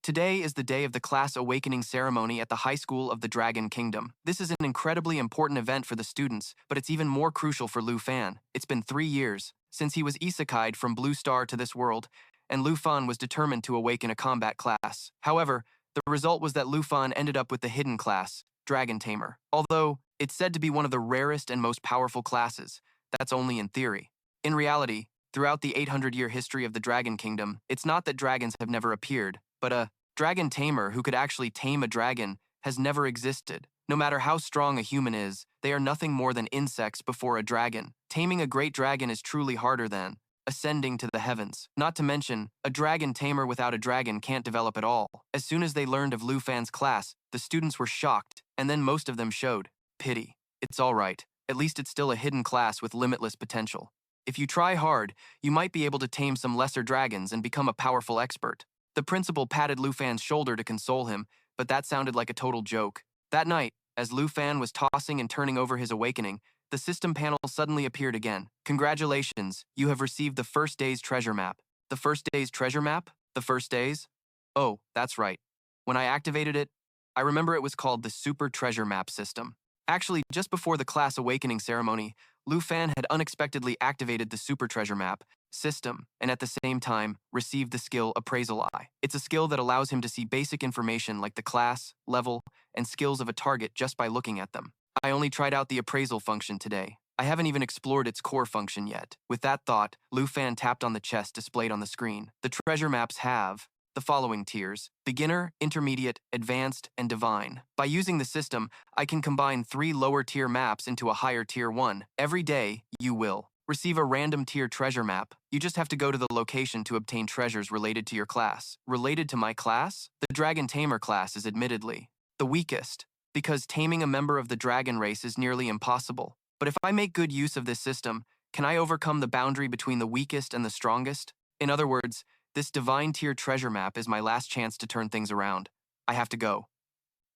Today is the day of the class awakening ceremony at the High School of the Dragon Kingdom. This is an incredibly important event for the students, but it's even more crucial for Lu Fan. It's been 3 years since he was isekai'd from Blue Star to this world, and Lu Fan was determined to awaken a combat class. However, the result was that Lu Fan ended up with the hidden class, Dragon Tamer. Although it's said to be one of the rarest and most powerful classes, that's only in theory. In reality, throughout the 800-year history of the Dragon Kingdom, it's not that dragons have never appeared, but a dragon tamer who could actually tame a dragon has never existed. No matter how strong a human is, they are nothing more than insects before a dragon. Taming a great dragon is truly harder than ascending to the heavens. Not to mention, a dragon tamer without a dragon can't develop at all. As soon as they learned of Lu Fan's class, the students were shocked, and then most of them showed pity. It's all right. At least it's still a hidden class with limitless potential. If you try hard, you might be able to tame some lesser dragons and become a powerful expert. The principal patted Lu Fan's shoulder to console him, but that sounded like a total joke. That night, as Lu Fan was tossing and turning over his awakening, the system panel suddenly appeared again. Congratulations, you have received the first day's treasure map. The first day's treasure map? The first day's? Oh, that's right. When I activated it, I remember it was called the Super Treasure Map system. Actually, just before the class awakening ceremony, Lu Fan had unexpectedly activated the Super Treasure Map system and at the same time received the skill Appraisal Eye. It's a skill that allows him to see basic information like the class, level, and skills of a target just by looking at them. I only tried out the appraisal function today. I haven't even explored its core function yet. With that thought, Lu Fan tapped on the chest displayed on the screen. The treasure maps have the following tiers: beginner, intermediate, advanced, and divine. By using the system, I can combine 3 lower tier maps into a higher tier one. Every day, you will receive a random tier treasure map. You just have to go to the location to obtain treasures related to your class. Related to my class? The Dragon Tamer class is admittedly the weakest, because taming a member of the dragon race is nearly impossible. But if I make good use of this system, can I overcome the boundary between the weakest and the strongest? In other words, this divine tier treasure map is my last chance to turn things around. I have to go.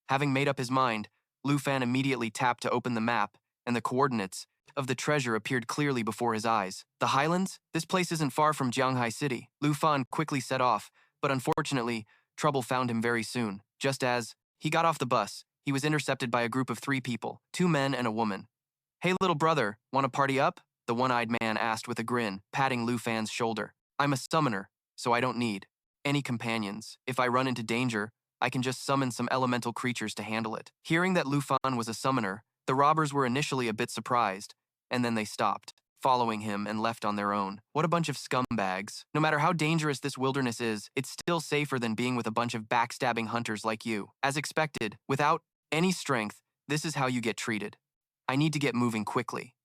Having made up his mind, Lu Fan immediately tapped to open the map, and the coordinates of the treasure appeared clearly before his eyes. The Highlands? This place isn't far from Jianghai City. Lu Fan quickly set off, but unfortunately, trouble found him very soon. Just as he got off the bus, he was intercepted by a group of 3 people, 2 men and a woman. "Hey little brother, want to party up?" the one-eyed man asked with a grin, patting Lu Fan's shoulder. "I'm a summoner, so I don't need any companions. If I run into danger, I can just summon some elemental creatures to handle it." Hearing that Lu Fan was a summoner, the robbers were initially a bit surprised, and then they stopped, following him and left on their own. What a bunch of scumbags. No matter how dangerous this wilderness is, it's still safer than being with a bunch of backstabbing hunters like you. As expected, without any strength, this is how you get treated. I need to get moving quickly.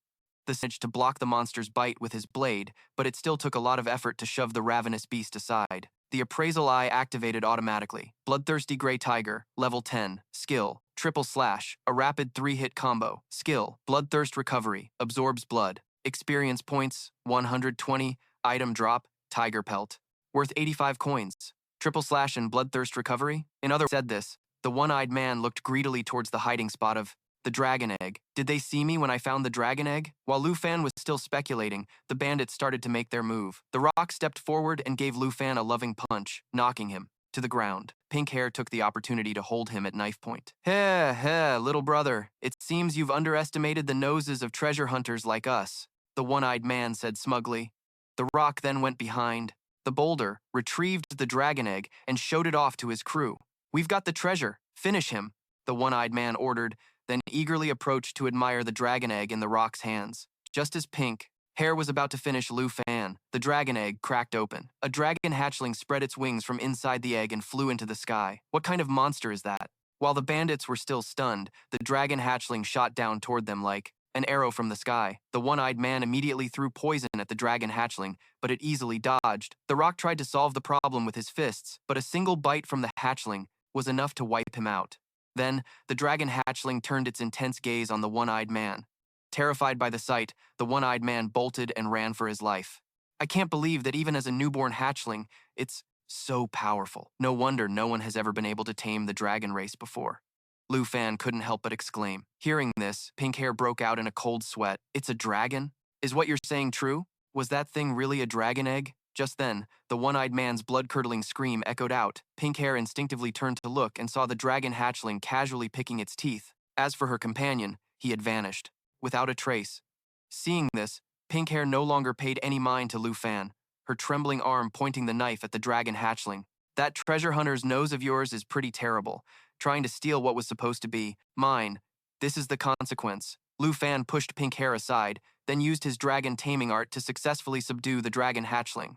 The managed to block the monster's bite with his blade, but it still took a lot of effort to shove the ravenous beast aside. The Appraisal Eye activated automatically. Bloodthirsty Grey Tiger, level 10. Skill, triple slash, a rapid 3-hit combo. Skill, Bloodthirst Recovery, absorbs blood. Experience points, 120. Item drop, Tiger Pelt. Worth 85 coins. Triple slash and Bloodthirst Recovery? In other words, said this, the one-eyed man looked greedily towards the hiding spot of the dragon egg. Did they see me when I found the dragon egg? While Lu Fan was still speculating, the bandits started to make their move. The Rock stepped forward and gave Lu Fan a loving punch, knocking him to the ground. Pink Hair took the opportunity to hold him at knife point. Heh, little brother. It seems you've underestimated the noses of treasure hunters like us, the one-eyed man said smugly. The Rock then went behind the boulder, retrieved the dragon egg, and showed it off to his crew. "We've got the treasure. Finish him," the one-eyed man ordered, then eagerly approached to admire the dragon egg in the Rock's hands. Just as Pink Hair was about to finish Lu Fan, the dragon egg cracked open. A dragon hatchling spread its wings from inside the egg and flew into the sky. What kind of monster is that? While the bandits were still stunned, the dragon hatchling shot down toward them like an arrow from the sky. The one-eyed man immediately threw poison at the dragon hatchling, but it easily dodged. The Rock tried to solve the problem with his fists, but a single bite from the hatchling was enough to wipe him out. Then, the dragon hatchling turned its intense gaze on the one-eyed man. Terrified by the sight, the one-eyed man bolted and ran for his life. I can't believe that even as a newborn hatchling, it's so powerful. No wonder no one has ever been able to tame the dragon race before. Lu Fan couldn't help but exclaim. Hearing this, Pink Hair broke out in a cold sweat. "It's a dragon? Is what you're saying true? Was that thing really a dragon egg?" Just then, the one-eyed man's blood-curdling scream echoed out. Pink Hair instinctively turned to look and saw the dragon hatchling casually picking its teeth. As for her companion, he had vanished, without a trace. Seeing this, Pink Hair no longer paid any mind to Lu Fan, her trembling arm pointing the knife at the dragon hatchling. That treasure hunter's nose of yours is pretty terrible, trying to steal what was supposed to be mine. This is the consequence. Lu Fan pushed Pink Hair aside, then used his dragon taming art to successfully subdue the dragon hatchling.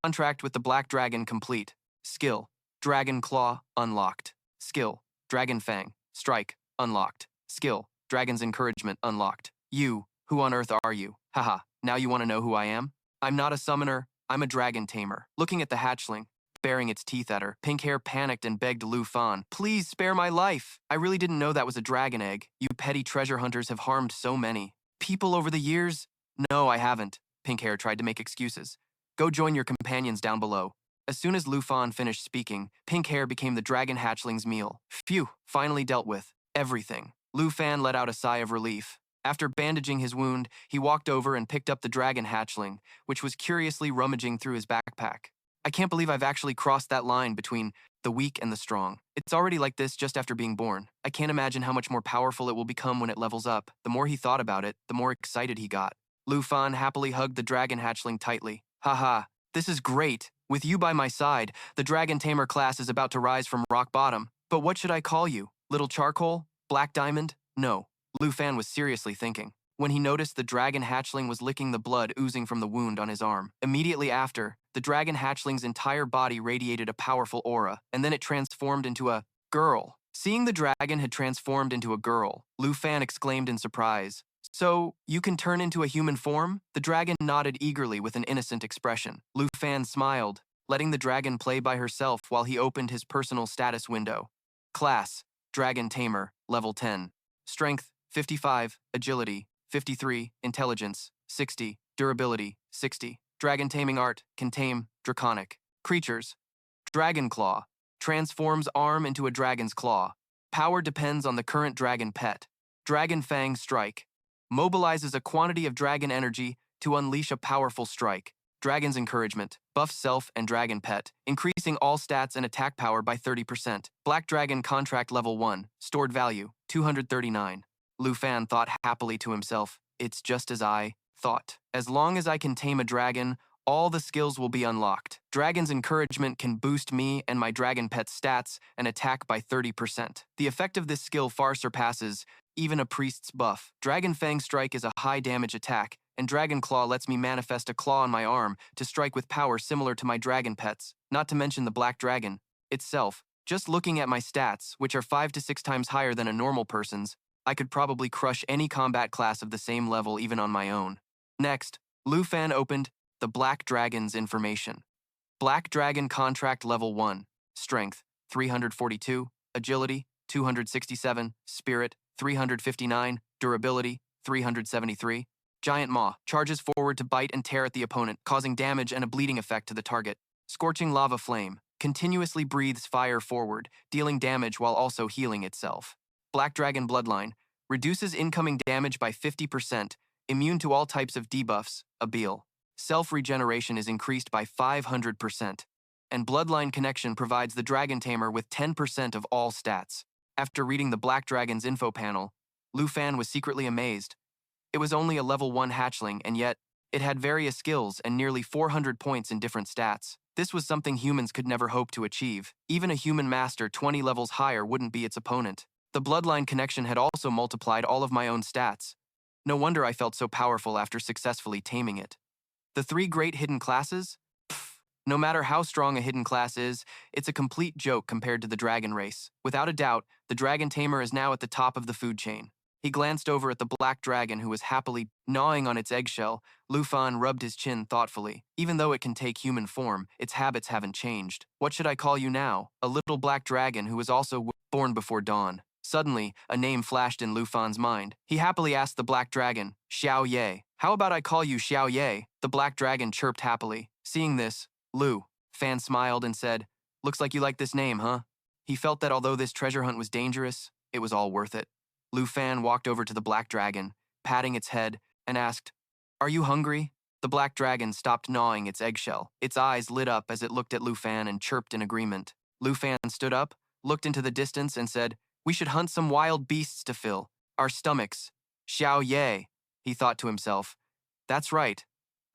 Contract with the black dragon complete. Skill, Dragon Claw, unlocked. Skill, Dragon Fang, Strike, unlocked. Skill, Dragon's Encouragement, unlocked. You, who on earth are you? Haha, now you want to know who I am? I'm not a summoner, I'm a dragon tamer. Looking at the hatchling, baring its teeth at her, Pink Hair panicked and begged Lu Fan, please spare my life. I really didn't know that was a dragon egg. You petty treasure hunters have harmed so many people over the years. No, I haven't. Pink Hair tried to make excuses. Go join your companions down below. As soon as Lu Fan finished speaking, Pink Hair became the dragon hatchling's meal. Phew, finally dealt with. Everything. Lu Fan let out a sigh of relief. After bandaging his wound, he walked over and picked up the dragon hatchling, which was curiously rummaging through his backpack. I can't believe I've actually crossed that line between the weak and the strong. It's already like this just after being born. I can't imagine how much more powerful it will become when it levels up. The more he thought about it, the more excited he got. Lu Fan happily hugged the dragon hatchling tightly. Haha, this is great. With you by my side, the dragon tamer class is about to rise from rock bottom. But what should I call you? Little Charcoal? Black Diamond? No. Lu Fan was seriously thinking when he noticed the dragon hatchling was licking the blood oozing from the wound on his arm. Immediately after, the dragon hatchling's entire body radiated a powerful aura, and then it transformed into a girl. Seeing the dragon had transformed into a girl, Lu Fan exclaimed in surprise. So, you can turn into a human form? The dragon nodded eagerly with an innocent expression. Lu Fan smiled, letting the dragon play by herself while he opened his personal status window. Class, Dragon Tamer, Level 10. Strength, 55, Agility, 53, Intelligence, 60, Durability, 60. Dragon Taming Art, can tame, Draconic. Creatures, Dragon Claw, transforms arm into a dragon's claw. Power depends on the current dragon pet. Dragon Fang Strike, mobilizes a quantity of dragon energy to unleash a powerful strike. Dragon's Encouragement, buffs self and dragon pet, increasing all stats and attack power by 30%. Black Dragon Contract Level 1, stored value, 239. Lu Fan thought happily to himself, it's just as I thought. As long as I can tame a dragon, all the skills will be unlocked. Dragon's Encouragement can boost me and my dragon pet's stats and attack by 30%. The effect of this skill far surpasses even a priest's buff. Dragon Fang Strike is a high damage attack, and Dragon Claw lets me manifest a claw on my arm to strike with power similar to my dragon pets, not to mention the Black Dragon itself. Just looking at my stats, which are 5 to 6 times higher than a normal person's, I could probably crush any combat class of the same level even on my own. Next, Lu Fan opened the Black Dragon's information. Black Dragon Contract Level 1, Strength, 342, Agility, 267, Spirit, 359, Durability, 373. Giant Maw charges forward to bite and tear at the opponent, causing damage and a bleeding effect to the target. Scorching Lava Flame continuously breathes fire forward, dealing damage while also healing itself. Black Dragon Bloodline reduces incoming damage by 50%, immune to all types of debuffs, Abil. Self-regeneration is increased by 500%, and Bloodline Connection provides the Dragon Tamer with 10% of all stats. After reading the Black Dragon's info panel, Lu Fan was secretly amazed. It was only a level 1 hatchling, and yet, it had various skills and nearly 400 points in different stats. This was something humans could never hope to achieve. Even a human master 20 levels higher wouldn't be its opponent. The Bloodline Connection had also multiplied all of my own stats. No wonder I felt so powerful after successfully taming it. The 3 great hidden classes? Pfft, no matter how strong a hidden class is, it's a complete joke compared to the dragon race. Without a doubt, the Dragon Tamer is now at the top of the food chain. He glanced over at the Black Dragon who was happily gnawing on its eggshell. Lu Fan rubbed his chin thoughtfully. Even though it can take human form, its habits haven't changed. What should I call you now? A little black dragon who was also born before dawn. Suddenly, a name flashed in Lu Fan's mind. He happily asked the Black Dragon, Xiao Ye. How about I call you Xiao Ye? The Black Dragon chirped happily. Seeing this, Lu Fan smiled and said, looks like you like this name, huh? He felt that although this treasure hunt was dangerous, it was all worth it. Lu Fan walked over to the Black Dragon, patting its head, and asked, are you hungry? The black dragon stopped gnawing its eggshell. Its eyes lit up as it looked at Lu Fan and chirped in agreement. Lu Fan stood up, looked into the distance, and said, "We should hunt some wild beasts to fill our stomachs." Xiao Ye, he thought to himself. That's right.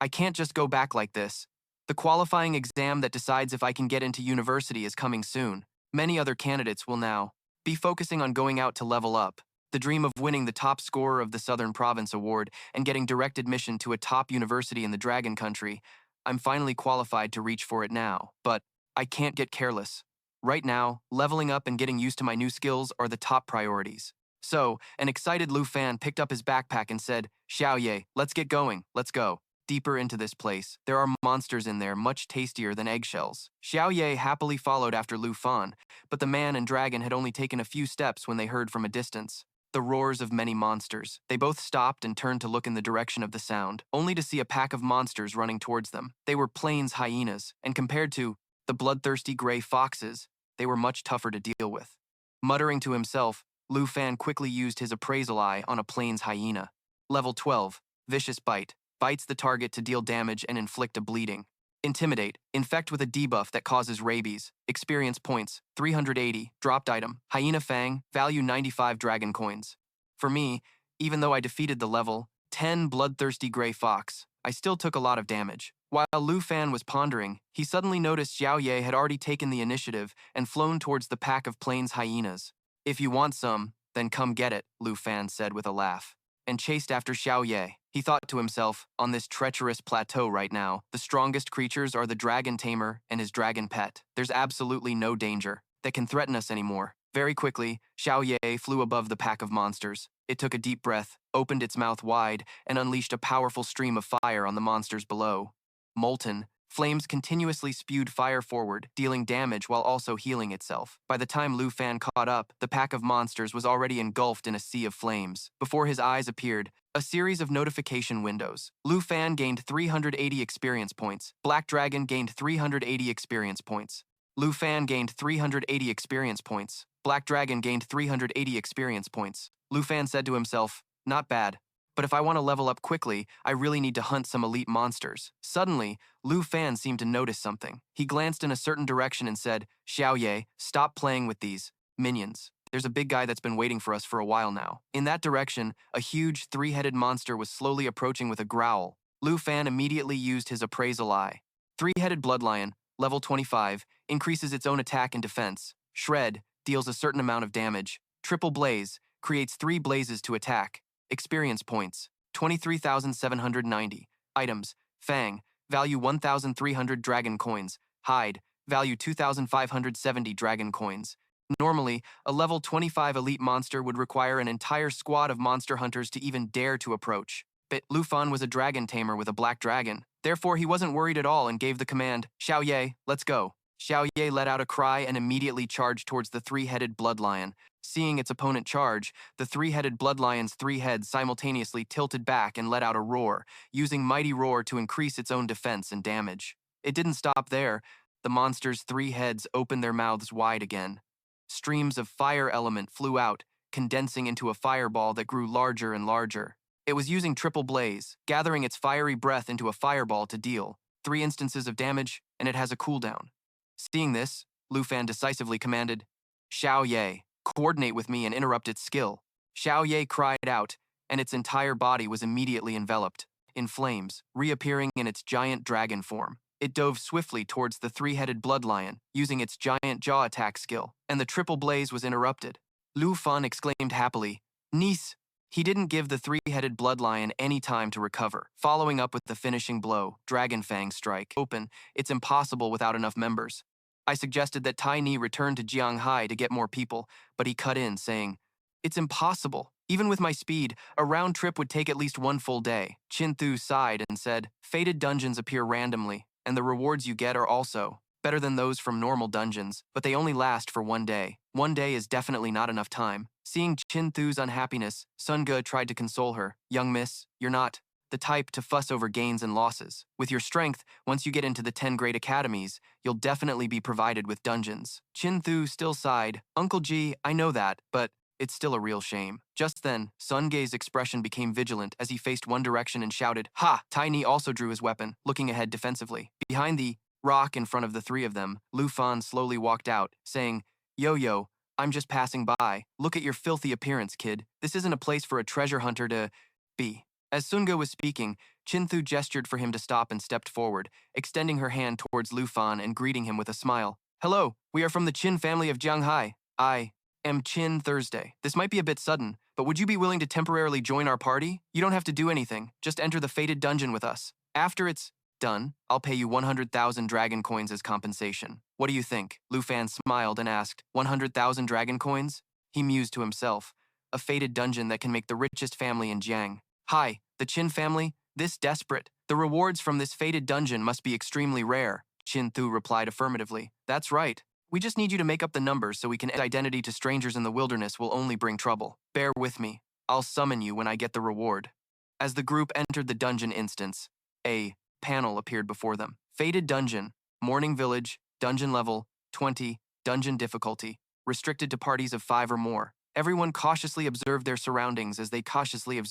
I can't just go back like this. The qualifying exam that decides if I can get into university is coming soon. Many other candidates will now be focusing on going out to level up. The dream of winning the top scorer of the Southern Province Award and getting direct admission to a top university in the Dragon Country. I'm finally qualified to reach for it now, but I can't get careless. Right now, leveling up and getting used to my new skills are the top priorities. So, an excited Lu Fan picked up his backpack and said, "Xiao Ye, let's get going, let's go." Deeper into this place, there are monsters in there much tastier than eggshells. Xiao Ye happily followed after Lu Fan, but the man and dragon had only taken a few steps when they heard from a distance the roars of many monsters. They both stopped and turned to look in the direction of the sound, only to see a pack of monsters running towards them. They were plains hyenas, and compared to the bloodthirsty gray foxes, they were much tougher to deal with. Muttering to himself, Lu Fan quickly used his appraisal eye on a plains hyena. Level 12, Vicious Bite. Bites the target to deal damage and inflict a bleeding. Intimidate. Infect with a debuff that causes rabies. Experience points, 380. Dropped item. Hyena Fang. Value 95 dragon coins. For me, even though I defeated the level 10 bloodthirsty gray fox, I still took a lot of damage. While Lu Fan was pondering, he suddenly noticed Xiao Ye had already taken the initiative and flown towards the pack of plains hyenas. "If you want some, then come get it," Lu Fan said with a laugh, and chased after Xiao Ye. He thought to himself, on this treacherous plateau right now, the strongest creatures are the dragon Tamer and his dragon pet. There's absolutely no danger that can threaten us anymore. Very quickly, Xiao Ye flew above the pack of monsters. It took a deep breath, opened its mouth wide, and unleashed a powerful stream of fire on the monsters below. Molten, flames continuously spewed fire forward, dealing damage while also healing itself. By the time Lu Fan caught up, the pack of monsters was already engulfed in a sea of flames. Before his eyes appeared a series of notification windows. Lu Fan gained 380 experience points. Black Dragon gained 380 experience points. Lu Fan gained 380 experience points. Black Dragon gained 380 experience points. Lu Fan said to himself, "Not bad. But if I want to level up quickly, I really need to hunt some elite monsters." Suddenly, Lu Fan seemed to notice something. He glanced in a certain direction and said, "Xiao Ye, stop playing with these minions. There's a big guy that's been waiting for us for a while now." In that direction, a huge three-headed monster was slowly approaching with a growl. Lu Fan immediately used his appraisal eye. Three-headed bloodlion, level 25, increases its own attack and defense. Shred deals a certain amount of damage. Triple Blaze creates 3 blazes to attack. Experience points, 23,790. Items, Fang, value 1,300 dragon coins. Hide, value 2,570 dragon coins. Normally, a level 25 elite monster would require an entire squad of monster hunters to even dare to approach. But Lu Fan was a dragon tamer with a black dragon. Therefore, he wasn't worried at all and gave the command, "Xiao Ye, let's go." Xiao Ye let out a cry and immediately charged towards the three-headed bloodlion. Seeing its opponent charge, the three-headed bloodlion's 3 heads simultaneously tilted back and let out a roar, using Mighty Roar to increase its own defense and damage. It didn't stop there. The monster's 3 heads opened their mouths wide again. Streams of fire element flew out, condensing into a fireball that grew larger and larger. It was using Triple Blaze, gathering its fiery breath into a fireball to deal 3 instances of damage, and it has a cooldown. Seeing this, Lu Fan decisively commanded, "Xiao Ye, coordinate with me and interrupt its skill." Xiao Ye cried out, and its entire body was immediately enveloped in flames, reappearing in its giant dragon form. It dove swiftly towards the 3-headed bloodlion, using its giant jaw attack skill, and the triple blaze was interrupted. Lu Fan exclaimed happily, "Nice!" He didn't give the 3-headed bloodlion any time to recover. Following up with the finishing blow, Dragon Fang Strike. Open, it's impossible without enough members. I suggested that Tai Ni return to Jianghai to get more people, but he cut in, saying, "It's impossible. Even with my speed, a round trip would take at least 1 full day." Chin Thu sighed and said, "Fated dungeons appear randomly, and the rewards you get are also better than those from normal dungeons, but they only last for 1 day. 1 day is definitely not enough time." Seeing Chin Thu's unhappiness, Sun Ge tried to console her. "Young miss, you're not the type to fuss over gains and losses. With your strength, once you get into the 10 great academies, you'll definitely be provided with dungeons." Chin Thu still sighed. "Uncle G, I know that, but It's still a real shame. Just then, Sun Ge's expression became vigilant as he faced one direction and shouted, "Ha!" Tiny also drew his weapon, looking ahead defensively. Behind the rock in front of the three of them, Lu Fan slowly walked out, saying, "Yo, I'm just passing by. Look at your filthy appearance, kid. This isn't a place for a treasure hunter to be." As Sun Ge was speaking, Chin-Thu gestured for him to stop and stepped forward, extending her hand towards Lu Fan and greeting him with a smile. "Hello, we are from the Chin family of Jianghai. I am Chin Thursday. This might be a bit sudden, but would you be willing to temporarily join our party? You don't have to do anything, just enter the fated dungeon with us. After it's done, I'll pay you 100,000 dragon coins as compensation. What do you think?" Lu Fan smiled and asked, 100,000 dragon coins? He mused to himself. A fated dungeon that can make the richest family in Jiang. Hi, the Qin family? This desperate. The rewards from this fated dungeon must be extremely rare. Chin-Thu replied affirmatively. That's right. We just need you to make up the numbers so we can identity to strangers in the wilderness will only bring trouble. Bear with me. I'll summon you when I get the reward. As the group entered the dungeon instance, a panel appeared before them. Fated dungeon, Morning Village, dungeon level, 20, dungeon difficulty, restricted to parties of 5 or more. Everyone cautiously observed their surroundings as they cautiously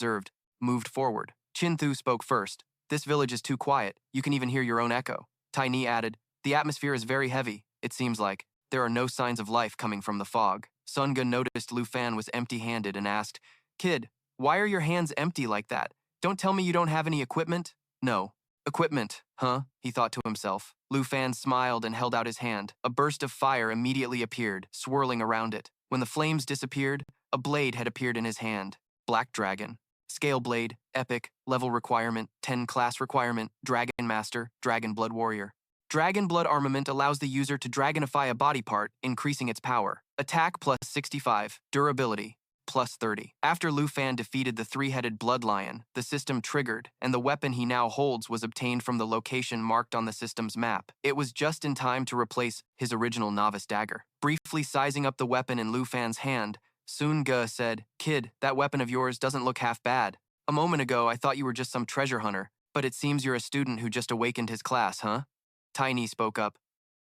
moved forward. Chin-Thu spoke first. This village is too quiet. You can even hear your own echo. Tiny added, the atmosphere is very heavy, it seems like. There are no signs of life coming from the fog. Sun Ge noticed Lu Fan was empty-handed and asked, Kid, why are your hands empty like that? Don't tell me you don't have any equipment? No. Equipment, huh? He thought to himself. Lu Fan smiled and held out his hand. A burst of fire immediately appeared, swirling around it. When the flames disappeared, a blade had appeared in his hand. Black Dragon. Scale Blade, Epic, Level Requirement, 10 Class Requirement, Dragon Master, Dragon Blood Warrior. Dragon Blood Armament allows the user to dragonify a body part, increasing its power. Attack plus 65, Durability plus 30. After Lu Fan defeated the three-headed Blood Lion, the system triggered, and the weapon he now holds was obtained from the location marked on the system's map. It was just in time to replace his original novice dagger. Briefly sizing up the weapon in Lu Fan's hand, Sun Ge said, Kid, that weapon of yours doesn't look half bad. A moment ago, I thought you were just some treasure hunter, but it seems you're a student who just awakened his class, huh? Tiny spoke up.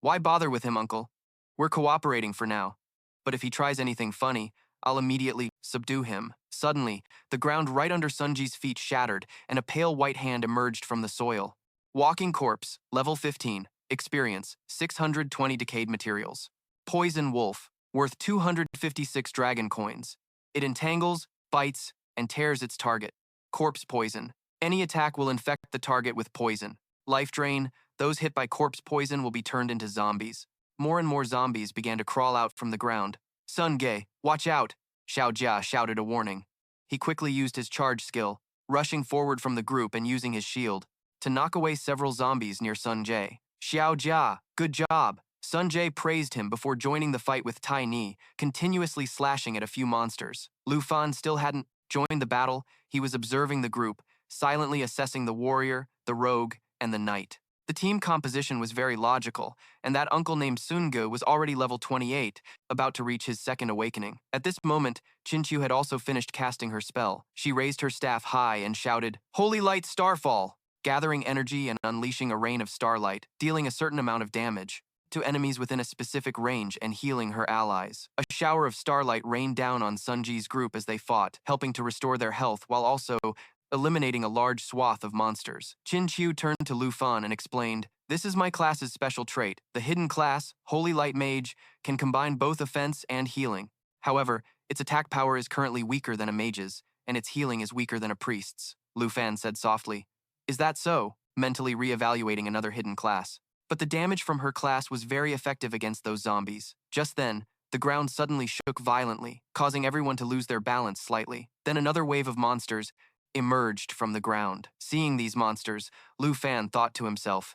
Why bother with him, uncle? We're cooperating for now. But if he tries anything funny, I'll immediately subdue him. Suddenly, the ground right under Sunji's feet shattered, and a pale white hand emerged from the soil. Walking Corpse, level 15, experience, 620 decayed materials. Poison Wolf, worth 256 dragon coins. It entangles, bites, and tears its target. Corpse Poison. Any attack will infect the target with poison. Life Drain. Those hit by corpse poison will be turned into zombies. More and more zombies began to crawl out from the ground. Sun Ge, watch out! Xiao Jia shouted a warning. He quickly used his charge skill, rushing forward from the group and using his shield to knock away several zombies near Sun Jie. Xiao Jia, good job! Sun Jie praised him before joining the fight with Tai Ni, continuously slashing at a few monsters. Lu Fan still hadn't joined the battle. He was observing the group, silently assessing the warrior, the rogue, and the knight. The team composition was very logical, and that uncle named Sun Ge was already level 28, about to reach his second awakening. At this moment, Chin-Chu had also finished casting her spell. She raised her staff high and shouted, Holy Light Starfall! Gathering energy and unleashing a rain of starlight, dealing a certain amount of damage to enemies within a specific range and healing her allies. A shower of starlight rained down on Sunji's group as they fought, helping to restore their health while also eliminating a large swath of monsters. Chin-Chu turned to Lu Fan and explained, This is my class's special trait. The hidden class, Holy Light Mage, can combine both offense and healing. However, its attack power is currently weaker than a mage's, and its healing is weaker than a priest's. Lu Fan said softly, Is that so? Mentally re-evaluating another hidden class. But the damage from her class was very effective against those zombies. Just then, the ground suddenly shook violently, causing everyone to lose their balance slightly. Then another wave of monsters emerged from the ground. Seeing these monsters, Lu Fan thought to himself,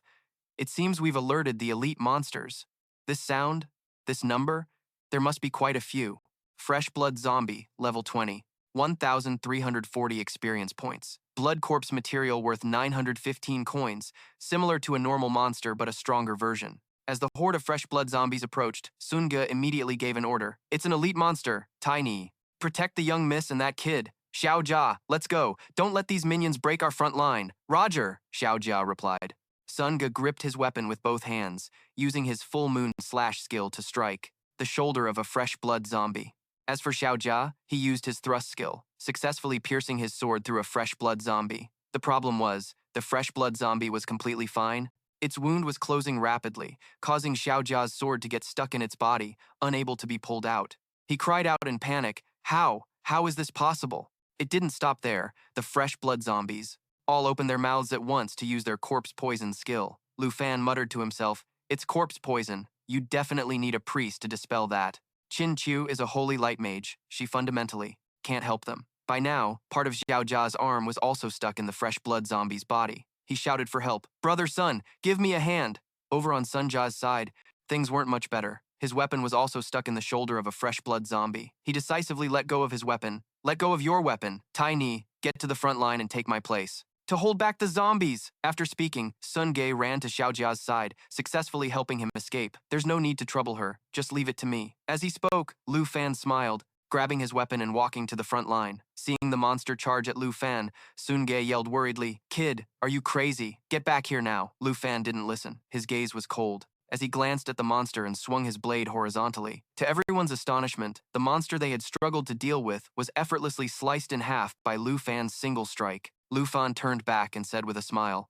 It seems we've alerted the elite monsters. This sound, this number, there must be quite a few. Fresh Blood Zombie, level 20, 1,340 experience points. Blood Corpse material worth 915 coins, similar to a normal monster but a stronger version. As the horde of Fresh Blood zombies approached, Sun Ge immediately gave an order. It's an elite monster, Tiny. Protect the young miss and that kid. Xiao Jia, let's go. Don't let these minions break our front line. Roger, Xiao Jia replied. Sun Ge gripped his weapon with both hands, using his full moon slash skill to strike the shoulder of a Fresh Blood zombie. As for Xiaojia, he used his thrust skill, successfully piercing his sword through a fresh blood zombie. The problem was, the fresh blood zombie was completely fine. Its wound was closing rapidly, causing Xiaojia's sword to get stuck in its body, unable to be pulled out. He cried out in panic, "How? How is this possible?" It didn't stop there. The fresh blood zombies all opened their mouths at once to use their corpse poison skill. Lu Fan muttered to himself, "It's corpse poison. You definitely need a priest to dispel that." Qin Qiu is a holy light mage. She fundamentally can't help them. By now, part of Xiao Jia's arm was also stuck in the fresh blood zombie's body. He shouted for help. "Brother Sun, give me a hand." Over on Sun Jia's side, things weren't much better. His weapon was also stuck in the shoulder of a fresh blood zombie. He decisively let go of his weapon. "Let go of your weapon. Tai Ni, get to the front line and take my place." "To hold back the zombies!" After speaking, Sun Ge ran to Xiao Jia's side, successfully helping him escape. "There's no need to trouble her. Just leave it to me." As he spoke, Lu Fan smiled, grabbing his weapon and walking to the front line. Seeing the monster charge at Lu Fan, Sun Ge yelled worriedly, "Kid, are you crazy? Get back here now." Lu Fan didn't listen. His gaze was cold as he glanced at the monster and swung his blade horizontally. To everyone's astonishment, the monster they had struggled to deal with was effortlessly sliced in half by Lu Fan's single strike. Lu Fan turned back and said with a smile,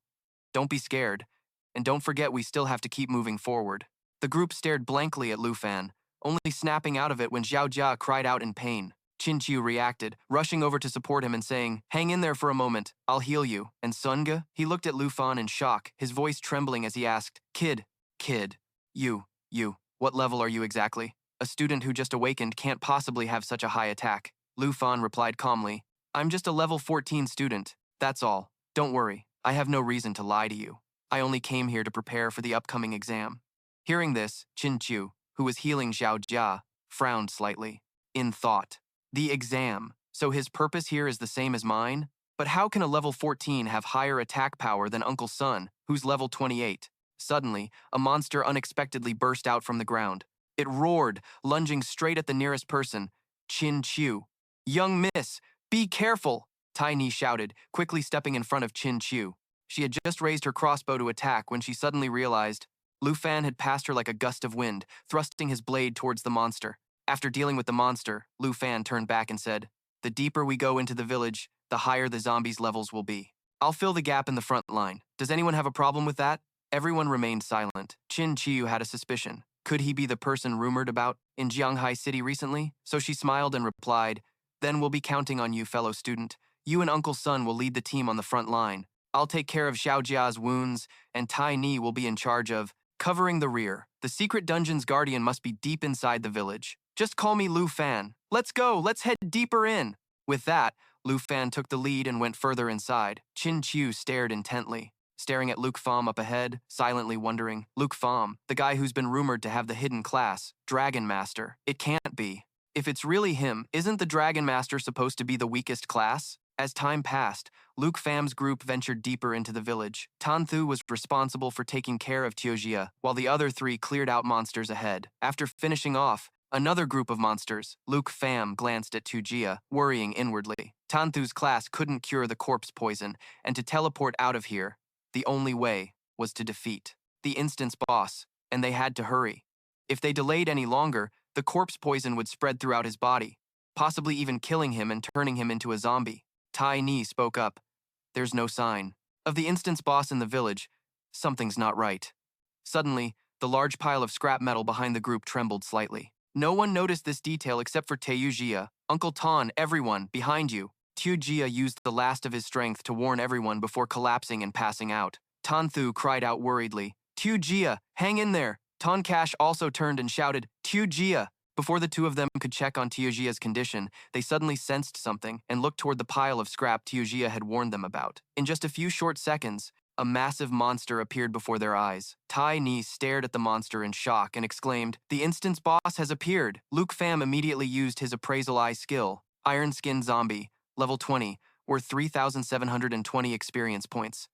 "Don't be scared, and don't forget we still have to keep moving forward." The group stared blankly at Lu Fan, only snapping out of it when Xiao Jia cried out in pain. Qin Qiu reacted, rushing over to support him and saying, "Hang in there for a moment, I'll heal you." And Sun Ge? He looked at Lu Fan in shock, his voice trembling as he asked, Kid, you, what level are you exactly? A student who just awakened can't possibly have such a high attack." Lu Fan replied calmly, "I'm just a level 14 student, that's all. Don't worry, I have no reason to lie to you. I only came here to prepare for the upcoming exam." Hearing this, Qin Qiu, who was healing Xiao Jia, frowned slightly, in thought. The exam. So his purpose here is the same as mine? But how can a level 14 have higher attack power than Uncle Sun, who's level 28? Suddenly, a monster unexpectedly burst out from the ground. It roared, lunging straight at the nearest person, Qin Qiu. "Young miss, be careful!" Tai Ni shouted, quickly stepping in front of Qin Qiu. She had just raised her crossbow to attack when she suddenly realized Lu Fan had passed her like a gust of wind, thrusting his blade towards the monster. After dealing with the monster, Lu Fan turned back and said, "The deeper we go into the village, the higher the zombies' levels will be. I'll fill the gap in the front line. Does anyone have a problem with that?" Everyone remained silent. Qin Qiu had a suspicion. Could he be the person rumored about in Jianghai City recently? So she smiled and replied, "Then we'll be counting on you, fellow student. You and Uncle Sun will lead the team on the front line. I'll take care of Xiao Jia's wounds, and Tai Ni will be in charge of covering the rear. The secret dungeon's guardian must be deep inside the village. Just call me Lu Fan. Let's go, let's head deeper in." With that, Lu Fan took the lead and went further inside. Qin Qiu stared intently, staring at Luke Pham up ahead, silently wondering. Luke Pham, the guy who's been rumored to have the hidden class, Dragon Master. It can't be. If it's really him, isn't the Dragon Master supposed to be the weakest class? As time passed, Luke Pham's group ventured deeper into the village. Tan Thu was responsible for taking care of Tiojia, while the other three cleared out monsters ahead. After finishing off another group of monsters, Luke Pham glanced at Tiojia, worrying inwardly. Tan Thu's class couldn't cure the corpse poison, and to teleport out of here, the only way was to defeat the instance boss, and they had to hurry. If they delayed any longer, the corpse poison would spread throughout his body, possibly even killing him and turning him into a zombie. Tai Ni spoke up. "There's no sign of the instance boss in the village. Something's not right." Suddenly, the large pile of scrap metal behind the group trembled slightly. No one noticed this detail except for Taeyujia. "Uncle Tan, everyone, behind you." Taeyujia used the last of his strength to warn everyone before collapsing and passing out. Tan Thu cried out worriedly, "Taeyujia, hang in there." Tan Cash also turned and shouted, "Taeyujia." Before the two of them could check on Taeyujia's condition, they suddenly sensed something and looked toward the pile of scrap Taeyujia had warned them about. In just a few short seconds, a massive monster appeared before their eyes. Tai Ni stared at the monster in shock and exclaimed, "The instance boss has appeared." Luke Pham immediately used his Appraisal Eye skill. Iron Skin Zombie, level 20, worth 3,720 experience points.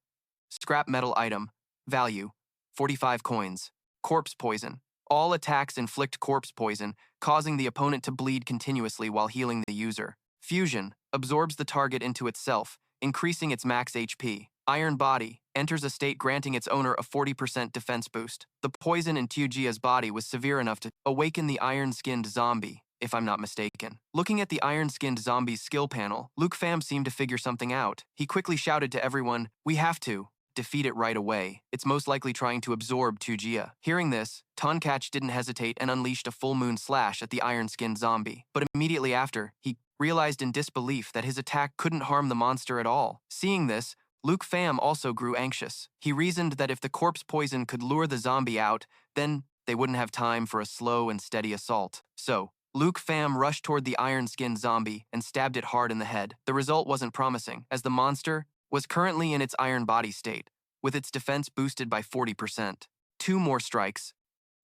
Scrap metal item, value, 45 coins. Corpse poison. All attacks inflict corpse poison, causing the opponent to bleed continuously while healing the user. Fusion absorbs the target into itself, increasing its max HP. Iron Body enters a state granting its owner a 40% defense boost. The poison in Tujia's body was severe enough to awaken the iron-skinned zombie. if I'm not mistaken. Looking at the iron-skinned zombie's skill panel, Luke Pham seemed to figure something out. He quickly shouted to everyone, "We have to defeat it right away. It's most likely trying to absorb Tujia." Hearing this, Tonkach didn't hesitate and unleashed a full moon slash at the iron-skinned zombie. But immediately after, he realized in disbelief that his attack couldn't harm the monster at all. Seeing this, Luke Pham also grew anxious. He reasoned that if the corpse poison could lure the zombie out, then they wouldn't have time for a slow and steady assault. So, Luke Pham rushed toward the iron-skinned zombie and stabbed it hard in the head. The result wasn't promising, as the monster was currently in its iron body state, with its defense boosted by 40%. 2 more strikes,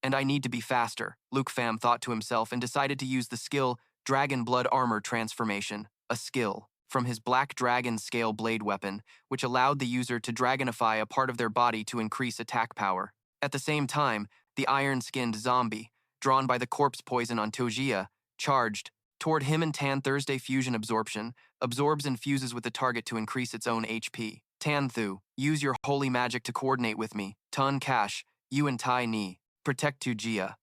and I need to be faster, Luke Pham thought to himself and decided to use the skill Dragon Blood Armor Transformation, a skill from his Black Dragon Scale Blade weapon, which allowed the user to dragonify a part of their body to increase attack power. At the same time, the iron-skinned zombie, drawn by the corpse poison on Tojia, charged toward him, and Tan Thursday Fusion Absorption absorbs and fuses with the target to increase its own HP. Tan Thu, use your holy magic to coordinate with me. Tun Cash, you and Tai Ni, protect Tujia.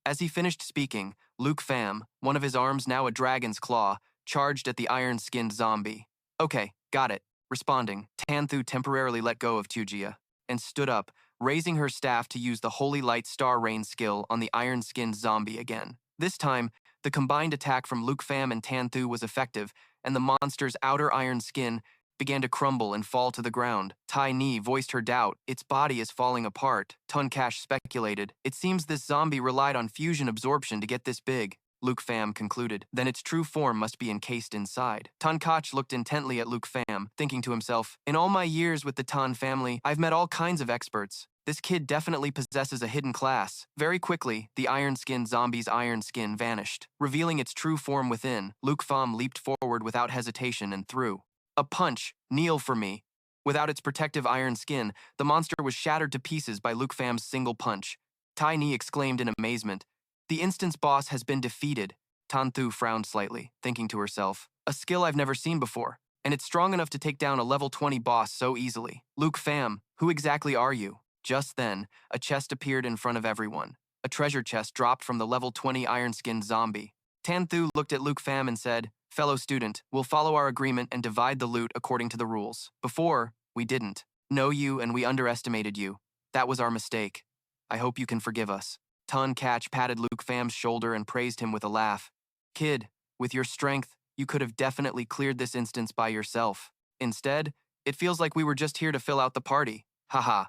As he finished speaking, Luke Pham, one of his arms now a dragon's claw, charged at the iron-skinned zombie. Okay, got it. Responding, Tan Thu temporarily let go of Tujia and stood up, raising her staff to use the Holy Light Star Rain skill on the iron-skinned zombie again. This time, the combined attack from Luke Pham and Tan Thu was effective, and the monster's outer iron skin began to crumble and fall to the ground. Tai Ni voiced her doubt. Its body is falling apart. Tuncash speculated. It seems this zombie relied on fusion absorption to get this big. Luke Pham concluded. Then its true form must be encased inside. Tonkach looked intently at Luke Pham, thinking to himself, in all my years with the Tan family, I've met all kinds of experts. This kid definitely possesses a hidden class. Very quickly, the iron-skinned zombie's iron skin vanished. Revealing its true form within, Luke Pham leaped forward without hesitation and threw a punch. Kneel for me. Without its protective iron skin, the monster was shattered to pieces by Luke Pham's single punch. Tai Ni exclaimed in amazement. The instance boss has been defeated. Tan Thu frowned slightly, thinking to herself, a skill I've never seen before, and it's strong enough to take down a level 20 boss so easily. Luke Pham, who exactly are you? Just then, a chest appeared in front of everyone. A treasure chest dropped from the level 20 iron-skinned zombie. Tan Thu looked at Luke Pham and said, fellow student, we'll follow our agreement and divide the loot according to the rules. Before, we didn't know you and we underestimated you. That was our mistake. I hope you can forgive us. Tun Catch patted Luke Pham's shoulder and praised him with a laugh. Kid, with your strength, you could have definitely cleared this instance by yourself. Instead, it feels like we were just here to fill out the party. Haha.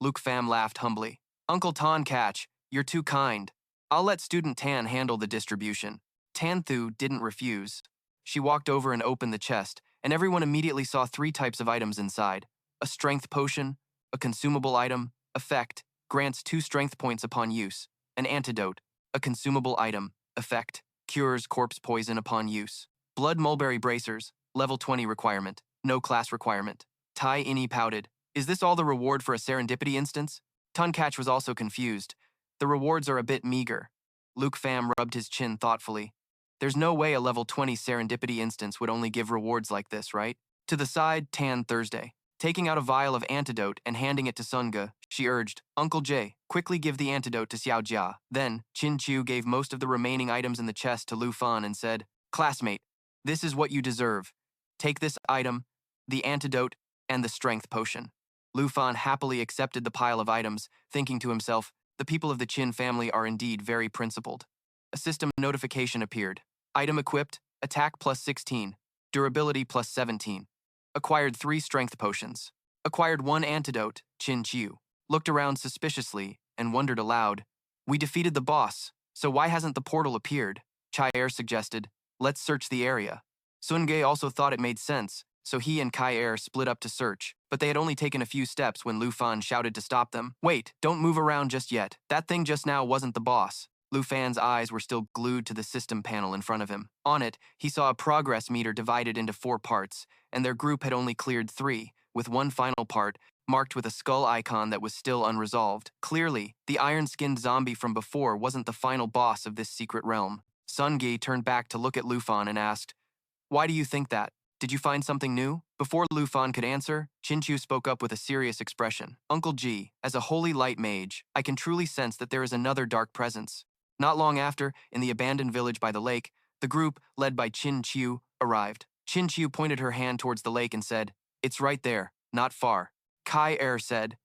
Luke Pham laughed humbly. Uncle Tan Catch, you're too kind. I'll let Student Tan handle the distribution. Tan Thu didn't refuse. She walked over and opened the chest, and everyone immediately saw 3 types of items inside. A strength potion, a consumable item, effect, grants 2 strength points upon use. An antidote, a consumable item, effect, cures corpse poison upon use. Blood mulberry bracers, level 20 requirement, no class requirement. Tai Ini pouted. Is this all the reward for a serendipity instance? Tuncatch was also confused. The rewards are a bit meager. Luke Pham rubbed his chin thoughtfully. There's no way a level 20 serendipity instance would only give rewards like this, right? To the side, Tan Thursday. Taking out a vial of antidote and handing it to Sunga, she urged, Uncle Jay, quickly give the antidote to Xiao Jia. Then, Chin Chu gave most of the remaining items in the chest to Lu Fan and said, Classmate, this is what you deserve. Take this item, the antidote, and the strength potion. Lu Fan happily accepted the pile of items, thinking to himself, the people of the Qin family are indeed very principled. A system notification appeared. Item equipped, attack plus 16, durability plus 17. Acquired 3 strength potions. Acquired 1 antidote, Chin Chiu. Looked around suspiciously and wondered aloud. We defeated the boss, so why hasn't the portal appeared? Chai Er suggested, let's search the area. Sun Ge also thought it made sense, so he and Kai Er split up to search, but they had only taken a few steps when Lu Fan shouted to stop them. Wait, don't move around just yet. That thing just now wasn't the boss. Lu Fan's eyes were still glued to the system panel in front of him. On it, he saw a progress meter divided into 4 parts, and their group had only cleared 3, with one final part marked with a skull icon that was still unresolved. Clearly, the iron-skinned zombie from before wasn't the final boss of this secret realm. Sun Ge turned back to look at Lu Fan and asked, Why do you think that? Did you find something new? Before Lu Fan could answer, Chin-Chu spoke up with a serious expression. Uncle Ji, as a holy light mage, I can truly sense that there is another dark presence. Not long after, in the abandoned village by the lake, the group, led by Chin Chiu, arrived. Chin Chiu pointed her hand towards the lake and said, "It's right there, not far." Kai Er said,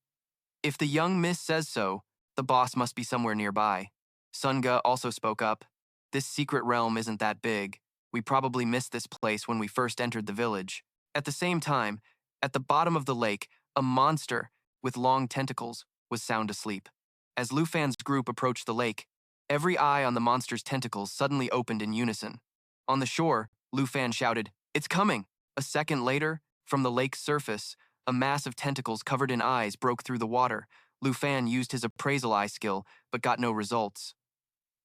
"If the young miss says so, the boss must be somewhere nearby." Sunga also spoke up, "This secret realm isn't that big. We probably missed this place when we first entered the village." At the same time, at the bottom of the lake, a monster with long tentacles was sound asleep. As Lufan's group approached the lake, every eye on the monster's tentacles suddenly opened in unison. On the shore, Lufan shouted, "It's coming!" A second later, from the lake's surface, a mass of tentacles covered in eyes broke through the water. Lufan used his Appraisal Eye skill, but got no results.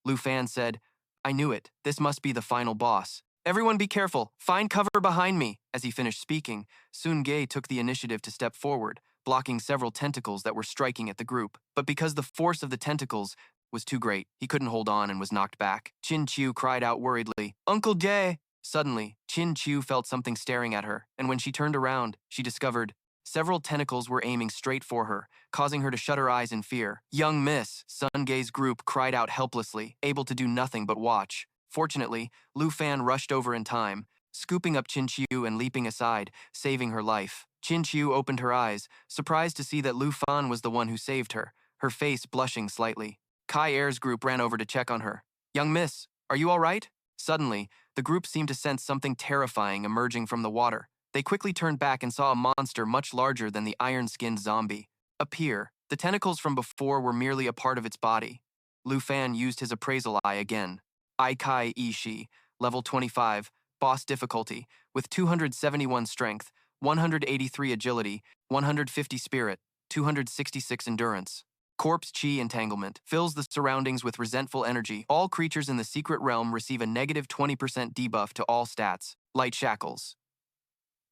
Lufan said, "I knew it. This must be the final boss. Everyone be careful. Find cover behind me." As he finished speaking, Sun-Gae took the initiative to step forward, blocking several tentacles that were striking at the group. But because the force of the tentacles was too great, he couldn't hold on and was knocked back. Chin Chiu cried out worriedly, "Uncle Dae!" Suddenly, Chin Chiu felt something staring at her, and when she turned around, she discovered several tentacles were aiming straight for her, causing her to shut her eyes in fear. "Young miss!" Sun-Gae's group cried out helplessly, able to do nothing but watch. Fortunately, Lufan rushed over in time, scooping up Chin Chiu and leaping aside, saving her life. Chin Chiu opened her eyes, surprised to see that Lufan was the one who saved her, her face blushing slightly. Kai Er's group ran over to check on her. "Young miss, are you all right?" Suddenly, the group seemed to sense something terrifying emerging from the water. They quickly turned back and saw a monster much larger than the iron-skinned zombie appear. The tentacles from before were merely a part of its body. Lufan used his Appraisal Eye again. Isekai Ishi, level 25, boss difficulty, with 271 strength, 183 agility, 150 spirit, 266 endurance. Corpse Chi Entanglement fills the surroundings with resentful energy. All creatures in the secret realm receive a negative 20% debuff to all stats. Light Shackles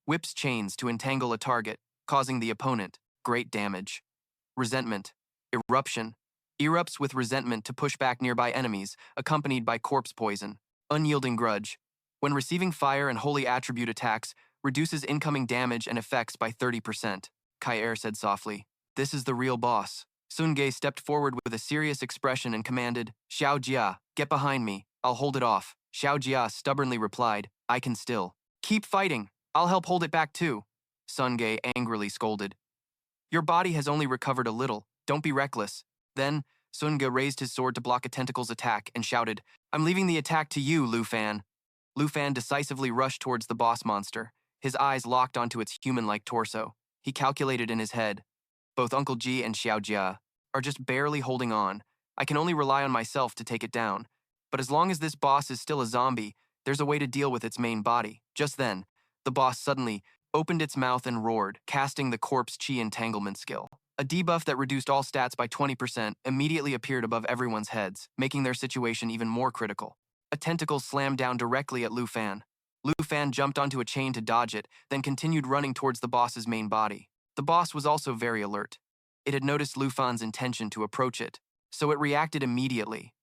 whips chains to entangle a target, causing the opponent great damage. Resentment Eruption erupts with resentment to push back nearby enemies, accompanied by corpse poison. Unyielding Grudge, when receiving fire and holy attribute attacks, reduces incoming damage and effects by 30%. Kai Er said softly, "This is the real boss." Sun-Gae stepped forward with a serious expression and commanded, "Xiao Jia, get behind me. I'll hold it off." Xiao Jia stubbornly replied, "I can still." "Keep fighting. I'll help hold it back too." Sun-Gae angrily scolded, "Your body has only recovered a little. Don't be reckless." Then, Sun-Gae raised his sword to block a tentacle's attack and shouted, "I'm leaving the attack to you, Lufan." Lufan decisively rushed towards the boss monster, his eyes locked onto its human-like torso. He calculated in his head, "Both Uncle Ji and Xiao Jia are just barely holding on. I can only rely on myself to take it down. But as long as this boss is still a zombie, there's a way to deal with its main body." Just then, the boss suddenly opened its mouth and roared, casting the Corpse Chi Entanglement skill. A debuff that reduced all stats by 20% immediately appeared above everyone's heads, making their situation even more critical. A tentacle slammed down directly at Lufan. Lufan jumped onto a chain to dodge it, then continued running towards the boss's main body. The boss was also very alert. It had noticed Lufan's intention to approach it, so it reacted immediately.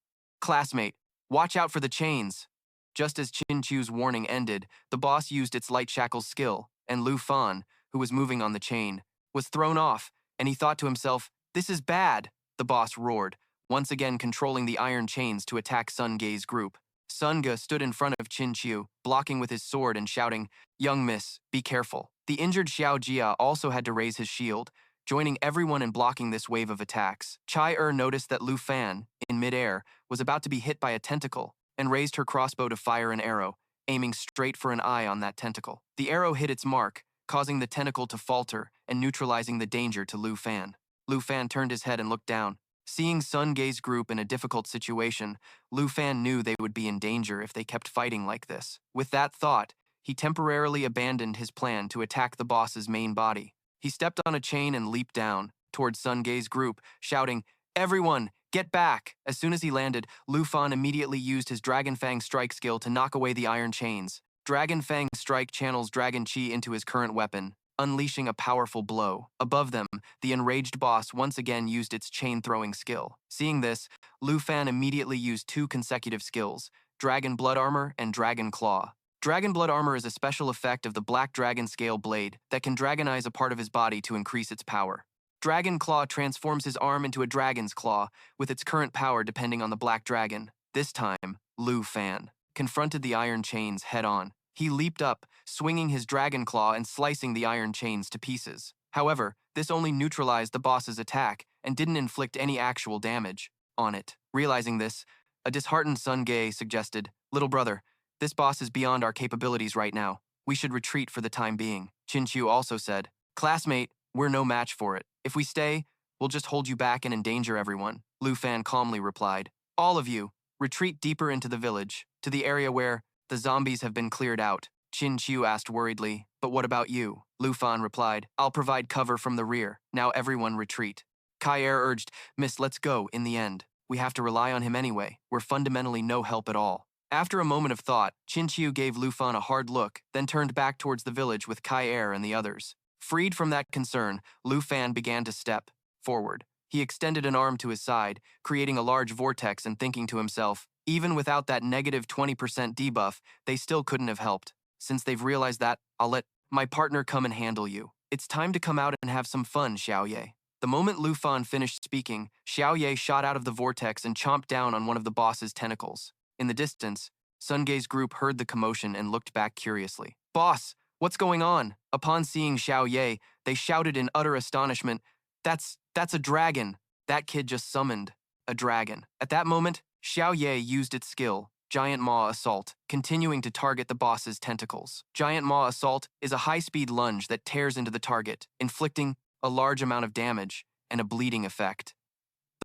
"Classmate, watch out for the chains." Just as Chin Chiu's warning ended, the boss used its Light Shackles skill, and Lufan, who was moving on the chain, was thrown off, and he thought to himself, "This is bad." The boss roared, once again controlling the iron chains to attack Sun-Gae's group. Sun-Ga stood in front of Chin Chiu, blocking with his sword and shouting, "Young miss, be careful." The injured Xiao Jia also had to raise his shield, joining everyone in blocking this wave of attacks. Chai Er noticed that Lufan, in midair, was about to be hit by a tentacle, and raised her crossbow to fire an arrow, aiming straight for an eye on that tentacle. The arrow hit its mark, causing the tentacle to falter and neutralizing the danger to Lufan. Lufan turned his head and looked down. Seeing Sun-Gae's group in a difficult situation, Lufan knew they would be in danger if they kept fighting like this. With that thought, he temporarily abandoned his plan to attack the boss's main body. He stepped on a chain and leaped down towards Sun-Gae's group, shouting, "Everyone, get back!" As soon as he landed, Lufan immediately used his Dragon Fang strike skill to knock away the iron chains. Dragon Fang strike channels Dragon Chi into his current weapon, unleashing a powerful blow. Above them, the enraged boss once again used its chain-throwing skill. Seeing this, Lufan immediately used two consecutive skills, Dragon Blood Armor and Dragon Claw. Dragon Blood Armor is a special effect of the Black Dragon Scale Blade that can dragonize a part of his body to increase its power. Dragon Claw transforms his arm into a dragon's claw, with its current power depending on the black dragon. This time, Lu Fan confronted the iron chains head-on. He leaped up, swinging his dragon claw and slicing the iron chains to pieces. However, this only neutralized the boss's attack and didn't inflict any actual damage on it. Realizing this, a disheartened Sun Gae suggested, "Little brother, this boss is beyond our capabilities right now. We should retreat for the time being." Chin Chu also said, "Classmate, we're no match for it. If we stay, we'll just hold you back and endanger everyone." Lu Fan calmly replied, "All of you, retreat deeper into the village, to the area where the zombies have been cleared out." Chin Chu asked worriedly, "But what about you?" Lu Fan replied, "I'll provide cover from the rear. Now everyone retreat." Kai Er urged, "Miss, let's go, in the end. We have to rely on him anyway. We're fundamentally no help at all." After a moment of thought, Chin Chu gave Lu Fan a hard look, then turned back towards the village with Kai Er and the others. Freed from that concern, Lu Fan began to step forward. He extended an arm to his side, creating a large vortex and thinking to himself, even without that negative 20% debuff, they still couldn't have helped. Since they've realized that, I'll let my partner come and handle you. It's time to come out and have some fun, Xiaoye. The moment Lu Fan finished speaking, Xiaoye shot out of the vortex and chomped down on one of the boss's tentacles. In the distance, Sun Gae's group heard the commotion and looked back curiously. "Boss, what's going on?" Upon seeing Xiaoye, they shouted in utter astonishment, That's a dragon. That kid just summoned a dragon." At that moment, Xiaoye used its skill, Giant Maw Assault, continuing to target the boss's tentacles. Giant Maw Assault is a high-speed lunge that tears into the target, inflicting a large amount of damage and a bleeding effect.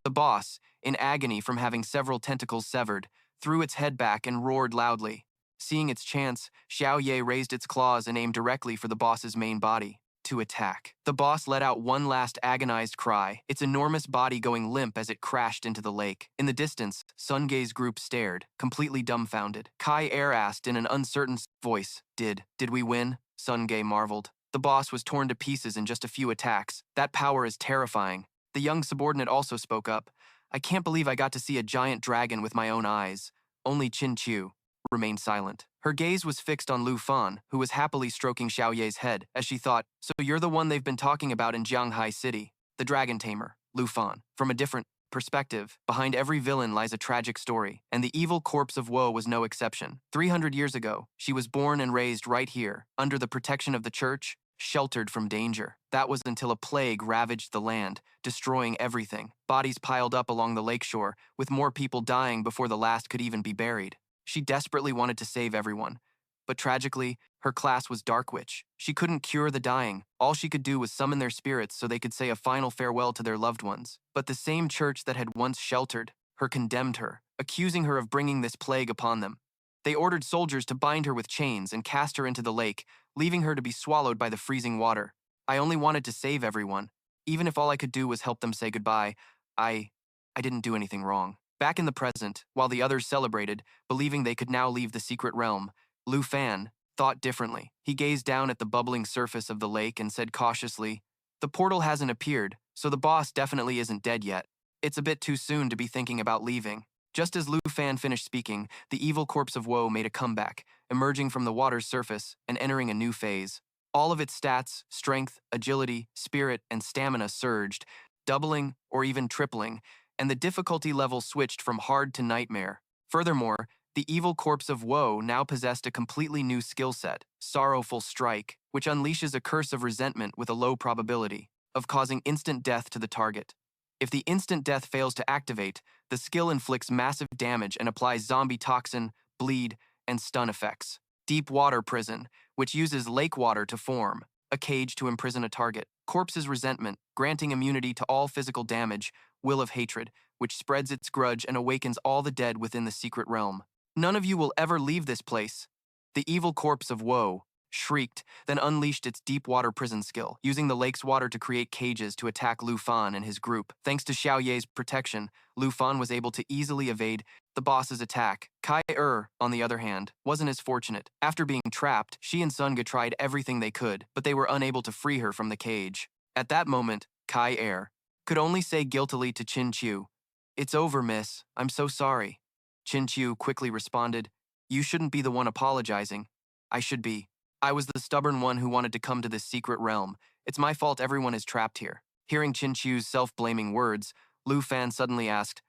The boss, in agony from having several tentacles severed, threw its head back and roared loudly. Seeing its chance, Xiaoye raised its claws and aimed directly for the boss's main body to attack. The boss let out one last agonized cry, its enormous body going limp as it crashed into the lake. In the distance, Sun Gae's group stared, completely dumbfounded. Kai Er asked in an uncertain voice, Did we win?" Sun Gae marveled. "The boss was torn to pieces in just a few attacks. That power is terrifying." The young subordinate also spoke up, "I can't believe I got to see a giant dragon with my own eyes." Only Chin Chu remained silent. Her gaze was fixed on Lu Fan, who was happily stroking Xiaoye's head, as she thought, "So you're the one they've been talking about in Jianghai City, the Dragon Tamer, Lu Fan." From a different perspective, behind every villain lies a tragic story, and the evil corpse of woe was no exception. 300 years ago, she was born and raised right here, under the protection of the church, sheltered from danger. That was until a plague ravaged the land, destroying everything. Bodies piled up along the lakeshore, with more people dying before the last could even be buried. She desperately wanted to save everyone, but tragically, her class was Dark Witch. She couldn't cure the dying. All she could do was summon their spirits so they could say a final farewell to their loved ones. But the same church that had once sheltered her condemned her, accusing her of bringing this plague upon them. They ordered soldiers to bind her with chains and cast her into the lake, leaving her to be swallowed by the freezing water. I only wanted to save everyone. Even if all I could do was help them say goodbye, I didn't do anything wrong. Back in the present, while the others celebrated, believing they could now leave the secret realm, Lu Fan thought differently. He gazed down at the bubbling surface of the lake and said cautiously, "The portal hasn't appeared, so the boss definitely isn't dead yet. It's a bit too soon to be thinking about leaving." Just as Lu Fan finished speaking, the evil corpse of woe made a comeback, emerging from the water's surface and entering a new phase. All of its stats, strength, agility, spirit, and stamina surged, doubling or even tripling, and the difficulty level switched from hard to nightmare. Furthermore, the evil corpse of woe now possessed a completely new skill set, Sorrowful Strike, which unleashes a curse of resentment with a low probability of causing instant death to the target. If the instant death fails to activate, the skill inflicts massive damage and applies zombie toxin, bleed, and stun effects. Deep Water Prison, which uses lake water to form a cage to imprison a target. Corpse's Resentment, granting immunity to all physical damage. Will of Hatred, which spreads its grudge and awakens all the dead within the secret realm. "None of you will ever leave this place." The evil corpse of woe shrieked, then unleashed its deep water prison skill, using the lake's water to create cages to attack Lu Fan and his group. Thanks to Xiaoye's protection, Lu Fan was able to easily evade the boss's attack. Kai Er, on the other hand, wasn't as fortunate. After being trapped, she and Sun Ge tried everything they could, but they were unable to free her from the cage. At that moment, Kai Er could only say guiltily to Chin Chu, "It's over, miss. I'm so sorry." Chin Chu quickly responded, "You shouldn't be the one apologizing. I should be. I was the stubborn one who wanted to come to this secret realm. It's my fault everyone is trapped here." Hearing Qin Chu's self-blaming words, Lu Fan suddenly asked,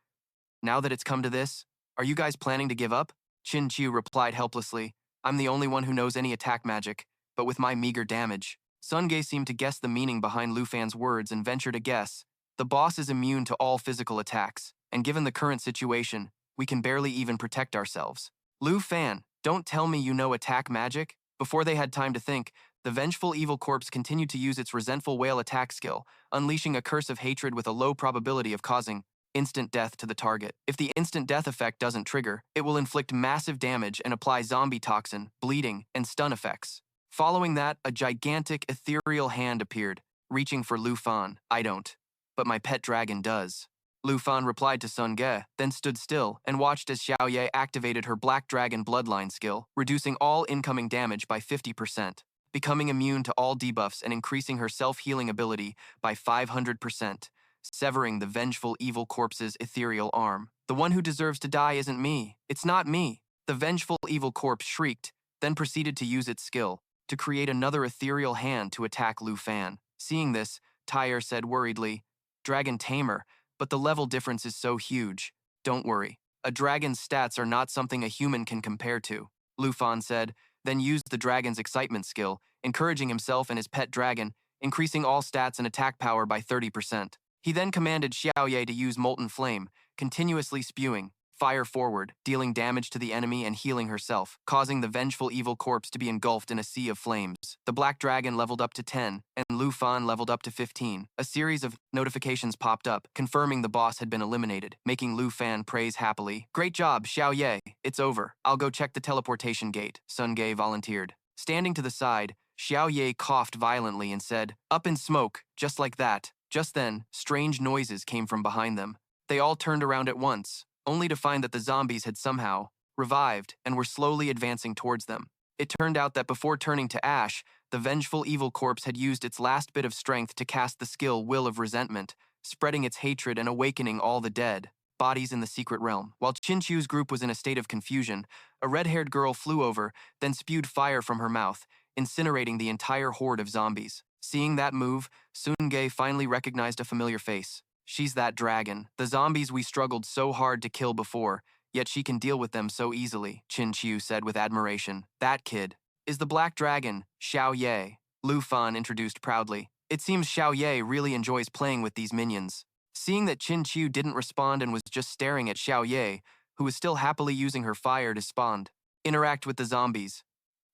"Now that it's come to this, are you guys planning to give up?" Qin Chu replied helplessly, "I'm the only one who knows any attack magic, but with my meager damage." Sun Ge seemed to guess the meaning behind Lu Fan's words and ventured a guess. The boss is immune to all physical attacks, and given the current situation, we can barely even protect ourselves. Lu Fan, don't tell me you know attack magic? Before they had time to think, the vengeful evil corpse continued to use its resentful whale attack skill, unleashing a curse of hatred with a low probability of causing instant death to the target. If the instant death effect doesn't trigger, it will inflict massive damage and apply zombie toxin, bleeding, and stun effects. Following that, a gigantic ethereal hand appeared, reaching for Lu Fan. "I don't, but my pet dragon does." Lu Fan replied to Sun Ge, then stood still and watched as Xiao Ye activated her Black Dragon Bloodline skill, reducing all incoming damage by 50%, becoming immune to all debuffs and increasing her self-healing ability by 500%, severing the vengeful evil corpse's ethereal arm. "The one who deserves to die isn't me. It's not me." The vengeful evil corpse shrieked, then proceeded to use its skill to create another ethereal hand to attack Lu Fan. Seeing this, Tamer said worriedly, "Dragon Tamer, but the level difference is so huge." "Don't worry. A dragon's stats are not something a human can compare to," Lu Fan said, then used the dragon's excitement skill, encouraging himself and his pet dragon, increasing all stats and attack power by 30%. He then commanded Xiao Ye to use Molten Flame, continuously spewing fire forward, dealing damage to the enemy and healing herself, causing the vengeful evil corpse to be engulfed in a sea of flames. The Black Dragon leveled up to 10, and Lu Fan leveled up to 15. A series of notifications popped up, confirming the boss had been eliminated, making Lu Fan praise happily. "Great job, Xiao Ye. It's over. I'll go check the teleportation gate," Sun Ge volunteered. Standing to the side, Xiao Ye coughed violently and said, "Up in smoke," just like that. Just then, strange noises came from behind them. They all turned around at once, only to find that the zombies had somehow revived and were slowly advancing towards them. It turned out that before turning to ash, the vengeful evil corpse had used its last bit of strength to cast the skill Will of Resentment, spreading its hatred and awakening all the dead bodies in the secret realm. While Qin Chu's group was in a state of confusion, a red-haired girl flew over, then spewed fire from her mouth, incinerating the entire horde of zombies. Seeing that move, Sun Ge finally recognized a familiar face. "She's that dragon. The zombies we struggled so hard to kill before, yet she can deal with them so easily," Qin Chu said with admiration. "That kid is the Black Dragon, Xiao Ye," Lu Fan introduced proudly. It seems Xiao Ye really enjoys playing with these minions. Seeing that Qin Chu didn't respond and was just staring at Xiao Ye, who was still happily using her fire to interact with the zombies.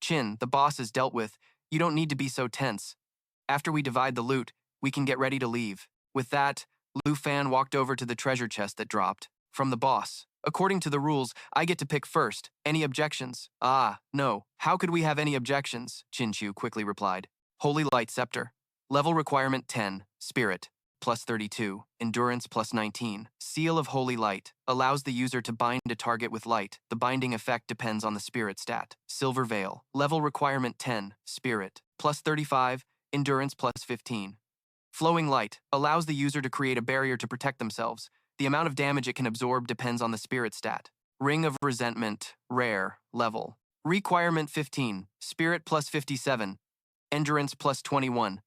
"Qin, the boss is dealt with. You don't need to be so tense. After we divide the loot, we can get ready to leave." With that, Lu Fan walked over to the treasure chest that dropped from the boss. "According to the rules, I get to pick first. Any objections?" "Ah, no. How could we have any objections?" Qin Chu quickly replied. "Holy Light Scepter. Level requirement 10. Spirit. Plus 32. Endurance plus 19. Seal of Holy Light. Allows the user to bind a target with light. The binding effect depends on the spirit stat. Silver Veil. Level requirement 10. Spirit. Plus 35. Endurance plus 15. Flowing Light allows the user to create a barrier to protect themselves. The amount of damage it can absorb depends on the spirit stat. Ring of Resentment, rare, level. Requirement 15, Spirit plus 57, Endurance plus 21,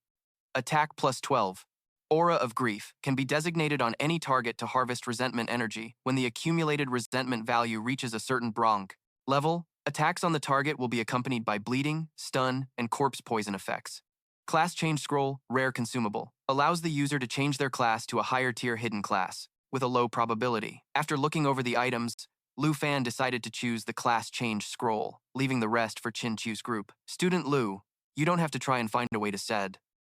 Attack plus 12. Aura of Grief can be designated on any target to harvest resentment energy. When the accumulated resentment value reaches a certain bronc level, attacks on the target will be accompanied by bleeding, stun, and corpse poison effects. Class Change Scroll, rare consumable, allows the user to change their class to a higher tier hidden class, with a low probability. After looking over the items, Lu Fan decided to choose the Class Change Scroll, leaving the rest for Qin Chu's group. "Student Lu, you don't have to try and find a way to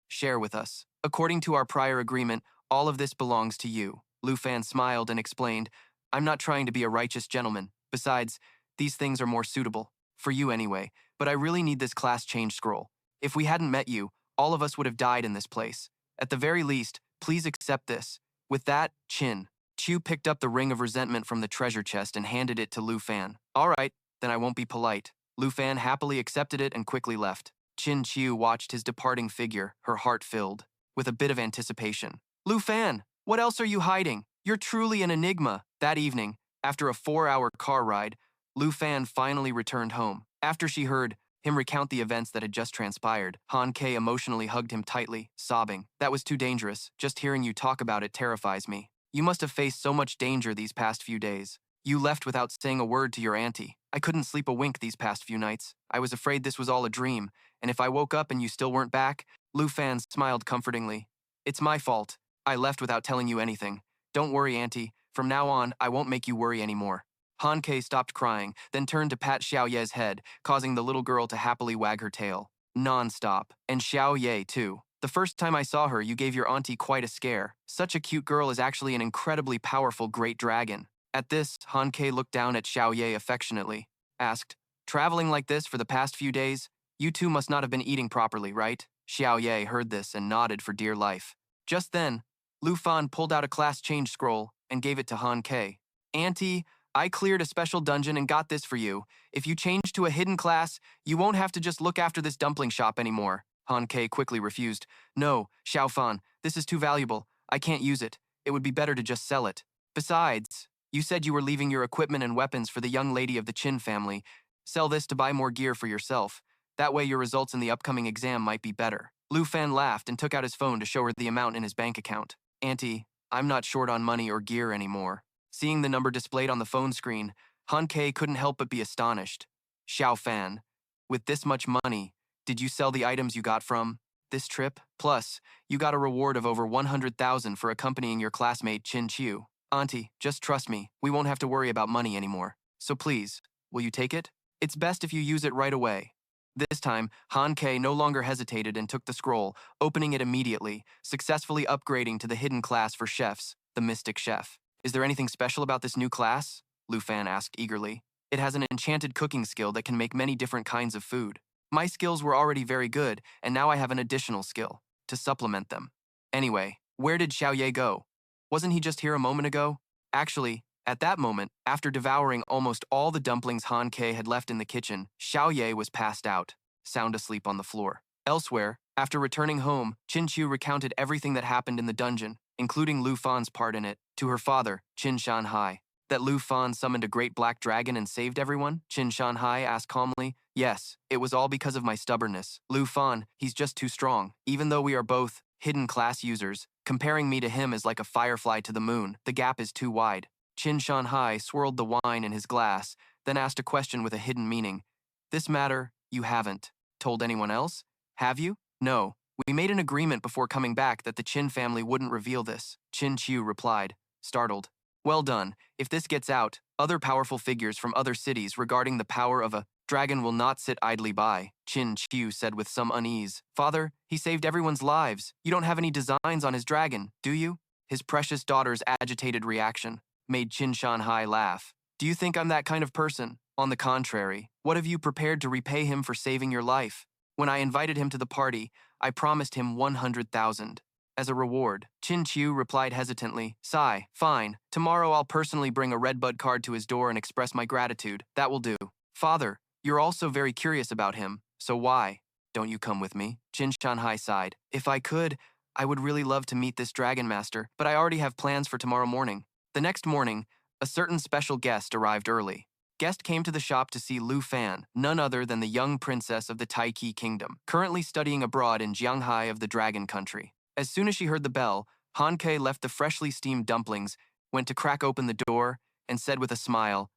share with us. According to our prior agreement, all of this belongs to you." Lu Fan smiled and explained, "I'm not trying to be a righteous gentleman. Besides, these things are more suitable. For you anyway, but I really need this Class Change Scroll. If we hadn't met you, all of us would have died in this place. At the very least, please accept this." With that, Qin Chu picked up the Ring of Resentment from the treasure chest and handed it to Lu Fan. "All right, then I won't be polite." Lu Fan happily accepted it and quickly left. Qin Chu watched his departing figure, her heart filled with a bit of anticipation. "Lu Fan, what else are you hiding? You're truly an enigma." That evening, after a 4-hour car ride, Lu Fan finally returned home. After she heard him recount the events that had just transpired. Han K emotionally hugged him tightly, sobbing. That was too dangerous. Just hearing you talk about it terrifies me. You must have faced so much danger these past few days. You left without saying a word to your auntie. I couldn't sleep a wink these past few nights. I was afraid this was all a dream, and if I woke up and you still weren't back, Lu Fan smiled comfortingly. It's my fault. I left without telling you anything. Don't worry, auntie. From now on, I won't make you worry anymore. Han Kei stopped crying, then turned to pat Xiao Ye's head, causing the little girl to happily wag her tail. Non-stop. And Xiao Ye, too. The first time I saw her, you gave your auntie quite a scare. Such a cute girl is actually an incredibly powerful great dragon. At this, Han Kei looked down at Xiao Ye affectionately, asked, Traveling like this for the past few days? You two must not have been eating properly, right? Xiao Ye heard this and nodded for dear life. Just then, Lu Fan pulled out a class change scroll and gave it to Han Kei. Auntie, I cleared a special dungeon and got this for you. If you change to a hidden class, you won't have to just look after this dumpling shop anymore. Han Kei quickly refused. No, Xiao Fan, this is too valuable. I can't use it. It would be better to just sell it. Besides, you said you were leaving your equipment and weapons for the young lady of the Qin family. Sell this to buy more gear for yourself. That way your results in the upcoming exam might be better. Lu Fan laughed and took out his phone to show her the amount in his bank account. Auntie, I'm not short on money or gear anymore. Seeing the number displayed on the phone screen, Han Kei couldn't help but be astonished. Xiao Fan, with this much money, did you sell the items you got from this trip? Plus, you got a reward of over 100,000 for accompanying your classmate Qin Qiu. Auntie, just trust me, we won't have to worry about money anymore. So please, will you take it? It's best if you use it right away. This time, Han Kei no longer hesitated and took the scroll, opening it immediately, successfully upgrading to the hidden class for chefs, the Mystic Chef. Is there anything special about this new class? Lu Fan asked eagerly. It has an enchanted cooking skill that can make many different kinds of food. My skills were already very good, and now I have an additional skill, to supplement them. Anyway, where did Xiao Ye go? Wasn't he just here a moment ago? Actually, at that moment, after devouring almost all the dumplings Han Kei had left in the kitchen, Xiao Ye was passed out, sound asleep on the floor. Elsewhere, after returning home, Qin Qiu recounted everything that happened in the dungeon, including Lu Fan's part in it, to her father, Qin Shanhai. That Lu Fan summoned a great black dragon and saved everyone? Qin Shanhai asked calmly. Yes, it was all because of my stubbornness. Lu Fan, he's just too strong. Even though we are both hidden class users, comparing me to him is like a firefly to the moon. The gap is too wide. Qin Shanhai swirled the wine in his glass, then asked a question with a hidden meaning. This matter, you haven't told anyone else? Have you? No. We made an agreement before coming back that the Qin family wouldn't reveal this. Qin Qiu replied, startled. Well done. If this gets out, other powerful figures from other cities regarding the power of a dragon will not sit idly by, Qin Qiu said with some unease. Father, he saved everyone's lives. You don't have any designs on his dragon, do you? His precious daughter's agitated reaction made Qin Shanhai laugh. Do you think I'm that kind of person? On the contrary, what have you prepared to repay him for saving your life? When I invited him to the party, I promised him 100,000. As a reward, Qin Qiu replied hesitantly, Sigh, fine, tomorrow I'll personally bring a redbud card to his door and express my gratitude. That will do. Father, you're also very curious about him, so why don't you come with me? Qin Shanhai sighed. If I could, I would really love to meet this dragon master, but I already have plans for tomorrow morning. The next morning, a certain special guest arrived early. Guest came to the shop to see Lu Fan, none other than the young princess of the Taiki Kingdom, currently studying abroad in Jianghai of the Dragon Country. As soon as she heard the bell, Han Kei left the freshly steamed dumplings, went to crack open the door, and said with a smile,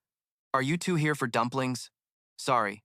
Are you two here for dumplings? Sorry,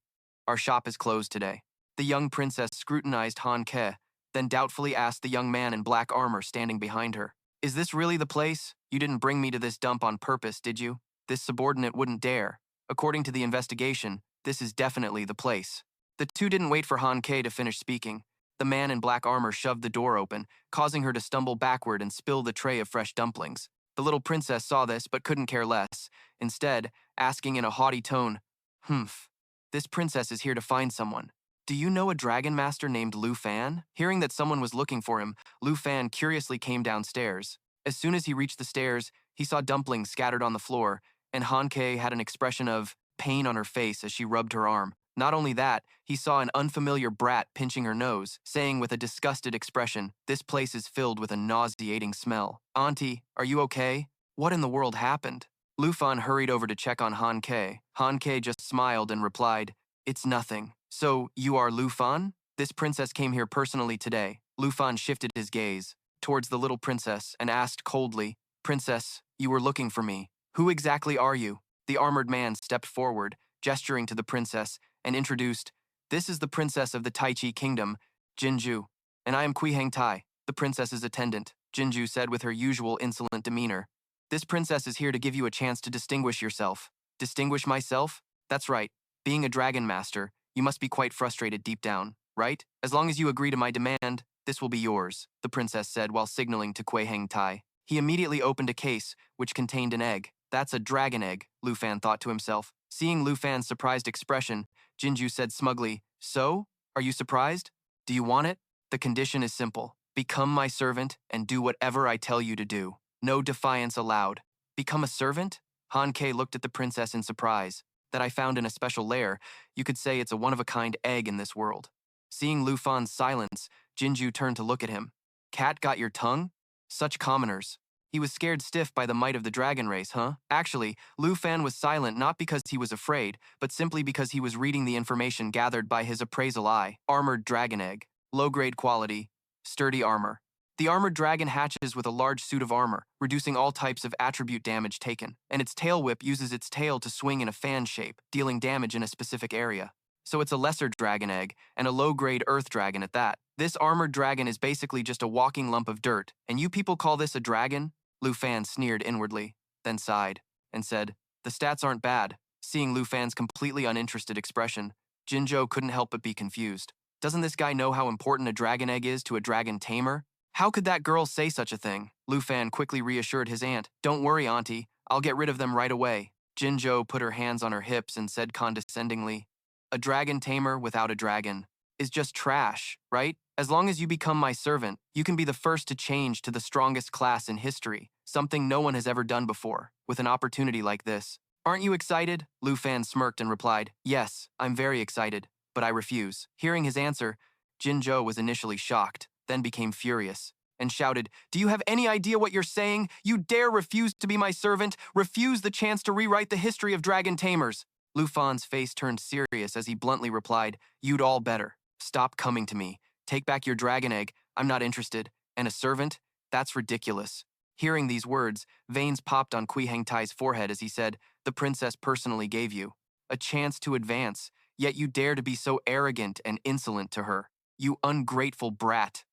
our shop is closed today. The young princess scrutinized Han Kei, then doubtfully asked the young man in black armor standing behind her, Is this really the place? You didn't bring me to this dump on purpose, did you? This subordinate wouldn't dare. According to the investigation, this is definitely the place. The two didn't wait for Han Kei to finish speaking. The man in black armor shoved the door open, causing her to stumble backward and spill the tray of fresh dumplings. The little princess saw this but couldn't care less, instead asking in a haughty tone, Humph, this princess is here to find someone. Do you know a dragon master named Lu Fan? Hearing that someone was looking for him, Lu Fan curiously came downstairs. As soon as he reached the stairs, he saw dumplings scattered on the floor, and Han Kei had an expression of pain on her face as she rubbed her arm. Not only that, he saw an unfamiliar brat pinching her nose, saying with a disgusted expression, This place is filled with a nauseating smell. Auntie, are you okay? What in the world happened? Lu Fan hurried over to check on Han Kei. Han Kei just smiled and replied, It's nothing. So, you are Lu Fan? This princess came here personally today. Lu Fan shifted his gaze towards the little princess and asked coldly, Princess, you were looking for me. Who exactly are you? The armored man stepped forward, gesturing to the princess, and introduced, This is the princess of the Taichi kingdom, Jinju, and I am Kui Heng Tai, the princess's attendant, Jinju said with her usual insolent demeanor. This princess is here to give you a chance to distinguish yourself. Distinguish myself? That's right. Being a dragon master, you must be quite frustrated deep down, right? As long as you agree to my demand, this will be yours, the princess said while signaling to Kui Heng Tai. He immediately opened a case, which contained an egg. That's a dragon egg, Lu Fan thought to himself. Seeing Lu Fan's surprised expression, Jinju said smugly, So? Are you surprised? Do you want it? The condition is simple. Become my servant and do whatever I tell you to do. No defiance allowed. Become a servant? Han Kei looked at the princess in surprise. That I found in a special lair, you could say it's a one-of-a-kind egg in this world. Seeing Lu Fan's silence, Jinju turned to look at him. Cat got your tongue? Such commoners. He was scared stiff by the might of the dragon race, huh? Actually, Lu Fan was silent not because he was afraid, but simply because he was reading the information gathered by his appraisal eye. Armored dragon egg. Low-grade quality. Sturdy armor. The armored dragon hatches with a large suit of armor, reducing all types of attribute damage taken, and its tail whip uses its tail to swing in a fan shape, dealing damage in a specific area. So it's a lesser dragon egg, and a low-grade earth dragon at that. This armored dragon is basically just a walking lump of dirt, and you people call this a dragon? Lu Fan sneered inwardly, then sighed, and said, The stats aren't bad. Seeing Lu Fan's completely uninterested expression, Jinzhou couldn't help but be confused. Doesn't this guy know how important a dragon egg is to a dragon tamer? How could that girl say such a thing? Lu Fan quickly reassured his aunt. Don't worry, auntie. I'll get rid of them right away. Jinzhou put her hands on her hips and said condescendingly, A dragon tamer without a dragon is just trash, right? As long as you become my servant, you can be the first to change to the strongest class in history, something no one has ever done before, with an opportunity like this. Aren't you excited? Lu Fan smirked and replied, Yes, I'm very excited, but I refuse. Hearing his answer, Jinzhou was initially shocked, then became furious, and shouted, Do you have any idea what you're saying? You dare refuse to be my servant, refuse the chance to rewrite the history of dragon tamers. Lu Fan's face turned serious as he bluntly replied, You'd all better. Stop coming to me. Take back your dragon egg. I'm not interested. And a servant? That's ridiculous. Hearing these words, veins popped on Kui Heng Tai's forehead as he said, The princess personally gave you a chance to advance, yet you dare to be so arrogant and insolent to her. You ungrateful brat.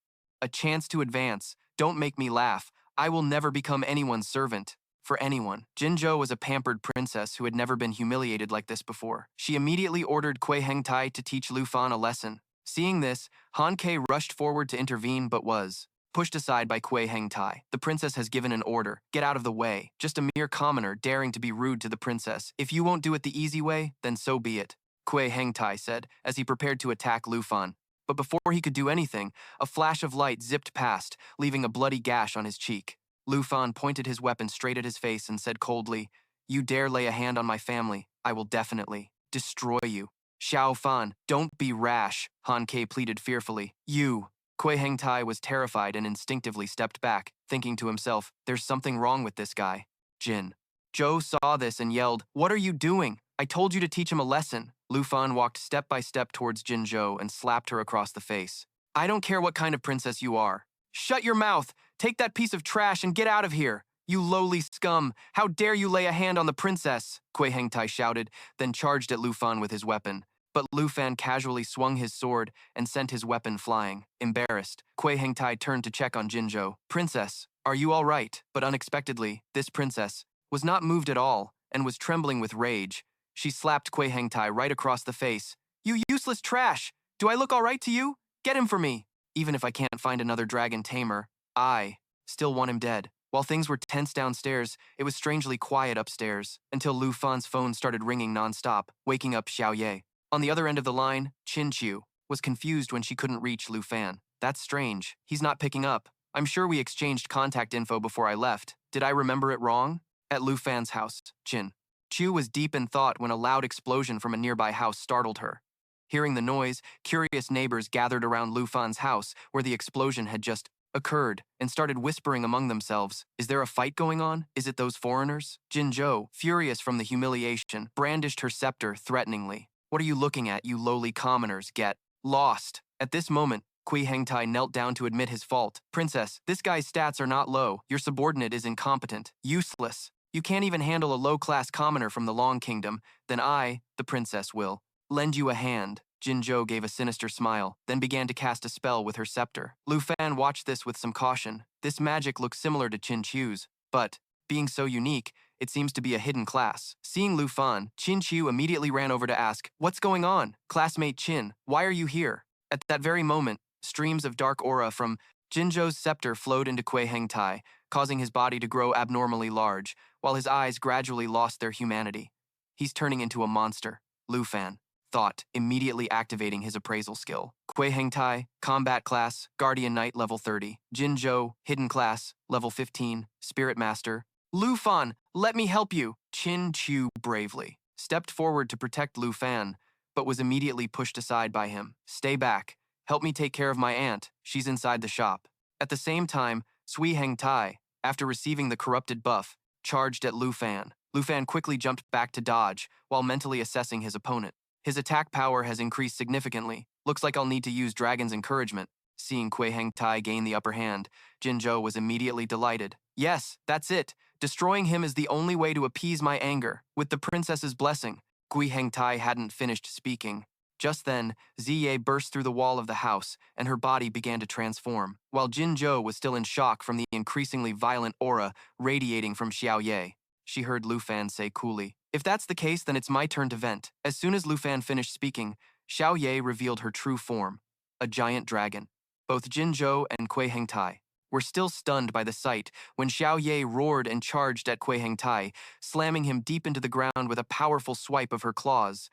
A chance to advance. Don't make me laugh. I will never become anyone's servant. For anyone. Jinzhou was a pampered princess who had never been humiliated like this before. She immediately ordered Kui Heng Tai to teach Lu Fan a lesson. Seeing this, Han Kei rushed forward to intervene but was pushed aside by Kui Heng Tai. The princess has given an order. Get out of the way. Just a mere commoner daring to be rude to the princess. If you won't do it the easy way, then so be it, Kui Heng Tai said as he prepared to attack Lu Fan. But before he could do anything, a flash of light zipped past, leaving a bloody gash on his cheek. Lu Fan pointed his weapon straight at his face and said coldly, You dare lay a hand on my family, I will definitely destroy you. Xiao Fan, don't be rash, Han Kei pleaded fearfully. You. Kui Heng Tai was terrified and instinctively stepped back, thinking to himself, There's something wrong with this guy. Jin. Zhou saw this and yelled, What are you doing? I told you to teach him a lesson. Lu Fan walked step by step towards Jinzhou and slapped her across the face. I don't care what kind of princess you are. Shut your mouth! Take that piece of trash and get out of here! You lowly scum! How dare you lay a hand on the princess? Kui Heng Tai shouted, then charged at Lu Fan with his weapon. But Lu Fan casually swung his sword and sent his weapon flying. Embarrassed, Kui Heng Tai turned to check on Jinzhou. Princess, are you all right? But unexpectedly, this princess was not moved at all and was trembling with rage. She slapped Kui Heng Tai right across the face. You useless trash! Do I look all right to you? Get him for me! Even if I can't find another dragon tamer, I still want him dead. While things were tense downstairs, it was strangely quiet upstairs, until Lu Fan's phone started ringing nonstop, waking up Xiao Ye. On the other end of the line, Qin Chu was confused when she couldn't reach Lu Fan. That's strange. He's not picking up. I'm sure we exchanged contact info before I left. Did I remember it wrong? At Lu Fan's house, Qin Chu was deep in thought when a loud explosion from a nearby house startled her. Hearing the noise, curious neighbors gathered around Lu Fan's house where the explosion had just occurred and started whispering among themselves, Is there a fight going on? Is it those foreigners? Jinzhou, furious from the humiliation, brandished her scepter threateningly. What are you looking at, you lowly commoners? Get lost. At this moment, Kui Hengtai knelt down to admit his fault. Princess, this guy's stats are not low. Your subordinate is incompetent. Useless. You can't even handle a low-class commoner from the Long Kingdom. Then I, the princess, will lend you a hand. Jinzhou gave a sinister smile, then began to cast a spell with her scepter. Lu Fan watched this with some caution. This magic looks similar to Qin Qiu's, but, being so unique, it seems to be a hidden class. Seeing Lu Fan, Qin Qiu immediately ran over to ask, "What's going on? Classmate Qin, why are you here?" At that very moment, streams of dark aura from Jinzhou's scepter flowed into Kui Hengtai, causing his body to grow abnormally large, while his eyes gradually lost their humanity. He's turning into a monster, Lu Fan thought, immediately activating his appraisal skill. Kui Hengtai, Combat Class, Guardian Knight level 30. Jinzhou, Hidden Class, level 15, Spirit Master. Lu Fan, let me help you! Qin Qiu bravely stepped forward to protect Lu Fan, but was immediately pushed aside by him. Stay back. Help me take care of my aunt. She's inside the shop. At the same time, Sui Hengtai, after receiving the corrupted buff, charged at Lu Fan. Lu Fan quickly jumped back to dodge, while mentally assessing his opponent. His attack power has increased significantly. Looks like I'll need to use Dragon's Encouragement. Seeing Kui Hengtai gain the upper hand, Jinzhou was immediately delighted. Yes, that's it. Destroying him is the only way to appease my anger. With the princess's blessing. Kui Hengtai hadn't finished speaking. Just then, Ziye burst through the wall of the house, and her body began to transform, while Jinzhou was still in shock from the increasingly violent aura radiating from Xiaoye. She heard Lu Fan say coolly, "If that's the case, then it's my turn to vent." As soon as Lu Fan finished speaking, Xiaoye revealed her true form, a giant dragon. Both Jinzhou and Kui Hengtai were still stunned by the sight when Xiaoye roared and charged at Kui Hengtai, slamming him deep into the ground with a powerful swipe of her claws.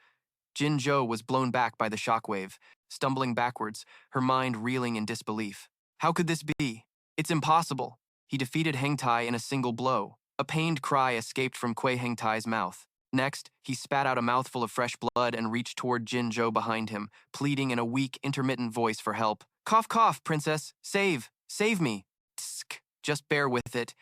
Jinzhou was blown back by the shockwave, stumbling backwards, her mind reeling in disbelief. How could this be? It's impossible. He defeated Hengtai in a single blow. A pained cry escaped from Kui Hengtai's mouth. Next, he spat out a mouthful of fresh blood and reached toward Jinzhou behind him, pleading in a weak, intermittent voice for help. "Cough, cough, princess. Save me. Tsk. Just bear with it,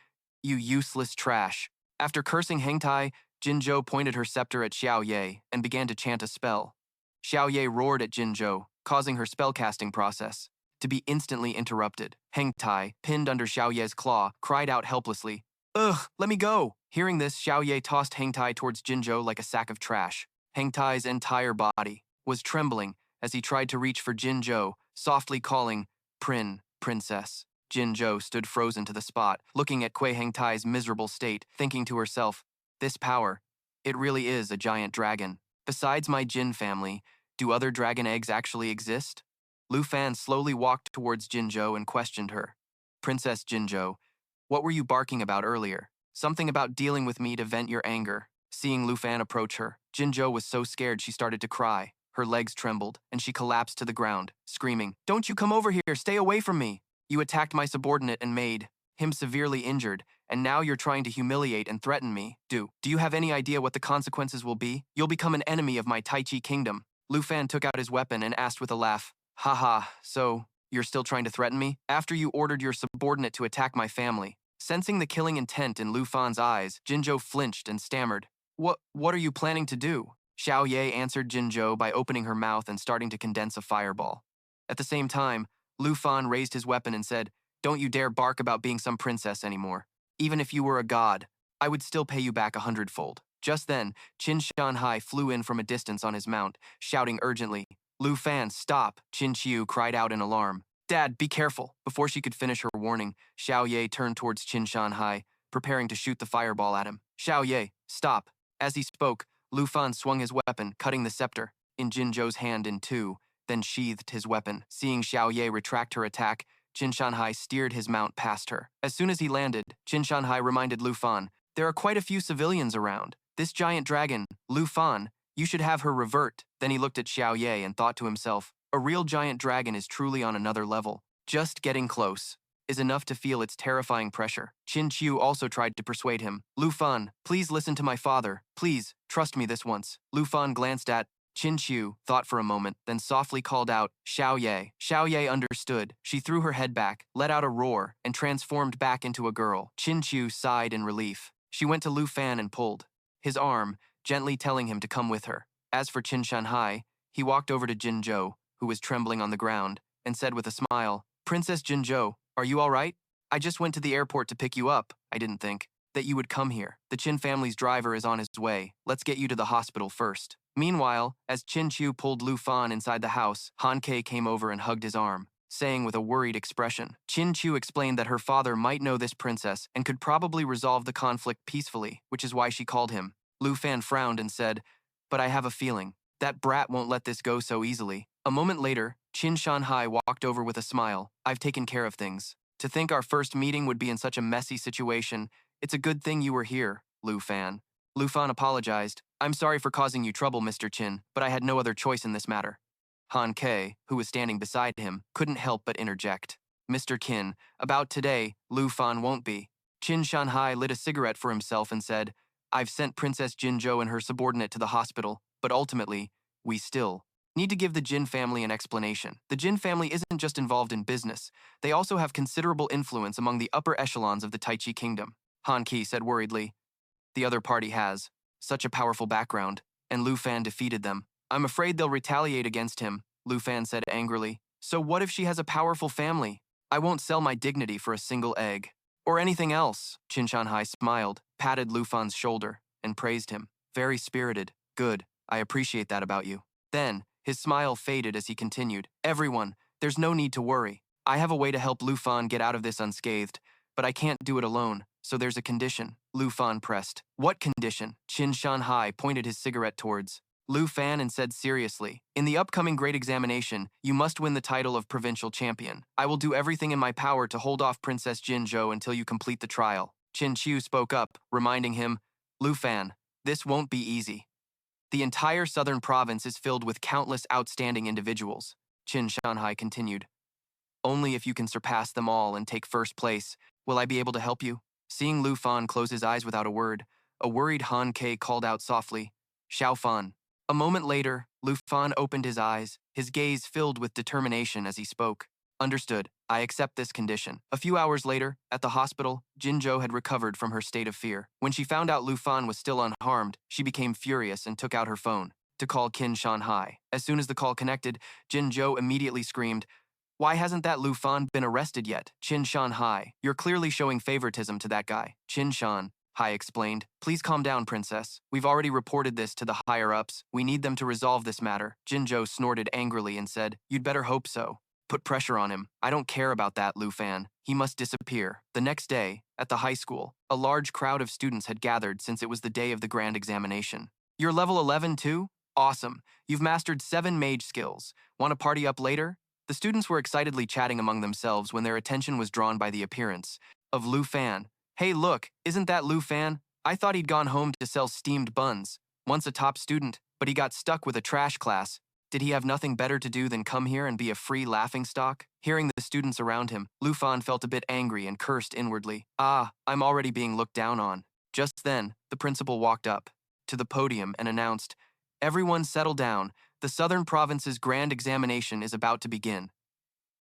you useless trash." After cursing Hengtai, Jinzhou pointed her scepter at Xiaoye and began to chant a spell. Xiaoye roared at Jinzhou, causing her spellcasting process to be instantly interrupted. Hengtai, pinned under Xiaoye's claw, cried out helplessly, "Ugh, let me go!" Hearing this, Xiaoye tossed Hengtai towards Jinzhou like a sack of trash. Hengtai's entire body was trembling as he tried to reach for Jinzhou, softly calling, Princess." Jinzhou stood frozen to the spot, looking at Kui Hengtai's miserable state, thinking to herself, "This power, it really is a giant dragon. Besides my Jin family, do other dragon eggs actually exist?" Lu Fan slowly walked towards Jinzhou and questioned her. "Princess Jinzhou, what were you barking about earlier? Something about dealing with me to vent your anger." Seeing Lu Fan approach her, Jinzhou was so scared she started to cry. Her legs trembled, and she collapsed to the ground, screaming, "Don't you come over here! Stay away from me! You attacked my subordinate and made him severely injured, and now you're trying to humiliate and threaten me. Do you have any idea what the consequences will be? You'll become an enemy of my Tai Chi kingdom." Lu Fan took out his weapon and asked with a laugh, "Haha, so you're still trying to threaten me? After you ordered your subordinate to attack my family." Sensing the killing intent in Lu Fan's eyes, Jinzhou flinched and stammered, What are you planning to do?" Xiaoye answered Jinzhou by opening her mouth and starting to condense a fireball. At the same time, Lu Fan raised his weapon and said, "Don't you dare bark about being some princess anymore. Even if you were a god, I would still pay you back 100-fold. Just then, Qin Shanhai flew in from a distance on his mount, shouting urgently, "Lu Fan, stop!" Qin Qiu cried out in alarm, "Dad, be careful!" Before she could finish her warning, Xiaoye turned towards Qin Shanhai, preparing to shoot the fireball at him. "Xiaoye, stop!" As he spoke, Lu Fan swung his weapon, cutting the scepter in Jinzhou's hand in two, then sheathed his weapon. Seeing Xiaoye retract her attack, Qin Shanhai steered his mount past her. As soon as he landed, Qin Shanhai reminded Lu Fan, "There are quite a few civilians around. This giant dragon, Lu Fan, you should have her revert." Then he looked at Xiaoye and thought to himself, "A real giant dragon is truly on another level. Just getting close is enough to feel its terrifying pressure." Qin Qiu also tried to persuade him. "Lu Fan, please listen to my father. Please, trust me this once." Lu Fan glanced at Qin Qiu, thought for a moment, then softly called out, "Xiaoye." Xiaoye understood. She threw her head back, let out a roar, and transformed back into a girl. Qin Qiu sighed in relief. She went to Lu Fan and pulled his arm, gently telling him to come with her. As for Qin Shanhai, he walked over to Jinzhou, who was trembling on the ground, and said with a smile, Princess Jinzhou, are you all right? I just went to the airport to pick you up. I didn't think that you would come here. The Qin family's driver is on his way. Let's get you to the hospital first. Meanwhile, as Qin Chu pulled Lu Fan inside the house, Han Kei came over and hugged his arm, saying with a worried expression. Qin Chu explained that her father might know this princess and could probably resolve the conflict peacefully, which is why she called him. Lu Fan frowned and said, but I have a feeling that brat won't let this go so easily. A moment later, Qin Shanhai walked over with a smile. I've taken care of things. To think our first meeting would be in such a messy situation, it's a good thing you were here, Lu Fan. Lu Fan apologized. I'm sorry for causing you trouble, Mr. Qin, but I had no other choice in this matter. Han Kei, who was standing beside him, couldn't help but interject. Mr. Qin, about today, Lu Fan won't be. Qin Shanhai lit a cigarette for himself and said, I've sent Princess Jinzhou and her subordinate to the hospital, but ultimately, we still need to give the Jin family an explanation. The Jin family isn't just involved in business, they also have considerable influence among the upper echelons of the Taichi kingdom. Han Ki said worriedly, the other party has such a powerful background, and Lu Fan defeated them. I'm afraid they'll retaliate against him, Lu Fan said angrily. So what if she has a powerful family? I won't sell my dignity for a single egg. Or anything else. Qin Shanhai smiled, patted Lu Fan's shoulder, and praised him. Very spirited. Good. I appreciate that about you. Then, his smile faded as he continued. Everyone, there's no need to worry. I have a way to help Lu Fan get out of this unscathed, but I can't do it alone, so there's a condition. Lu Fan pressed. What condition? Qin Shanhai pointed his cigarette towards Lu Fan and said seriously, in the upcoming great examination, you must win the title of provincial champion. I will do everything in my power to hold off Princess Jinzhou until you complete the trial. Qin Chu spoke up, reminding him, Lu Fan, this won't be easy. The entire southern province is filled with countless outstanding individuals. Qin Shanhai continued. Only if you can surpass them all and take first place will I be able to help you. Seeing Lu Fan close his eyes without a worried Han Kei called out softly, Xiao Fan. A moment later, Lu Fan opened his eyes, his gaze filled with determination as he spoke. Understood. I accept this condition. A few hours later, at the hospital, Jinzhou had recovered from her state of fear. When she found out Lu Fan was still unharmed, she became furious and took out her phone to call Qin Shanhai. As soon as the call connected, Jinzhou immediately screamed, why hasn't that Lu Fan been arrested yet? Qin Shanhai, you're clearly showing favoritism to that guy. Qin Shanhai explained, please calm down, princess. We've already reported this to the higher-ups. We need them to resolve this matter. Jinzhou snorted angrily and said, you'd better hope so. Put pressure on him. I don't care about that, Lu Fan. He must disappear. The next day, at the high school, a large crowd of students had gathered since it was the day of the grand examination. You're level 11 too? Awesome. You've mastered 7 mage skills. Want to party up later? The students were excitedly chatting among themselves when their attention was drawn by the appearance of Lu Fan. Hey look, isn't that Lu Fan? I thought he'd gone home to sell steamed buns. Once a top student, but he got stuck with a trash class. Did he have nothing better to do than come here and be a free laughingstock? Hearing the students around him, Lu Fan felt a bit angry and cursed inwardly. Ah, I'm already being looked down on. Just then, the principal walked up to the podium and announced, everyone settle down. The Southern Province's grand examination is about to begin.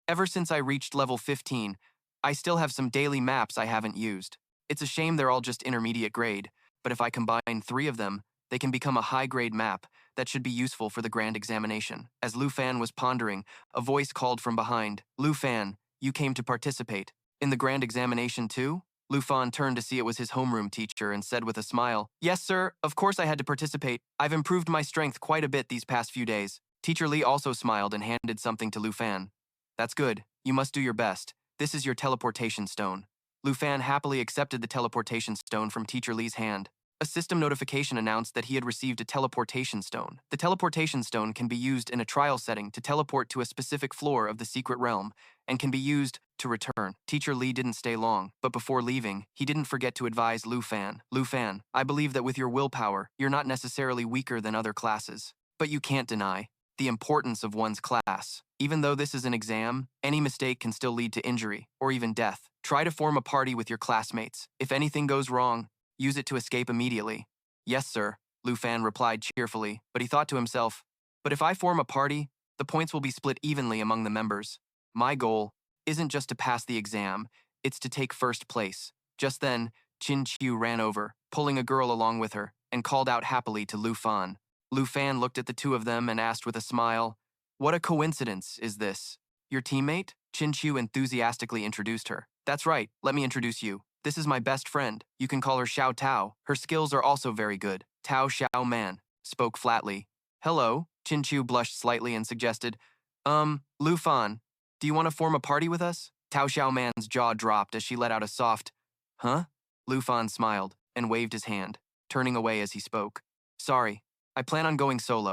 Ever since I reached level 15, I still have some daily maps I haven't used. It's a shame they're all just intermediate grade, but if I combine 3 of them, they can become a high-grade map that should be useful for the grand examination. As Lu Fan was pondering, a voice called from behind, Lu Fan, you came to participate. In the grand examination too? Lu Fan turned to see it was his homeroom teacher and said with a smile, yes, sir, of course I had to participate. I've improved my strength quite a bit these past few days. Teacher Lee also smiled and handed something to Lu Fan. That's good. You must do your best. This is your teleportation stone. Lu Fan happily accepted the teleportation stone from Teacher Lee's hand. A system notification announced that he had received a teleportation stone. The teleportation stone can be used in a trial setting to teleport to a specific floor of the secret realm and can be used to return. Teacher Lee didn't stay long, but before leaving, he didn't forget to advise Lu Fan. Lu Fan, I believe that with your willpower, you're not necessarily weaker than other classes, but you can't deny the importance of one's class. Even though this is an exam, any mistake can still lead to injury or even death. Try to form a party with your classmates. If anything goes wrong, use it to escape immediately. Yes, sir, Lu Fan replied cheerfully, but he thought to himself, but if I form a party, the points will be split evenly among the members. My goal isn't just to pass the exam, it's to take first place. Just then, Qin Chu ran over, pulling a girl along with her, and called out happily to Lu Fan. Lu Fan looked at the two of them and asked with a smile, "What a coincidence is this? Your teammate?" Chin Chu enthusiastically introduced her. "That's right, let me introduce you. This is my best friend. You can call her Xiao Tao. Her skills are also very good." Tao Xiao Man spoke flatly. "Hello." Chin Chu blushed slightly and suggested, Lu Fan, do you want to form a party with us?" Tao Xiao Man's jaw dropped as she let out a soft, "Huh?" Lu Fan smiled and waved his hand, turning away as he spoke. "Sorry, I plan on going solo.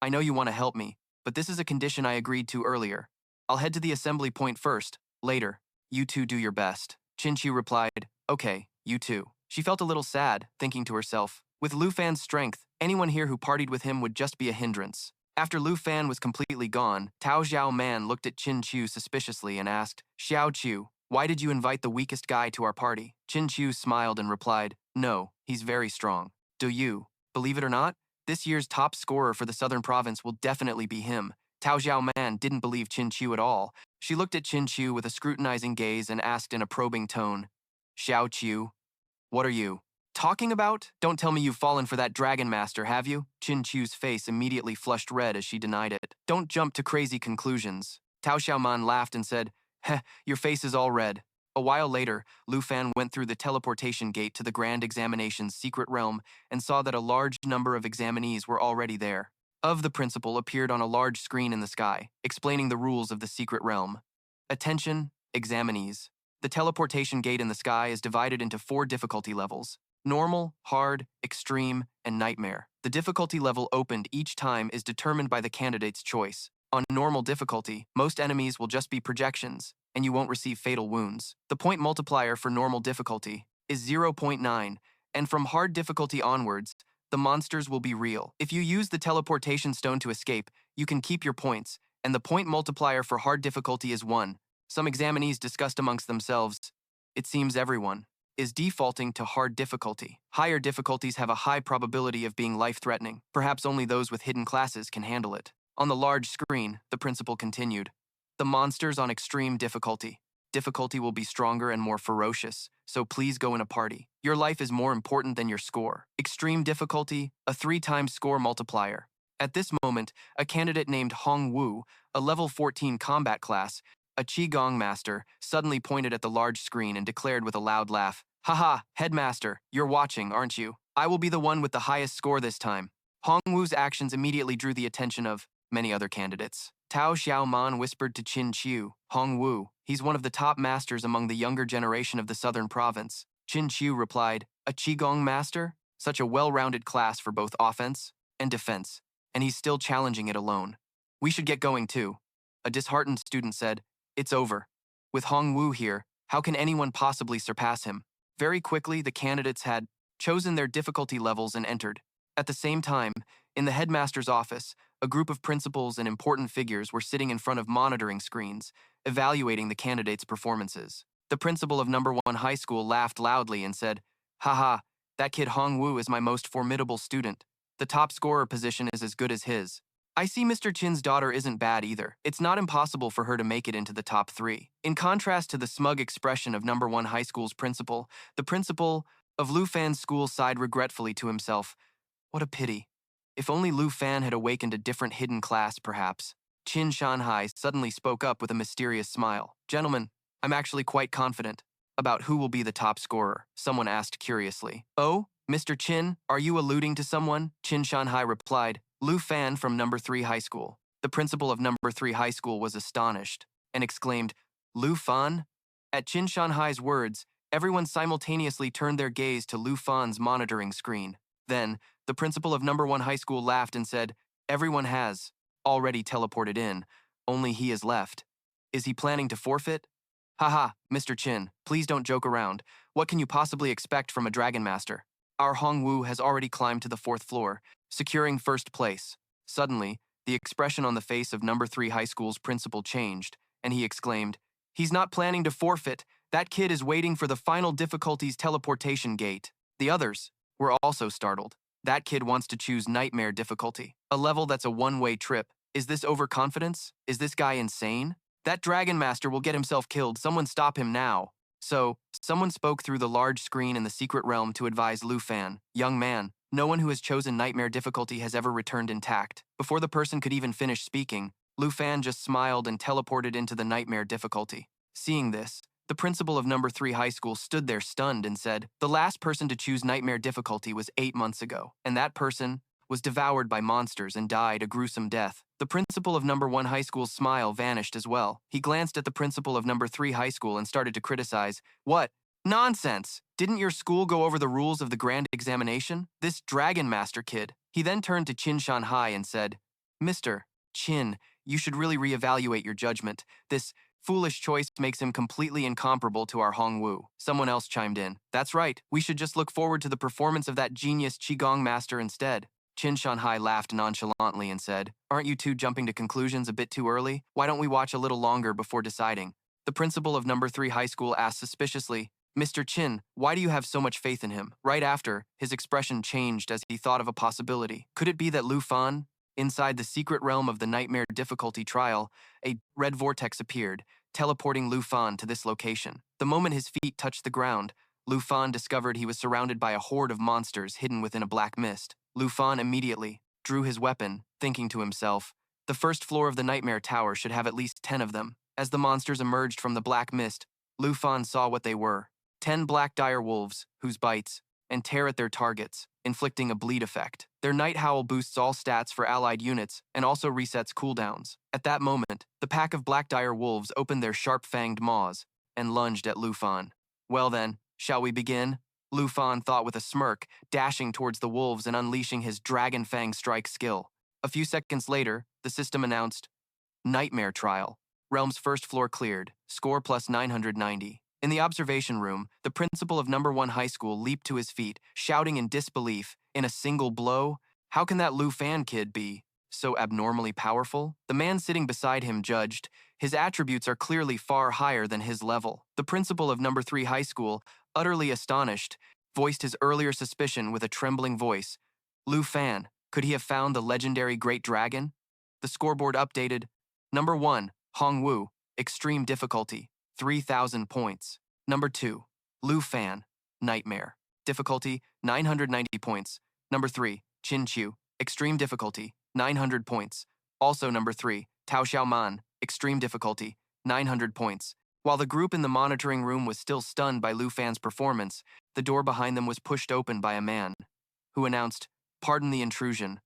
I know you want to help me, but this is a condition I agreed to earlier. I'll head to the assembly point first. Later, you two do your best." Chin Chu replied, "Okay, you too." She felt a little sad, thinking to herself, with Lu Fan's strength, anyone here who partied with him would just be a hindrance. After Lu Fan was completely gone, Tao Xiao Man looked at Chin Chu suspiciously and asked, "Xiao Chu, why did you invite the weakest guy to our party?" Chin Chu smiled and replied, "No, he's very strong. Do you? Believe it or not, this year's top scorer for the Southern Province will definitely be him." Tao Xiao Man didn't believe Chin Chu at all. She looked at Chin Chu with a scrutinizing gaze and asked in a probing tone, "Xiao Chu, what are you talking about? Don't tell me you've fallen for that Dragon Master, have you?" Chin Chu's face immediately flushed red as she denied it. "Don't jump to crazy conclusions." Tao Xiaoman laughed and said, "Heh, your face is all red." A while later, Lu Fan went through the teleportation gate to the Grand Examination's secret realm and saw that a large number of examinees were already there. Of the principal appeared on a large screen in the sky, explaining the rules of the secret realm. Attention, examinees. The teleportation gate in the sky is divided into 4 difficulty levels: normal, hard, extreme, and nightmare. The difficulty level opened each time is determined by the candidate's choice. On normal difficulty, most enemies will just be projections, and you won't receive fatal wounds. The point multiplier for normal difficulty is 0.9, and from hard difficulty onwards, the monsters will be real. If you use the teleportation stone to escape, you can keep your points, and the point multiplier for hard difficulty is 1. Some examinees discussed amongst themselves, "It seems everyone is defaulting to hard difficulty. Higher difficulties have a high probability of being life-threatening. Perhaps only those with hidden classes can handle it." On the large screen, the principal continued, "The monsters on extreme difficulty. Difficulty will be stronger and more ferocious, so please go in a party. Your life is more important than your score. Extreme difficulty, a 3-times score multiplier." At this moment, a candidate named Hong Wu, a level 14 combat class, a Qigong master, suddenly pointed at the large screen and declared with a loud laugh, "Haha, headmaster, you're watching, aren't you? I will be the one with the highest score this time." Hong Wu's actions immediately drew the attention of many other candidates. Tao Xiaoman whispered to Chin Chu, "Hong Wu, he's one of the top masters among the younger generation of the Southern Province." Chin Chu replied, "A Qigong master? Such a well-rounded class for both offense and defense, and he's still challenging it alone. We should get going too." A disheartened student said, "It's over. With Hong Wu here, how can anyone possibly surpass him?" Very quickly, the candidates had chosen their difficulty levels and entered. At the same time, in the headmaster's office, a group of principals and important figures were sitting in front of monitoring screens, evaluating the candidates' performances. The principal of number 1 high school laughed loudly and said, "Haha, that kid Hong Wu is my most formidable student. The top scorer position is as good as his. I see Mr. Chin's daughter isn't bad either. It's not impossible for her to make it into the top 3. In contrast to the smug expression of number 1 high school's principal, the principal of Lu Fan's school sighed regretfully to himself. What a pity. If only Lu Fan had awakened a different hidden class, perhaps. Qin Shanhai suddenly spoke up with a mysterious smile. "Gentlemen, I'm actually quite confident about who will be the top scorer," someone asked curiously. "Oh, Mr. Qin, are you alluding to someone?" Qin Shanhai replied, "Lu Fan from number 3 high school." The principal of number 3 high school was astonished and exclaimed, "Lu Fan?" At Qin Shanhai's words, everyone simultaneously turned their gaze to Lu Fan's monitoring screen. Then, the principal of number 1 high school laughed and said, "Everyone has already teleported in. Only he is left. Is he planning to forfeit?" "Haha, Mr. Chin, please don't joke around. What can you possibly expect from a Dragon Master? Our Hong Wu has already climbed to the 4th floor, securing first place." Suddenly, the expression on the face of number 3 high school's principal changed, and he exclaimed, "He's not planning to forfeit. That kid is waiting for the final difficulties teleportation gate." The others were also startled. That kid wants to choose nightmare difficulty, a level that's a one-way trip. Is this overconfidence? Is this guy insane? That Dragon Master will get himself killed. Someone stop him now. So, someone spoke through the large screen in the secret realm to advise Lu Fan, "Young man, No one who has chosen nightmare difficulty has ever returned intact. Before the person could even finish speaking, Lu Fan just smiled and teleported into the nightmare difficulty. Seeing this, the principal of number 3 high school stood there stunned and said, "The last person to choose nightmare difficulty was 8 months ago, and that person was devoured by monsters and died a gruesome death." The principal of number 1 high school's smile vanished as well. He glanced at the principal of number 3 high school and started to criticize. "What? Nonsense! Didn't your school go over the rules of the grand examination? This Dragon Master kid." He then turned to Qin Shanhai and said, "Mr. Qin, you should really reevaluate your judgment. This foolish choice makes him completely incomparable to our Hongwu." Someone else chimed in. "That's right. We should just look forward to the performance of that genius Qigong master instead." Qin Shanhai laughed nonchalantly and said, "Aren't you two jumping to conclusions a bit too early? Why don't we watch a little longer before deciding?" The principal of number 3 high school asked suspiciously, "Mr. Qin, why do you have so much faith in him?" Right after, his expression changed as he thought of a possibility. Could it be that Lu Fan, inside the secret realm of the nightmare difficulty trial, a red vortex appeared, teleporting Lu Fan to this location? The moment his feet touched the ground, Lu Fan discovered he was surrounded by a horde of monsters hidden within a black mist. Lu Fan immediately drew his weapon, thinking to himself, "The first floor of the nightmare tower should have at least 10 of them." As the monsters emerged from the black mist, Lu Fan saw what they were. 10 black dire wolves, whose bites and tear at their targets, inflicting a bleed effect. Their Night Howl boosts all stats for allied units and also resets cooldowns. At that moment, the pack of black dire wolves opened their sharp-fanged maws and lunged at Lu Fan. "Well then, shall we begin?" Lu Fan thought with a smirk, dashing towards the wolves and unleashing his Dragon Fang strike skill. A few seconds later, the system announced, "Nightmare Trial. Realm's first floor cleared. Score plus 990. In the observation room, the principal of number 1 high school leaped to his feet, shouting in disbelief, "In a single blow? How can that Lu Fan kid be so abnormally powerful?" The man sitting beside him judged, "His attributes are clearly far higher than his level." The principal of number 3 high school, utterly astonished, voiced his earlier suspicion with a trembling voice. "Lu Fan, could he have found the legendary Great Dragon?" The scoreboard updated. Number 1, Hongwu, extreme difficulty, 3,000 points. Number 2, Lu Fan, nightmare, difficulty, 990 points. Number 3, Qin Chu, extreme difficulty, 900 points. Also number 3, Tao Xiaoman, extreme difficulty, 900 points. While the group in the monitoring room was still stunned by Lu Fan's performance, the door behind them was pushed open by a man, who announced, "Pardon the intrusion.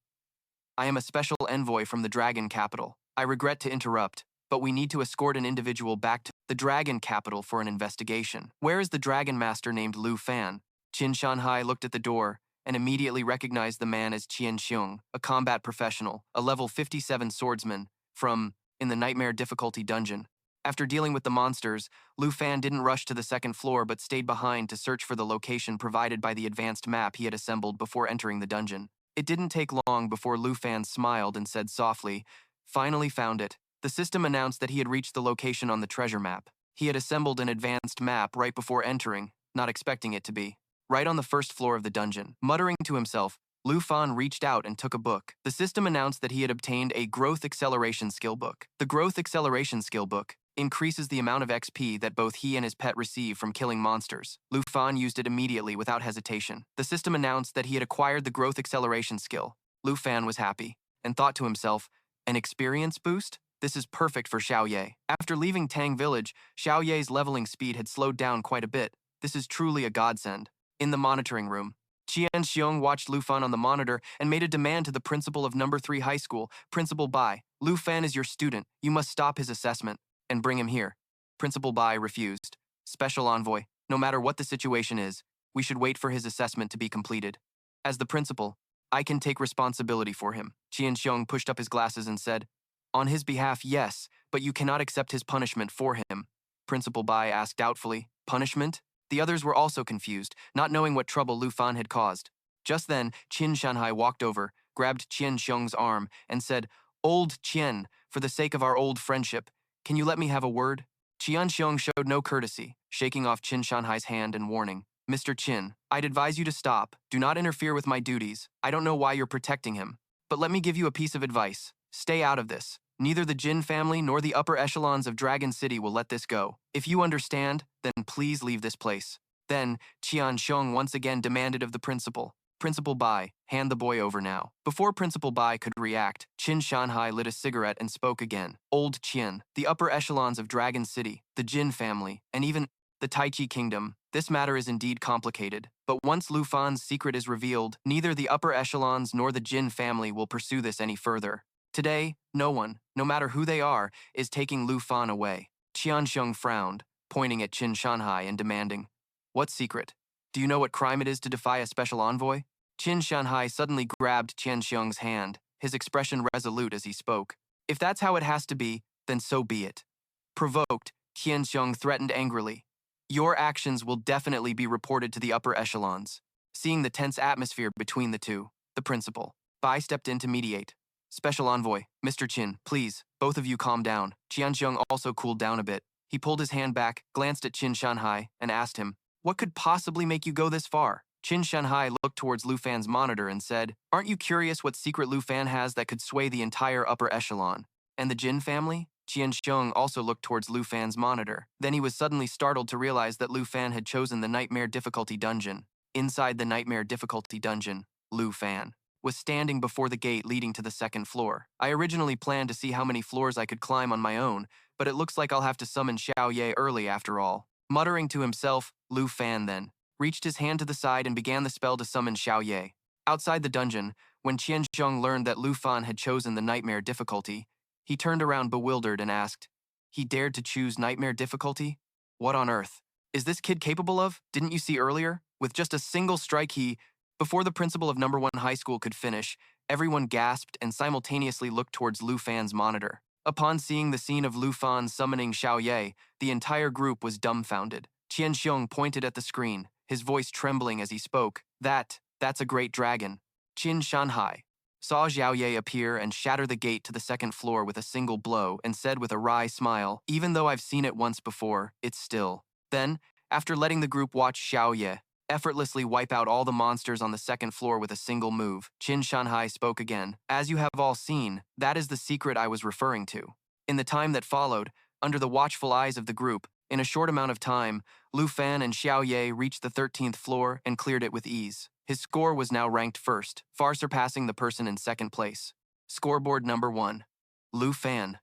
I am a special envoy from the Dragon Capital. I regret to interrupt, but we need to escort an individual back to the Dragon Capital for an investigation. Where is the Dragon Master named Lu Fan?" Qin Shanhai looked at the door and immediately recognized the man as Qian Xiong, a combat professional, a level 57 swordsman, from in the Nightmare Difficulty dungeon. After dealing with the monsters, Lu Fan didn't rush to the second floor but stayed behind to search for the location provided by the advanced map he had assembled before entering the dungeon. It didn't take long before Lu Fan smiled and said softly, "Finally found it." The system announced that he had reached the location on the treasure map. He had assembled an advanced map right before entering, not expecting it to be right on the first floor of the dungeon. Muttering to himself, Lu Fan reached out and took a book. The system announced that he had obtained a Growth Acceleration Skill Book. The Growth Acceleration Skill Book increases the amount of XP that both he and his pet receive from killing monsters. Lu Fan used it immediately without hesitation. The system announced that he had acquired the Growth Acceleration skill. Lu Fan was happy and thought to himself, "An experience boost? This is perfect for Xiao Ye." After leaving Tang Village, Xiao Ye's leveling speed had slowed down quite a bit. This is truly a godsend. In the monitoring room, Qian Xiong watched Lu Fan on the monitor and made a demand to the principal of number 3 high school, "Principal Bai, Lu Fan is your student. You must stop his assessment and bring him here." Principal Bai refused. "Special envoy, no matter what the situation is, we should wait for his assessment to be completed. As the principal, I can take responsibility for him." Qian Xiong pushed up his glasses and said, "On his behalf, yes, but you cannot accept his punishment for him." Principal Bai asked doubtfully, "Punishment?" The others were also confused, not knowing what trouble Lu Fan had caused. Just then, Qin Shanhai walked over, grabbed Qian Xiong's arm, and said, "Old Qian, for the sake of our old friendship, can you let me have a word?" Qian Xiong showed no courtesy, shaking off Qin Shanhai's hand and warning, "Mr. Qin, I'd advise you to stop. Do not interfere with my duties. I don't know why you're protecting him. But let me give you a piece of advice. Stay out of this. Neither the Jin family nor the upper echelons of Dragon City will let this go. If you understand, then please leave this place." Then, Qian Xiong once again demanded of the principal, Principal Bai, hand the boy over now. Before Principal Bai could react, Qin Shanhai lit a cigarette and spoke again. Old Qin, the upper echelons of Dragon City, the Jin family, and even the Taichi Kingdom. This matter is indeed complicated, but once Lu Fan's secret is revealed, neither the upper echelons nor the Jin family will pursue this any further. Today, no one, no matter who they are, is taking Lu Fan away. Qianxiong frowned, pointing at Qin Shanhai and demanding, "What secret? Do you know what crime it is to defy a special envoy?" Qin Shanhai suddenly grabbed Qianxiong's hand, his expression resolute as he spoke. "If that's how it has to be, then so be it." Provoked, Qianxiong threatened angrily, "Your actions will definitely be reported to the upper echelons." Seeing the tense atmosphere between the two, the principal, Bai stepped in to mediate. "Special Envoy, Mr. Qin, please, both of you calm down." Qianxiong also cooled down a bit. He pulled his hand back, glanced at Qin Shanhai, and asked him, "What could possibly make you go this far?" Qin Shanhai looked towards Lu Fan's monitor and said, "Aren't you curious what secret Lu Fan has that could sway the entire upper echelon? And the Jin family?" Qianxiong also looked towards Lu Fan's monitor. Then he was suddenly startled to realize that Lu Fan had chosen the Nightmare Difficulty Dungeon. Inside the Nightmare Difficulty Dungeon, Lu Fan was standing before the gate leading to the second floor. "I originally planned to see how many floors I could climb on my own, but it looks like I'll have to summon Xiao Ye early after all." Muttering to himself, Lu Fan then reached his hand to the side and began the spell to summon Xiao Ye. Outside the dungeon, when Qianxiong learned that Lu Fan had chosen the Nightmare Difficulty, he turned around bewildered and asked, "He dared to choose Nightmare Difficulty? What on earth is this kid capable of? Didn't you see earlier? With just a single strike Before the principal of number 1 high school could finish, everyone gasped and simultaneously looked towards Lu Fan's monitor. Upon seeing the scene of Lu Fan summoning Xiao Ye, the entire group was dumbfounded. Qianxiong pointed at the screen, his voice trembling as he spoke. That's a great dragon." Qin Shanhai saw Xiao Ye appear and shatter the gate to the second floor with a single blow and said with a wry smile, "Even though I've seen it once before, it's still." Then, after letting the group watch Xiao Ye effortlessly wipe out all the monsters on the second floor with a single move, Qin Shanhai spoke again. "As you have all seen, that is the secret I was referring to." In the time that followed, under the watchful eyes of the group, in a short amount of time, Lu Fan and Xiao Ye reached the 13th floor and cleared it with ease. His score was now ranked first, far surpassing the person in second place. Scoreboard number 1. Lu Fan,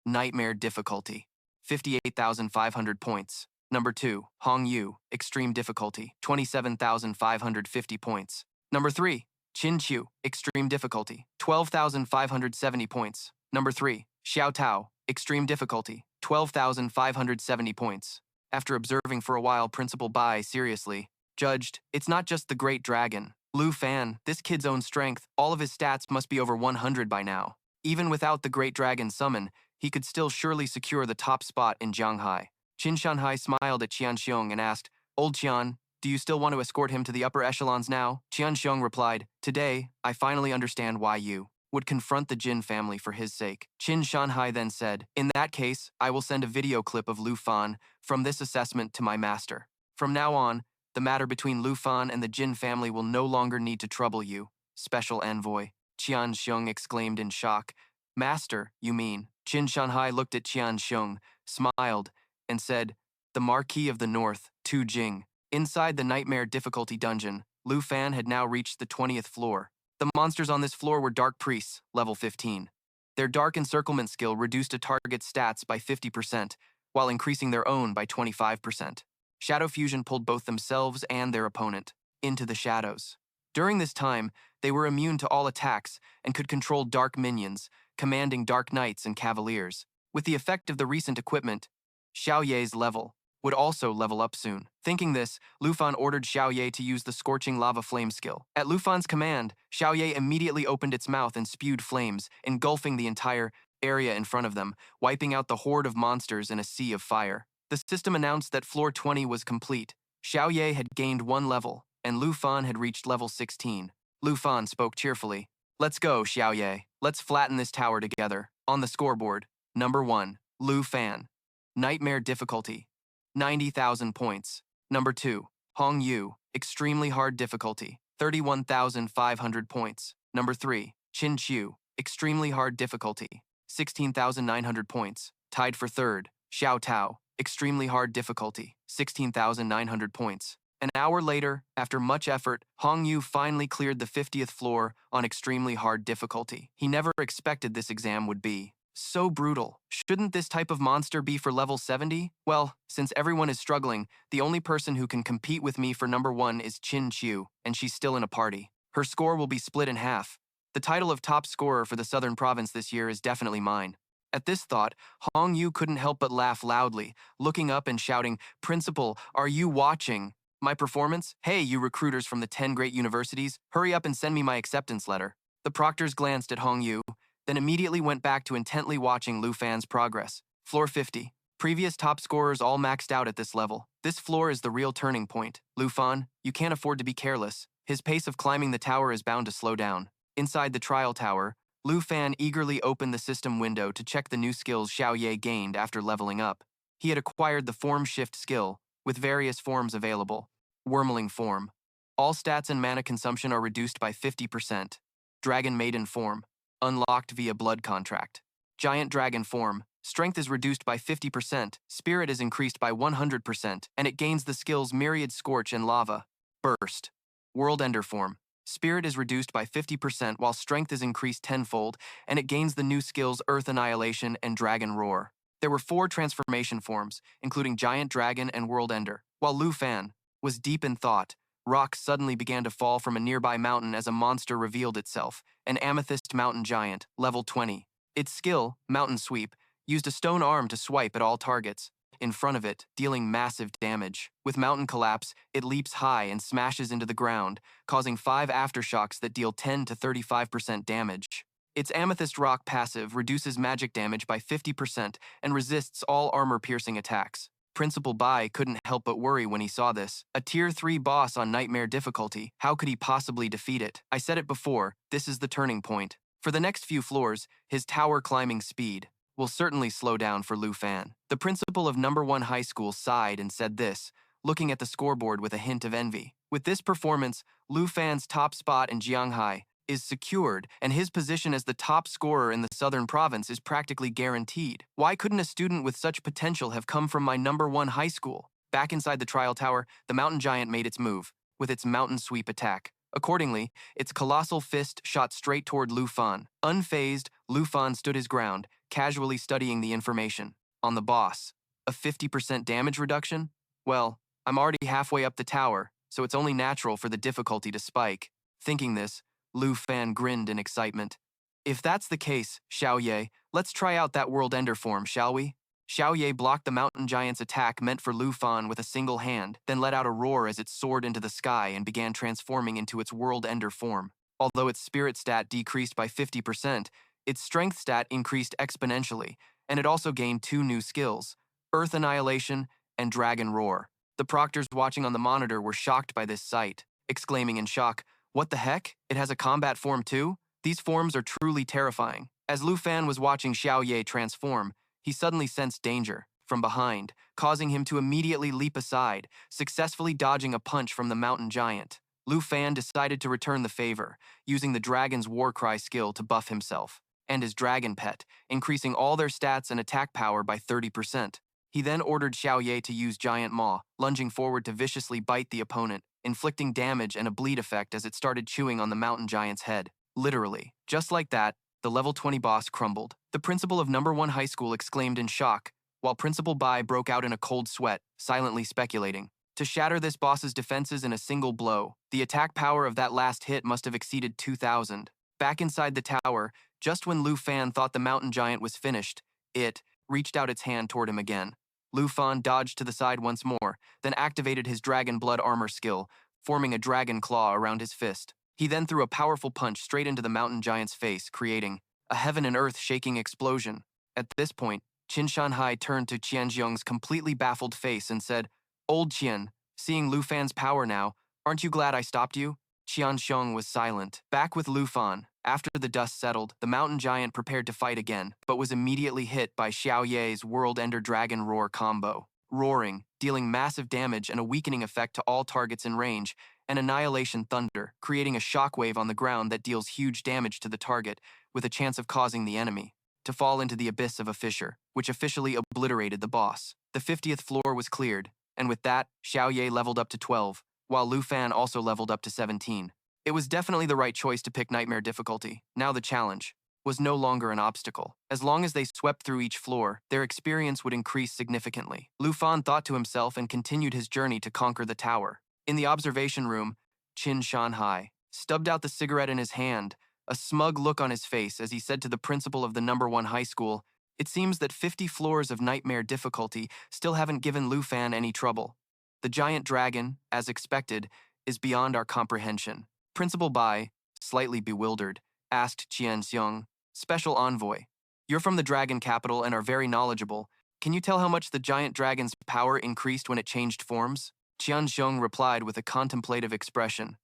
Nightmare Difficulty, 58,500 points. Number 2, Hong Yu, Extreme Difficulty, 27,550 points. Number 3, Qin Qiu, Extreme Difficulty, 12,570 points. Number 3, Xiao Tao, Extreme Difficulty, 12,570 points. After observing for a while, Principal Bai seriously judged, "It's not just the Great Dragon. Lu Fan, this kid's own strength, all of his stats must be over 100 by now. Even without the Great Dragon summon, he could still surely secure the top spot in Jianghai." Qin Shanhai smiled at Qianxiong and asked, "Old Qian, do you still want to escort him to the upper echelons now?" Qianxiong replied, "Today, I finally understand why you would confront the Jin family for his sake." Qin Shanhai then said, "In that case, I will send a video clip of Lu Fan from this assessment to my master. From now on, the matter between Lu Fan and the Jin family will no longer need to trouble you, Special Envoy." Qianxiong exclaimed in shock. "Master, you mean?" Qin Shanhai looked at Qianxiong, smiled, and said, "The Marquis of the North, Tu Jing." Inside the Nightmare Difficulty Dungeon, Lu Fan had now reached the 20th floor. The monsters on this floor were Dark Priests, level 15. Their Dark Encirclement skill reduced a target's stats by 50%, while increasing their own by 25%. Shadow Fusion pulled both themselves and their opponent into the shadows. During this time, they were immune to all attacks and could control dark minions, commanding Dark Knights and Cavaliers. With the effect of the recent equipment, Xiao Ye's level would also level up soon. Thinking this, Lu Fan ordered Xiao Ye to use the Scorching Lava Flame skill. At Lu Fan's command, Xiao Ye immediately opened its mouth and spewed flames, engulfing the entire area in front of them, wiping out the horde of monsters in a sea of fire. The system announced that floor 20 was complete. Xiao Ye had gained 1 level, and Lu Fan had reached level 16. Lu Fan spoke cheerfully. "Let's go, Xiao Ye. Let's flatten this tower together." On the scoreboard, number 1, Lu Fan, Nightmare Difficulty, 90,000 points. Number 2, Hong Yu, Extremely Hard Difficulty, 31,500 points. Number 3, Qin Qiu, Extremely Hard Difficulty, 16,900 points. Tied for third, Xiao Tao, Extremely Hard Difficulty, 16,900 points. An hour later, after much effort, Hong Yu finally cleared the 50th floor on extremely hard difficulty. He never expected this exam would be so brutal. Shouldn't this type of monster be for level 70? Well, since everyone is struggling, the only person who can compete with me for number 1 is Chin Chiu, and she's still in a party. Her score will be split in half. The title of top scorer for the Southern Province this year is definitely mine. At this thought, Hong Yu couldn't help but laugh loudly, looking up and shouting, "Principal, are you watching my performance? Hey, you recruiters from the 10 great universities, hurry up and send me my acceptance letter." The proctors glanced at Hong Yu, then immediately went back to intently watching Lu Fan's progress. Floor 50. Previous top scorers all maxed out at this level. This floor is the real turning point. Lu Fan, you can't afford to be careless. His pace of climbing the tower is bound to slow down. Inside the trial tower, Lu Fan eagerly opened the system window to check the new skills Xiao Ye gained after leveling up. He had acquired the form shift skill, with various forms available. Wormling form. All stats and mana consumption are reduced by 50%. Dragon Maiden form. Unlocked via blood contract. Giant Dragon form. Strength is reduced by 50%, Spirit is increased by 100%, and it gains the skills Myriad Scorch and Lava. Burst. World Ender form. Spirit is reduced by 50% while Strength is increased tenfold, and it gains the new skills Earth Annihilation and Dragon Roar. There were 4 transformation forms, including Giant Dragon and World Ender. While Lu Fan was deep in thought, rocks suddenly began to fall from a nearby mountain as a monster revealed itself, an amethyst mountain giant, level 20. Its skill, Mountain Sweep, used a stone arm to swipe at all targets in front of it, dealing massive damage. With Mountain Collapse, it leaps high and smashes into the ground, causing 5 aftershocks that deal 10 to 35% damage. Its Amethyst Rock passive reduces magic damage by 50% and resists all armor-piercing attacks. Principal Bai couldn't help but worry when he saw this. A Tier 3 boss on Nightmare difficulty, how could he possibly defeat it? I said it before, this is the turning point. For the next few floors, his tower climbing speed will certainly slow down for Lu Fan. The principal of number 1 high school sighed and said this, looking at the scoreboard with a hint of envy. With this performance, Lu Fan's top spot in Jianghai is secured, and his position as the top scorer in the Southern Province is practically guaranteed. Why couldn't a student with such potential have come from my number 1 high school? Back inside the trial tower, the mountain giant made its move, with its mountain sweep attack. Accordingly, its colossal fist shot straight toward Lu Fan. Unfazed, Lu Fan stood his ground, casually studying the information. On the boss, a 50% damage reduction? Well, I'm already halfway up the tower, so it's only natural for the difficulty to spike. Thinking this, Lu Fan grinned in excitement. If that's the case, Xiao Ye, let's try out that World Ender form, shall we? Xiao Ye blocked the mountain giant's attack meant for Lu Fan with a single hand, then let out a roar as it soared into the sky and began transforming into its World Ender form. Although its spirit stat decreased by 50%, its strength stat increased exponentially, and it also gained 2 new skills, Earth Annihilation and Dragon Roar. The proctors watching on the monitor were shocked by this sight, exclaiming in shock, "What the heck? It has a combat form too?" These forms are truly terrifying. As Lu Fan was watching Xiao Ye transform, he suddenly sensed danger from behind, causing him to immediately leap aside, successfully dodging a punch from the mountain giant. Lu Fan decided to return the favor, using the dragon's Warcry skill to buff himself and his dragon pet, increasing all their stats and attack power by 30%. He then ordered Xiao Ye to use Giant Maw, lunging forward to viciously bite the opponent, inflicting damage and a bleed effect as it started chewing on the mountain giant's head. Literally. Just like that, the level 20 boss crumbled. The principal of number 1 high school exclaimed in shock, while Principal Bai broke out in a cold sweat, silently speculating. To shatter this boss's defenses in a single blow, the attack power of that last hit must have exceeded 2,000. Back inside the tower, just when Lu Fan thought the mountain giant was finished, it reached out its hand toward him again. Lu Fan dodged to the side once more, then activated his Dragon Blood armor skill, forming a dragon claw around his fist. He then threw a powerful punch straight into the mountain giant's face, creating a heaven and earth shaking explosion. At this point, Qin Shanhai turned to Qianzhong's completely baffled face and said, "Old Qian, seeing Lu Fan's power now, aren't you glad I stopped you?" Qianzhong was silent. Back with Lu Fan, after the dust settled, the mountain giant prepared to fight again, but was immediately hit by Xiao Ye's World Ender Dragon Roar combo. Roaring, dealing massive damage and a weakening effect to all targets in range, and Annihilation Thunder, creating a shockwave on the ground that deals huge damage to the target, with a chance of causing the enemy to fall into the abyss of a fissure, which officially obliterated the boss. The 50th floor was cleared, and with that, Xiao Ye leveled up to 12. while Lu Fan also leveled up to 17. It was definitely the right choice to pick Nightmare difficulty. Now the challenge was no longer an obstacle. As long as they swept through each floor, their experience would increase significantly. Lu Fan thought to himself and continued his journey to conquer the tower. In the observation room, Qin Shanhai stubbed out the cigarette in his hand, a smug look on his face as he said to the principal of the #1 high school, "It seems that 50 floors of Nightmare difficulty still haven't given Lu Fan any trouble. The giant dragon, as expected, is beyond our comprehension." Principal Bai, slightly bewildered, asked Qian Xiong, "Special envoy, you're from the dragon capital and are very knowledgeable. Can you tell how much the giant dragon's power increased when it changed forms?" Qian Xiong replied with a contemplative expression.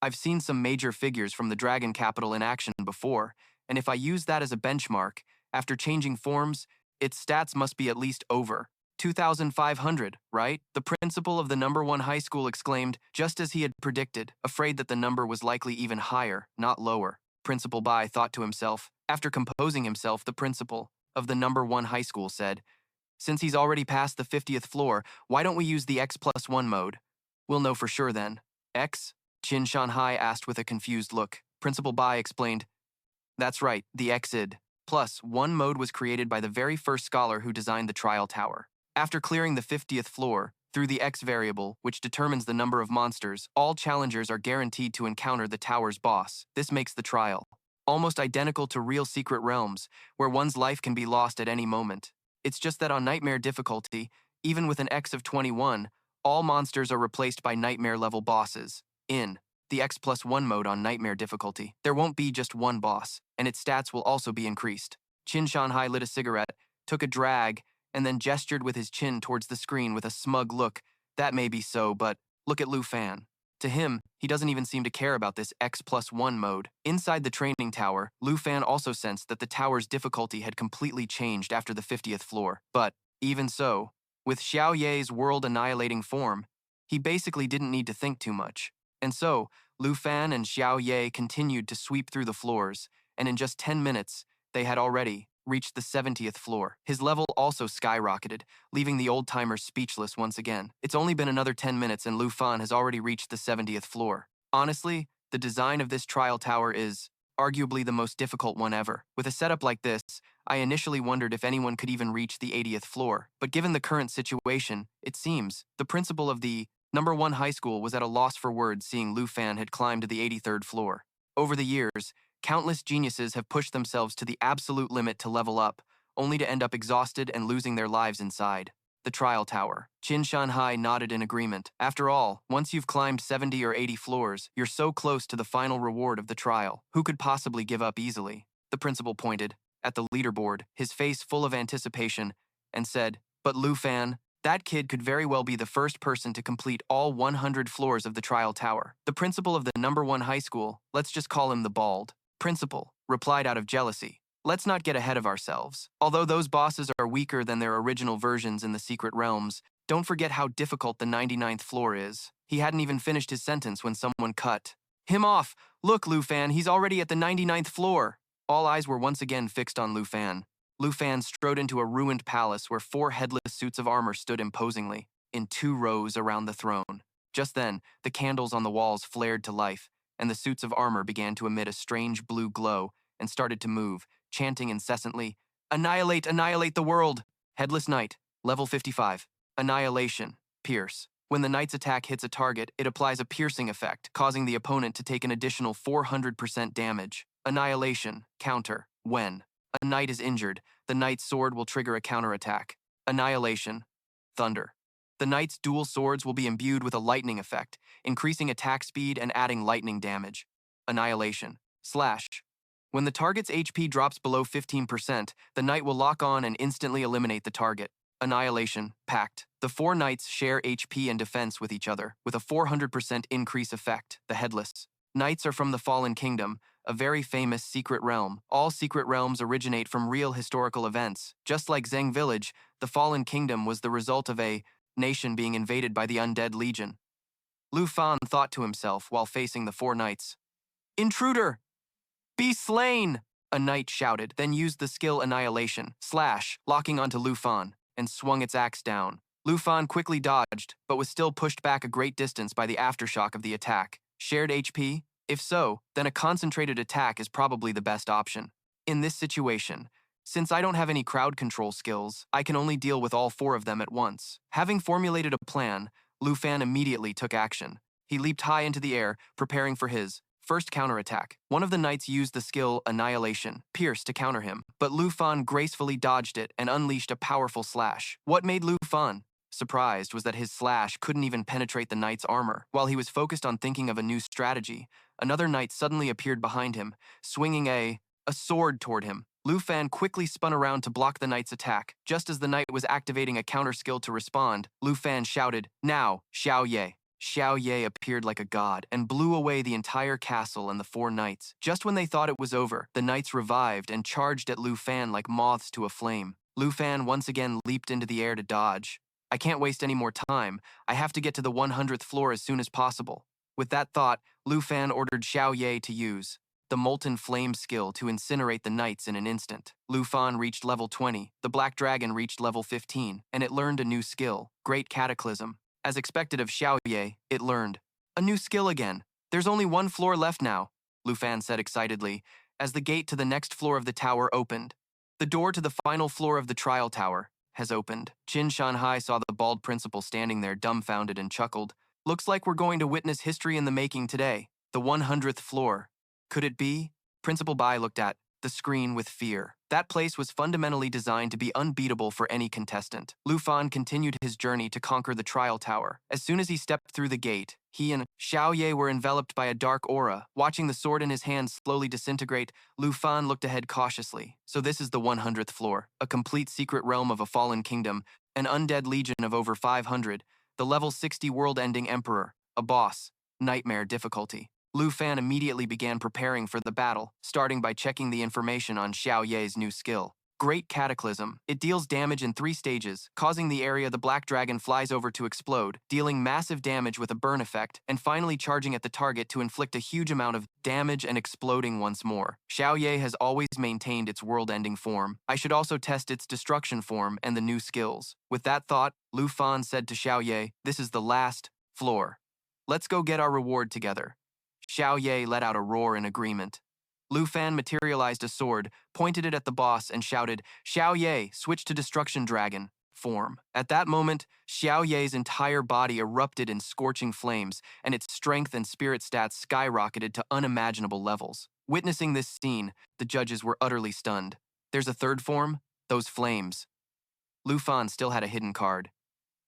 "I've seen some major figures from the dragon capital in action before, and if I use that as a benchmark, after changing forms, its stats must be at least over 2,500, right?" The principal of the #1 high school exclaimed, just as he had predicted, afraid that the number was likely even higher, not lower. Principal Bai thought to himself. After composing himself, the principal of the #1 high school said, "Since he's already past the 50th floor, why don't we use the X+1 mode? We'll know for sure then." "X?" Qin Shanhai asked with a confused look. Principal Bai explained, "That's right, the XID plus 1 mode was created by the very first scholar who designed the trial tower. After clearing the 50th floor, through the X variable, which determines the number of monsters, all challengers are guaranteed to encounter the tower's boss. This makes the trial almost identical to real secret realms, where one's life can be lost at any moment. It's just that on Nightmare difficulty, even with an X of 21, all monsters are replaced by Nightmare-level bosses. In the X+1 mode on Nightmare difficulty, there won't be just one boss, and its stats will also be increased." Qin Shanhai lit a cigarette, took a drag, and then gestured with his chin towards the screen with a smug look. "That may be so, but look at Lu Fan. To him, he doesn't even seem to care about this X+1 mode." Inside the training tower, Lu Fan also sensed that the tower's difficulty had completely changed after the 50th floor. But, even so, with Xiao Ye's world-annihilating form, he basically didn't need to think too much. And so, Lu Fan and Xiao Ye continued to sweep through the floors, and in just 10 minutes, they had already reached the 70th floor. His level also skyrocketed, leaving the old-timer speechless once again. It's only been another 10 minutes and Lu Fan has already reached the 70th floor. Honestly, the design of this trial tower is arguably the most difficult one ever. With a setup like this, I initially wondered if anyone could even reach the 80th floor. But given the current situation, it seems the principal of the #1 high school was at a loss for words seeing Lu Fan had climbed to the 83rd floor. Over the years, countless geniuses have pushed themselves to the absolute limit to level up, only to end up exhausted and losing their lives inside the trial tower. Qin Shanhai nodded in agreement. After all, once you've climbed 70 or 80 floors, you're so close to the final reward of the trial. Who could possibly give up easily? The principal pointed at the leaderboard, his face full of anticipation, and said, "But Lu Fan, that kid could very well be the first person to complete all 100 floors of the trial tower." The principal of the #1 high school, let's just call him the Bald Principal, replied out of jealousy, "Let's not get ahead of ourselves. Although those bosses are weaker than their original versions in the secret realms, don't forget how difficult the 99th floor is." He hadn't even finished his sentence when someone cut him off. "Look, Lu Fan, he's already at the 99th floor." All eyes were once again fixed on Lu Fan. Lu Fan strode into a ruined palace where 4 headless suits of armor stood imposingly, in 2 rows around the throne. Just then, the candles on the walls flared to life, and the suits of armor began to emit a strange blue glow and started to move, chanting incessantly, "Annihilate, annihilate the world!" Headless Knight, level 55. Annihilation, pierce. When the knight's attack hits a target, it applies a piercing effect, causing the opponent to take an additional 400% damage. Annihilation, counter. When a knight is injured, the knight's sword will trigger a counterattack. Annihilation, thunder. The knight's dual swords will be imbued with a lightning effect, increasing attack speed and adding lightning damage. Annihilation, slash. When the target's HP drops below 15%, the knight will lock on and instantly eliminate the target. Annihilation, pact. The 4 knights share HP and defense with each other, with a 400% increase effect. The Headless Knights are from the Fallen Kingdom, a very famous secret realm. All secret realms originate from real historical events. Just like Zheng Village, the Fallen Kingdom was the result of a nation being invaded by the Undead Legion. Lu Fan thought to himself while facing the 4 knights. "Intruder! Be slain!" a knight shouted, then used the skill Annihilation, slash, locking onto Lu Fan, and swung its axe down. Lu Fan quickly dodged, but was still pushed back a great distance by the aftershock of the attack. Shared HP? If so, then a concentrated attack is probably the best option. In this situation, since I don't have any crowd control skills, I can only deal with all four of them at once. Having formulated a plan, Lu Fan immediately took action. He leaped high into the air, preparing for his first counterattack. One of the knights used the skill Annihilation, Pierce, to counter him, but Lu Fan gracefully dodged it and unleashed a powerful slash. What made Lu Fan surprised was that his slash couldn't even penetrate the knight's armor. While he was focused on thinking of a new strategy, another knight suddenly appeared behind him, swinging a sword toward him. Lu Fan quickly spun around to block the knight's attack. Just as the knight was activating a counter skill to respond, Lu Fan shouted, "Now, Xiao Ye." Xiao Ye appeared like a god and blew away the entire castle and the four knights. Just when they thought it was over, the knights revived and charged at Lu Fan like moths to a flame. Lu Fan once again leaped into the air to dodge. I can't waste any more time. I have to get to the 100th floor as soon as possible. With that thought, Lu Fan ordered Xiao Ye to use the Molten Flame skill to incinerate the knights in an instant. Lu Fan reached level 20, the Black Dragon reached level 15, and it learned a new skill, Great Cataclysm. As expected of Xiao Ye, it learned a new skill again. There's only one floor left now, Lu Fan said excitedly, as the gate to the next floor of the tower opened. The door to the final floor of the trial tower has opened. Qin Shanhai saw the bald principal standing there dumbfounded and chuckled. Looks like we're going to witness history in the making today. The 100th floor. Could it be? Principal Bai looked at the screen with fear. That place was fundamentally designed to be unbeatable for any contestant. Lu Fan continued his journey to conquer the trial tower. As soon as he stepped through the gate, he and Xiao Ye were enveloped by a dark aura. Watching the sword in his hand slowly disintegrate, Lu Fan looked ahead cautiously. So this is the 100th floor, a complete secret realm of a fallen kingdom, an undead legion of over 500, the level 60 world-ending emperor, a boss, nightmare difficulty. Lu Fan immediately began preparing for the battle, starting by checking the information on Xiao Ye's new skill. Great Cataclysm. It deals damage in 3 stages, causing the area the Black Dragon flies over to explode, dealing massive damage with a burn effect, and finally charging at the target to inflict a huge amount of damage and exploding once more. Xiao Ye has always maintained its world-ending form. I should also test its destruction form and the new skills. With that thought, Lu Fan said to Xiao Ye, "This is the last floor. Let's go get our reward together." Xiao Ye let out a roar in agreement. Lu Fan materialized a sword, pointed it at the boss, and shouted, "Xiao Ye, switch to Destruction Dragon form." At that moment, Xiao Ye's entire body erupted in scorching flames, and its strength and spirit stats skyrocketed to unimaginable levels. Witnessing this scene, the judges were utterly stunned. There's a third form? Those flames. Lu Fan still had a hidden card.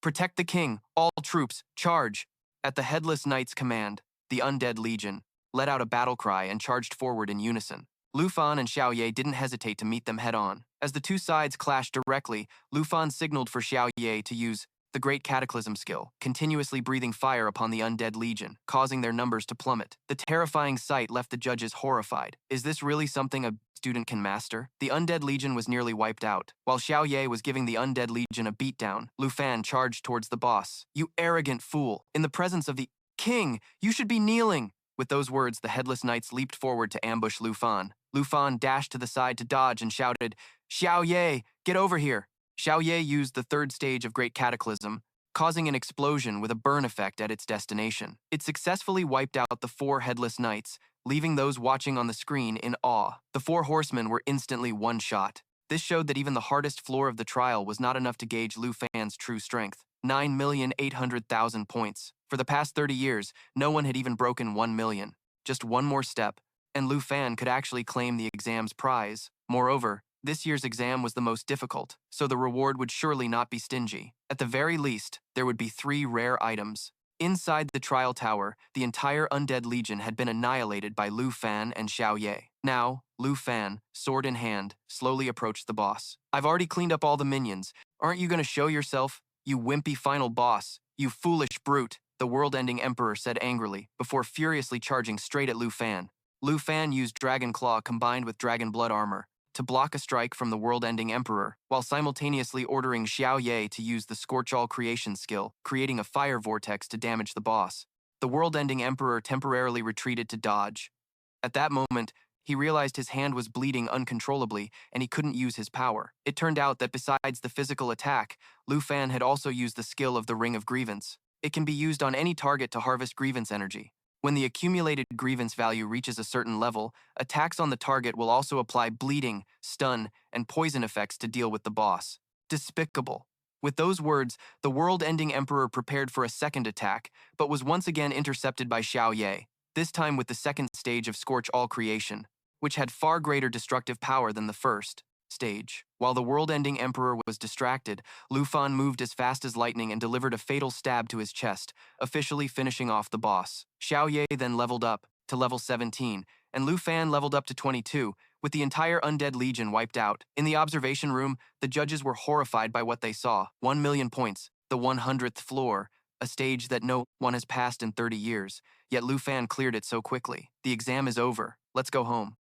"Protect the king, all troops, charge!" At the Headless Knight's command, the Undead Legion let out a battle cry and charged forward in unison. Lu Fan and Xiao Ye didn't hesitate to meet them head-on. As the two sides clashed directly, Lu Fan signaled for Xiao Ye to use the Great Cataclysm skill, continuously breathing fire upon the Undead Legion, causing their numbers to plummet. The terrifying sight left the judges horrified. Is this really something a student can master? The Undead Legion was nearly wiped out. While Xiao Ye was giving the Undead Legion a beatdown, Lu Fan charged towards the boss. "You arrogant fool! In the presence of the king, you should be kneeling!" With those words, the Headless Knights leaped forward to ambush Lu Fan. Lu Fan dashed to the side to dodge and shouted, "Xiao Ye, get over here!" Xiao Ye used the 3rd stage of Great Cataclysm, causing an explosion with a burn effect at its destination. It successfully wiped out the 4 Headless Knights, leaving those watching on the screen in awe. The 4 horsemen were instantly one-shot. This showed that even the hardest floor of the trial was not enough to gauge Lu Fan's true strength. 9,800,000 points. For the past 30 years, no one had even broken 1 million. Just one more step, and Lu Fan could actually claim the exam's prize. Moreover, this year's exam was the most difficult, so the reward would surely not be stingy. At the very least, there would be 3 rare items. Inside the trial tower, the entire Undead Legion had been annihilated by Lu Fan and Xiao Ye. Now, Lu Fan, sword in hand, slowly approached the boss. "I've already cleaned up all the minions. Aren't you going to show yourself, you wimpy final boss? You foolish brute," the world-ending emperor said angrily, before furiously charging straight at Lu Fan. Lu Fan used Dragon Claw combined with Dragon Blood armor to block a strike from the world-ending emperor, while simultaneously ordering Xiao Ye to use the Scorch All Creation skill, creating a fire vortex to damage the boss. The world-ending emperor temporarily retreated to dodge. At that moment, He realized his hand was bleeding uncontrollably and he couldn't use his power. It turned out that besides the physical attack, Lu Fan had also used the skill of the Ring of Grievance. It can be used on any target to harvest grievance energy. When the accumulated grievance value reaches a certain level, attacks on the target will also apply bleeding, stun, and poison effects to deal with the boss. Despicable. With those words, the world-ending emperor prepared for a second attack, but was once again intercepted by Xiao Ye, this time with the second stage of Scorch All Creation, which had far greater destructive power than the first stage. While the world-ending emperor was distracted, Lu Fan moved as fast as lightning and delivered a fatal stab to his chest, officially finishing off the boss. Xiao Ye then leveled up to level 17, and Lu Fan leveled up to 22, with the entire Undead Legion wiped out. In the observation room, the judges were horrified by what they saw. 1,000,000 points, the 100th floor, a stage that no one has passed in 30 years, yet Lu Fan cleared it so quickly. The exam is over. Let's go home.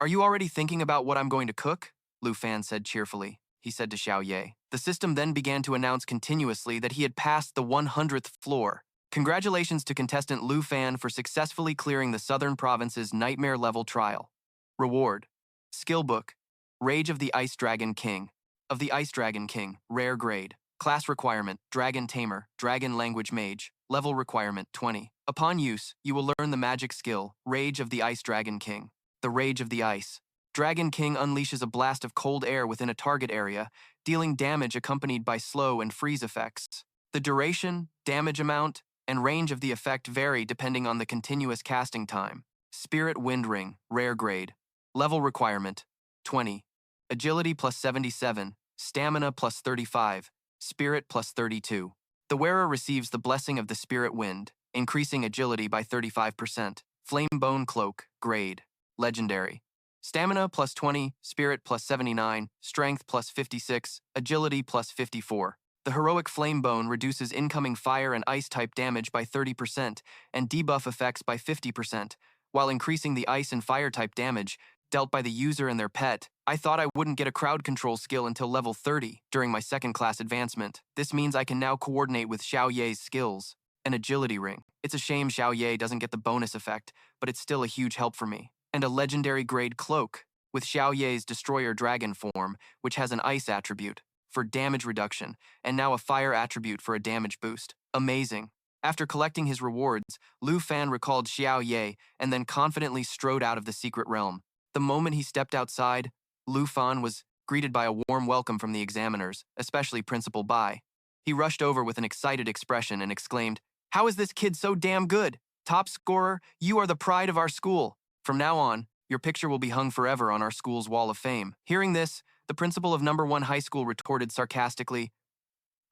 Are you already thinking about what I'm going to cook? Lu Fan said cheerfully. He said to Xiao Ye. The system then began to announce continuously that he had passed the 100th floor. Congratulations to contestant Lu Fan for successfully clearing the Southern Province's Nightmare Level Trial. Reward. Skill Book. Rage of the Ice Dragon King. Of the Ice Dragon King, Rare Grade. Class Requirement, Dragon Tamer, Dragon Language Mage. Level Requirement, 20. Upon use, you will learn the magic skill, Rage of the Ice Dragon King. The Rage of the Ice. Dragon King unleashes a blast of cold air within a target area, dealing damage accompanied by slow and freeze effects. The duration, damage amount, and range of the effect vary depending on the continuous casting time. Spirit Wind Ring, Rare Grade. Level Requirement, 20. Agility plus 77, Stamina plus 35, Spirit plus 32. The wearer receives the blessing of the Spirit Wind, increasing agility by 35%. Flame Bone Cloak, Grade. Legendary. Stamina plus 20, Spirit plus 79, Strength plus 56, Agility plus 54. The heroic Flame Bone reduces incoming fire and ice type damage by 30% and debuff effects by 50%, while increasing the ice and fire type damage dealt by the user and their pet. I thought I wouldn't get a crowd control skill until level 30 during my second class advancement. This means I can now coordinate with Xiao Ye's skills. An agility ring. It's a shame Xiao Ye doesn't get the bonus effect, but it's still a huge help for me. And a legendary grade cloak with Xiao Ye's Destroyer Dragon form, which has an ice attribute for damage reduction, and now a fire attribute for a damage boost. Amazing. After collecting his rewards, Lu Fan recalled Xiao Ye and then confidently strode out of the secret realm. The moment he stepped outside, Lu Fan was greeted by a warm welcome from the examiners, especially Principal Bai. He rushed over with an excited expression and exclaimed, "How is this kid so damn good? Top scorer, you are the pride of our school. From now on, your picture will be hung forever on our school's wall of fame." Hearing this, the principal of number 1 high school retorted sarcastically,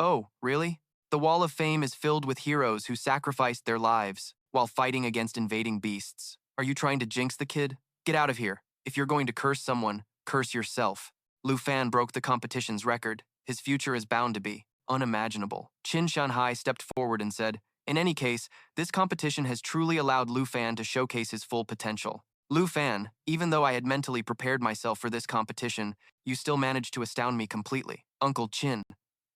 "Oh, really? The wall of fame is filled with heroes who sacrificed their lives while fighting against invading beasts. Are you trying to jinx the kid? Get out of here. If you're going to curse someone, curse yourself." Lu Fan broke the competition's record. His future is bound to be unimaginable. Qin Shanhai stepped forward and said, "In any case, this competition has truly allowed Lu Fan to showcase his full potential. Lu Fan, even though I had mentally prepared myself for this competition, you still managed to astound me completely. Uncle Qin,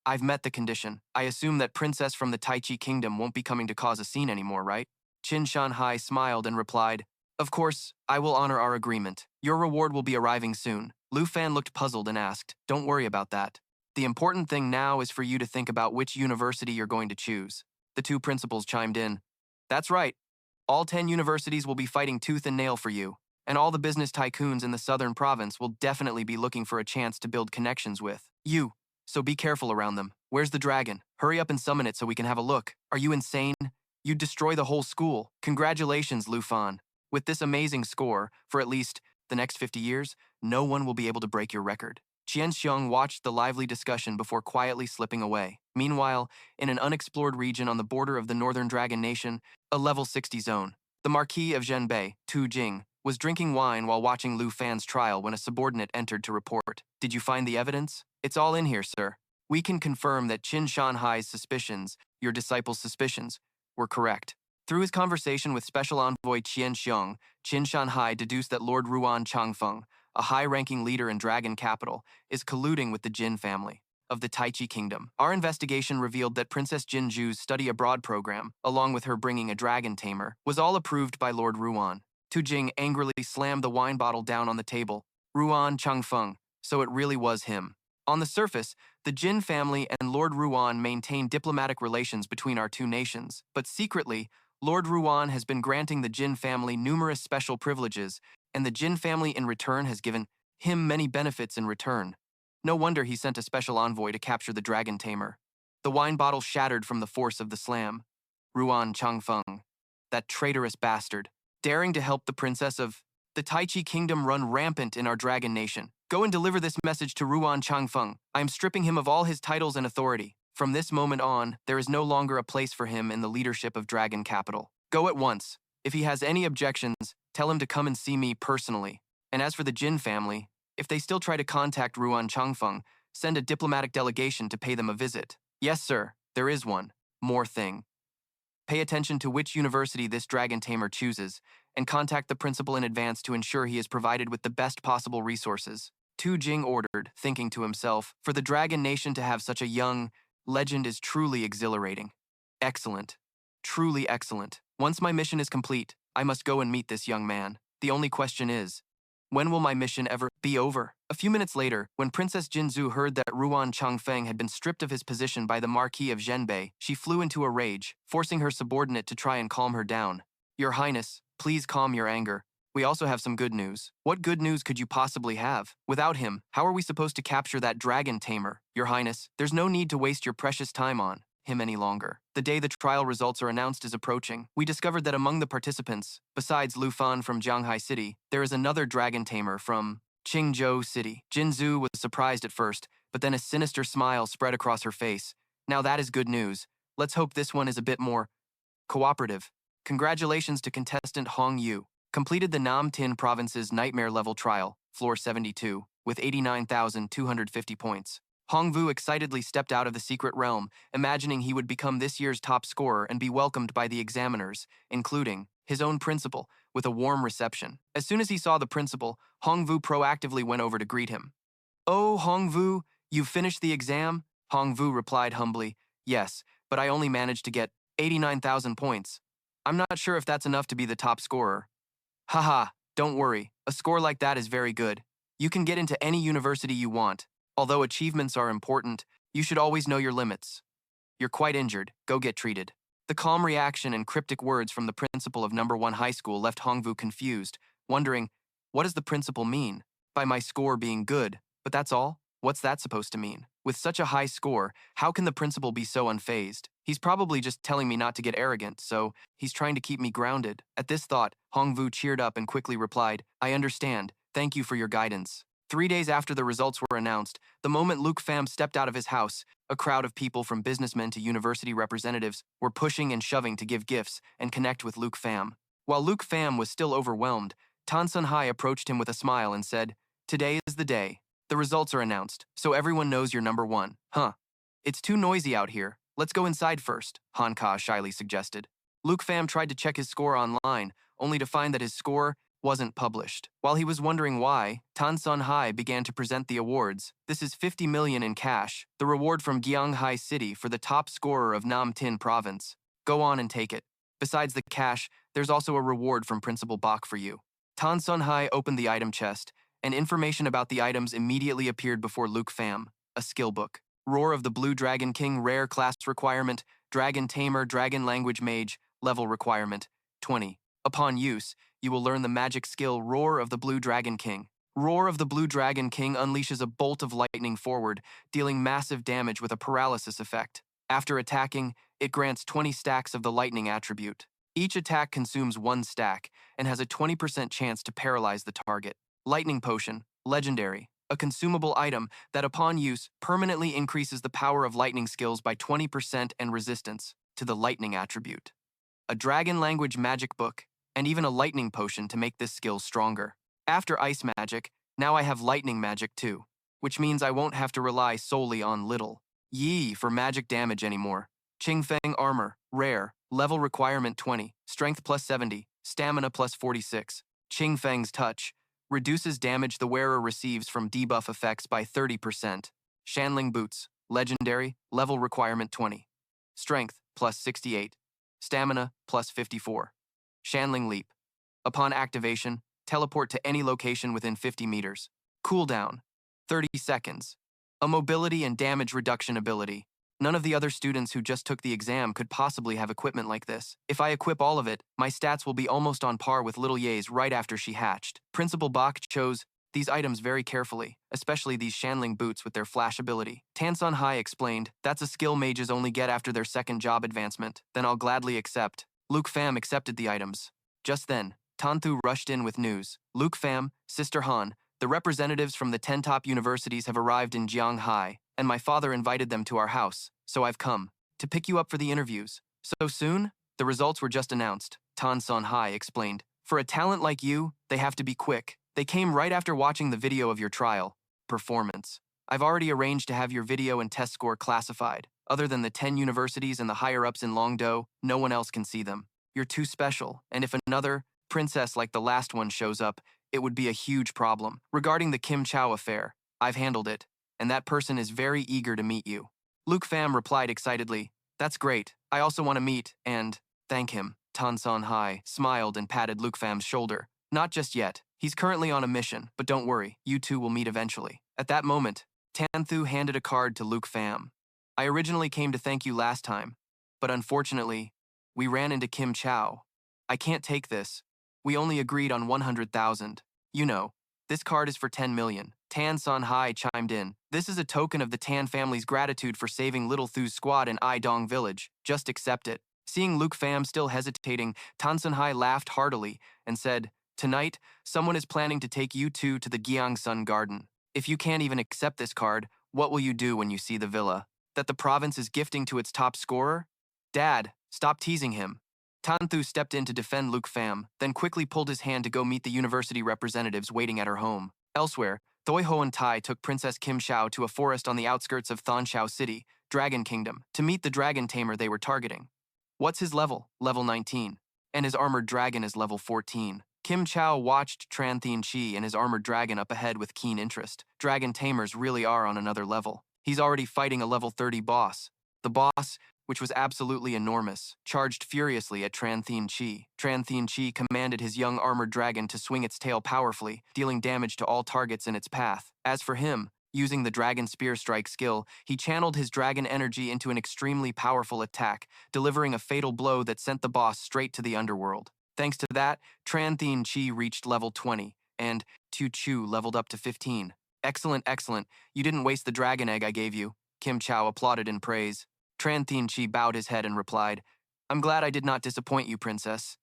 I've met the condition. I assume that Princess from the Taichi Kingdom won't be coming to cause a scene anymore, right?" Qin Shanhai smiled and replied, "Of course, I will honor our agreement. Your reward will be arriving soon." Lu Fan looked puzzled and asked, "Don't worry about that. The important thing now is for you to think about which university you're going to choose." The two principals chimed in. "That's right. All 10 universities will be fighting tooth and nail for you, and all the business tycoons in the southern province will definitely be looking for a chance to build connections with you, so be careful around them. Where's the dragon? Hurry up and summon it so we can have a look. Are you insane? You'd destroy the whole school. Congratulations, Lu Fan. With this amazing score, for at least the next 50 years, no one will be able to break your record." Qian Xiong watched the lively discussion before quietly slipping away. Meanwhile, in an unexplored region on the border of the Northern Dragon Nation, a level 60 zone, the Marquis of Zhenbei, Tu Jing, was drinking wine while watching Lu Fan's trial when a subordinate entered to report. "Did you find the evidence?" "It's all in here, sir. We can confirm that Qin Shanhai's suspicions, your disciple's suspicions, were correct." Through his conversation with Special Envoy Qian Xiong, Qin Shanhai deduced that Lord Ruan Changfeng, a high-ranking leader in Dragon Capital, is colluding with the Jin family of the Taichi Kingdom. Our investigation revealed that Princess Jinju's study abroad program, along with her bringing a dragon tamer, was all approved by Lord Ruan. Tu Jing angrily slammed the wine bottle down on the table. Ruan Changfeng, so it really was him. On the surface, the Jin family and Lord Ruan maintain diplomatic relations between our two nations, but secretly, Lord Ruan has been granting the Jin family numerous special privileges, and the Jin family in return has given him many benefits in return. No wonder he sent a special envoy to capture the dragon tamer. The wine bottle shattered from the force of the slam. Ruan Changfeng, that traitorous bastard, daring to help the princess of the Taichi kingdom run rampant in our dragon nation. Go and deliver this message to Ruan Changfeng. I am stripping him of all his titles and authority. From this moment on, there is no longer a place for him in the leadership of Dragon Capital. Go at once. If he has any objections, tell him to come and see me personally. And as for the Jin family, if they still try to contact Ruan Changfeng, send a diplomatic delegation to pay them a visit. Yes, sir, there is one. More thing. Pay attention to which university this dragon tamer chooses, and contact the principal in advance to ensure he is provided with the best possible resources. Tu Jing ordered, thinking to himself, for the dragon nation to have such a young legend is truly exhilarating. Excellent. Truly excellent. Once my mission is complete, I must go and meet this young man. The only question is, when will my mission ever be over? A few minutes later, when Princess Jinzhu heard that Ruan Changfeng had been stripped of his position by the Marquis of Zhenbei, she flew into a rage, forcing her subordinate to try and calm her down. Your Highness, please calm your anger. We also have some good news. What good news could you possibly have? Without him, how are we supposed to capture that dragon tamer? Your Highness, there's no need to waste your precious time on him any longer. The day the trial results are announced is approaching. We discovered that among the participants, besides Lu Fan from Jianghai City, there is another dragon tamer from Qingzhou City. Jinzhu was surprised at first, but then a sinister smile spread across her face. Now that is good news. Let's hope this one is a bit more cooperative. Congratulations to contestant Hong Yu. Completed the Nam Tin Province's Nightmare Level Trial, Floor 72, with 89,250 points. Hong Vu excitedly stepped out of the secret realm, imagining he would become this year's top scorer and be welcomed by the examiners, including his own principal, with a warm reception. As soon as he saw the principal, Hong Vu proactively went over to greet him. Oh, Hong Vu, you've finished the exam? Hong Vu replied humbly, yes, but I only managed to get 89,000 points. I'm not sure if that's enough to be the top scorer. Haha, don't worry, a score like that is very good. You can get into any university you want. Although achievements are important, you should always know your limits. You're quite injured, go get treated. The calm reaction and cryptic words from the principal of number 1 high school left Hongvu confused, wondering, what does the principal mean by my score being good? But that's all? What's that supposed to mean? With such a high score, how can the principal be so unfazed? He's probably just telling me not to get arrogant, so he's trying to keep me grounded. At this thought, Hongvu cheered up and quickly replied, I understand, thank you for your guidance. 3 days after the results were announced, the moment Luke Pham stepped out of his house, a crowd of people from businessmen to university representatives were pushing and shoving to give gifts and connect with Luke Pham. While Luke Pham was still overwhelmed, Tan Sun Hai approached him with a smile and said, Today is the day. The results are announced, so everyone knows you're number 1. Huh. It's too noisy out here. Let's go inside first, Han Ka shyly suggested. Luke Pham tried to check his score online, only to find that his score wasn't published. While he was wondering why, Tan Sun Hai began to present the awards. This is 50 million in cash, the reward from Jianghai City for the top scorer of Nam Tin Province. Go on and take it. Besides the cash, there's also a reward from Principal Bach for you. Tan Sun Hai opened the item chest, and information about the items immediately appeared before Luke Pham. A skill book. Roar of the Blue Dragon King, rare class requirement, Dragon Tamer, Dragon Language Mage, level requirement, 20. Upon use, you will learn the magic skill Roar of the Blue Dragon King. Roar of the Blue Dragon King unleashes a bolt of lightning forward, dealing massive damage with a paralysis effect. After attacking, it grants 20 stacks of the lightning attribute. Each attack consumes 1 stack and has a 20% chance to paralyze the target. Lightning Potion, legendary, a consumable item that upon use permanently increases the power of lightning skills by 20% and resistance to the lightning attribute. A Dragon Language Magic Book, and even a lightning potion to make this skill stronger. After ice magic, now I have lightning magic too, which means I won't have to rely solely on little Yi for magic damage anymore. Qingfeng Armor, rare, level requirement 20, strength plus 70, stamina plus 46. Qingfeng's Touch, reduces damage the wearer receives from debuff effects by 30%. Shanling Boots, legendary, level requirement 20, strength plus 68, stamina plus 54. Shanling Leap, Upon activation, teleport to any location within 50 meters. Cooldown, 30 seconds. A mobility and damage reduction ability. None of the other students who just took the exam could possibly have equipment like this. If I equip all of it, my stats will be almost on par with little Ye's right after she hatched. Principal Bach chose these items very carefully, especially these Shanling boots with their flash ability. Tansun Hai explained, that's a skill mages only get after their second job advancement. Then I'll gladly accept. Luke Pham accepted the items. Just then, Tanthu rushed in with news. Luke Pham, Sister Han, the representatives from the 10 top universities have arrived in Jianghai, and my father invited them to our house, so I've come to pick you up for the interviews. So soon? The results were just announced, Tan Son Hai explained. For a talent like you, they have to be quick. They came right after watching the video of your trial. Performance. I've already arranged to have your video and test score classified. Other than the 10 universities and the higher-ups in Longdo, no one else can see them. You're too special, and if another princess like the last one shows up, it would be a huge problem. Regarding the Kim Chow affair, I've handled it, and that person is very eager to meet you. Luke Pham replied excitedly, that's great. I also want to meet and thank him. Tan Son Hai smiled and patted Luke Pham's shoulder. Not just yet. He's currently on a mission, but don't worry, you two will meet eventually. At that moment, Tanthu handed a card to Luke Pham. I originally came to thank you last time, but unfortunately, we ran into Kim Chow. I can't take this. We only agreed on 100,000. You know, this card is for 10 million. Tan Son Hai chimed in. This is a token of the Tan family's gratitude for saving Little Thu's squad in Ai Dong village. Just accept it. Seeing Luke Pham still hesitating, Tan Son Hai laughed heartily and said, tonight, someone is planning to take you two to the Gyeongsun Garden. If you can't even accept this card, what will you do when you see the villa? That the province is gifting to its top scorer? Dad, stop teasing him. Tanthu stepped in to defend Luke Pham, then quickly pulled his hand to go meet the university representatives waiting at her home. Elsewhere, Thoi Hoan Tai took Princess Kim Shao to a forest on the outskirts of Thonshao City, Dragon Kingdom, to meet the dragon tamer they were targeting. What's his level? Level 19. And his armored dragon is level 14. Kim Chow watched Tran Thien Chi and his armored dragon up ahead with keen interest. Dragon tamers really are on another level. He's already fighting a level 30 boss. The boss, which was absolutely enormous, charged furiously at Tran Thien Chi. Tran Thien Chi commanded his young armored dragon to swing its tail powerfully, dealing damage to all targets in its path. As for him, using the Dragon Spear Strike skill, he channeled his dragon energy into an extremely powerful attack, delivering a fatal blow that sent the boss straight to the underworld. Thanks to that, Tran Thien Chi reached level 20, and Tu Chu leveled up to 15. Excellent, excellent. You didn't waste the dragon egg I gave you. Kim Chow applauded in praise. Tran Thien Chi bowed his head and replied, I'm glad I did not disappoint you, princess.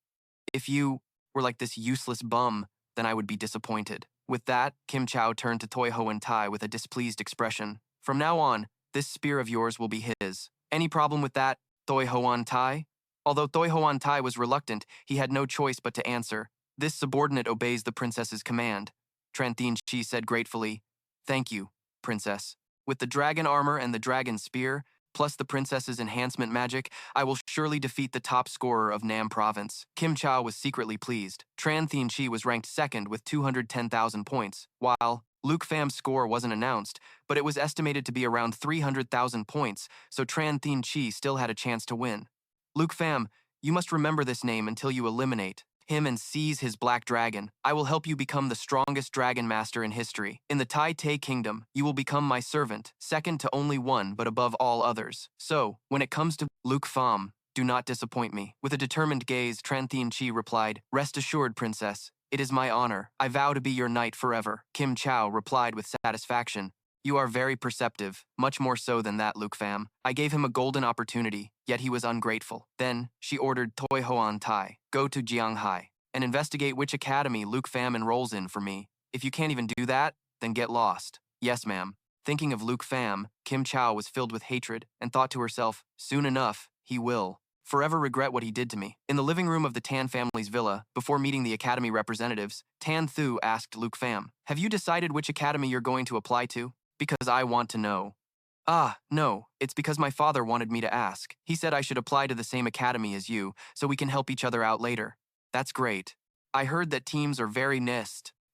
If you were like this useless bum, then I would be disappointed. With that, Kim Chow turned to Thoi Hoan Tai with a displeased expression. From now on, this spear of yours will be his. Any problem with that, Thoi Hoan Tai? Although Thoi Hoan Tai was reluctant, he had no choice but to answer. This subordinate obeys the princess's command. Tran Thien Chi said gratefully, Thank you, princess. With the dragon armor and the dragon spear, plus the princess's enhancement magic, I will surely defeat the top scorer of Nam Province. Kim Chow was secretly pleased. Tran Thien Chi was ranked second with 210,000 points, while Luke Pham's score wasn't announced, but it was estimated to be around 300,000 points, so Tran Thien Chi still had a chance to win. Luke Pham, you must remember this name until you eliminate him and seize his black dragon. I will help you become the strongest dragon master in history. In the Tai Te Kingdom, you will become my servant, second to only one but above all others. So, when it comes to Luke Pham, do not disappoint me. With a determined gaze, Tran Thien Chi replied, Rest assured, princess. It is my honor. I vow to be your knight forever. Kim Chow replied with satisfaction. You are very perceptive, much more so than that, Luke Pham. I gave him a golden opportunity, yet he was ungrateful. Then, she ordered Thoi Hoan Tai, go to Jianghai, and investigate which academy Luke Pham enrolls in for me. If you can't even do that, then get lost. Yes, ma'am. Thinking of Luke Pham, Kim Chow was filled with hatred and thought to herself, soon enough, he will forever regret what he did to me. In the living room of the Tan family's villa, before meeting the academy representatives, Tan Thu asked Luke Pham, Have you decided which academy you're going to apply to? Because I want to know. Ah, no, it's because my father wanted me to ask. He said I should apply to the same academy as you, so we can help each other out later. That's great. I heard that teams are very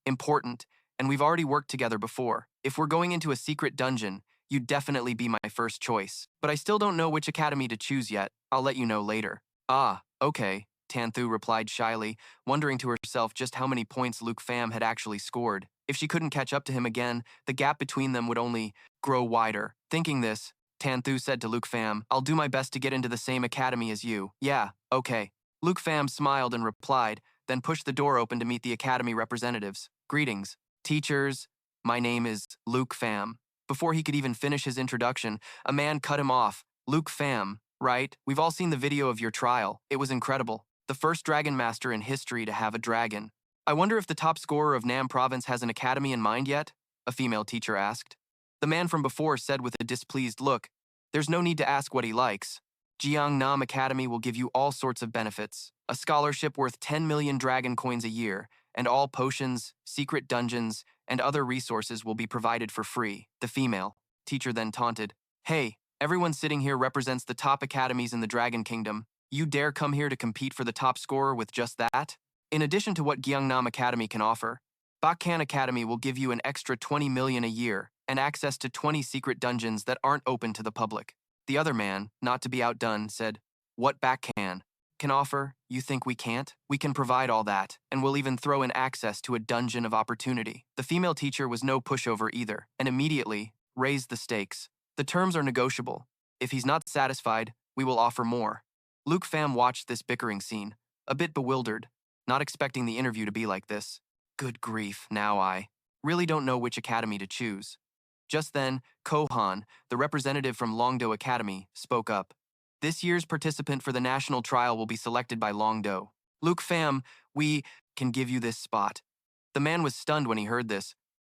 important, and we've already worked together before. If we're going into a secret dungeon, you'd definitely be my first choice. But I still don't know which academy to choose yet. I'll let you know later. Ah, okay. Tanthu replied shyly, wondering to herself just how many points Luke Pham had actually scored. If she couldn't catch up to him again, the gap between them would only grow wider. Thinking this, Tanthu said to Luke Pham, "I'll do my best to get into the same academy as you." "Yeah, okay." Luke Pham smiled and replied, then pushed the door open to meet the academy representatives. "Greetings, teachers. My name is Luke Pham." Before he could even finish his introduction, a man cut him off. "Luke Pham, right? We've all seen the video of your trial. It was incredible. The first Dragon Master in history to have a dragon. I wonder if the top scorer of Nam Province has an academy in mind yet?" a female teacher asked. The man from before said with a displeased look, "There's no need to ask what he likes. Jiang Nam Academy will give you all sorts of benefits. A scholarship worth 10 million dragon coins a year, and all potions, secret dungeons, and other resources will be provided for free." The female teacher then taunted, "Hey, everyone sitting here represents the top academies in the Dragon Kingdom. You dare come here to compete for the top scorer with just that?" In addition to what Gyeongnam Academy can offer, Bakkan Academy will give you an extra 20 million a year and access to 20 secret dungeons that aren't open to the public. The other man, not to be outdone, said, "What Bakkan can offer, you think we can't? We can provide all that, and we'll even throw in access to a dungeon of opportunity." The female teacher was no pushover either, and immediately raised the stakes. "The terms are negotiable. If he's not satisfied, we will offer more." Luke Pham watched this bickering scene, a bit bewildered, not expecting the interview to be like this. Good grief, now I really don't know which academy to choose. Just then, Kohan, the representative from Longdo Academy, spoke up. "This year's participant for the national trial will be selected by Longdo. Luke Pham, we can give you this spot." The man was stunned when he heard this.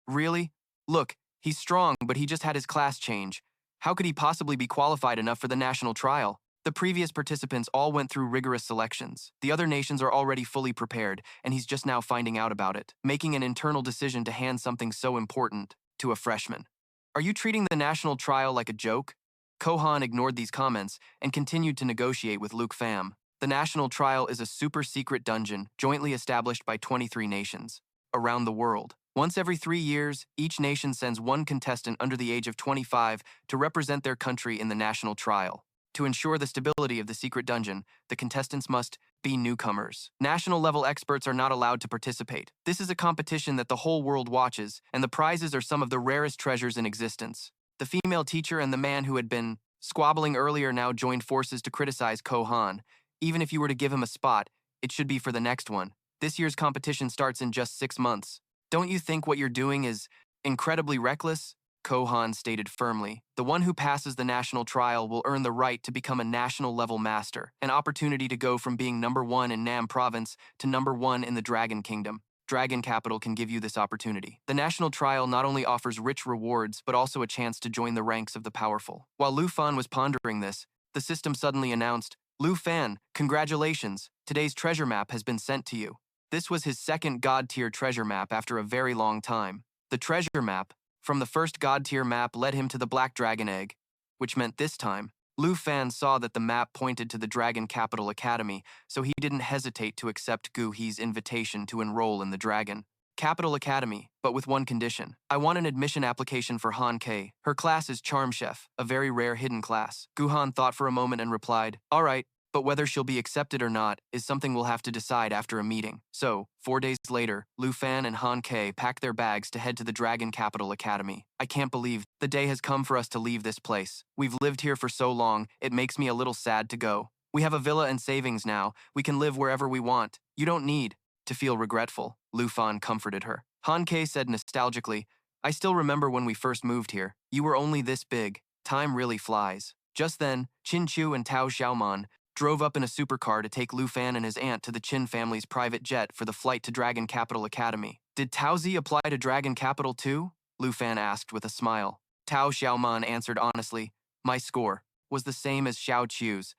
"Really? Look, he's strong, but he just had his class change. How could he possibly be qualified enough for the national trial? The previous participants all went through rigorous selections. The other nations are already fully prepared, and he's just now finding out about it, making an internal decision to hand something so important to a freshman. Are you treating the national trial like a joke?" Kohan ignored these comments and continued to negotiate with Luke Pham. The national trial is a super-secret dungeon jointly established by 23 nations around the world. Once every 3 years, each nation sends one contestant under the age of 25 to represent their country in the national trial. To ensure the stability of the secret dungeon, the contestants must be newcomers. National-level experts are not allowed to participate. This is a competition that the whole world watches, and the prizes are some of the rarest treasures in existence. The female teacher and the man who had been squabbling earlier now joined forces to criticize Kohan. "Even if you were to give him a spot, it should be for the next one. This year's competition starts in just 6 months. Don't you think what you're doing is incredibly reckless?" Kohan stated firmly. "The one who passes the national trial will earn the right to become a national-level master, an opportunity to go from being number 1 in Nam Province to number 1 in the Dragon Kingdom. Dragon Capital can give you this opportunity. The national trial not only offers rich rewards, but also a chance to join the ranks of the powerful." While Lu Fan was pondering this, the system suddenly announced, "Lu Fan, congratulations! Today's treasure map has been sent to you." This was his second God-tier treasure map after a very long time. The treasure map from the first God-tier map led him to the Black Dragon Egg, which meant this time, Lu Fan saw that the map pointed to the Dragon Capital Academy, so he didn't hesitate to accept Gu He's invitation to enroll in the Dragon Capital Academy, but with one condition. "I want an admission application for Han Kei. Her class is Charm Chef, a very rare hidden class." Guhan thought for a moment and replied, "All right, but whether she'll be accepted or not is something we'll have to decide after a meeting." So, 4 days later, Lu Fan and Han Kei packed their bags to head to the Dragon Capital Academy. "I can't believe the day has come for us to leave this place. We've lived here for so long, it makes me a little sad to go. We have a villa and savings now. We can live wherever we want. You don't need to feel regretful," Lu Fan comforted her. Han Kei said nostalgically, "I still remember when we first moved here. You were only this big. Time really flies." Just then, Qin Chu and Tao Xiaoman drove up in a supercar to take Lu Fan and his aunt to the Qin family's private jet for the flight to Dragon Capital Academy. "Did Tao Zi apply to Dragon Capital too?" Lu Fan asked with a smile. Tao Xiaoman answered honestly, "My score was the same as Xiao Qiu's,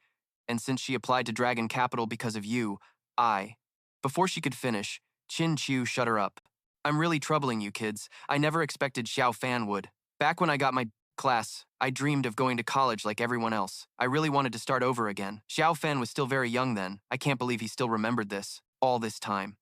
and since she applied to Dragon Capital because of you, I..." Before she could finish, Qin Chu shut her up. "I'm really troubling you kids. I never expected Xiao Fan would. Back when I got my class, I dreamed of going to college like everyone else. I really wanted to start over again. Xiao Fan was still very young then. I can't believe he still remembered this, all this time."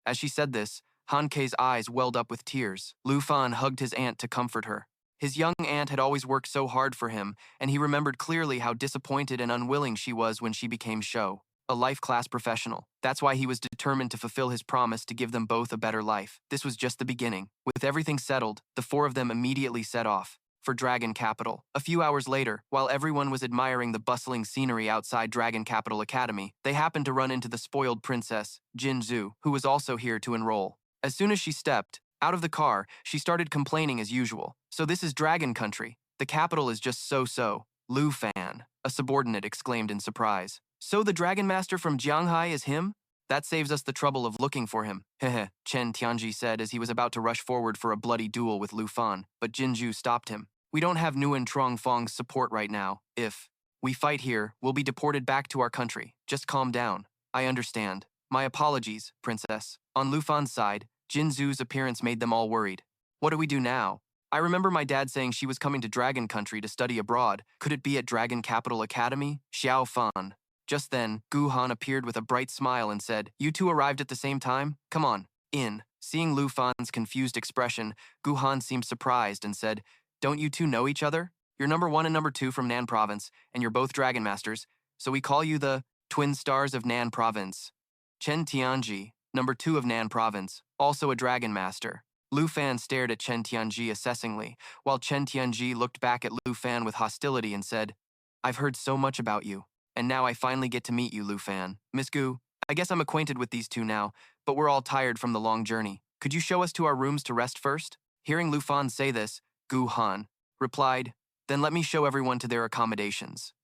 As she said this, Han Kei's eyes welled up with tears. Lu Fan hugged his aunt to comfort her. His young aunt had always worked so hard for him, and he remembered clearly how disappointed and unwilling she was when she became Shou. a life class professional. That's why he was determined to fulfill his promise to give them both a better life. This was just the beginning. With everything settled, the four of them immediately set off for Dragon Capital. A few hours later, while everyone was admiring the bustling scenery outside Dragon Capital Academy, they happened to run into the spoiled princess, Jinzu, who was also here to enroll. As soon as she stepped out of the car, she started complaining as usual. So this is Dragon Country. The capital is just so-so. Lu Fan, a subordinate exclaimed in surprise. So the Dragon Master from Jianghai is him? That saves us the trouble of looking for him. Hehe, Chen Tianji said as he was about to rush forward for a bloody duel with Lu Fan, but Jinju stopped him. We don't have Nguyen Trong Fong's support right now. If we fight here, we'll be deported back to our country. Just calm down. I understand. My apologies, princess. On Lu Fan's side, Jinzu's appearance made them all worried. What do we do now? I remember my dad saying she was coming to Dragon Country to study abroad. Could it be at Dragon Capital Academy? Xiao Fan. Just then, Gu Han appeared with a bright smile and said, You two arrived at the same time? Come on, in. Seeing Lu Fan's confused expression, Gu Han seemed surprised and said, Don't you two know each other? You're number 1 and number 2 from Nan Province, and you're both Dragon Masters, so we call you the Twin Stars of Nan Province. Chen Tianji, number 2 of Nan Province, also a Dragon Master. Lu Fan stared at Chen Tianji assessingly, while Chen Tianji looked back at Lu Fan with hostility and said, I've heard so much about you, and now I finally get to meet you, Lu Fan. Miss Gu, I guess I'm acquainted with these two now, but we're all tired from the long journey. Could you show us to our rooms to rest first? Hearing Lu Fan say this, Gu Han replied, Then let me show everyone to their accommodations.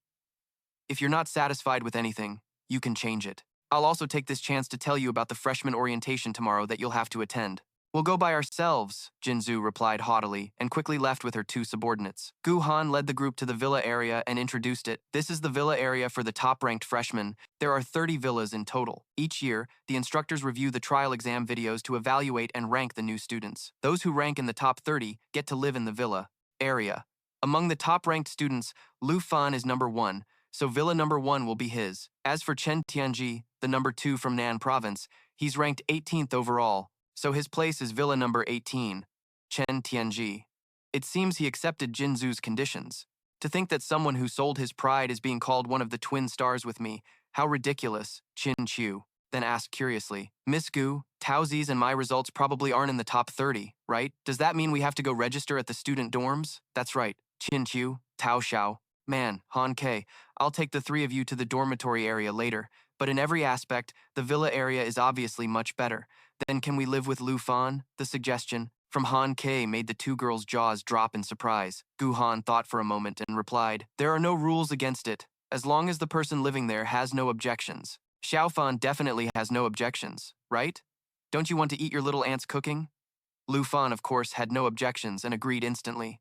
If you're not satisfied with anything, you can change it. I'll also take this chance to tell you about the freshman orientation tomorrow that you'll have to attend. We'll go by ourselves, Jinzu replied haughtily, and quickly left with her 2 subordinates. Gu Han led the group to the villa area and introduced it. This is the villa area for the top-ranked freshmen. There are 30 villas in total. Each year, the instructors review the trial exam videos to evaluate and rank the new students. Those who rank in the top 30 get to live in the villa area. Among the top-ranked students, Lu Fan is number 1, so villa number 1 will be his. As for Chen Tianji, the number 2 from Nan Province, he's ranked 18th overall, so his place is villa number 18, Chen Tianji. It seems he accepted Jinzu's conditions. To think that someone who sold his pride is being called one of the twin stars with me, how ridiculous, Qin Chu then asked curiously. Miss Gu, Taozi's and my results probably aren't in the top 30, right? Does that mean we have to go register at the student dorms? That's right, Qin Chu, Tao Xiao. Man, Han Ke, I'll take the 3 of you to the dormitory area later, but in every aspect, the villa area is obviously much better. Then can we live with Lu Fan? The suggestion from Han Ke made the 2 girls' jaws drop in surprise. Gu Han thought for a moment and replied, There are no rules against it, as long as the person living there has no objections. Xiao Fan definitely has no objections, right? Don't you want to eat your little aunt's cooking? Lu Fan, of course, had no objections and agreed instantly.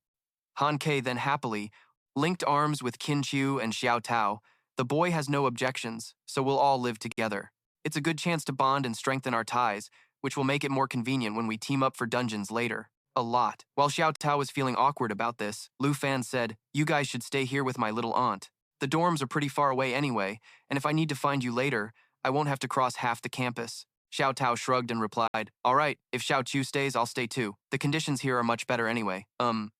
Han Ke then happily linked arms with Qin Chu and Xiao Tao. The boy has no objections, so we'll all live together. It's a good chance to bond and strengthen our ties, which will make it more convenient when we team up for dungeons later. A lot. While Xiao Tao was feeling awkward about this, Lu Fan said, You guys should stay here with my little aunt. The dorms are pretty far away anyway, and if I need to find you later, I won't have to cross half the campus. Xiao Tao shrugged and replied, All right, if Xiao Chu stays, I'll stay too. The conditions here are much better anyway.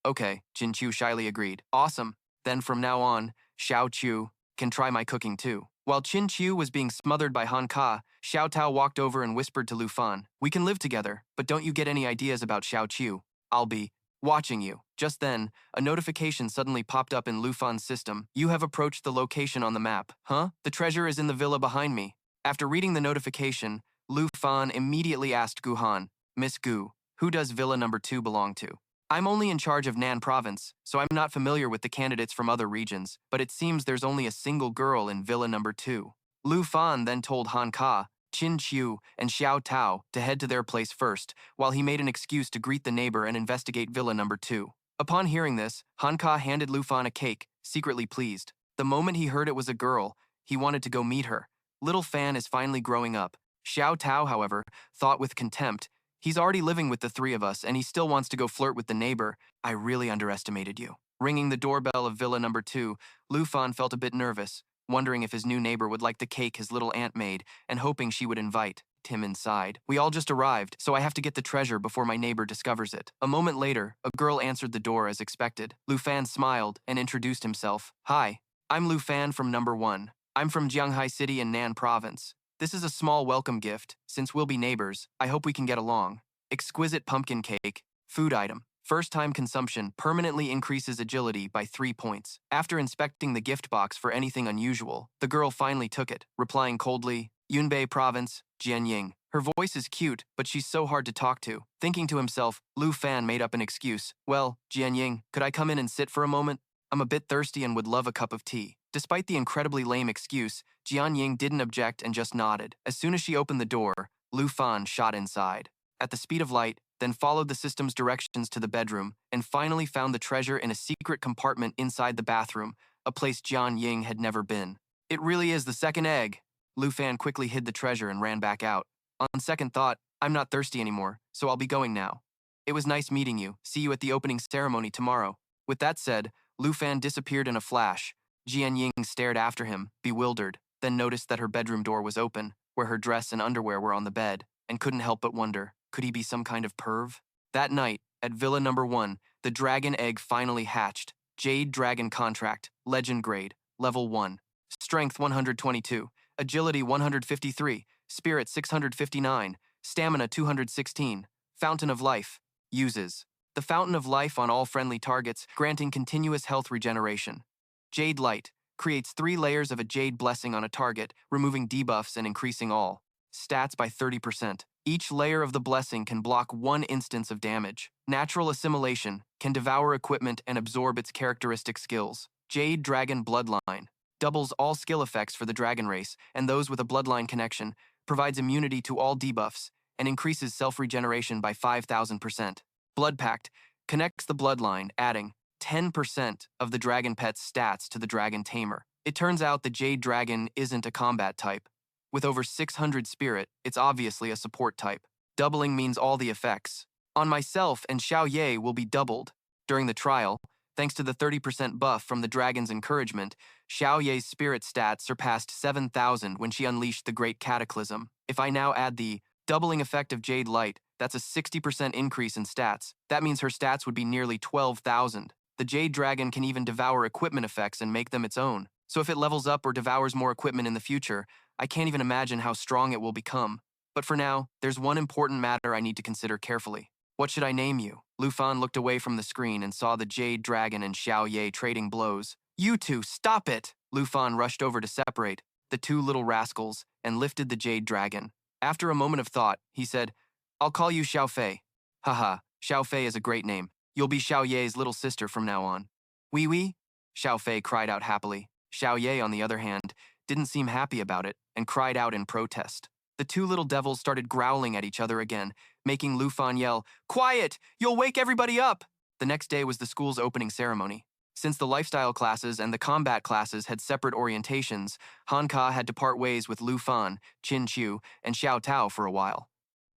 Okay, Jin Chu shyly agreed. Awesome. Then from now on, Xiao Chu can try my cooking too. While Qin Chu was being smothered by Han Ka, Xiao Tao walked over and whispered to Lu Fan, We can live together, but don't you get any ideas about Xiao Chu. I'll be watching you. Just then, a notification suddenly popped up in Lu Fan's system. You have approached the location on the map. Huh? The treasure is in the villa behind me. After reading the notification, Lu Fan immediately asked Gu Han, Miss Gu, who does villa number 2 belong to? I'm only in charge of Nan Province, so I'm not familiar with the candidates from other regions, but it seems there's only a single girl in villa number 2. Lu Fan then told Han Ka, Qin Chu, and Xiao Tao to head to their place first, while he made an excuse to greet the neighbor and investigate villa number 2. Upon hearing this, Han Ka handed Lu Fan a cake, secretly pleased. The moment he heard it was a girl, he wanted to go meet her. Little Fan is finally growing up. Xiao Tao, however, thought with contempt, He's already living with the 3 of us, and he still wants to go flirt with the neighbor. I really underestimated you. Ringing the doorbell of villa number 2, Lu Fan felt a bit nervous, wondering if his new neighbor would like the cake his little aunt made, and hoping she would invite him inside. We all just arrived, so I have to get the treasure before my neighbor discovers it. A moment later, a girl answered the door as expected. Lu Fan smiled and introduced himself. Hi, I'm Lu Fan from number 1. I'm from Jianghai City in Nan Province. This is a small welcome gift. Since we'll be neighbors, I hope we can get along. Exquisite pumpkin cake. Food item. First-time consumption permanently increases agility by 3 points. After inspecting the gift box for anything unusual, the girl finally took it, replying coldly, Yunbei Province, Jianying. Her voice is cute, but she's so hard to talk to. Thinking to himself, Lu Fan made up an excuse. Well, Jianying, could I come in and sit for a moment? I'm a bit thirsty and would love a cup of tea. Despite the incredibly lame excuse, Jianying didn't object and just nodded. As soon as she opened the door, Lu Fan shot inside. At the speed of light, then followed the system's directions to the bedroom, and finally found the treasure in a secret compartment inside the bathroom, a place Jianying had never been. It really is the second egg. Lu Fan quickly hid the treasure and ran back out. On second thought, I'm not thirsty anymore, so I'll be going now. It was nice meeting you. See you at the opening ceremony tomorrow. With that said, Lu Fan disappeared in a flash. Jian Ying stared after him, bewildered, then noticed that her bedroom door was open, where her dress and underwear were on the bed, and couldn't help but wonder, could he be some kind of perv? That night, at Villa Number 1, the dragon egg finally hatched. Jade Dragon Contract, Legend Grade, Level 1. Strength 122, Agility 153, Spirit 659, Stamina 216, Fountain of Life. Uses the Fountain of Life on all friendly targets, granting continuous health regeneration. Jade Light creates 3 layers of a Jade Blessing on a target, removing debuffs and increasing all stats by 30%. Each layer of the blessing can block 1 instance of damage. Natural Assimilation can devour equipment and absorb its characteristic skills. Jade Dragon Bloodline doubles all skill effects for the dragon race, and those with a bloodline connection, provides immunity to all debuffs, and increases self-regeneration by 5,000%. Blood Pact connects the bloodline, adding 10% of the dragon pet's stats to the dragon Tamer. It turns out the Jade Dragon isn't a combat type. With over 600 spirit, it's obviously a support type. Doubling means all the effects on myself and Xiao Ye will be doubled. During the trial, thanks to the 30% buff from the dragon's encouragement, Xiao Ye's spirit stats surpassed 7,000 when she unleashed the Great Cataclysm. If I now add the doubling effect of Jade Light, that's a 60% increase in stats. That means her stats would be nearly 12,000. The Jade Dragon can even devour equipment effects and make them its own. So if it levels up or devours more equipment in the future, I can't even imagine how strong it will become. But for now, there's one important matter I need to consider carefully. What should I name you? Lu Fan looked away from the screen and saw the Jade Dragon and Xiao Ye trading blows. You two, stop it! Lu Fan rushed over to separate the 2 little rascals and lifted the Jade Dragon. After a moment of thought, he said, I'll call you Xiao Fei. Haha, Xiao Fei is a great name. You'll be Xiao Ye's little sister from now on. Oui, oui? Xiao Fei cried out happily. Xiao Ye, on the other hand, didn't seem happy about it and cried out in protest. The 2 little devils started growling at each other again, making Lu Fan yell, Quiet! You'll wake everybody up! The next day was the school's opening ceremony. Since the lifestyle classes and the combat classes had separate orientations, Han Ka had to part ways with Lu Fan, Qin Chu, and Xiao Tao for a while.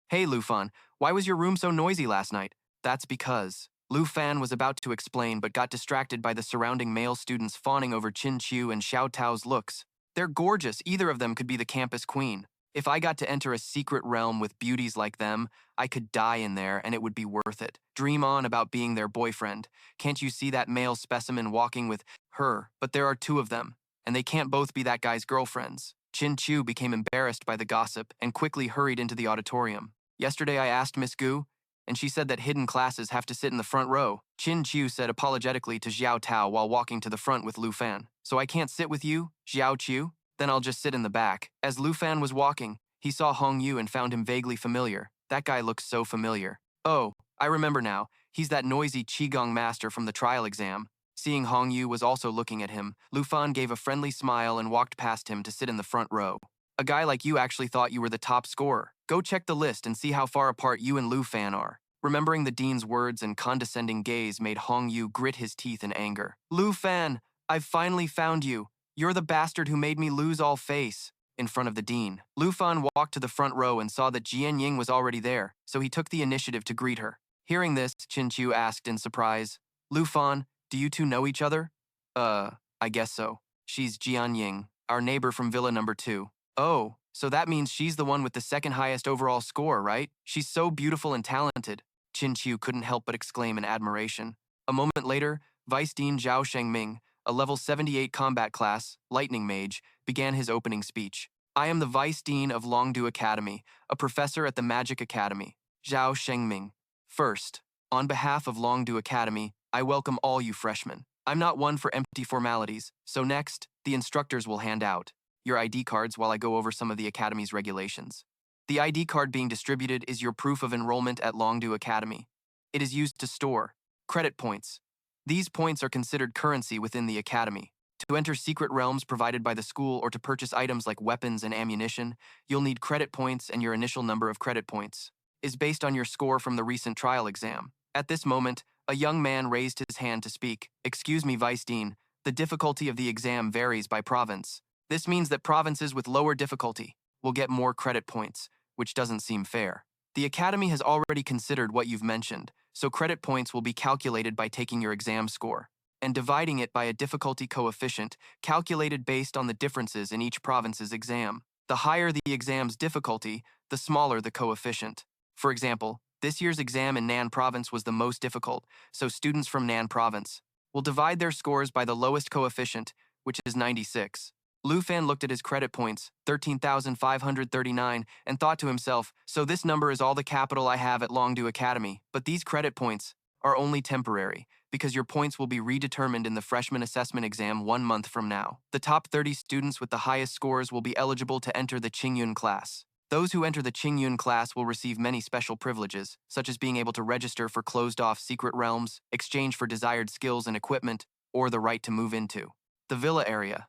Hey, Lu Fan, why was your room so noisy last night? That's because Lu Fan was about to explain but got distracted by the surrounding male students fawning over Qin Chu and Xiao Tao's looks. They're gorgeous, either of them could be the campus queen. If I got to enter a secret realm with beauties like them, I could die in there and it would be worth it. Dream on about being their boyfriend. Can't you see that male specimen walking with her? But there are 2 of them, and they can't both be that guy's girlfriends. Qin Chu became embarrassed by the gossip and quickly hurried into the auditorium. Yesterday I asked Miss Gu, and she said that hidden classes have to sit in the front row. Qin Chu said apologetically to Xiao Tao while walking to the front with Lu Fan. So I can't sit with you, Xiao Chu? Then I'll just sit in the back. As Lu Fan was walking, he saw Hong Yu and found him vaguely familiar. That guy looks so familiar. Oh, I remember now. He's that noisy Qigong master from the trial exam. Seeing Hong Yu was also looking at him, Lu Fan gave a friendly smile and walked past him to sit in the front row. A guy like you actually thought you were the top scorer. Go check the list and see how far apart you and Lu Fan are. Remembering the dean's words and condescending gaze made Hong Yu grit his teeth in anger. Lu Fan, I've finally found you. You're the bastard who made me lose all face. In front of the dean, Lu Fan walked to the front row and saw that Jian Ying was already there, so he took the initiative to greet her. Hearing this, Qin Chu asked in surprise, Lu Fan, do you 2 know each other? I guess so. She's Jian Ying, our neighbor from Villa Number 2. Oh, so that means she's the one with the 2nd highest overall score, right? She's so beautiful and talented. Qin Chu couldn't help but exclaim in admiration. A moment later, Vice Dean Zhao Shengming, a level 78 combat class, Lightning Mage, began his opening speech. I am the Vice Dean of Longdu Academy, a professor at the Magic Academy, Zhao Shengming. First, on behalf of Longdu Academy, I welcome all you freshmen. I'm not one for empty formalities, so next, the instructors will hand out your ID cards while I go over some of the Academy's regulations. The ID card being distributed is your proof of enrollment at Longdu Academy. It is used to store credit points. These points are considered currency within the Academy. To enter secret realms provided by the school or to purchase items like weapons and ammunition, you'll need credit points, and your initial number of credit points is based on your score from the recent trial exam. At this moment, a young man raised his hand to speak. Excuse me, Vice Dean, the difficulty of the exam varies by province. This means that provinces with lower difficulty will get more credit points, which doesn't seem fair. The Academy has already considered what you've mentioned, so credit points will be calculated by taking your exam score and dividing it by a difficulty coefficient calculated based on the differences in each province's exam. The higher the exam's difficulty, the smaller the coefficient. For example, this year's exam in Nan Province was the most difficult, so students from Nan Province will divide their scores by the lowest coefficient, which is 96. Lu Fan looked at his credit points, 13,539, and thought to himself, so this number is all the capital I have at Longdu Academy, but these credit points are only temporary, because your points will be redetermined in the freshman assessment exam 1 month from now. The top 30 students with the highest scores will be eligible to enter the Qingyun class. Those who enter the Qingyun class will receive many special privileges, such as being able to register for closed-off secret realms, exchange for desired skills and equipment, or the right to move into the villa area.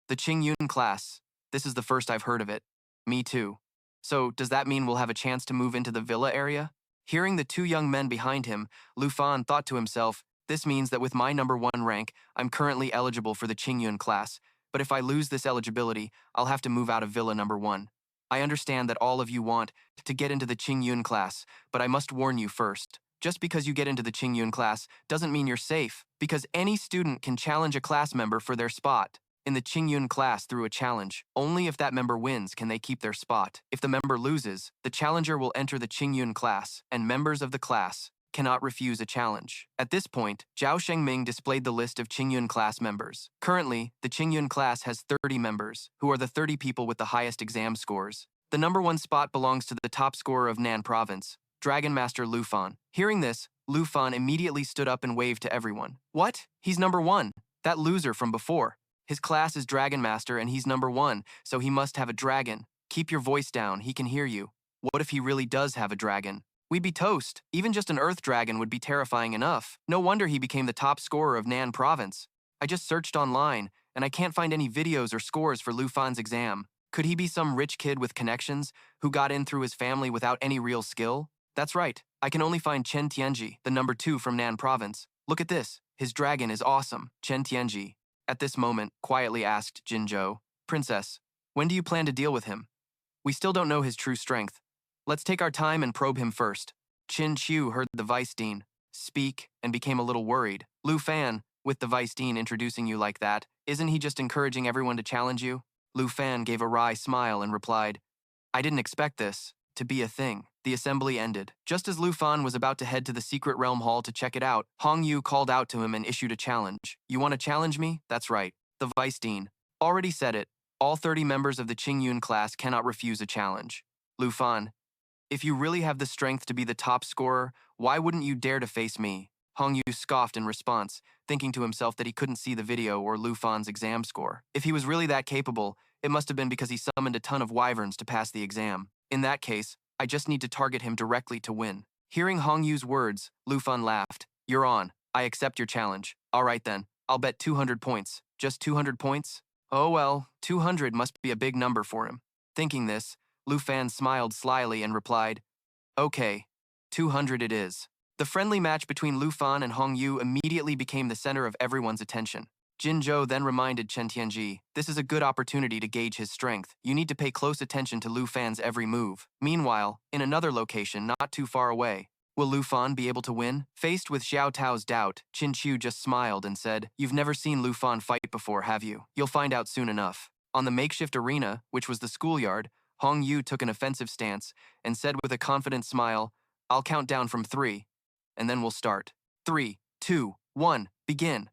The Qingyun class. This is the first I've heard of it. Me too. So, does that mean we'll have a chance to move into the villa area? Hearing the two young men behind him, Lu Fan thought to himself, this means that with my number 1 rank, I'm currently eligible for the Qingyun class, but if I lose this eligibility, I'll have to move out of villa number 1. I understand that all of you want to get into the Qingyun class, but I must warn you first. Just because you get into the Qingyun class doesn't mean you're safe, because any student can challenge a class member for their spot in the Qingyun class through a challenge. Only if that member wins can they keep their spot. If the member loses, the challenger will enter the Qingyun class, and members of the class cannot refuse a challenge. At this point, Zhao Shengming displayed the list of Qingyun class members. Currently, the Qingyun class has 30 members, who are the 30 people with the highest exam scores. The number 1 spot belongs to the top scorer of Nan Province, Dragon Master Lu Fan. Hearing this, Lu Fan immediately stood up and waved to everyone. What? He's number 1. That loser from before. His class is Dragon Master and he's number 1, so he must have a dragon. Keep your voice down, he can hear you. What if he really does have a dragon? We'd be toast. Even just an earth dragon would be terrifying enough. No wonder he became the top scorer of Nan Province. I just searched online, and I can't find any videos or scores for Lu Fan's exam. Could he be some rich kid with connections who got in through his family without any real skill? That's right. I can only find Chen Tianji, the number 2 from Nan Province. Look at this. His dragon is awesome. Chen Tianji, at this moment, quietly asked Jinzhou, Princess, when do you plan to deal with him? We still don't know his true strength. Let's take our time and probe him first. Qin Qiu heard the Vice Dean speak and became a little worried. Lu Fan, with the Vice Dean introducing you like that, isn't he just encouraging everyone to challenge you? Lu Fan gave a wry smile and replied, I didn't expect this to be a thing. The assembly ended. Just as Lu Fan was about to head to the secret realm hall to check it out, Hong Yu called out to him and issued a challenge. You want to challenge me? That's right. The Vice Dean already said it. All 30 members of the Qingyun class cannot refuse a challenge. Lu Fan, if you really have the strength to be the top scorer, why wouldn't you dare to face me? Hong Yu scoffed in response, thinking to himself that he couldn't see the video or Lu Fan's exam score. If he was really that capable, it must have been because he summoned a ton of wyverns to pass the exam. In that case, I just need to target him directly to win. Hearing Hong Yu's words, Lu Fan laughed. You're on. I accept your challenge. All right then, I'll bet 200 points. Just 200 points? Oh well, 200 must be a big number for him. Thinking this, Lu Fan smiled slyly and replied, Okay, 200 it is. The friendly match between Lu Fan and Hong Yu immediately became the center of everyone's attention. Jin Zhou then reminded Chen Tianji, this is a good opportunity to gauge his strength. You need to pay close attention to Lu Fan's every move. Meanwhile, in another location not too far away, will Lu Fan be able to win? Faced with Xiao Tao's doubt, Qin Qiu just smiled and said, You've never seen Lu Fan fight before, have you? You'll find out soon enough. On the makeshift arena, which was the schoolyard, Hong Yu took an offensive stance and said with a confident smile, I'll count down from 3, and then we'll start. 3, 2, 1, begin.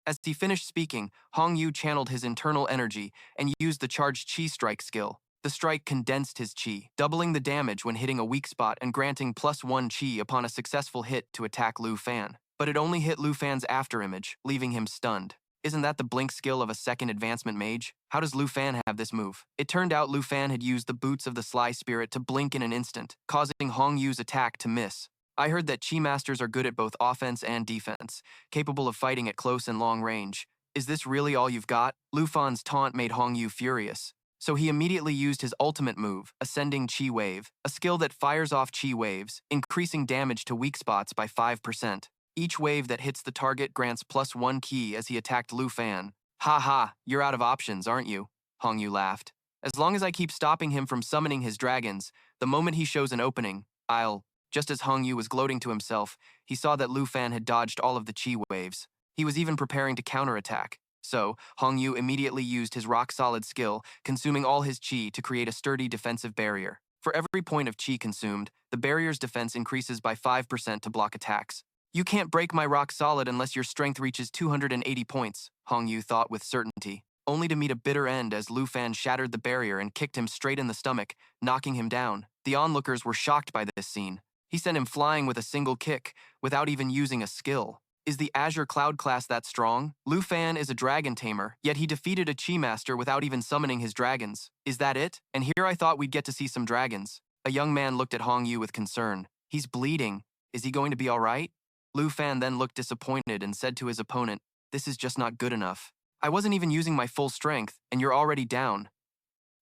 As he finished speaking, Hong Yu channeled his internal energy and used the charged chi strike skill. The strike condensed his chi, doubling the damage when hitting a weak spot and granting +1 chi upon a successful hit to attack Lu Fan. But it only hit Lu Fan's afterimage, leaving him stunned. Isn't that the blink skill of a second advancement mage? How does Lu Fan have this move? It turned out Lu Fan had used the boots of the Sly Spirit to blink in an instant, causing Hong Yu's attack to miss. I heard that Chi Masters are good at both offense and defense, capable of fighting at close and long range. Is this really all you've got? Lu Fan's taunt made Hong Yu furious. So he immediately used his ultimate move, Ascending Chi Wave, a skill that fires off chi waves, increasing damage to weak spots by 5%. Each wave that hits the target grants +1 ki as he attacked Lu Fan. Ha ha, you're out of options, aren't you? Hong Yu laughed. As long as I keep stopping him from summoning his dragons, the moment he shows an opening, I'll... Just as Hong Yu was gloating to himself, he saw that Lu Fan had dodged all of the chi waves. He was even preparing to counterattack. So, Hong Yu immediately used his rock-solid skill, consuming all his chi to create a sturdy defensive barrier. For every point of chi consumed, the barrier's defense increases by 5% to block attacks. You can't break my rock-solid unless your strength reaches 280 points, Hong Yu thought with certainty, only to meet a bitter end as Lu Fan shattered the barrier and kicked him straight in the stomach, knocking him down. The onlookers were shocked by this scene. He sent him flying with a single kick, without even using a skill. Is the Azure Cloud class that strong? Lu Fan is a dragon tamer, yet he defeated a Chi Master without even summoning his dragons. Is that it? And here I thought we'd get to see some dragons. A young man looked at Hong Yu with concern. He's bleeding. Is he going to be all right? Lu Fan then looked disappointed and said to his opponent, "This is just not good enough. I wasn't even using my full strength, and you're already down."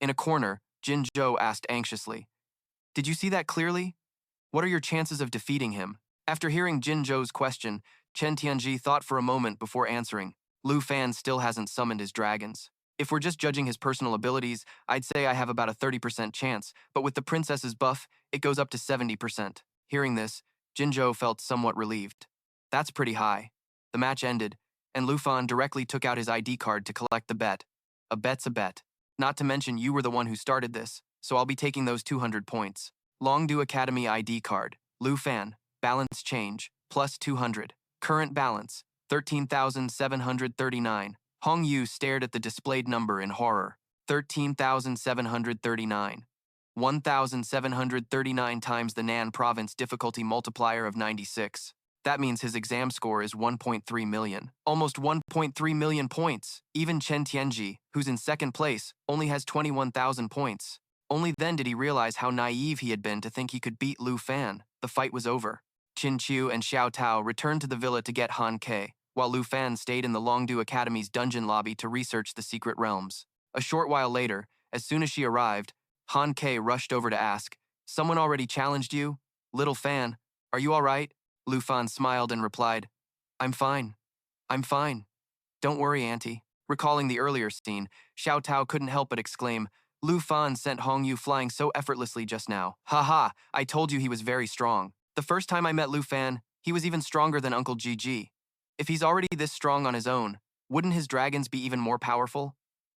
In a corner, Jin Zhou asked anxiously, "Did you see that clearly? What are your chances of defeating him?" After hearing Jin Zhou's question, Chen Tianji thought for a moment before answering. Lu Fan still hasn't summoned his dragons. If we're just judging his personal abilities, I'd say I have about a 30% chance, but with the princess's buff, it goes up to 70%. Hearing this, Jin Zhou felt somewhat relieved. That's pretty high. The match ended, and Lu Fan directly took out his ID card to collect the bet. A bet's a bet. Not to mention you were the one who started this, so I'll be taking those 200 points. Longdu Academy ID card. Lu Fan. Balance change. Plus 200. Current balance. 13,739. Hong Yu stared at the displayed number in horror. 13,739. 1,739 times the Nan province difficulty multiplier of 96. That means his exam score is 1.3 million. Almost 1.3 million points. Even Chen Tianji, who's in second place, only has 21,000 points. Only then did he realize how naive he had been to think he could beat Lu Fan. The fight was over. Qin Qiu and Xiao Tao returned to the villa to get Han Ke, while Lu Fan stayed in the Longdu Academy's dungeon lobby to research the secret realms. A short while later, as soon as she arrived, Han Ke rushed over to ask, "Someone already challenged you? Little Fan, are you all right?" Lu Fan smiled and replied, "I'm fine. I'm fine. Don't worry, Auntie." Recalling the earlier scene, Xiao Tao couldn't help but exclaim, "Lu Fan sent Hong Yu flying so effortlessly just now. Ha, I told you he was very strong. The first time I met Lu Fan, he was even stronger than Uncle Gigi. If he's already this strong on his own, wouldn't his dragons be even more powerful?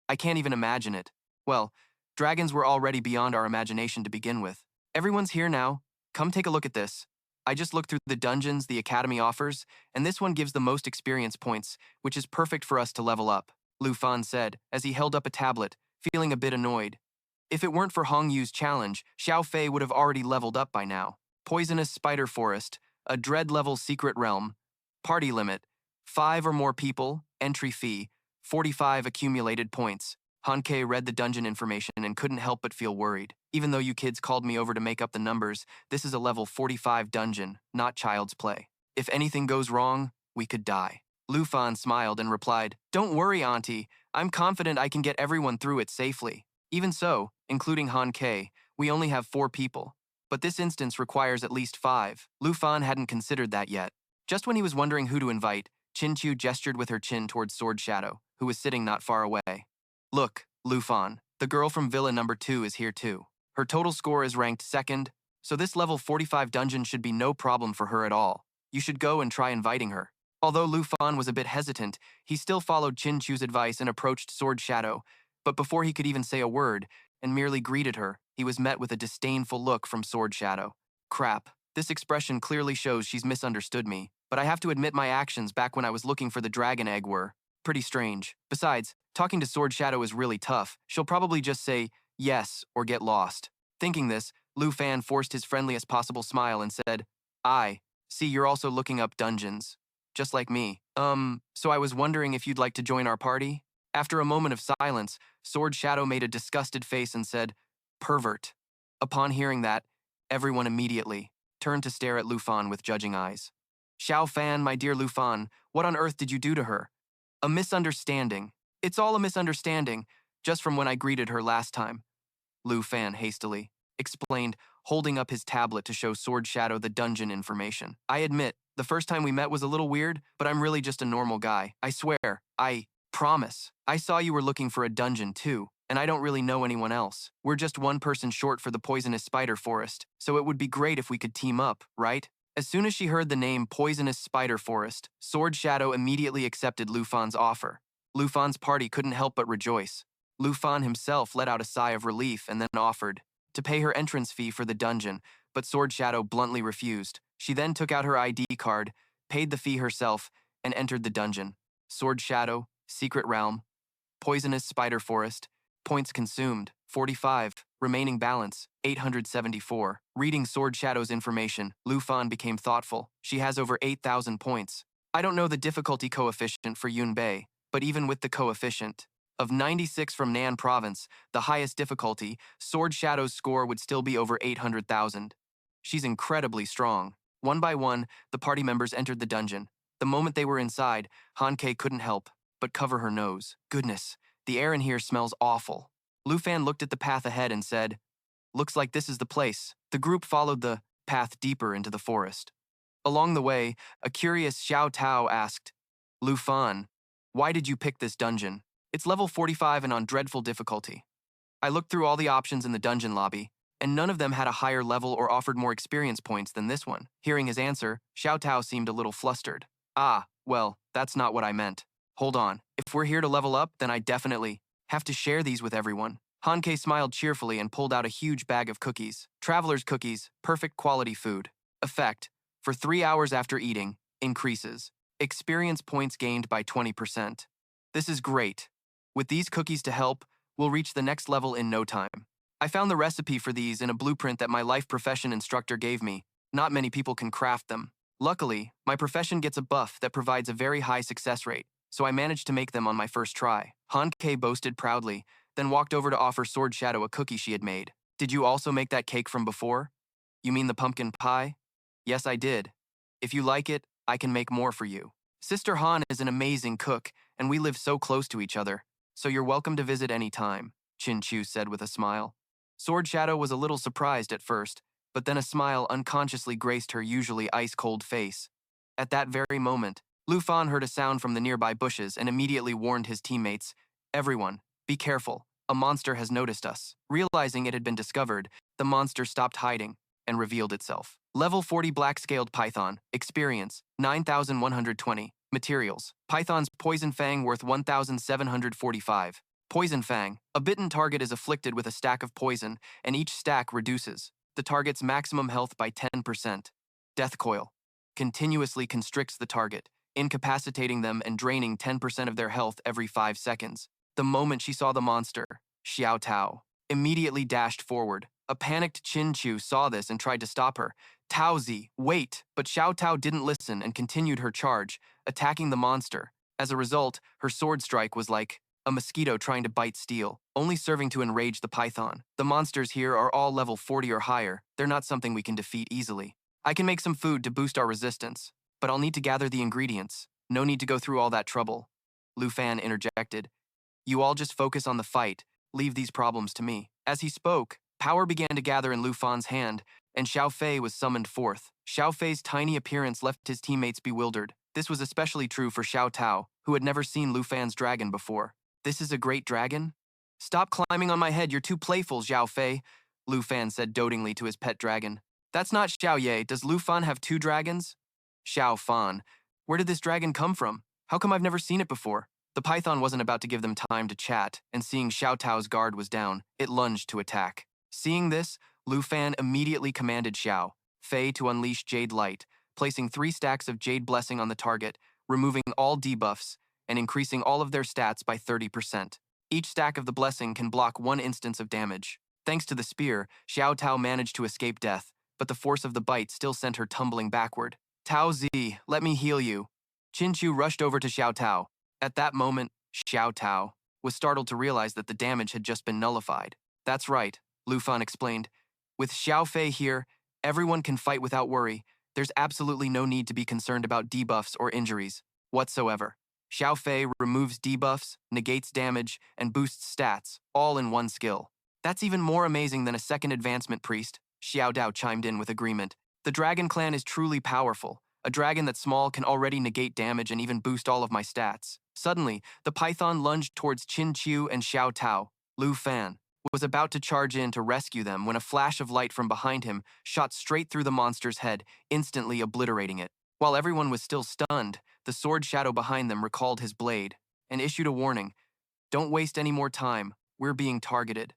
I can't even imagine it. Well, dragons were already beyond our imagination to begin with. Everyone's here now. Come take a look at this. I just looked through the dungeons the Academy offers, and this one gives the most experience points, which is perfect for us to level up," Lu Fan said, as he held up a tablet, feeling a bit annoyed. If it weren't for Hong Yu's challenge, Xiao Fei would have already leveled up by now. Poisonous Spider Forest, a dread-level secret realm. Party limit, 5 or more people, entry fee, 45 accumulated points. Han Ke read the dungeon information and couldn't help but feel worried. Even though you kids called me over to make up the numbers, this is a level 45 dungeon, not child's play. If anything goes wrong, we could die. Lu Fan smiled and replied, "Don't worry, Auntie. I'm confident I can get everyone through it safely. Even so, including Han Ke, we only have 4 people. But this instance requires at least 5. Lu Fan hadn't considered that yet. Just when he was wondering who to invite, Qin Qiu gestured with her chin towards Sword Shadow, who was sitting not far away. "Look, Lu Fan, the girl from Villa number 2 is here too. Her total score is ranked 2nd, so this level 45 dungeon should be no problem for her at all. You should go and try inviting her." Although Lu Fan was a bit hesitant, he still followed Qin Qiu's advice and approached Sword Shadow, but before he could even say a word, and merely greeted her, he was met with a disdainful look from Sword Shadow. "Crap, this expression clearly shows she's misunderstood me. but I have to admit my actions back when I was looking for the dragon egg were pretty strange. Besides, talking to Sword Shadow is really tough. She'll probably just say yes or get lost. Thinking this, Lu Fan forced his friendliest possible smile and said, I see you're also looking up dungeons. Just like me. So I was wondering if you'd like to join our party? After a moment of silence, Sword Shadow made a disgusted face and said, pervert. Upon hearing that, everyone immediately turned to stare at Lu Fan with judging eyes. Xiao Fan, my dear Lu Fan, what on earth did you do to her? A misunderstanding. It's all a misunderstanding, just from when I greeted her last time. Lu Fan hastily explained, holding up his tablet to show Sword Shadow the dungeon information. I admit, the first time we met was a little weird, but I'm really just a normal guy. I swear, I promise. I saw you were looking for a dungeon too, and I don't really know anyone else. We're just one person short for the poisonous spider forest, so it would be great if we could team up, right? As soon as she heard the name Poisonous Spider Forest, Sword Shadow immediately accepted Lu Fan's offer. Lu Fan's party couldn't help but rejoice. Lu Fan himself let out a sigh of relief and then offered to pay her entrance fee for the dungeon, but Sword Shadow bluntly refused. She then took out her ID card, paid the fee herself, and entered the dungeon. Sword Shadow, Secret Realm, Poisonous Spider Forest, points consumed, 45, remaining balance, 874. Reading Sword Shadow's information, Lu Fan became thoughtful. She has over 8,000 points. I don't know the difficulty coefficient for Yun Bei, but even with the coefficient of 96 from Nan Province, the highest difficulty, Sword Shadow's score would still be over 800,000. She's incredibly strong. One by one, the party members entered the dungeon. The moment they were inside, Han-Kei couldn't help but cover her nose. Goodness, the air in here smells awful. Lu Fan looked at the path ahead and said, looks like this is the place. The group followed the path deeper into the forest. Along the way, a curious Xiao Tao asked, Lu Fan, why did you pick this dungeon? It's level 45 and on dreadful difficulty. I looked through all the options in the dungeon lobby, and none of them had a higher level or offered more experience points than this one. Hearing his answer, Xiao Tao seemed a little flustered. Ah, well, that's not what I meant. Hold on. If we're here to level up, then I definitely have to share these with everyone. Han-Kei smiled cheerfully and pulled out a huge bag of cookies. Traveler's cookies, perfect quality food. Effect, for 3 hours after eating, increases. Experience points gained by 20%. This is great. With these cookies to help, we'll reach the next level in no time. I found the recipe for these in a blueprint that my life profession instructor gave me. Not many people can craft them. Luckily, my profession gets a buff that provides a very high success rate, so I managed to make them on my first try. Han-Kei boasted proudly, then walked over to offer Sword Shadow a cookie she had made. Did you also make that cake from before? You mean the pumpkin pie? Yes, I did. If you like it, I can make more for you. Sister Han is an amazing cook, and we live so close to each other, so you're welcome to visit any time, Chin Chu said with a smile. Sword Shadow was a little surprised at first, but then a smile unconsciously graced her usually ice-cold face. At that very moment, Lu Fan heard a sound from the nearby bushes and immediately warned his teammates, everyone, be careful, a monster has noticed us. Realizing it had been discovered, the monster stopped hiding and revealed itself. Level 40 Black-Scaled Python, experience, 9,120. Materials, Python's Poison Fang worth 1,745. Poison Fang, a bitten target is afflicted with a stack of poison, and each stack reduces the target's maximum health by 10%. Death Coil, continuously constricts the target, incapacitating them and draining 10% of their health every 5 seconds. The moment she saw the monster, Xiao Tao immediately dashed forward. A panicked Chin Chu saw this and tried to stop her. Taozi, wait! But Xiao Tao didn't listen and continued her charge, attacking the monster. As a result, her sword strike was like a mosquito trying to bite steel, only serving to enrage the python. The monsters here are all level 40 or higher. They're not something we can defeat easily. I can make some food to boost our resistance, but I'll need to gather the ingredients. No need to go through all that trouble. Lu Fan interjected. You all just focus on the fight. Leave these problems to me. As he spoke, power began to gather in Lu Fan's hand, and Xiao Fei was summoned forth. Xiao Fei's tiny appearance left his teammates bewildered. This was especially true for Xiao Tao, who had never seen Lu Fan's dragon before. This is a great dragon? Stop climbing on my head, you're too playful, Xiao Fei, Lu Fan said dotingly to his pet dragon. That's not Xiao Ye. Does Lu Fan have 2 dragons? Xiao Fan. Where did this dragon come from? How come I've never seen it before? The python wasn't about to give them time to chat, and seeing Xiao Tao's guard was down, it lunged to attack. Seeing this, Lu Fan immediately commanded Xiao Fei to unleash Jade Light, placing 3 stacks of Jade Blessing on the target, removing all debuffs, and increasing all of their stats by 30%. Each stack of the blessing can block 1 instance of damage. Thanks to the spear, Xiao Tao managed to escape death, but the force of the bite still sent her tumbling backward. Tao Zi, let me heal you. Qin Chu rushed over to Xiao Tao. At that moment, Xiao Tao was startled to realize that the damage had just been nullified. That's right, Lu Fan explained. With Xiao Fei here, everyone can fight without worry. There's absolutely no need to be concerned about debuffs or injuries whatsoever. Xiao Fei removes debuffs, negates damage, and boosts stats, all in one skill. That's even more amazing than a second advancement priest, Xiao Dao chimed in with agreement. The Dragon Clan is truly powerful. A dragon that's small can already negate damage and even boost all of my stats. Suddenly, the python lunged towards Qin Chu and Xiao Tao. Lu Fan was about to charge in to rescue them when a flash of light from behind him shot straight through the monster's head, instantly obliterating it. While everyone was still stunned, the sword shadow behind them recalled his blade and issued a warning. Don't waste any more time. We're being targeted.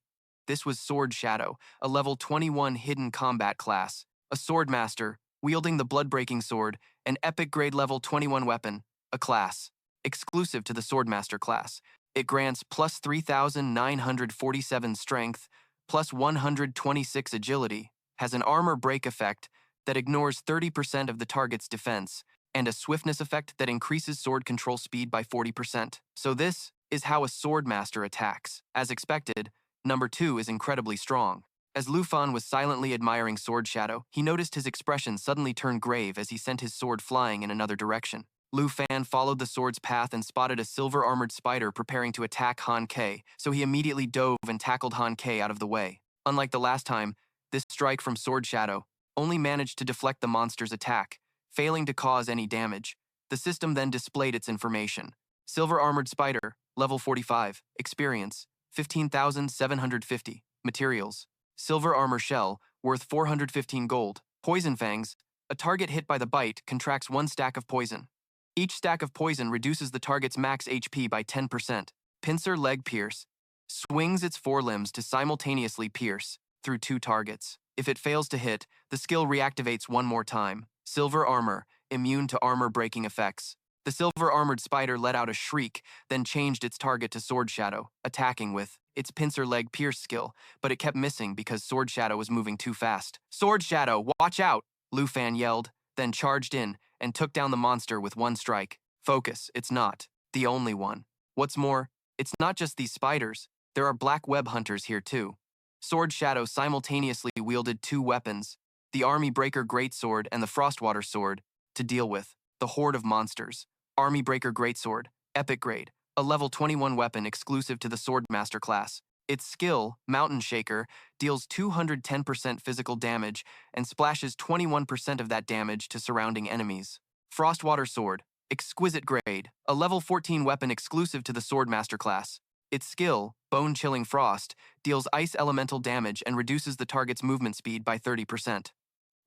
This was Sword Shadow, a level 21 hidden combat class. A sword master, wielding the blood-breaking sword, an epic grade level 21 weapon, a class. Exclusive to the Swordmaster class, it grants plus 3,947 strength, plus 126 agility, has an armor break effect that ignores 30% of the target's defense, and a swiftness effect that increases sword control speed by 40%. So this is how a Swordmaster attacks. As expected, number 2 is incredibly strong. As Lu Fan was silently admiring Sword Shadow, he noticed his expression suddenly turn grave as he sent his sword flying in another direction. Lu Fan followed the sword's path and spotted a silver-armored spider preparing to attack Han Kei, so he immediately dove and tackled Han Kei out of the way. Unlike the last time, this strike from Sword Shadow only managed to deflect the monster's attack, failing to cause any damage. The system then displayed its information. Silver-armored spider, level 45, experience, 15,750, materials. Silver armor shell, worth 415 gold. Poison fangs, a target hit by the bite contracts 1 stack of poison. Each stack of poison reduces the target's max HP by 10%. Pincer leg pierce, swings its forelimbs to simultaneously pierce through 2 targets. If it fails to hit, the skill reactivates 1 more time. Silver armor, immune to armor-breaking effects. The silver-armored spider let out a shriek, then changed its target to Sword Shadow, attacking with its pincer leg pierce skill, but it kept missing because Sword Shadow was moving too fast. Sword Shadow, watch out! Lu Fan yelled, then charged in and took down the monster with 1 strike. Focus, it's not the only one. What's more, it's not just these spiders. There are black web hunters here too. Sword Shadow simultaneously wielded 2 weapons, the Army Breaker Greatsword and the Frostwater Sword, to deal with the horde of monsters. Army Breaker Greatsword, epic grade, a level 21 weapon exclusive to the Swordmaster class. Its skill, Mountain Shaker, deals 210% physical damage and splashes 21% of that damage to surrounding enemies. Frostwater Sword, exquisite grade, a level 14 weapon exclusive to the Swordmaster class. Its skill, Bone-Chilling Frost, deals ice elemental damage and reduces the target's movement speed by 30%.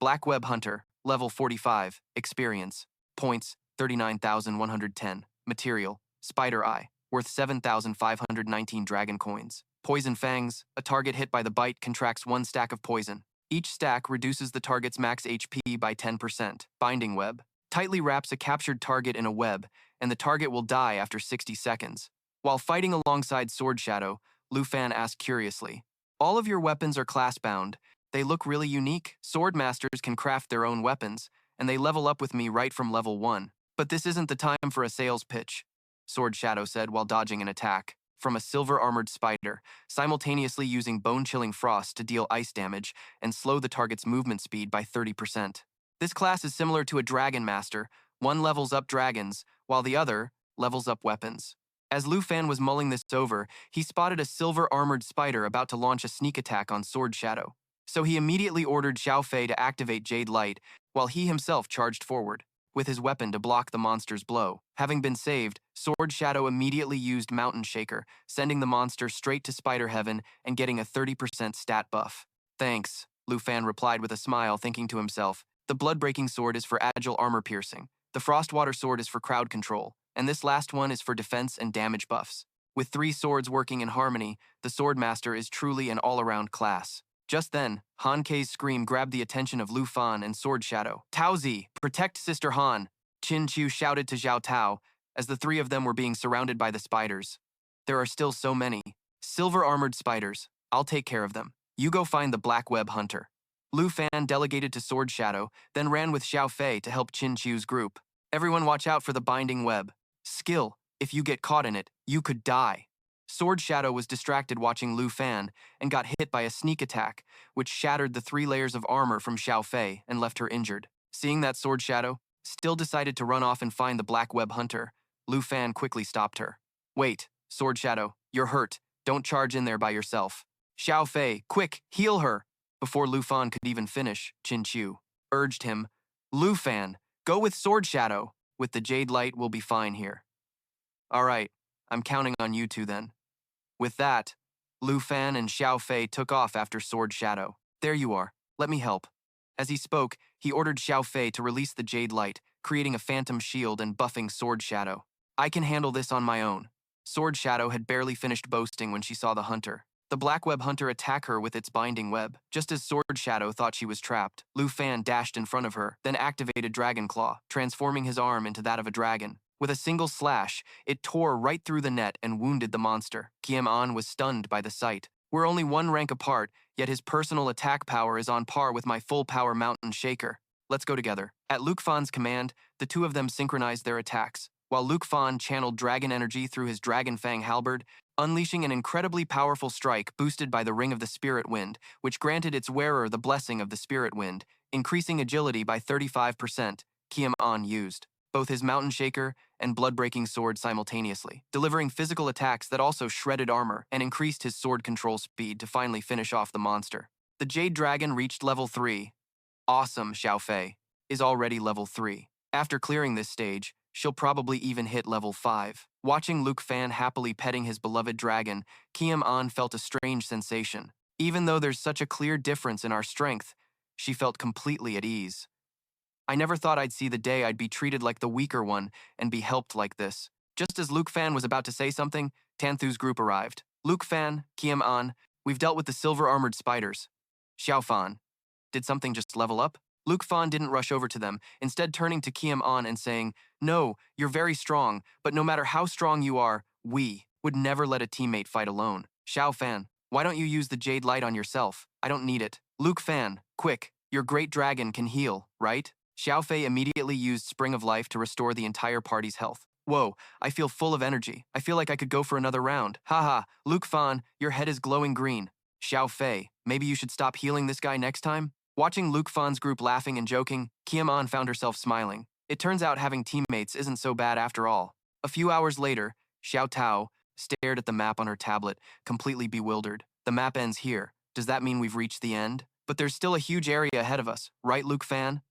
Black Web Hunter, level 45, experience, points, 39,110. Material, Spider Eye, worth 7,519 dragon coins. Poison Fangs, a target hit by the bite contracts 1 stack of poison. Each stack reduces the target's max HP by 10%. Binding Web, tightly wraps a captured target in a web, and the target will die after 60 seconds. While fighting alongside Sword Shadow, Lu Fan asked curiously, all of your weapons are class-bound. They look really unique. Sword masters can craft their own weapons, and they level up with me right from level 1. But this isn't the time for a sales pitch, Sword Shadow said while dodging an attack from a silver-armored spider, simultaneously using Bone-Chilling Frost to deal ice damage and slow the target's movement speed by 30%. This class is similar to a Dragon Master. One levels up dragons, while the other levels up weapons. As Lu Fan was mulling this over, he spotted a silver-armored spider about to launch a sneak attack on Sword Shadow. So he immediately ordered Xiao Fei to activate Jade Light, while he himself charged forward with his weapon to block the monster's blow. Having been saved, Sword Shadow immediately used Mountain Shaker, sending the monster straight to Spider Heaven and getting a 30% stat buff. Thanks, Lu Fan replied with a smile, thinking to himself. The Blood-Breaking Sword is for agile armor piercing, the Frostwater Sword is for crowd control, and this last one is for defense and damage buffs. With 3 swords working in harmony, the Swordmaster is truly an all-around class. Just then, Han Kei's scream grabbed the attention of Lu Fan and Sword Shadow. Taozi, protect Sister Han, Qin Chu shouted to Zhao Tao as the three of them were being surrounded by the spiders. There are still so many. Silver-armored spiders. I'll take care of them. You go find the Black Web Hunter. Lu Fan delegated to Sword Shadow, then ran with Xiao Fei to help Qin Chu's group. Everyone watch out for the binding web. Skill, if you get caught in it, you could die. Sword Shadow was distracted watching Lu Fan and got hit by a sneak attack, which shattered the 3 layers of armor from Xiao Fei and left her injured. Seeing that Sword Shadow still decided to run off and find the Black Web Hunter, Lu Fan quickly stopped her. Wait, Sword Shadow, you're hurt. Don't charge in there by yourself. Xiao Fei, quick, heal her! Before Lu Fan could even finish, Qin Chu urged him, Lu Fan, go with Sword Shadow. With the Jade Light, we'll be fine here. All right, I'm counting on you two then. With that, Lu Fan and Xiao Fei took off after Sword Shadow. There you are, let me help. As he spoke, he ordered Xiao Fei to release the Jade Light, creating a phantom shield and buffing Sword Shadow. I can handle this on my own. Sword Shadow had barely finished boasting when she saw the hunter. The Black Web Hunter attacked her with its binding web. Just as Sword Shadow thought she was trapped, Lu Fan dashed in front of her, then activated Dragon Claw, transforming his arm into that of a dragon. With a single slash, it tore right through the net and wounded the monster. Kiem An was stunned by the sight. We're only 1 rank apart, yet his personal attack power is on par with my full-power Mountain Shaker. Let's go together. At Luke Fan's command, the two of them synchronized their attacks, while Luke Fan channeled dragon energy through his Dragon Fang halberd, unleashing an incredibly powerful strike boosted by the Ring of the Spirit Wind, which granted its wearer the blessing of the Spirit Wind, increasing agility by 35%. Kiem An used both his Mountain Shaker and blood-breaking sword simultaneously, delivering physical attacks that also shredded armor and increased his sword control speed to finally finish off the monster. The Jade Dragon reached level 3. Awesome, Xiao Fei is already level 3. After clearing this stage, she'll probably even hit level 5. Watching Luke Fan happily petting his beloved dragon, Kiem An felt a strange sensation. Even though there's such a clear difference in our strength, she felt completely at ease. I never thought I'd see the day I'd be treated like the weaker one and be helped like this. Just as Luke Fan was about to say something, Tanthu's group arrived. Luke Fan, Kiem An, we've dealt with the silver-armored spiders. Xiao Fan, did something just level up? Luke Fan didn't rush over to them, instead turning to Kiem An and saying, No, you're very strong, but no matter how strong you are, we would never let a teammate fight alone. Xiao Fan, why don't you use the Jade Light on yourself? I don't need it. Luke Fan, quick, your great dragon can heal, right? Xiao Fei immediately used Spring of Life to restore the entire party's health. Whoa, I feel full of energy. I feel like I could go for another round. Haha, Luke Fan, your head is glowing green. Xiao Fei, maybe you should stop healing this guy next time? Watching Luke Fan's group laughing and joking, Kiem An found herself smiling. It turns out having teammates isn't so bad after all. A few hours later, Xiao Tao stared at the map on her tablet, completely bewildered. The map ends here. Does that mean we've reached the end? But there's still a huge area ahead of us, right, Luke Fan?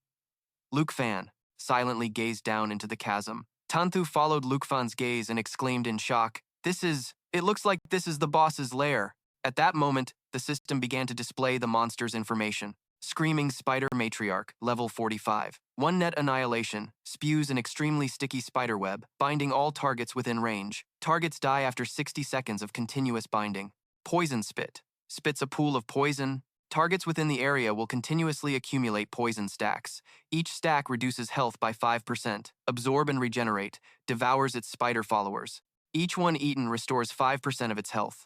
Luke Fan silently gazed down into the chasm. Tanthu followed Luke Fan's gaze and exclaimed in shock, It looks like this is the boss's lair. At that moment, the system began to display the monster's information. Screaming Spider Matriarch, level 45. 1 net annihilation, spews an extremely sticky spider web, binding all targets within range. Targets die after 60 seconds of continuous binding. Poison Spit, spits a pool of poison. Targets within the area will continuously accumulate poison stacks. Each stack reduces health by 5%. Absorb and regenerate, devours its spider followers. Each one eaten restores 5% of its health.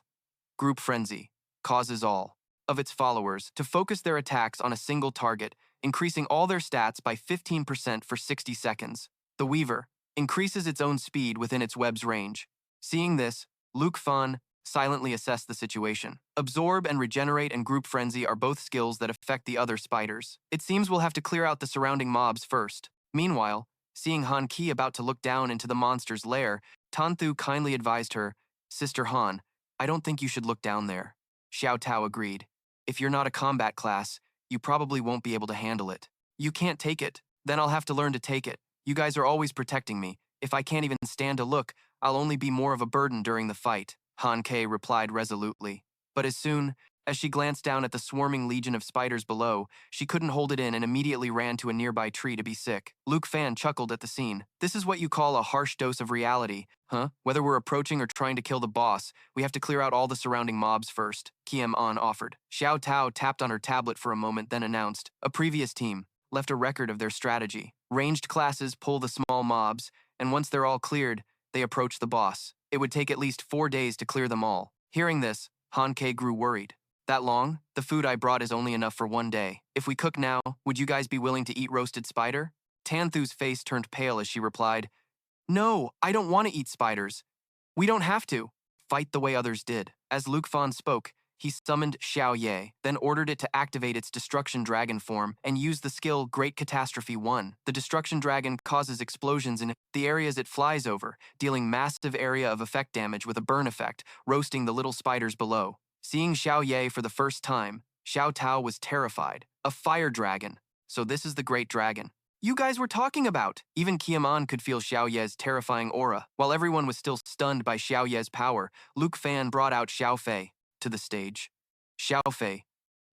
Group Frenzy, causes all of its followers to focus their attacks on a single target, increasing all their stats by 15% for 60 seconds. The Weaver increases its own speed within its web's range. Seeing this, Luke Fan silently assessed the situation. Absorb and Regenerate and Group Frenzy are both skills that affect the other spiders. It seems we'll have to clear out the surrounding mobs first. Meanwhile, seeing Han Ki about to look down into the monster's lair, Tanthu kindly advised her, Sister Han, I don't think you should look down there. Xiao Tao agreed. If you're not a combat class, you probably won't be able to handle it. You can't take it. Then I'll have to learn to take it. You guys are always protecting me. If I can't even stand to look, I'll only be more of a burden during the fight. Han Kei replied resolutely. But as soon As she glanced down at the swarming legion of spiders below, she couldn't hold it in and immediately ran to a nearby tree to be sick. Luke Fan chuckled at the scene. This is what you call a harsh dose of reality, huh? Whether we're approaching or trying to kill the boss, we have to clear out all the surrounding mobs first, Kiem An offered. Xiao Tao tapped on her tablet for a moment, then announced, a previous team left a record of their strategy. Ranged classes pull the small mobs, and once they're all cleared, they approach the boss. It would take at least 4 days to clear them all. Hearing this, Han Kei grew worried. That long? The food I brought is only enough for 1 day. If we cook now, would you guys be willing to eat roasted spider? Tanthu's face turned pale as she replied, no, I don't want to eat spiders. We don't have to. Fight the way others did. As Luke Fan spoke, he summoned Xiao Ye, then ordered it to activate its Destruction Dragon form and use the skill Great Catastrophe 1. The Destruction Dragon causes explosions in the areas it flies over, dealing massive area of effect damage with a burn effect, roasting the little spiders below. Seeing Xiao Ye for the first time, Xiao Tao was terrified. A fire dragon. So this is the Great Dragon you guys were talking about. Even Kiem could feel Xiao Ye's terrifying aura. While everyone was still stunned by Xiao Ye's power, Luke Fan brought out Xiao Fei to the stage. Xiao Fei,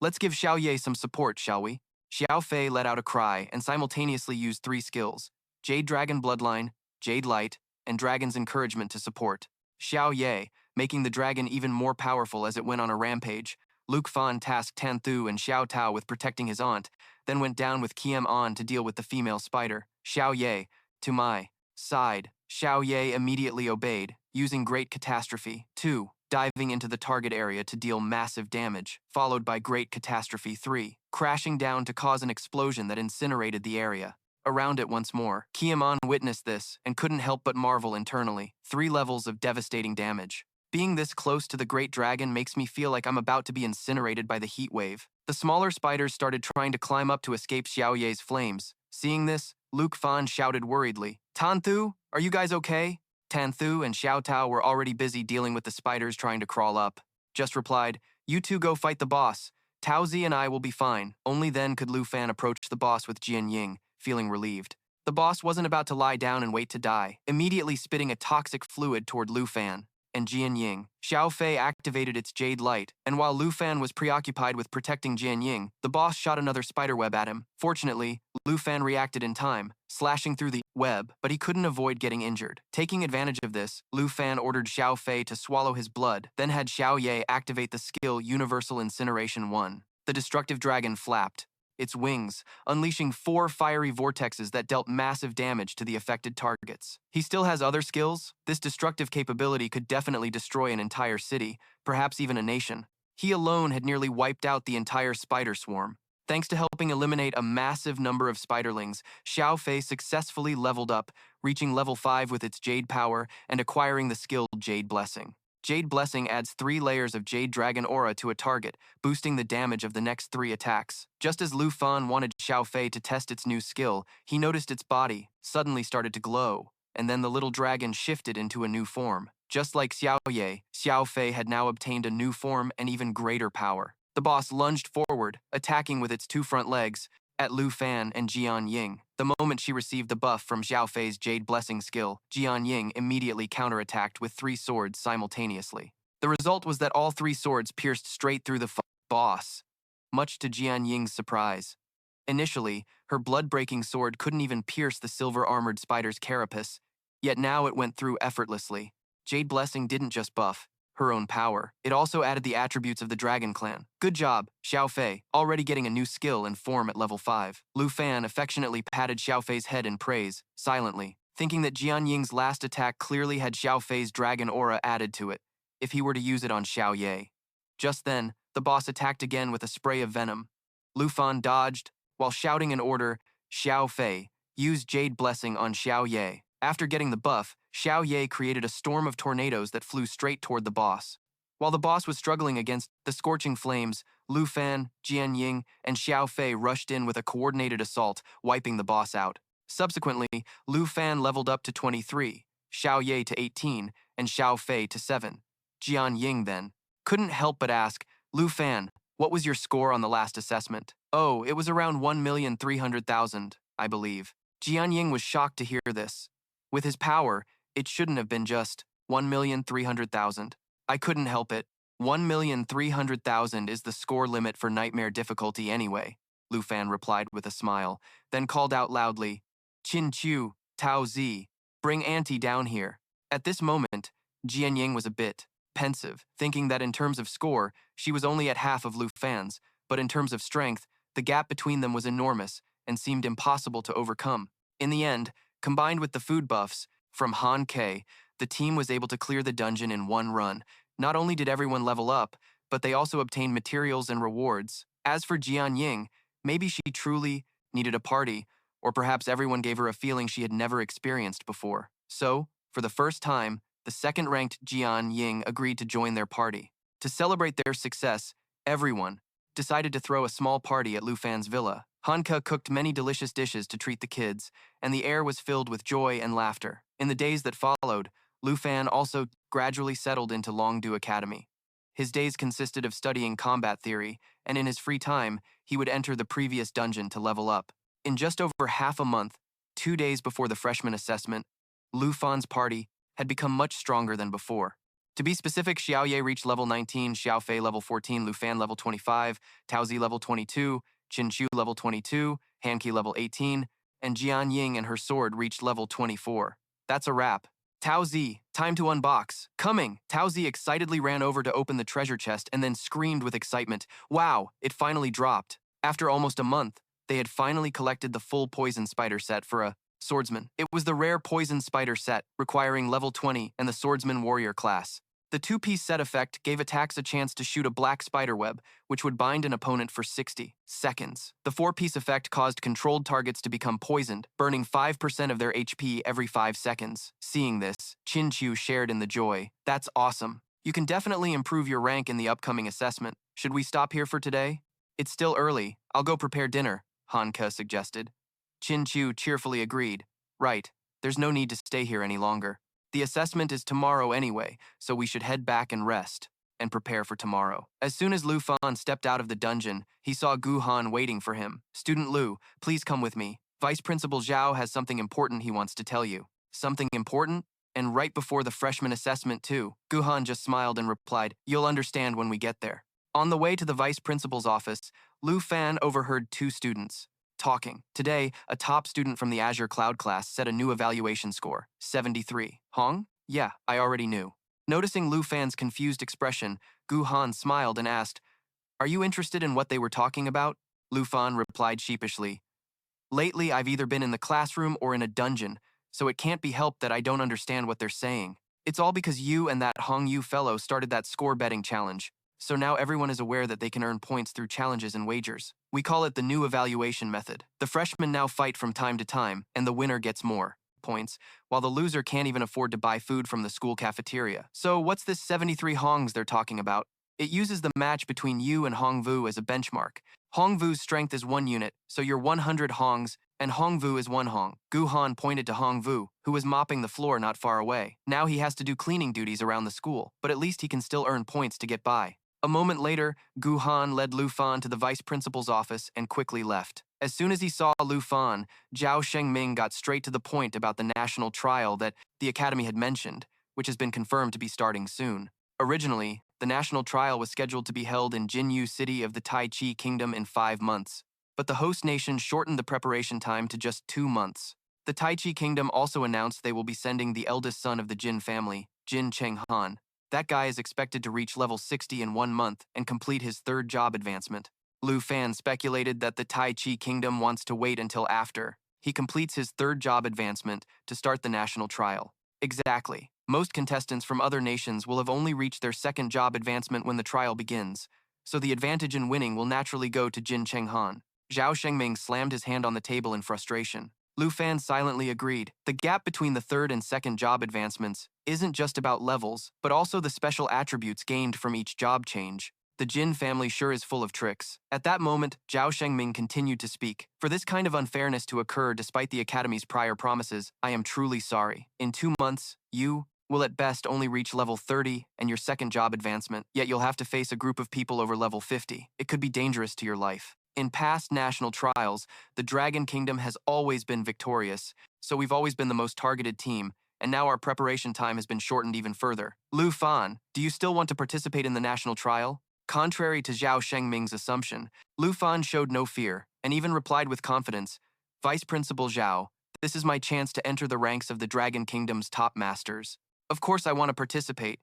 let's give Xiao Ye some support, shall we? Xiao Fei let out a cry and simultaneously used 3 skills: Jade Dragon Bloodline, Jade Light, and Dragon's Encouragement to support Xiao Ye, making the dragon even more powerful as it went on a rampage. Luke Fan tasked Tanthu and Xiao Tao with protecting his aunt, then went down with Kiem An to deal with the female spider. Xiao Ye, to my side. Xiao Ye immediately obeyed, using Great Catastrophe 2, diving into the target area to deal massive damage, followed by Great Catastrophe 3, crashing down to cause an explosion that incinerated the area. Around it once more, Kiem An witnessed this and couldn't help but marvel internally. 3 levels of devastating damage. Being this close to the Great Dragon makes me feel like I'm about to be incinerated by the heat wave. The smaller spiders started trying to climb up to escape Xiao Ye's flames. Seeing this, Luke Fan shouted worriedly, Tanthu, are you guys okay? Tanthu and Xiao Tao were already busy dealing with the spiders trying to crawl up. Just replied, you two go fight the boss. Taozi and I will be fine. Only then could Lu Fan approach the boss with Jian Ying, feeling relieved. The boss wasn't about to lie down and wait to die, immediately spitting a toxic fluid toward Lu Fan and Jian Ying. Xiao Fei activated its Jade Light, and while Lu Fan was preoccupied with protecting Jian Ying, the boss shot another spiderweb at him. Fortunately, Lu Fan reacted in time, slashing through the web, but he couldn't avoid getting injured. Taking advantage of this, Lu Fan ordered Xiao Fei to swallow his blood, then had Xiao Ye activate the skill Universal Incineration 1. The destructive dragon flapped its wings, unleashing 4 fiery vortexes that dealt massive damage to the affected targets. He still has other skills. This destructive capability could definitely destroy an entire city, perhaps even a nation. He alone had nearly wiped out the entire spider swarm. Thanks to helping eliminate a massive number of spiderlings, Xiao Fei successfully leveled up, reaching level 5 with its Jade power and acquiring the skill Jade Blessing. Jade Blessing adds 3 layers of Jade Dragon aura to a target, boosting the damage of the next 3 attacks. Just as Lu Fan wanted Xiao Fei to test its new skill, he noticed its body suddenly started to glow, and then the little dragon shifted into a new form. Just like Xiao Ye, Xiao Fei had now obtained a new form and even greater power. The boss lunged forward, attacking with its 2 front legs at Lu Fan and Jian Ying. The moment she received the buff from Xiao Fei's Jade Blessing skill, Jian Ying immediately counterattacked with 3 swords simultaneously. The result was that all 3 swords pierced straight through the boss, much to Jian Ying's surprise. Initially, her blood-breaking sword couldn't even pierce the silver-armored spider's carapace, yet now it went through effortlessly. Jade Blessing didn't just buff her own power, it also added the attributes of the Dragon Clan. Good job, Xiao Fei, already getting a new skill and form at level 5. Lu Fan affectionately patted Xiao Fei's head in praise, silently, thinking that Jian Ying's last attack clearly had Xiao Fei's dragon aura added to it, if he were to use it on Xiao Ye. Just then, the boss attacked again with a spray of venom. Lu Fan dodged, while shouting an order, Xiao Fei, use Jade Blessing on Xiao Ye. After getting the buff, Xiao Ye created a storm of tornadoes that flew straight toward the boss. While the boss was struggling against the scorching flames, Lu Fan, Jian Ying, and Xiao Fei rushed in with a coordinated assault, wiping the boss out. Subsequently, Lu Fan leveled up to 23, Xiao Ye to 18, and Xiao Fei to 7. Jian Ying then couldn't help but ask, Lu Fan, what was your score on the last assessment? Oh, it was around 1,300,000, I believe. Jian Ying was shocked to hear this. With his power, it shouldn't have been just 1,300,000. I couldn't help it. 1,300,000 is the score limit for nightmare difficulty anyway, Lu Fan replied with a smile, then called out loudly, Qin Chu, Tao Zi, bring Auntie down here. At this moment, Jian Ying was a bit pensive, thinking that in terms of score, she was only at half of Lu Fan's, but in terms of strength, the gap between them was enormous and seemed impossible to overcome. In the end, combined with the food buffs from Han Ke, the team was able to clear the dungeon in one run. Not only did everyone level up, but they also obtained materials and rewards. As for Jian Ying, maybe she truly needed a party, or perhaps everyone gave her a feeling she had never experienced before. So, for the first time, the second-ranked Jian Ying agreed to join their party. To celebrate their success, everyone decided to throw a small party at Lu Fan's villa. Hanke cooked many delicious dishes to treat the kids, and the air was filled with joy and laughter. In the days that followed, Lu Fan also gradually settled into Longdu Academy. His days consisted of studying combat theory, and in his free time, he would enter the previous dungeon to level up. In just over half a month, 2 days before the freshman assessment, Lu Fan's party had become much stronger than before. To be specific, Xiaoye reached level 19, Xiaofei level 14, Lu Fan level 25, Taozi level 22, Qin Chu level 22, Hanqi level 18, and Jian Ying and her sword reached level 24. That's a wrap. Tao Zi, time to unbox. Coming! Tao Zi excitedly ran over to open the treasure chest and then screamed with excitement. Wow, it finally dropped. After almost a month, they had finally collected the full poison spider set for a swordsman. It was the rare poison spider set, requiring level 20 and the swordsman warrior class. The two-piece set effect gave attacks a chance to shoot a black spider web, which would bind an opponent for 60 seconds. The four-piece effect caused controlled targets to become poisoned, burning 5% of their HP every 5 seconds. Seeing this, Qin Chu shared in the joy. That's awesome. You can definitely improve your rank in the upcoming assessment. Should we stop here for today? It's still early. I'll go prepare dinner, Hanke suggested. Qin Chu cheerfully agreed. Right, there's no need to stay here any longer. The assessment is tomorrow anyway, so we should head back and rest, and prepare for tomorrow. As soon as Lu Fan stepped out of the dungeon, he saw Gu Han waiting for him. Student Lu, please come with me. Vice Principal Zhao has something important he wants to tell you. Something important? And right before the freshman assessment too. Gu Han just smiled and replied, You'll understand when we get there. On the way to the vice principal's office, Lu Fan overheard two students talking. Today, a top student from the Azure Cloud class set a new evaluation score, 73. Hong? Yeah, I already knew. Noticing Lu Fan's confused expression, Gu Han smiled and asked, Are you interested in what they were talking about? Lu Fan replied sheepishly, Lately, I've either been in the classroom or in a dungeon, so it can't be helped that I don't understand what they're saying. It's all because you and that Hong Yu fellow started that score betting challenge. So now everyone is aware that they can earn points through challenges and wagers. We call it the new evaluation method. The freshmen now fight from time to time, and the winner gets more points, while the loser can't even afford to buy food from the school cafeteria. So what's this 73 Hongs they're talking about? It uses the match between you and Hong Vu as a benchmark. Hong Vu's strength is 1 unit, so you're 100 Hongs, and Hong Vu is 1 Hong. Gu Han pointed to Hong Vu, who was mopping the floor not far away. Now he has to do cleaning duties around the school, but at least he can still earn points to get by. A moment later, Gu Han led Lu Fan to the vice principal's office and quickly left. As soon as he saw Lu Fan, Zhao Shengming got straight to the point about the national trial that the academy had mentioned, which has been confirmed to be starting soon. Originally, the national trial was scheduled to be held in Jinyu City of the Tai Chi Kingdom in 5 months, but the host nation shortened the preparation time to just 2 months. The Tai Chi Kingdom also announced they will be sending the eldest son of the Jin family, Jin Chenghan. That guy is expected to reach level 60 in 1 month and complete his 3rd job advancement. Lu Fan speculated that the Tai Chi Kingdom wants to wait until after he completes his 3rd job advancement to start the national trial. Exactly. Most contestants from other nations will have only reached their 2nd job advancement when the trial begins, so the advantage in winning will naturally go to Jin Chenghan. Zhao Shengming slammed his hand on the table in frustration. Lu Fan silently agreed. The gap between the 3rd and 2nd job advancements isn't just about levels, but also the special attributes gained from each job change. The Jin family sure is full of tricks. At that moment, Zhao Shengming continued to speak. For this kind of unfairness to occur despite the Academy's prior promises, I am truly sorry. In 2 months, you will at best only reach level 30 and your 2nd job advancement, yet you'll have to face a group of people over level 50. It could be dangerous to your life. In past national trials, the Dragon Kingdom has always been victorious, so we've always been the most targeted team, and now our preparation time has been shortened even further. Lu Fan, do you still want to participate in the national trial? Contrary to Zhao Shengming's assumption, Lu Fan showed no fear, and even replied with confidence, Vice Principal Zhao, this is my chance to enter the ranks of the Dragon Kingdom's top masters. Of course I want to participate.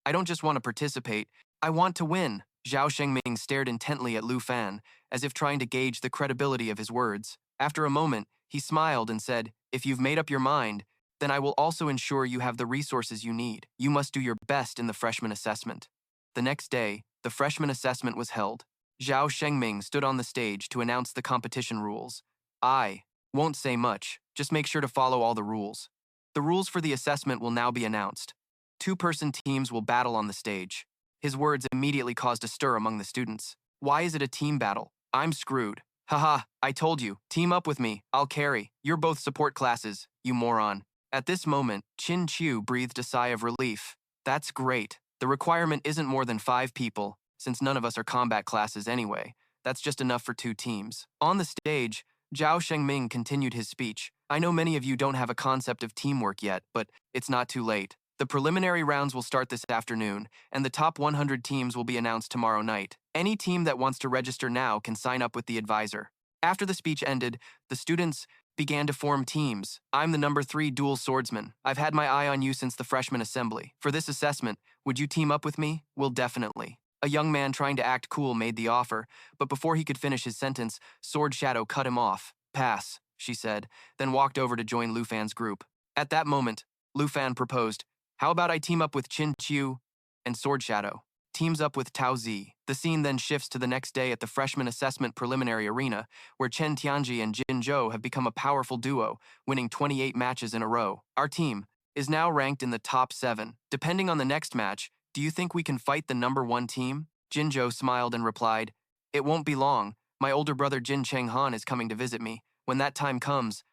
I don't just want to participate, I want to win. Zhao Shengming stared intently at Lu Fan, as if trying to gauge the credibility of his words. After a moment, he smiled and said, if you've made up your mind, then I will also ensure you have the resources you need. You must do your best in the freshman assessment. The next day, the freshman assessment was held. Zhao Shengming stood on the stage to announce the competition rules. I won't say much, just make sure to follow all the rules. The rules for the assessment will now be announced. Two-person teams will battle on the stage. His words immediately caused a stir among the students. Why is it a team battle? I'm screwed. Haha, I told you, team up with me, I'll carry. You're both support classes, you moron. At this moment, Qin Qiu breathed a sigh of relief. That's great. The requirement isn't more than 5 people, since none of us are combat classes anyway. That's just enough for 2 teams. On the stage, Zhao Shengming continued his speech. I know many of you don't have a concept of teamwork yet, but it's not too late. The preliminary rounds will start this afternoon, and the top 100 teams will be announced tomorrow night. Any team that wants to register now can sign up with the advisor. After the speech ended, the students began to form teams. I'm the number 3 dual swordsman. I've had my eye on you since the freshman assembly. For this assessment, would you team up with me? Well, definitely. A young man trying to act cool made the offer, but before he could finish his sentence, Sword Shadow cut him off. Pass, she said, then walked over to join Lu Fan's group. At that moment, Lu Fan proposed, how about I team up with Qin Qiu and Sword Shadow? Teams up with Tao Zi. The scene then shifts to the next day at the freshman assessment preliminary arena, where Chen Tianji and Jin Zhou have become a powerful duo, winning 28 matches in a row. Our team is now ranked in the top 7. Depending on the next match, do you think we can fight the number 1 team? Jin Zhou smiled and replied, it won't be long. My older brother Jin Chenghan is coming to visit me. When that time comes,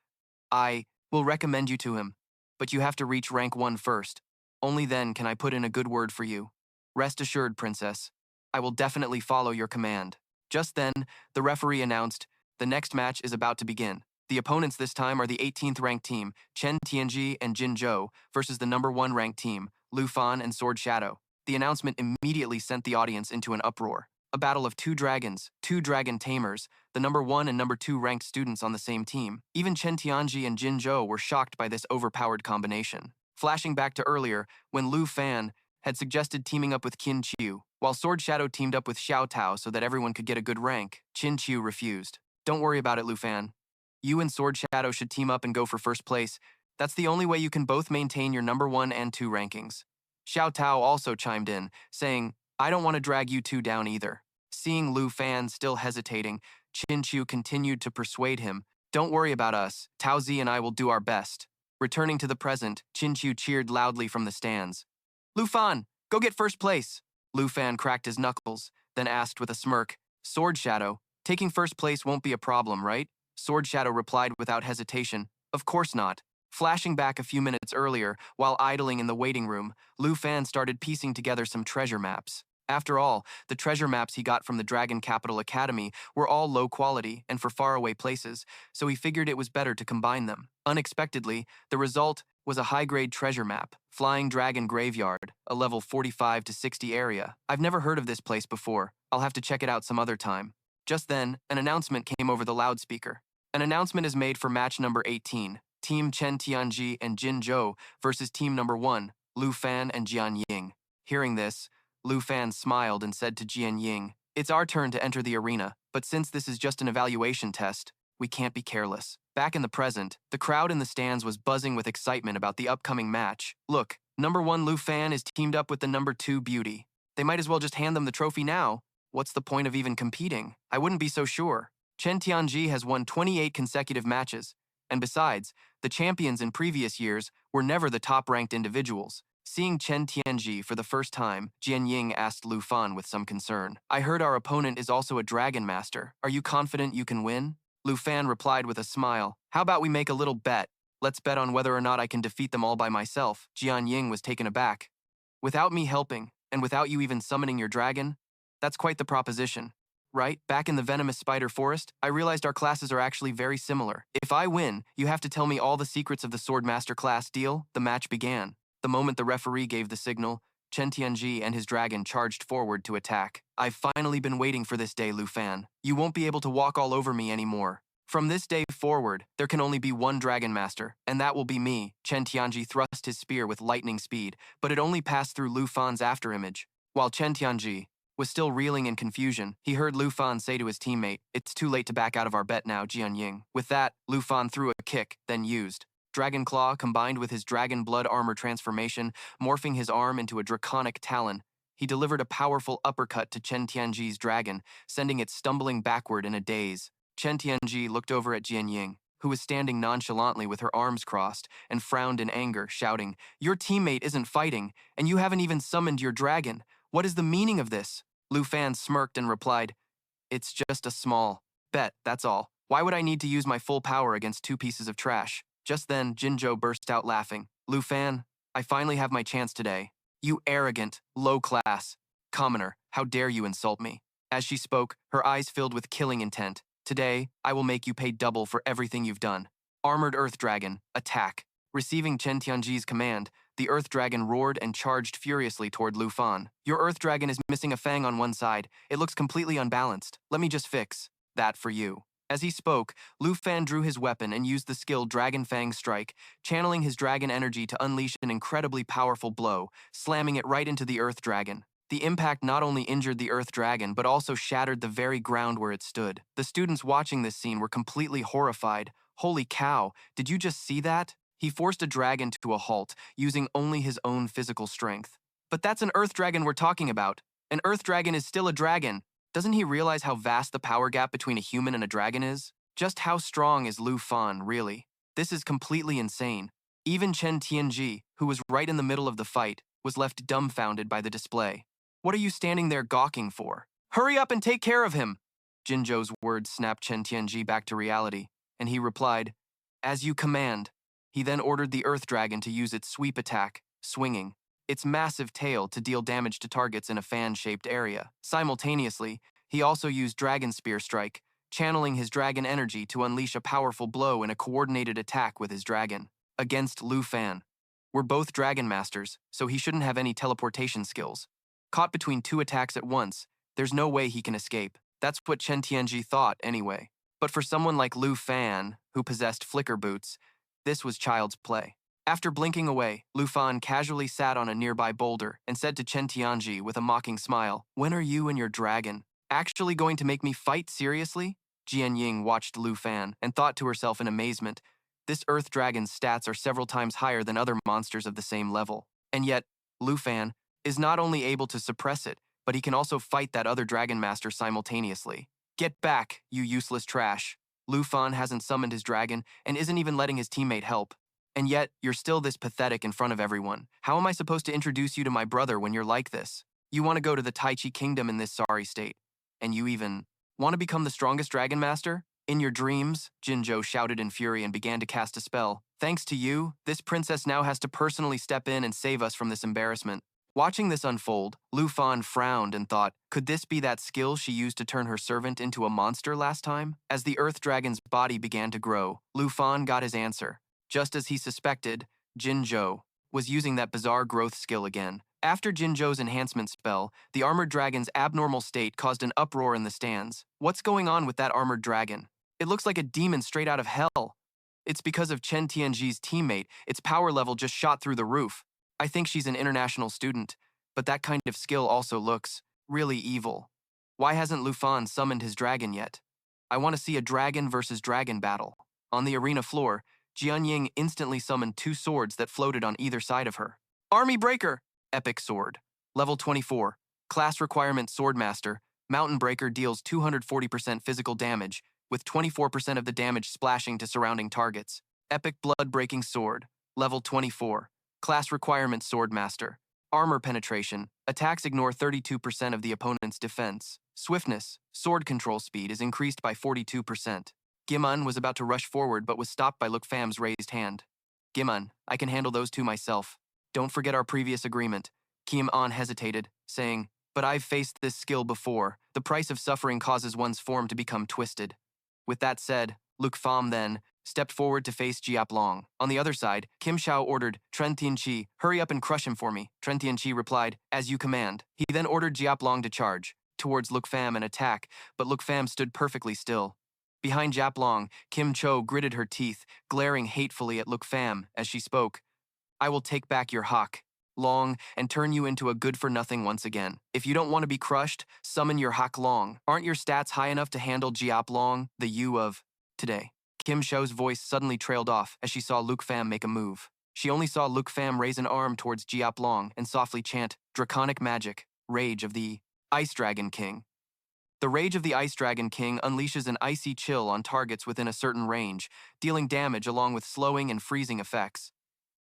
I will recommend you to him. But you have to reach rank 1 first. Only then can I put in a good word for you. Rest assured, princess. I will definitely follow your command. Just then, the referee announced, the next match is about to begin. The opponents this time are the 18th ranked team, Chen Tianji and Jin Zhou, versus the number 1 ranked team, Lu Fan and Sword Shadow. The announcement immediately sent the audience into an uproar. A battle of 2 dragons, 2 dragon tamers, the number 1 and number 2 ranked students on the same team. Even Chen Tianji and Jin Zhou were shocked by this overpowered combination. Flashing back to earlier, when Lu Fan had suggested teaming up with Qin Qiu, while Sword Shadow teamed up with Xiao Tao so that everyone could get a good rank, Qin Qiu refused. Don't worry about it, Lu Fan. You and Sword Shadow should team up and go for first place. That's the only way you can both maintain your number 1 and 2 rankings. Xiao Tao also chimed in, saying, I don't want to drag you 2 down either. Seeing Lu Fan still hesitating, Qin Qiu continued to persuade him, don't worry about us, Tao Zi and I will do our best. Returning to the present, Qin Qiu cheered loudly from the stands. Lu Fan, go get first place. Lu Fan cracked his knuckles, then asked with a smirk, Sword Shadow, taking first place won't be a problem, right? Sword Shadow replied without hesitation, of course not. Flashing back a few minutes earlier, while idling in the waiting room, Lu Fan started piecing together some treasure maps. After all, the treasure maps he got from the Dragon Capital Academy were all low quality and for faraway places, so he figured it was better to combine them. Unexpectedly, the result was a high-grade treasure map, Flying Dragon Graveyard, a level 45 to 60 area. I've never heard of this place before. I'll have to check it out some other time. Just then, an announcement came over the loudspeaker. An announcement is made for match number 18, Team Chen Tianji and Jin Zhou versus Team number 1, Lu Fan and Jian Ying. Hearing this, Lu Fan smiled and said to Jian Ying, it's our turn to enter the arena, but since this is just an evaluation test, we can't be careless. Back in the present, the crowd in the stands was buzzing with excitement about the upcoming match. Look, number 1 Lu Fan is teamed up with the number 2 Beauty. They might as well just hand them the trophy now. What's the point of even competing? I wouldn't be so sure. Chen Tianji has won 28 consecutive matches, and besides, the champions in previous years were never the top-ranked individuals. Seeing Chen Tianji for the first time, Jian Ying asked Lu Fan with some concern. I heard our opponent is also a dragon master. Are you confident you can win? Lu Fan replied with a smile. How about we make a little bet? Let's bet on whether or not I can defeat them all by myself. Jian Ying was taken aback. Without me helping, and without you even summoning your dragon? That's quite the proposition. right? Back in the venomous spider forest, I realized our classes are actually very similar. If I win, you have to tell me all the secrets of the Swordmaster class, deal? The match began. The moment the referee gave the signal, Chen Tianji and his dragon charged forward to attack. I've finally been waiting for this day, Lu Fan. You won't be able to walk all over me anymore. From this day forward, there can only be one Dragon Master, and that will be me. Chen Tianji thrust his spear with lightning speed, but it only passed through Lu Fan's afterimage. While Chen Tianji was still reeling in confusion, he heard Lu Fan say to his teammate, "It's too late to back out of our bet now, Jian Ying." With that, Lu Fan threw a kick, then used Dragon Claw combined with his Dragon Blood armor transformation, morphing his arm into a draconic talon. He delivered a powerful uppercut to Chen Tianji's dragon, sending it stumbling backward in a daze. Chen Tianji looked over at Jian Ying, who was standing nonchalantly with her arms crossed, and frowned in anger, shouting, "Your teammate isn't fighting, and you haven't even summoned your dragon. What is the meaning of this?" Lu Fan smirked and replied, "It's just a small bet, that's all. Why would I need to use my full power against two pieces of trash?" Just then, Jinzhou burst out laughing. "Lu Fan, I finally have my chance today. You arrogant, low-class commoner, how dare you insult me?" As she spoke, her eyes filled with killing intent. "Today, I will make you pay double for everything you've done. Armored Earth Dragon, attack." Receiving Chen Tianji's command, the Earth Dragon roared and charged furiously toward Lu Fan. "Your Earth Dragon is missing a fang on one side. It looks completely unbalanced. Let me just fix that for you." As he spoke, Lu Fan drew his weapon and used the skill Dragon Fang Strike, channeling his dragon energy to unleash an incredibly powerful blow, slamming it right into the Earth Dragon. The impact not only injured the Earth Dragon, but also shattered the very ground where it stood. The students watching this scene were completely horrified. "Holy cow, did you just see that?" He forced a dragon to a halt, using only his own physical strength. "But that's an Earth Dragon we're talking about. An Earth Dragon is still a dragon. Doesn't he realize how vast the power gap between a human and a dragon is? Just how strong is Lu Fan, really? This is completely insane." Even Chen Tianji, who was right in the middle of the fight, was left dumbfounded by the display. "What are you standing there gawking for? Hurry up and take care of him!" Jinzhou's words snapped Chen Tianji back to reality, and he replied, "As you command." He then ordered the Earth Dragon to use its sweep attack, swinging its massive tail to deal damage to targets in a fan-shaped area. Simultaneously, he also used Dragon Spear Strike, channeling his dragon energy to unleash a powerful blow in a coordinated attack with his dragon against Lu Fan. We're both Dragon Masters, so he shouldn't have any teleportation skills. Caught between two attacks at once, there's no way he can escape. That's what Chen Tianji thought, anyway. But for someone like Lu Fan, who possessed flicker boots, this was child's play. After blinking away, Lu Fan casually sat on a nearby boulder and said to Chen Tianji with a mocking smile, "When are you and your dragon actually going to make me fight seriously?" Jian Ying watched Lu Fan and thought to herself in amazement, this Earth Dragon's stats are several times higher than other monsters of the same level. And yet, Lu Fan is not only able to suppress it, but he can also fight that other Dragon Master simultaneously. "Get back, you useless trash." Lu Fan hasn't summoned his dragon and isn't even letting his teammate help. And yet, you're still this pathetic in front of everyone. How am I supposed to introduce you to my brother when you're like this? You want to go to the Tai Chi Kingdom in this sorry state. And you even want to become the strongest Dragon Master? In your dreams, Jinzhou shouted in fury and began to cast a spell. "Thanks to you, this princess now has to personally step in and save us from this embarrassment." Watching this unfold, Lu Fan frowned and thought, could this be that skill she used to turn her servant into a monster last time? As the Earth Dragon's body began to grow, Lu Fan got his answer. Just as he suspected, Jinzhou was using that bizarre growth skill again. After Jinzhou's enhancement spell, the armored dragon's abnormal state caused an uproar in the stands. What's going on with that armored dragon? It looks like a demon straight out of hell. It's because of Chen Tianji's teammate. Its power level just shot through the roof. I think she's an international student, but that kind of skill also looks really evil. Why hasn't Lu Fan summoned his dragon yet? I want to see a dragon versus dragon battle. On the arena floor, Jian Ying instantly summoned two swords that floated on either side of her. Army Breaker! Epic Sword. Level 24. Class Requirement Swordmaster. Mountain Breaker deals 240% physical damage, with 24% of the damage splashing to surrounding targets. Epic Blood Breaking Sword. Level 24. Class Requirement Swordmaster. Armor Penetration. Attacks ignore 32% of the opponent's defense. Swiftness. Sword control speed is increased by 42%. Gimun was about to rush forward but was stopped by Luk Fam's raised hand. "Gimun, I can handle those two myself. Don't forget our previous agreement." Kim An hesitated, saying, But I've faced this skill before. The price of suffering causes one's form to become twisted. With that said, Luke Pham then stepped forward to face Jiap Long. On the other side, Kim Shao ordered Tren Tianqi, hurry up and crush him for me. Tren Tianqi replied, as you command. He then ordered Jiap Long to charge towards Luke Pham and attack, but Luke Pham stood perfectly still. Behind Jiap Long, Kim Cho gritted her teeth, glaring hatefully at Luke Pham as she spoke. I will take back your Hak Long and turn you into a good-for-nothing once again. If you don't want to be crushed, summon your Hak Long. Aren't your stats high enough to handle Jiap Long, the you of today? Kim Cho's voice suddenly trailed off as she saw Luke Pham make a move. She only saw Luke Pham raise an arm towards Jiap Long and softly chant, Draconic Magic, Rage of the Ice Dragon King. The Rage of the Ice Dragon King unleashes an icy chill on targets within a certain range, dealing damage along with slowing and freezing effects.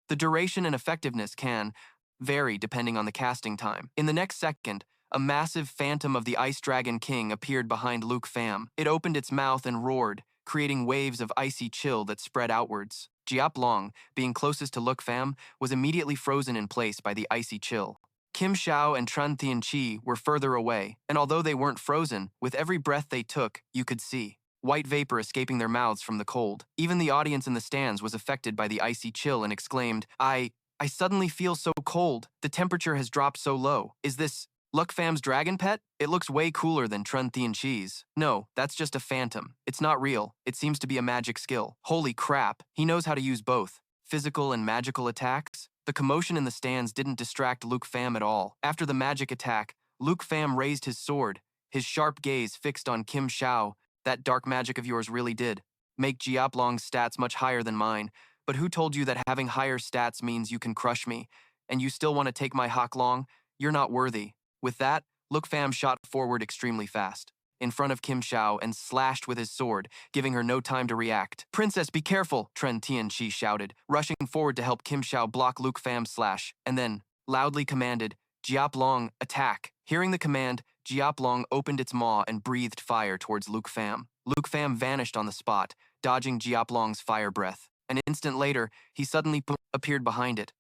The duration and effectiveness can vary depending on the casting time. In the next second, a massive phantom of the Ice Dragon King appeared behind Luke Pham. It opened its mouth and roared, creating waves of icy chill that spread outwards. Jiap Long, being closest to Luke Pham, was immediately frozen in place by the icy chill. Kim Shao and Tren Tianqi were further away, and although they weren't frozen, with every breath they took, you could see white vapor escaping their mouths from the cold. Even the audience in the stands was affected by the icy chill and exclaimed, I suddenly feel so cold. The temperature has dropped so low. Is this Luke Pham's dragon pet? It looks way cooler than Tren Tianqi's. No, that's just a phantom. It's not real. It seems to be a magic skill. Holy crap, he knows how to use both physical and magical attacks. The commotion in the stands didn't distract Luke Pham at all. After the magic attack, Luke Pham raised his sword, his sharp gaze fixed on Kim Shao. That dark magic of yours really did make Jiap Long's stats much higher than mine. But who told you that having higher stats means you can crush me, and you still want to take my Hak Long? You're not worthy. With that, Luke Pham shot forward extremely fast, in front of Kim Shao, and slashed with his sword, giving her no time to react. Princess, be careful, Tren Tianqi shouted, rushing forward to help Kim Shao block Luke Pham's slash, and then loudly commanded, Jiap Long, attack. Hearing the command, Jiap Long opened its maw and breathed fire towards Luke Pham. Luke Pham vanished on the spot, dodging Jiap Long's fire breath. An instant later, he suddenly appeared behind it.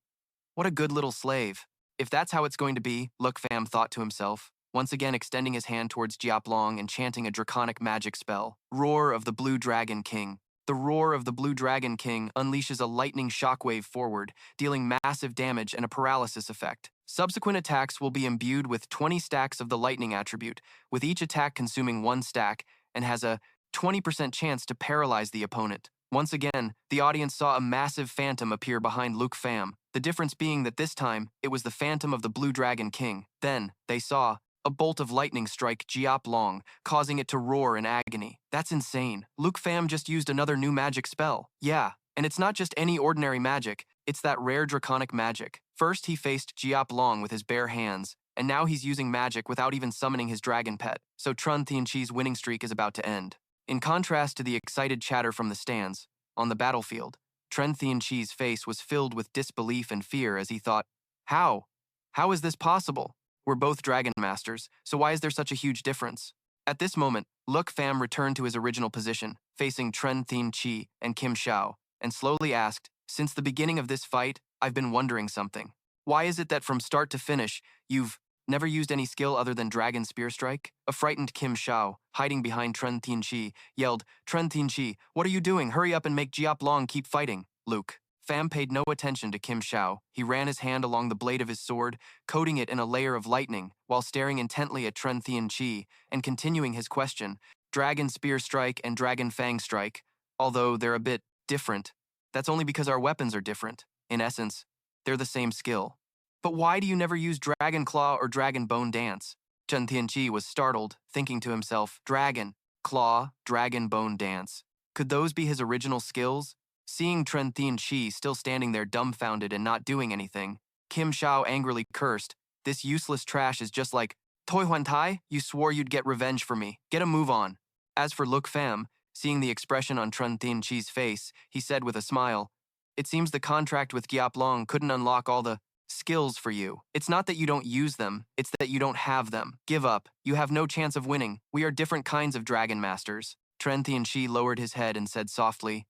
What a good little slave. If that's how it's going to be, Luke Pham thought to himself, once again extending his hand towards Jiap Long and chanting a draconic magic spell. Roar of the Blue Dragon King. The roar of the Blue Dragon King unleashes a lightning shockwave forward, dealing massive damage and a paralysis effect. Subsequent attacks will be imbued with 20 stacks of the lightning attribute, with each attack consuming 1 stack, and has a 20% chance to paralyze the opponent. Once again, the audience saw a massive phantom appear behind Luke Pham, the difference being that this time, it was the phantom of the Blue Dragon King. Then, they saw a bolt of lightning strike Jiap Long, causing it to roar in agony. That's insane. Luke Pham just used another new magic spell. Yeah, and it's not just any ordinary magic, it's that rare draconic magic. First, he faced Jiap Long with his bare hands, and now he's using magic without even summoning his dragon pet. So Tren Tianqi's winning streak is about to end. In contrast to the excited chatter from the stands, on the battlefield, Tren Tianqi's face was filled with disbelief and fear as he thought, How? How is this possible? We're both dragon masters, so why is there such a huge difference? At this moment, Luke Pham returned to his original position, facing Tren Tianqi and Kim Shao, and slowly asked, Since the beginning of this fight, I've been wondering something. Why is it that from start to finish, you've never used any skill other than Dragon Spear Strike? A frightened Kim Shao, hiding behind Tren Tianqi, yelled, Tren Tianqi, what are you doing? Hurry up and make Jiap Long keep fighting. Luke Pham paid no attention to Kim Shao. He ran his hand along the blade of his sword, coating it in a layer of lightning, while staring intently at Tren Tianqi and continuing his question, Dragon Spear Strike and Dragon Fang Strike, although they're a bit different. That's only because our weapons are different. In essence, they're the same skill. But why do you never use Dragon Claw or Dragon Bone Dance? Tren Tianqi was startled, thinking to himself, Dragon, Claw, Dragon Bone Dance. Could those be his original skills? Seeing Tren Tianqi still standing there dumbfounded and not doing anything, Kim Shao angrily cursed, This useless trash is just like, Toi Huan Tai, you swore you'd get revenge for me. Get a move on. As for Luke Pham, seeing the expression on Tren Tianqi's face, he said with a smile, It seems the contract with Jiap Long couldn't unlock all the skills for you. It's not that you don't use them, it's that you don't have them. Give up. You have no chance of winning. We are different kinds of dragon masters. Tren Tianqi lowered his head and said softly,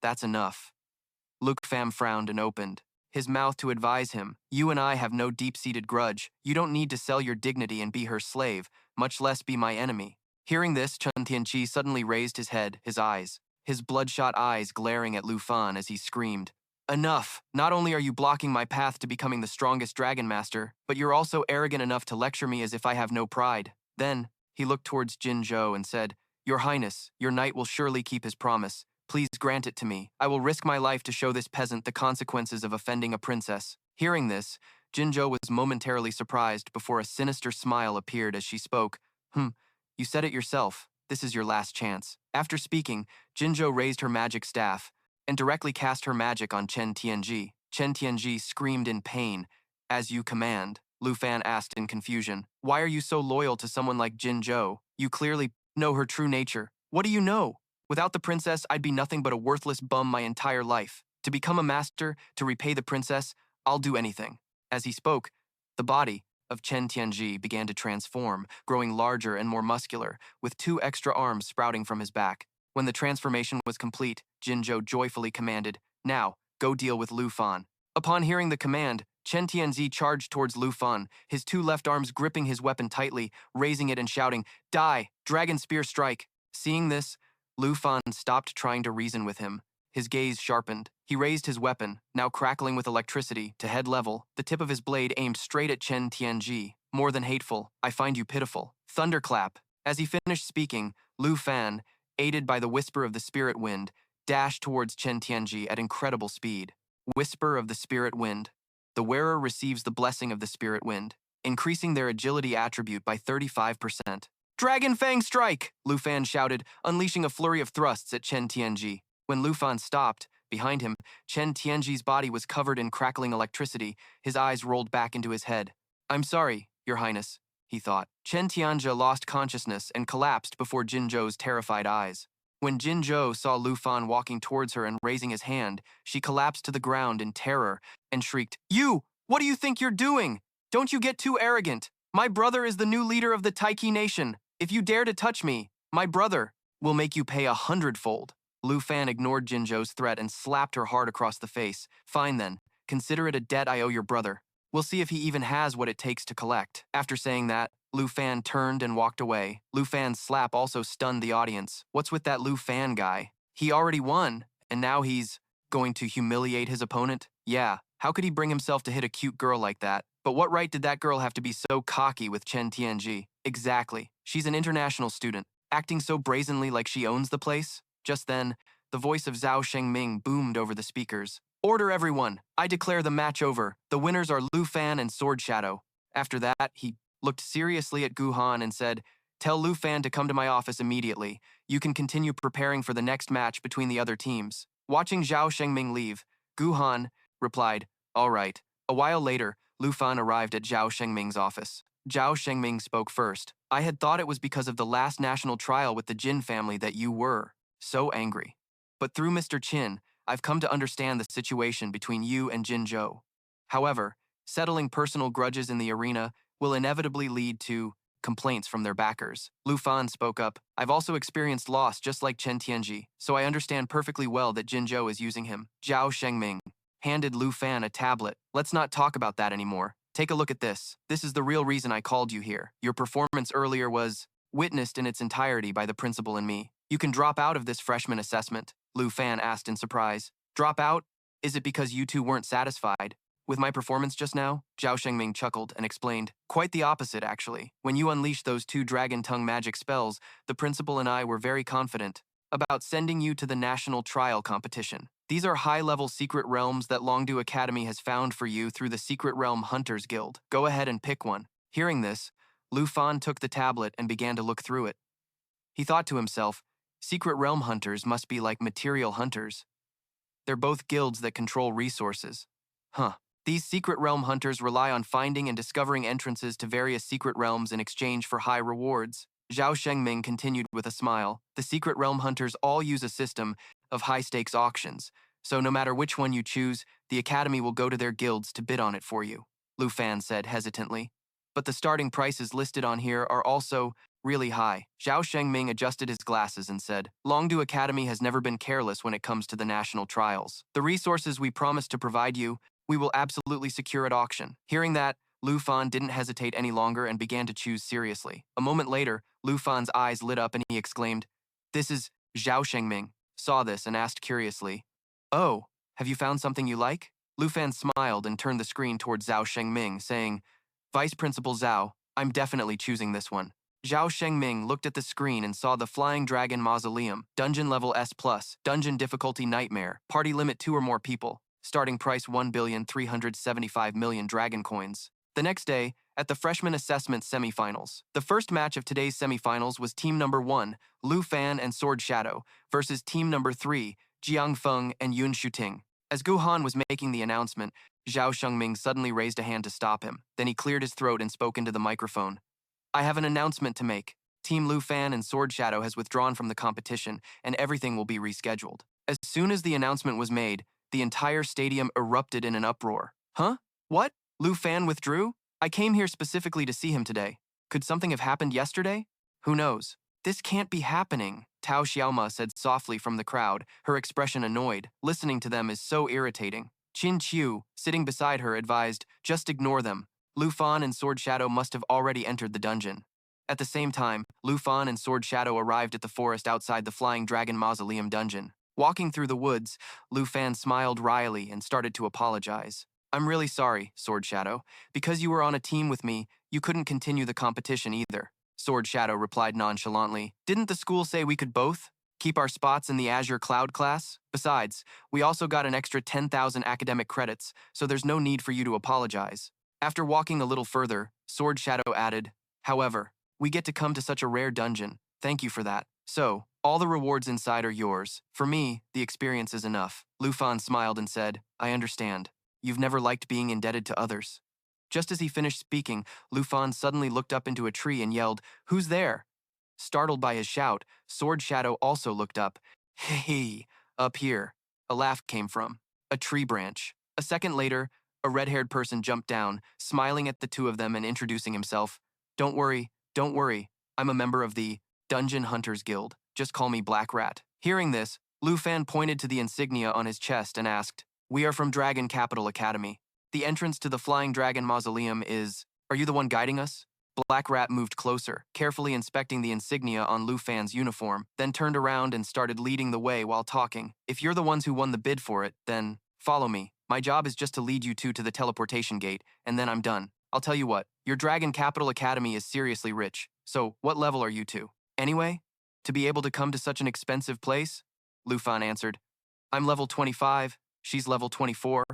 That's enough. Luke Pham frowned and opened his mouth to advise him, "You and I have no deep-seated grudge. You don't need to sell your dignity and be her slave, much less be my enemy." Hearing this, Chen Tianqi suddenly raised his head, his bloodshot eyes glaring at Lu Fan as he screamed, "Enough! Not only are you blocking my path to becoming the strongest Dragon Master, but you're also arrogant enough to lecture me as if I have no pride." Then, he looked towards Jin Zhou and said, "Your Highness, your knight will surely keep his promise. Please grant it to me. I will risk my life to show this peasant the consequences of offending a princess." Hearing this, Jin Zhou was momentarily surprised before a sinister smile appeared as she spoke. You said it yourself. This is your last chance." After speaking, Jin Zhou raised her magic staff and directly cast her magic on Chen Tianji. Chen Tianji screamed in pain. "As you command," Lu Fan asked in confusion. "Why are you so loyal to someone like Jin Zhou? You clearly know her true nature." "What do you know? Without the princess, I'd be nothing but a worthless bum my entire life. To become a master, to repay the princess, I'll do anything." As he spoke, the body of Chen Tianji began to transform, growing larger and more muscular, with 2 extra arms sprouting from his back. When the transformation was complete, Jin Zhou joyfully commanded, "Now, go deal with Lu Fan." Upon hearing the command, Chen Tianzi charged towards Lu Fan, his 2 left arms gripping his weapon tightly, raising it and shouting, "Die! Dragon Spear Strike!" Seeing this, Lu Fan stopped trying to reason with him. His gaze sharpened. He raised his weapon, now crackling with electricity, to head level, the tip of his blade aimed straight at Chen Tianji. "More than hateful, I find you pitiful." Thunderclap. As he finished speaking, Lu Fan, aided by the whisper of the spirit wind, dashed towards Chen Tianji at incredible speed. Whisper of the spirit wind. The wearer receives the blessing of the spirit wind, increasing their agility attribute by 35%. "Dragon Fang Strike!" Lu Fan shouted, unleashing a flurry of thrusts at Chen Tianji. When Lu Fan stopped, behind him, Chen Tianji's body was covered in crackling electricity, his eyes rolled back into his head. "I'm sorry, Your Highness," he thought. Chen Tianjia lost consciousness and collapsed before Jin Zhou's terrified eyes. When Jin Zhou saw Lu Fan walking towards her and raising his hand, she collapsed to the ground in terror and shrieked, "You! What do you think you're doing? Don't you get too arrogant? My brother is the new leader of the Taiki nation. If you dare to touch me, my brother will make you pay 100-fold." Lu Fan ignored Jin Zhou's threat and slapped her hard across the face. "Fine then, consider it a debt I owe your brother. We'll see if he even has what it takes to collect." After saying that, Lu Fan turned and walked away. Lu Fan's slap also stunned the audience. What's with that Lu Fan guy? He already won, and now he's going to humiliate his opponent? Yeah, how could he bring himself to hit a cute girl like that? But what right did that girl have to be so cocky with Chen Tianji? Exactly. She's an international student, acting so brazenly like she owns the place. Just then, the voice of Zhao Shengming boomed over the speakers. "Order, everyone! I declare the match over. The winners are Lu Fan and Sword Shadow." After that, he looked seriously at Gu Han and said, "Tell Lu Fan to come to my office immediately. You can continue preparing for the next match between the other teams." Watching Zhao Shengming leave, Gu Han replied, "All right." A while later, Lu Fan arrived at Zhao Shengming's office. Zhao Shengming spoke first. "I had thought it was because of the last national trial with the Jin family that you were so angry. But through Mr. Qin, I've come to understand the situation between you and Jin Zhou. However, settling personal grudges in the arena will inevitably lead to complaints from their backers." Lu Fan spoke up. "I've also experienced loss just like Chen Tianji, so I understand perfectly well that Jin Zhou is using him." Zhao Shengming handed Lu Fan a tablet. "Let's not talk about that anymore. Take a look at this. This is the real reason I called you here. Your performance earlier was witnessed in its entirety by the principal and me. You can drop out of this freshman assessment." Lu Fan asked in surprise. "Drop out? Is it because you two weren't satisfied with my performance just now?" Zhao Shengming chuckled and explained, "Quite the opposite, actually. When you unleashed those 2 dragon tongue magic spells, the principal and I were very confident about sending you to the national trial competition. These are high-level secret realms that Longdu Academy has found for you through the Secret Realm Hunters Guild. Go ahead and pick one." Hearing this, Lu Fan took the tablet and began to look through it. He thought to himself, Secret Realm Hunters must be like material hunters. They're both guilds that control resources. These Secret Realm Hunters rely on finding and discovering entrances to various secret realms in exchange for high rewards. Zhao Shengming continued with a smile. "The Secret Realm Hunters all use a system of high-stakes auctions, so no matter which one you choose, the Academy will go to their guilds to bid on it for you," Lu Fan said hesitantly. "But the starting prices listed on here are also really high." Zhao Shengming adjusted his glasses and said, "Longdu Academy has never been careless when it comes to the national trials. The resources we promised to provide you We will absolutely secure at auction. Hearing that, Lu Fan didn't hesitate any longer and began to choose seriously. A moment later, Lu Fan's eyes lit up and he exclaimed, "This is Zhao Shengming." Saw this and asked curiously, "Oh, have you found something you like?" Lu Fan smiled and turned the screen towards Zhao Shengming, saying, "Vice Principal Zhao, I'm definitely choosing this one." Zhao Shengming looked at the screen and saw the Flying Dragon Mausoleum, dungeon level S+, dungeon difficulty nightmare, party limit 2 or more people, starting price 1,375,000,000 dragon coins. The next day, at the freshman assessment semifinals, the first match of today's semifinals was team number 1, Lu Fan and Sword Shadow, versus team number 3, Jiang Feng and Yun Shuting. As Gu Han was making the announcement, Zhao Shengming suddenly raised a hand to stop him. Then he cleared his throat and spoke into the microphone. "I have an announcement to make. Team Lu Fan and Sword Shadow has withdrawn from the competition, and everything will be rescheduled." As soon as the announcement was made, the entire stadium erupted in an uproar. "Huh? What? Lu Fan withdrew? I came here specifically to see him today. Could something have happened yesterday? Who knows? This can't be happening," Tao Xiaoma said softly from the crowd, her expression annoyed. Listening to them is so irritating. Qin Qiu, sitting beside her, advised, "Just ignore them. Lu Fan and Sword Shadow must have already entered the dungeon." At the same time, Lu Fan and Sword Shadow arrived at the forest outside the Flying Dragon Mausoleum dungeon. Walking through the woods, Lu Fan smiled wryly and started to apologize. "I'm really sorry, Sword Shadow. Because you were on a team with me, you couldn't continue the competition either." Sword Shadow replied nonchalantly, "Didn't the school say we could both keep our spots in the Azure Cloud class? Besides, we also got an extra 10,000 academic credits, so there's no need for you to apologize." After walking a little further, Sword Shadow added, "However, we get to come to such a rare dungeon. Thank you for that. So, all the rewards inside are yours. For me, the experience is enough." Lu Fan smiled and said, "I understand. You've never liked being indebted to others." Just as he finished speaking, Lu Fan suddenly looked up into a tree and yelled, "Who's there?" Startled by his shout, Sword Shadow also looked up. "Hey, up here." A laugh came from a tree branch. A second later, a red-haired person jumped down, smiling at the two of them and introducing himself. Don't worry. I'm a member of the Dungeon Hunters Guild. Just call me Black Rat." Hearing this, Lu Fan pointed to the insignia on his chest and asked, "We are from Dragon Capital Academy. The entrance to the Flying Dragon Mausoleum is... Are you the one guiding us?" Black Rat moved closer, carefully inspecting the insignia on Lu Fan's uniform, then turned around and started leading the way while talking. "If you're the ones who won the bid for it, then follow me. My job is just to lead you two to the teleportation gate, and then I'm done. I'll tell you what, your Dragon Capital Academy is seriously rich. So, what level are you two? Anyway, to be able to come to such an expensive place?" Lu Fan answered, "I'm level 25, she's level 24.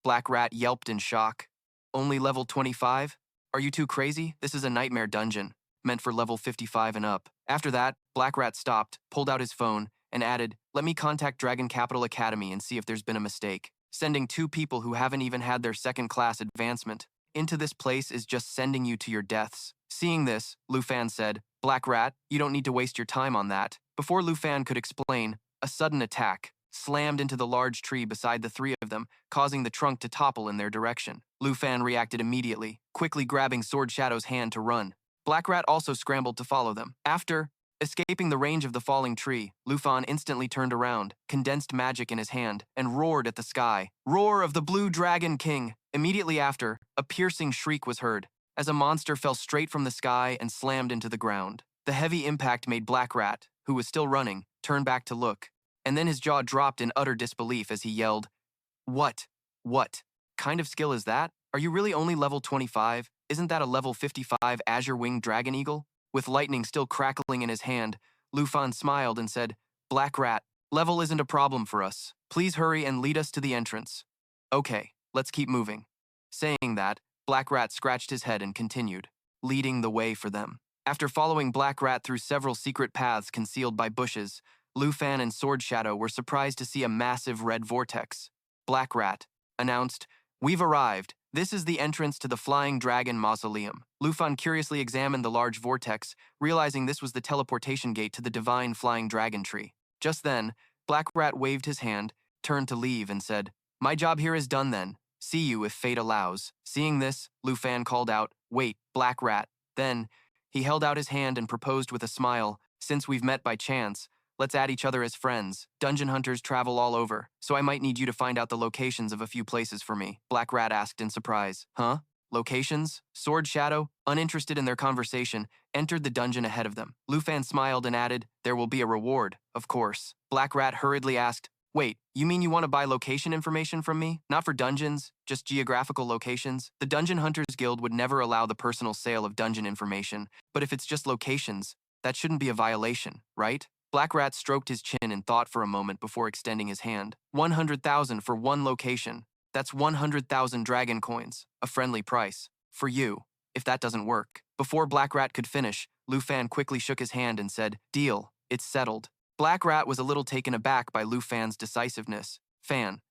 Black Rat yelped in shock. "Only level 25? Are you too crazy? This is a nightmare dungeon, meant for level 55 and up." After that, Black Rat stopped, pulled out his phone, and added, "Let me contact Dragon Capital Academy and see if there's been a mistake. Sending 2 people who haven't even had their second-class advancement into this place is just sending you to your deaths." Seeing this, Lu Fan said, "Black Rat, you don't need to waste your time on that." Before Lu Fan could explain, a sudden attack slammed into the large tree beside the 3 of them, causing the trunk to topple in their direction. Lu Fan reacted immediately, quickly grabbing Sword Shadow's hand to run. Black Rat also scrambled to follow them. After escaping the range of the falling tree, Lu Fan instantly turned around, condensed magic in his hand, and roared at the sky. "Roar of the Blue Dragon King!" Immediately after, a piercing shriek was heard, as a monster fell straight from the sky and slammed into the ground. The heavy impact made Black Rat, who was still running, turn back to look, and then his jaw dropped in utter disbelief as he yelled, What kind of skill is that? Are you really only level 25? Isn't that a level 55 Azure Winged Dragon Eagle?" With lightning still crackling in his hand, Lu Fan smiled and said, "Black Rat, level isn't a problem for us. Please hurry and lead us to the entrance." "Okay, let's keep moving." Saying that, Black Rat scratched his head and continued, leading the way for them. After following Black Rat through several secret paths concealed by bushes, Lu Fan and Sword Shadow were surprised to see a massive red vortex. Black Rat announced, "We've arrived. This is the entrance to the Flying Dragon Mausoleum." Lu Fan curiously examined the large vortex, realizing this was the teleportation gate to the divine Flying Dragon Tree. Just then, Black Rat waved his hand, turned to leave, and said, "My job here is done then. See you if fate allows." Seeing this, Lu Fan called out, "Wait, Black Rat." Then, he held out his hand and proposed with a smile, "Since we've met by chance, Let's add each other as friends. Dungeon hunters travel all over, so I might need you to find out the locations of a few places for me. Black Rat asked in surprise. Huh? Locations? Sword Shadow, uninterested in their conversation, entered the dungeon ahead of them. Lufan smiled and added, there will be a reward, of course. Black Rat hurriedly asked, wait, you mean you want to buy location information from me? Not for dungeons, just geographical locations? The Dungeon Hunters Guild would never allow the personal sale of dungeon information, but if it's just locations, that shouldn't be a violation, right? Black Rat stroked his chin in thought for a moment before extending his hand. 100,000 for one location. That's 100,000 dragon coins, a friendly price. For you, if that doesn't work. Before Black Rat could finish, Lufan quickly shook his hand and said, deal, it's settled. Black Rat was a little taken aback by Lufan's decisiveness.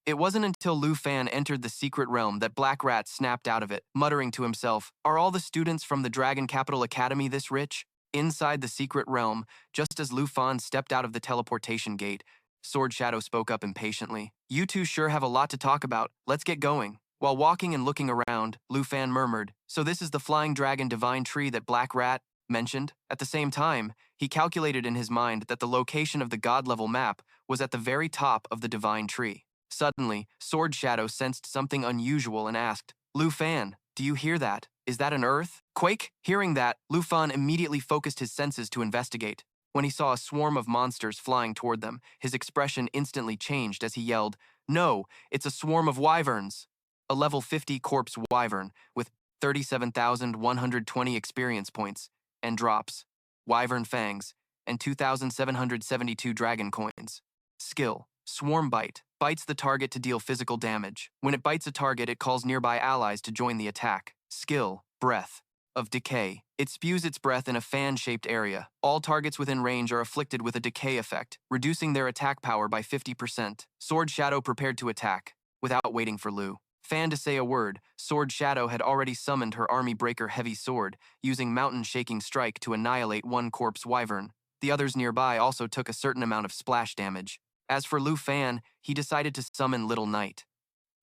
It wasn't until Lufan entered the secret realm that Black Rat snapped out of it, muttering to himself, are all the students from the Dragon Capital Academy this rich? Inside the secret realm, just as Lufan stepped out of the teleportation gate, Sword Shadow spoke up impatiently. You two sure have a lot to talk about. Let's get going. While walking and looking around, Lufan murmured, so this is the flying dragon divine tree that Black Rat mentioned? At the same time, he calculated in his mind that the location of the god-level map was at the very top of the divine tree. Suddenly, Sword Shadow sensed something unusual and asked, Lufan, do you hear that? Is that an earthquake? Hearing that, Lufan immediately focused his senses to investigate. When he saw a swarm of monsters flying toward them, his expression instantly changed as he yelled, no, it's a swarm of wyverns. A level 50 corpse wyvern with 37,120 experience points and drops, wyvern fangs, and 2,772 dragon coins. Skill, Swarm Bite, bites the target to deal physical damage. When it bites a target, it calls nearby allies to join the attack. Skill, Breath of Decay. It spews its breath in a fan-shaped area. All targets within range are afflicted with a decay effect, reducing their attack power by 50%. Sword Shadow prepared to attack, without waiting for Lu Fan to say a word. Sword Shadow had already summoned her Army Breaker Heavy Sword, using Mountain Shaking Strike to annihilate one corpse wyvern. The others nearby also took a certain amount of splash damage. As for Lu Fan, he decided to summon Little Knight.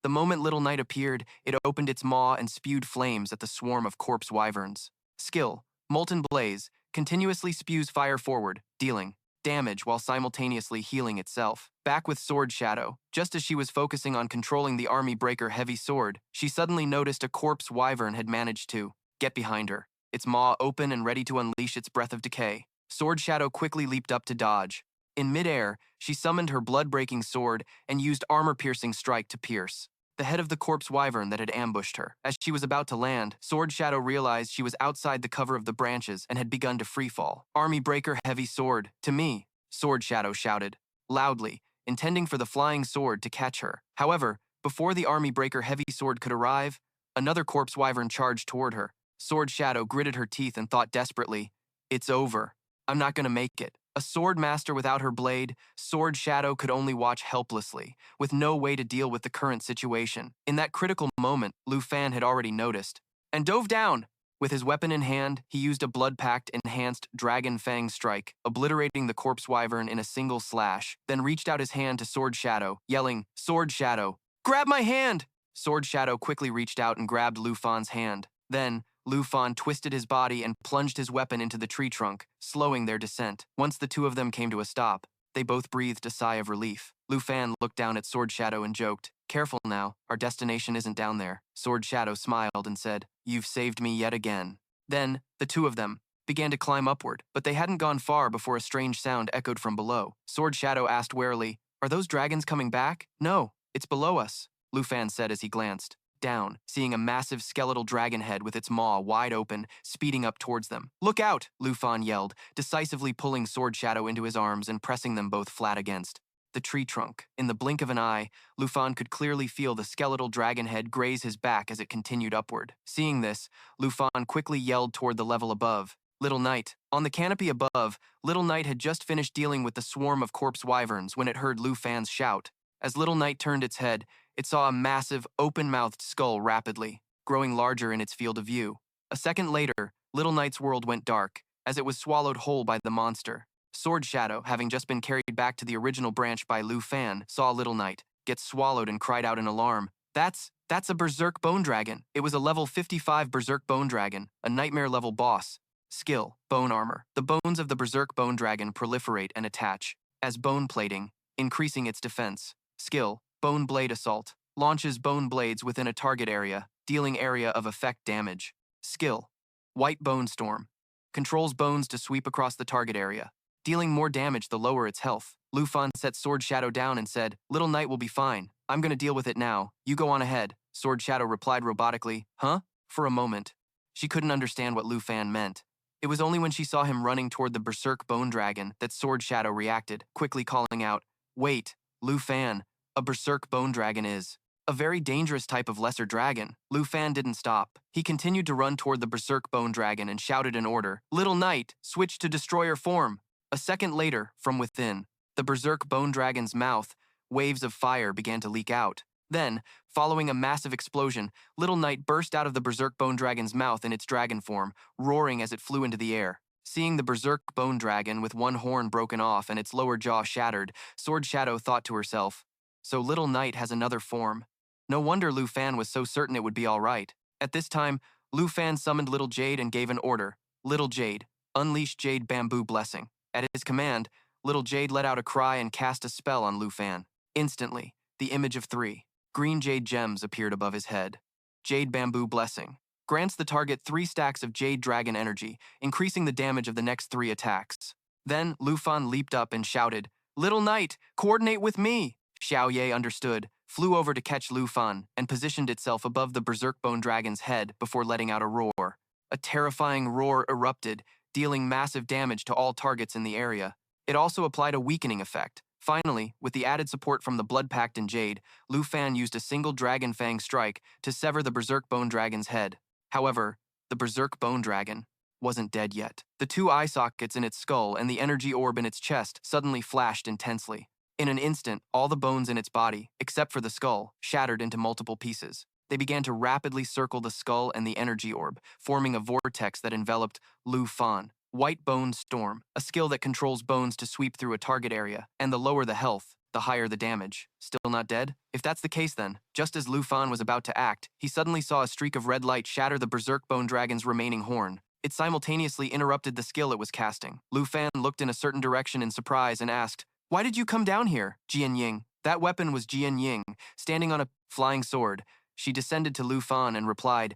The moment Little Knight appeared, it opened its maw and spewed flames at the swarm of corpse wyverns. Skill, Molten Blaze, continuously spews fire forward, dealing damage while simultaneously healing itself. Back with Sword Shadow, just as she was focusing on controlling the Army Breaker Heavy Sword, she suddenly noticed a corpse wyvern had managed to get behind her, its maw open and ready to unleash its breath of decay. Sword Shadow quickly leaped up to dodge. In midair, she summoned her blood-breaking sword and used armor-piercing strike to pierce the head of the corpse wyvern that had ambushed her. As she was about to land, Sword Shadow realized she was outside the cover of the branches and had begun to freefall. Army Breaker Heavy Sword, to me, Sword Shadow shouted, loudly, intending for the flying sword to catch her. However, before the Army Breaker Heavy Sword could arrive, another corpse wyvern charged toward her. Sword Shadow gritted her teeth and thought desperately, it's over. I'm not gonna make it. A sword master without her blade, Sword Shadow could only watch helplessly, with no way to deal with the current situation. In that critical moment, Lu Fan had already noticed, and dove down. With his weapon in hand, he used a blood-packed, enhanced Dragon Fang strike, obliterating the corpse wyvern in a single slash, then reached out his hand to Sword Shadow, yelling, Sword Shadow, grab my hand! Sword Shadow quickly reached out and grabbed Lu Fan's hand. Then, Lu Fan twisted his body and plunged his weapon into the tree trunk, slowing their descent. Once the two of them came to a stop, they both breathed a sigh of relief. Lu Fan looked down at Sword Shadow and joked, careful now, our destination isn't down there. Sword Shadow smiled and said, you've saved me yet again. Then, the two of them began to climb upward, but they hadn't gone far before a strange sound echoed from below. Sword Shadow asked warily, are those dragons coming back? No, it's below us, Lu Fan said as he glanced down, seeing a massive skeletal dragon head with its maw wide open, speeding up towards them. Look out, Lu Fan yelled, decisively pulling Sword Shadow into his arms and pressing them both flat against the tree trunk. In the blink of an eye, Lu Fan could clearly feel the skeletal dragon head graze his back as it continued upward. Seeing this, Lu Fan quickly yelled toward the level above, Little Knight. On the canopy above, Little Knight had just finished dealing with the swarm of corpse wyverns when it heard Lu Fan's shout. As Little Knight turned its head, it saw a massive, open-mouthed skull rapidly, growing larger in its field of view. A second later, Little Knight's world went dark, as it was swallowed whole by the monster. Sword Shadow, having just been carried back to the original branch by Lu Fan, saw Little Knight get swallowed and cried out in alarm. That's a Berserk Bone Dragon. It was a level 55 Berserk Bone Dragon, a nightmare-level boss. Skill, Bone Armor. The bones of the Berserk Bone Dragon proliferate and attach, as bone plating, increasing its defense. Skill, Bone Blade Assault. Launches bone blades within a target area, dealing area of effect damage. Skill, White Bone Storm. Controls bones to sweep across the target area, dealing more damage the lower its health. Lu Fan set Sword Shadow down and said, "Little Knight will be fine. I'm gonna deal with it now. You go on ahead." Sword Shadow replied robotically, "Huh?" For a moment, she couldn't understand what Lu Fan meant. It was only when she saw him running toward the Berserk Bone Dragon that Sword Shadow reacted, quickly calling out, "Wait, Lu Fan, a Berserk Bone Dragon is a very dangerous type of lesser dragon." Lu Fan didn't stop. He continued to run toward the Berserk Bone Dragon and shouted an order, "Little Knight, switch to destroyer form." A second later, from within the Berserk Bone Dragon's mouth, waves of fire began to leak out. Then, following a massive explosion, Little Knight burst out of the Berserk Bone Dragon's mouth in its dragon form, roaring as it flew into the air. Seeing the Berserk Bone Dragon with one horn broken off and its lower jaw shattered, Sword Shadow thought to herself, "So Little Knight has another form." No wonder Lu Fan was so certain it would be all right. At this time, Lu Fan summoned Little Jade and gave an order. "Little Jade, unleash Jade Bamboo Blessing." At his command, Little Jade let out a cry and cast a spell on Lu Fan. Instantly, the image of 3 green jade gems appeared above his head. Jade Bamboo Blessing grants the target 3 stacks of Jade Dragon energy, increasing the damage of the next 3 attacks. Then Lu Fan leaped up and shouted, "Little Knight, coordinate with me!" Xiao Ye understood, flew over to catch Lu Fan, and positioned itself above the Berserk Bone Dragon's head before letting out a roar. A terrifying roar erupted, dealing massive damage to all targets in the area. It also applied a weakening effect. Finally, with the added support from the Blood Pact and Jade, Lu Fan used a single Dragon Fang strike to sever the Berserk Bone Dragon's head. However, the Berserk Bone Dragon wasn't dead yet. The 2 eye sockets in its skull and the energy orb in its chest suddenly flashed intensely. In an instant, all the bones in its body, except for the skull, shattered into multiple pieces. They began to rapidly circle the skull and the energy orb, forming a vortex that enveloped Lu Fan. White Bone Storm, a skill that controls bones to sweep through a target area, and the lower the health, the higher the damage. Still not dead? If that's the case then, just as Lu Fan was about to act, he suddenly saw a streak of red light shatter the Berserk Bone Dragon's remaining horn. It simultaneously interrupted the skill it was casting. Lu Fan looked in a certain direction in surprise and asked, "Why did you come down here, Jian Ying?" That weapon was Jian Ying, standing on a flying sword. She descended to Lu Fan and replied,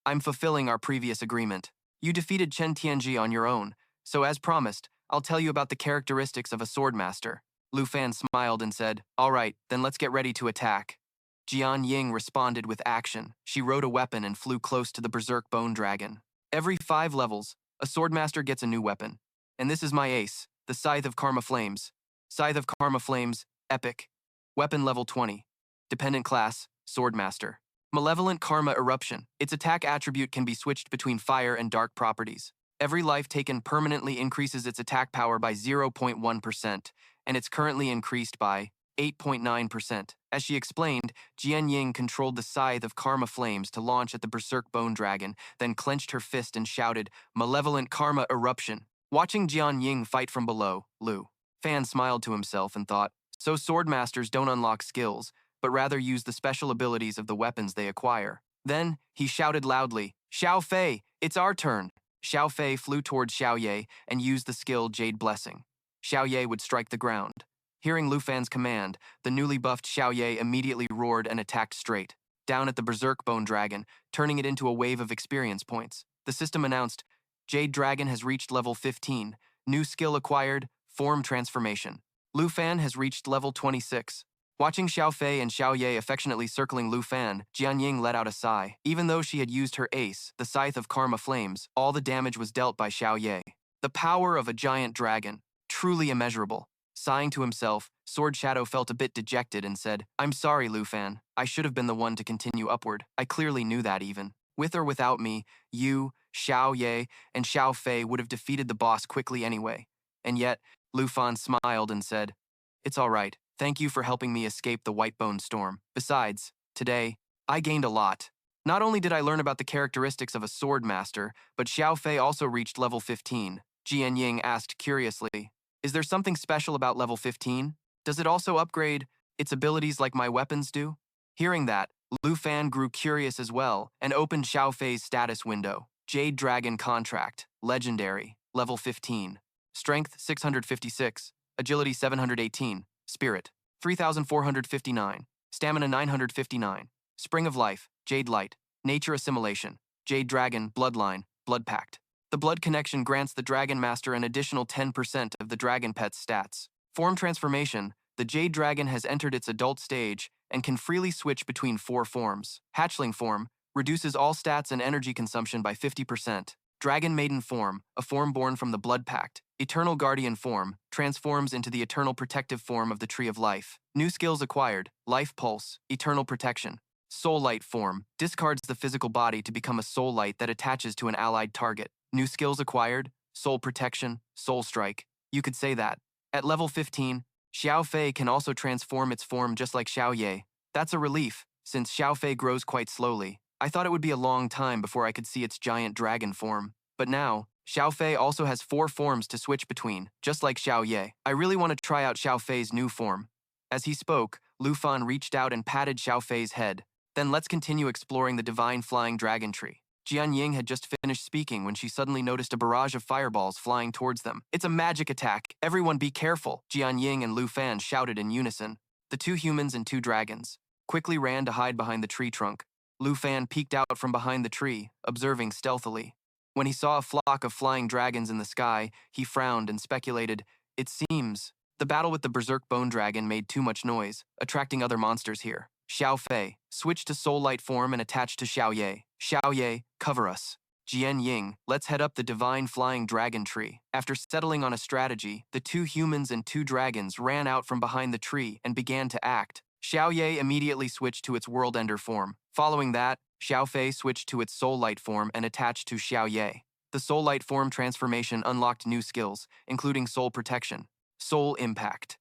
"I'm fulfilling our previous agreement. You defeated Chen Tianji on your own, so as promised, I'll tell you about the characteristics of a swordmaster." Lu Fan smiled and said, "All right, then let's get ready to attack." Jian Ying responded with action. She rode a weapon and flew close to the Berserk Bone Dragon. Every 5 levels, a swordmaster gets a new weapon. And this is my ace, the Scythe of Karma Flames. Scythe of Karma Flames, Epic. Weapon level 20. Dependent class, Swordmaster. Malevolent Karma Eruption. Its attack attribute can be switched between fire and dark properties. Every life taken permanently increases its attack power by 0.1%, and it's currently increased by 8.9%. As she explained, Jian Ying controlled the Scythe of Karma Flames to launch at the Berserk Bone Dragon, then clenched her fist and shouted, "Malevolent Karma Eruption." Watching Jian Ying fight from below, Lu Fan smiled to himself and thought, so swordmasters don't unlock skills, but rather use the special abilities of the weapons they acquire. Then, he shouted loudly, "Xiao Fei, it's our turn." Xiao Fei flew towards Xiao Ye and used the skill Jade Blessing. Xiao Ye would strike the ground. Hearing Lu Fan's command, the newly buffed Xiao Ye immediately roared and attacked straight, down at the Berserk Bone Dragon, turning it into a wave of experience points. The system announced, "Jade Dragon has reached level 15. New skill acquired, Form Transformation." Lu Fan has reached level 26. Watching Xiao Fei and Xiao Ye affectionately circling Lu Fan, Jian Ying let out a sigh. Even though she had used her ace, the Scythe of Karma Flames, all the damage was dealt by Xiao Ye. The power of a giant dragon, truly immeasurable. Sighing to himself, Sword Shadow felt a bit dejected and said, "I'm sorry, Lu Fan. I should have been the one to continue upward. I clearly knew that even. With or without me, you, Xiao Ye, and Xiao Fei would have defeated the boss quickly anyway." And yet, Lu Fan smiled and said, "It's all right. Thank you for helping me escape the White Bone Storm. Besides, today, I gained a lot. Not only did I learn about the characteristics of a sword master, but Xiao Fei also reached level 15. Jian Ying asked curiously, "Is there something special about level 15? Does it also upgrade its abilities like my weapons do?" Hearing that, Lu Fan grew curious as well and opened Xiao Fei's status window. Jade Dragon Contract, Legendary, level 15. Strength 656. Agility 718, Spirit 3459, Stamina 959, Spring of Life, Jade Light, Nature Assimilation, Jade Dragon, Bloodline, Blood Pact. The Blood Connection grants the Dragon Master an additional 10% of the Dragon Pet's stats. Form Transformation, the Jade Dragon has entered its adult stage and can freely switch between 4 forms. Hatchling Form reduces all stats and energy consumption by 50%. Dragon Maiden Form, a form born from the Blood Pact. Eternal Guardian Form transforms into the eternal protective form of the Tree of Life. New skills acquired: Life Pulse, Eternal Protection. Soul Light Form discards the physical body to become a soul light that attaches to an allied target. New skills acquired: Soul Protection, Soul Strike. You could say that. At level 15, Xiao Fei can also transform its form just like Xiao Ye. That's a relief, since Xiao Fei grows quite slowly. I thought it would be a long time before I could see its giant dragon form. But now, Xiao Fei also has 4 forms to switch between, just like Xiao Ye. I really want to try out Xiao Fei's new form. As he spoke, Lu Fan reached out and patted Xiao Fei's head. Then let's continue exploring the divine flying dragon tree. Jian Ying had just finished speaking when she suddenly noticed a barrage of fireballs flying towards them. It's a magic attack. Everyone be careful, Jian Ying and Lu Fan shouted in unison. The 2 humans and 2 dragons quickly ran to hide behind the tree trunk. Lu Fan peeked out from behind the tree, observing stealthily. When he saw a flock of flying dragons in the sky, he frowned and speculated, it seems the battle with the Berserk Bone Dragon made too much noise, attracting other monsters here. Xiao Fei switched to Soul Light form and attached to Xiao Ye. Xiao Ye, cover us. Jian Ying, let's head up the divine flying dragon tree. After settling on a strategy, the 2 humans and 2 dragons ran out from behind the tree and began to act. Xiao Ye immediately switched to its World Ender form. Following that, Xiao Fei switched to its Soul Light form and attached to Xiao Ye. The Soul Light form transformation unlocked new skills, including Soul Protection, Soul Impact.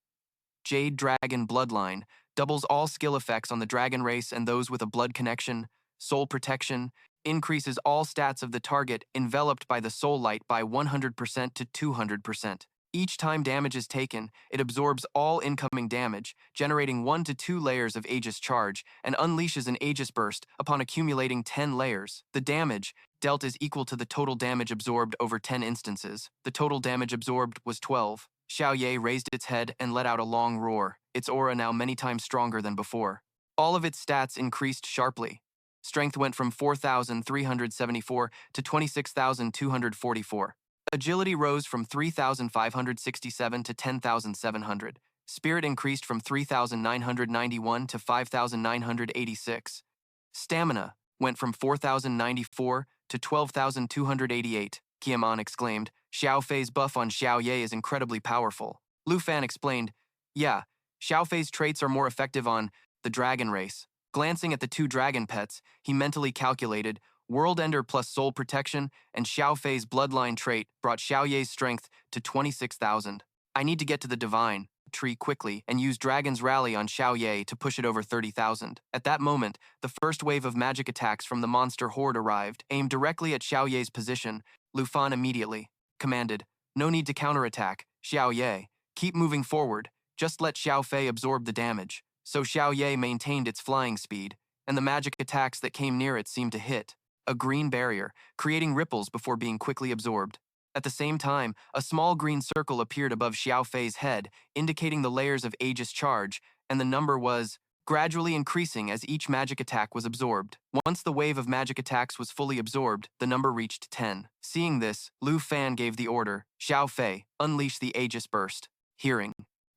Jade Dragon Bloodline doubles all skill effects on the dragon race and those with a blood connection. Soul Protection increases all stats of the target enveloped by the Soul Light by 100% to 200%. Each time damage is taken, it absorbs all incoming damage, generating 1 to 2 layers of Aegis charge, and unleashes an Aegis burst upon accumulating 10 layers. The damage dealt is equal to the total damage absorbed over 10 instances. The total damage absorbed was 12. Xiao Ye raised its head and let out a long roar, its aura now many times stronger than before. All of its stats increased sharply. Strength went from 4,374 to 26,244. Agility rose from 3,567 to 10,700. Spirit increased from 3,991 to 5,986. Stamina went from 4,094 to 12,288. Qiaman exclaimed, Xiao Fei's buff on Xiao Ye is incredibly powerful. Lu Fan explained, yeah, Xiao Fei's traits are more effective on the dragon race. Glancing at the 2 dragon pets, he mentally calculated World Ender plus Soul Protection and Xiao Fei's bloodline trait brought Xiao Ye's strength to 26,000. I need to get to the divine tree quickly and use Dragon's Rally on Xiao Ye to push it over 30,000. At that moment, the first wave of magic attacks from the monster horde arrived, aimed directly at Xiao Ye's position. Lu Fan immediately commanded, no need to counterattack, Xiao Ye. Keep moving forward, just let Xiao Fei absorb the damage. So Xiao Ye maintained its flying speed, and the magic attacks that came near it seemed to hit a green barrier, creating ripples before being quickly absorbed. At the same time, a small green circle appeared above Xiao Fei's head, indicating the layers of Aegis charge, and the number was gradually increasing as each magic attack was absorbed. Once the wave of magic attacks was fully absorbed, the number reached 10. Seeing this, Lu Fan gave the order, Xiao Fei, unleash the Aegis burst. Hearing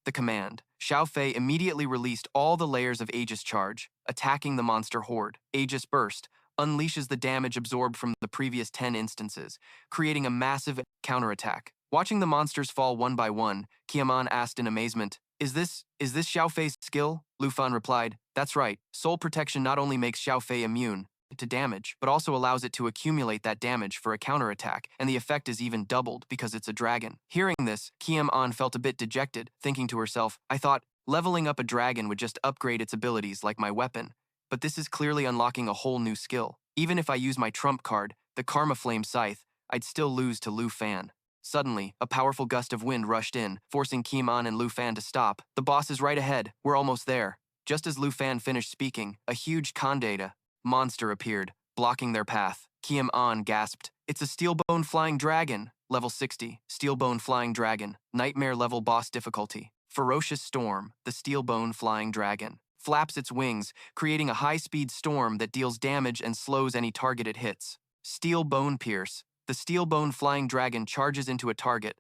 the command, Xiao Fei immediately released all the layers of Aegis charge, attacking the monster horde. Aegis burst unleashes the damage absorbed from the previous 10 instances, creating a massive counterattack. Watching the monsters fall one by one, Qiaman asked in amazement, Is this Xiao Fei's skill? Lu Fan replied, that's right. Soul Protection not only makes Xiao Fei immune to damage, but also allows it to accumulate that damage for a counterattack, and the effect is even doubled because it's a dragon. Hearing this, Qiaman felt a bit dejected, thinking to herself, I thought leveling up a dragon would just upgrade its abilities like my weapon. But this is clearly unlocking a whole new skill. Even if I use my trump card, the Karma Flame Scythe, I'd still lose to Lu Fan. Suddenly, a powerful gust of wind rushed in, forcing Qiaman and Lu Fan to stop. The boss is right ahead. We're almost there. Just as Lu Fan finished speaking, a huge Kandata monster appeared, blocking their path. Qiaman gasped, It's a Steelbone Flying Dragon, level 60. Steelbone Flying Dragon, Nightmare level boss difficulty. Ferocious Storm, the Steelbone Flying Dragon. Flaps its wings, creating a high-speed storm that deals damage and slows any target it hits. Steel Bone Pierce. The Steelbone Flying Dragon charges into a target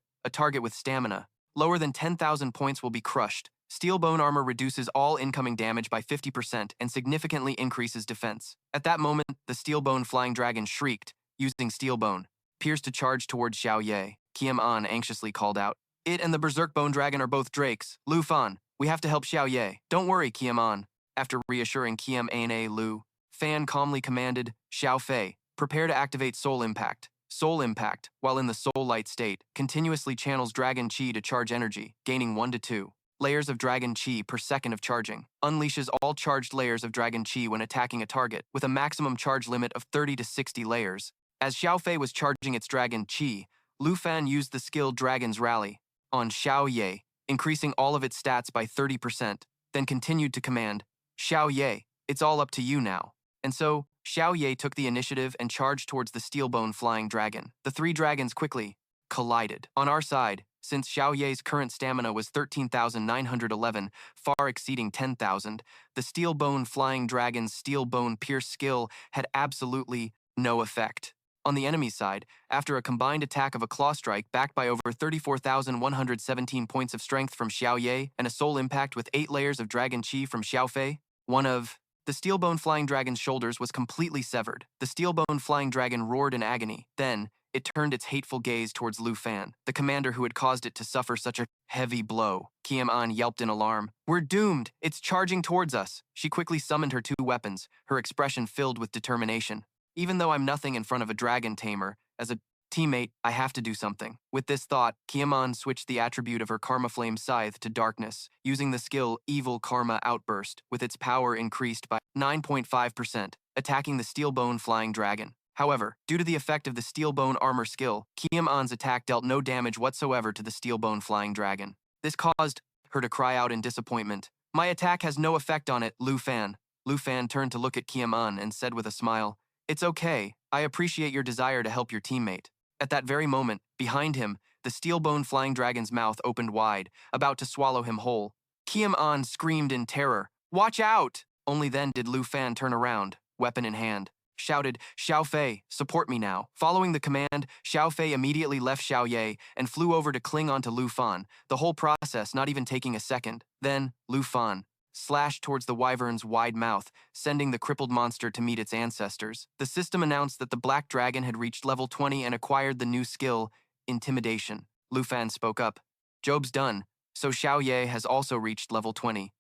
with stamina. Lower than 10,000 points will be crushed. Steelbone armor reduces all incoming damage by 50% and significantly increases defense. At that moment, the Steelbone Flying Dragon shrieked, using Steelbone Pierce to charge towards Xiao Ye. Kiem An anxiously called out. It and the Berserk Bone Dragon are both drakes. Lu Fan, we have to help Xiao Ye. Don't worry, Kiem An. After reassuring Kiem An, Lu Fan calmly commanded, Xiao Fei, prepare to activate Soul Impact. Soul Impact, while in the Soul Light state, continuously channels Dragon Chi to charge energy, gaining 1 to 2 layers of Dragon Chi per second of charging. Unleashes all charged layers of Dragon Chi when attacking a target, with a maximum charge limit of 30 to 60 layers. As Xiao Fei was charging its Dragon Chi, Lu Fan used the skill Dragon's Rally on Xiao Ye, increasing all of its stats by 30%, then continued to command, Xiao Ye, it's all up to you now. And so, Xiao Ye took the initiative and charged towards the Steelbone Flying Dragon. The three dragons quickly collided. On our side, since Xiao Ye's current stamina was 13,911, far exceeding 10,000, the Steelbone Flying Dragon's Steelbone Pierce skill had absolutely no effect. On the enemy side, after a combined attack of a Claw Strike backed by over 34,117 points of strength from Xiao Ye and a Soul Impact with 8 layers of Dragon Chi from Xiao Fei, one of the Steelbone Flying Dragon's shoulders was completely severed. The Steelbone Flying Dragon roared in agony. Then, it turned its hateful gaze towards Lu Fan, the commander who had caused it to suffer such a heavy blow. Kiem An yelped in alarm. We're doomed! It's charging towards us! She quickly summoned her 2 weapons, her expression filled with determination. Even though I'm nothing in front of a dragon tamer, as a teammate, I have to do something. With this thought, Kiem An switched the attribute of her Karma Flame Scythe to Darkness, using the skill Evil Karma Outburst, with its power increased by 9.5%, attacking the Steelbone Flying Dragon. However, due to the effect of the Steelbone Armor skill, Kiem An's attack dealt no damage whatsoever to the Steelbone Flying Dragon. This caused her to cry out in disappointment. My attack has no effect on it, Lu Fan. Lu Fan turned to look at Kiem An and said with a smile, It's okay, I appreciate your desire to help your teammate. At that very moment, behind him, the Steelbone Flying Dragon's mouth opened wide, about to swallow him whole. Kiem An screamed in terror, Watch out! Only then did Lu Fan turn around, weapon in hand. Shouted, Xiao Fei, support me now. Following the command, Xiao Fei immediately left Xiao Ye and flew over to cling onto Lu Fan, the whole process not even taking a second. Then, Lu Fan slashed towards the wyvern's wide mouth, sending the crippled monster to meet its ancestors. The system announced that the Black Dragon had reached level 20 and acquired the new skill, Intimidation. Lu Fan spoke up. Job's done, so Xiao Ye has also reached level 20.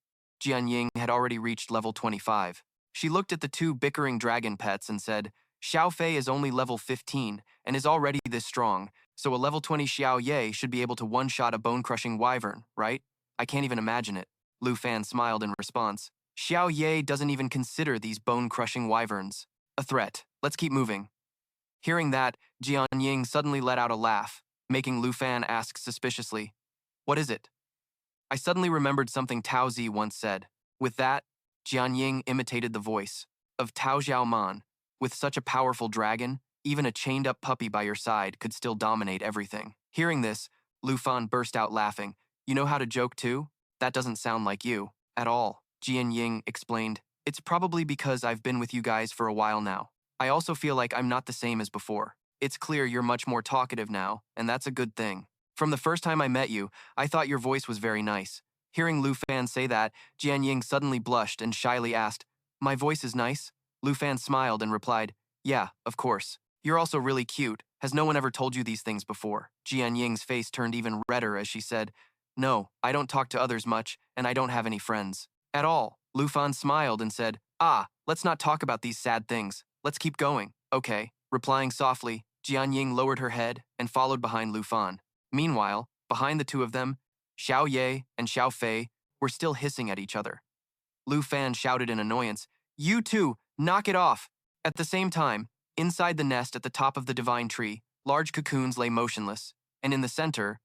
Jianying had already reached level 25. She looked at the 2 bickering dragon pets and said, Xiao Fei is only level 15 and is already this strong, so a level 20 Xiao Ye should be able to one-shot a bone-crushing wyvern, right? I can't even imagine it. Lu Fan smiled in response. Xiao Ye doesn't even consider these bone-crushing wyverns a threat. Let's keep moving. Hearing that, Jianying suddenly let out a laugh, making Lu Fan ask suspiciously, What is it? I suddenly remembered something Tao Zi once said. With that, Jianying imitated the voice of Tao Xiaoman. With such a powerful dragon, even a chained-up puppy by your side could still dominate everything. Hearing this, Lu Fan burst out laughing. You know how to joke too? That doesn't sound like you, at all. Jianying explained. It's probably because I've been with you guys for a while now. I also feel like I'm not the same as before. It's clear you're much more talkative now, and that's a good thing. From the first time I met you, I thought your voice was very nice. Hearing Lu Fan say that, Jianying suddenly blushed and shyly asked, My voice is nice? Lu Fan smiled and replied, Yeah, of course. You're also really cute. Has no one ever told you these things before? Jianying's face turned even redder as she said, No, I don't talk to others much, and I don't have any friends. At all. Lu Fan smiled and said, Let's not talk about these sad things. Let's keep going. Okay. Replying softly, Jianying lowered her head and followed behind Lu Fan. Meanwhile, behind the 2 of them, Xiao Ye and Xiao Fei were still hissing at each other. Lu Fan shouted in annoyance, You 2, knock it off! At the same time, inside the nest at the top of the divine tree, large cocoons lay motionless, and in the center,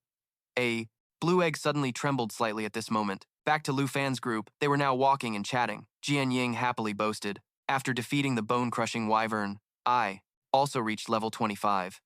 a blue egg suddenly trembled slightly at this moment. Back to Lu Fan's group, they were now walking and chatting. Jianying happily boasted, After defeating the bone-crushing wyvern, I also reached level 25.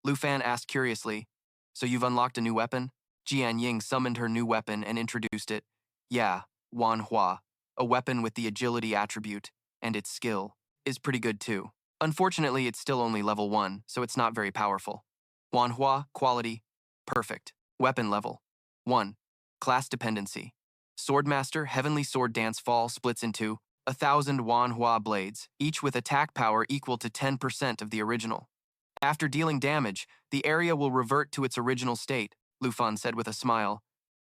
Lu Fan asked curiously, "So you've unlocked a new weapon?" Jian Ying summoned her new weapon and introduced it. "Yeah, Manhwa, a weapon with the agility attribute, and its skill is pretty good too. Unfortunately, it's still only level 1, so it's not very powerful." Manhwa, quality, perfect. Weapon level 1. Class dependency. Swordmaster Heavenly Sword Dance Fall splits into 1,000 Wanhua blades, each with attack power equal to 10% of the original. After dealing damage, the area will revert to its original state, Lu Fan said with a smile.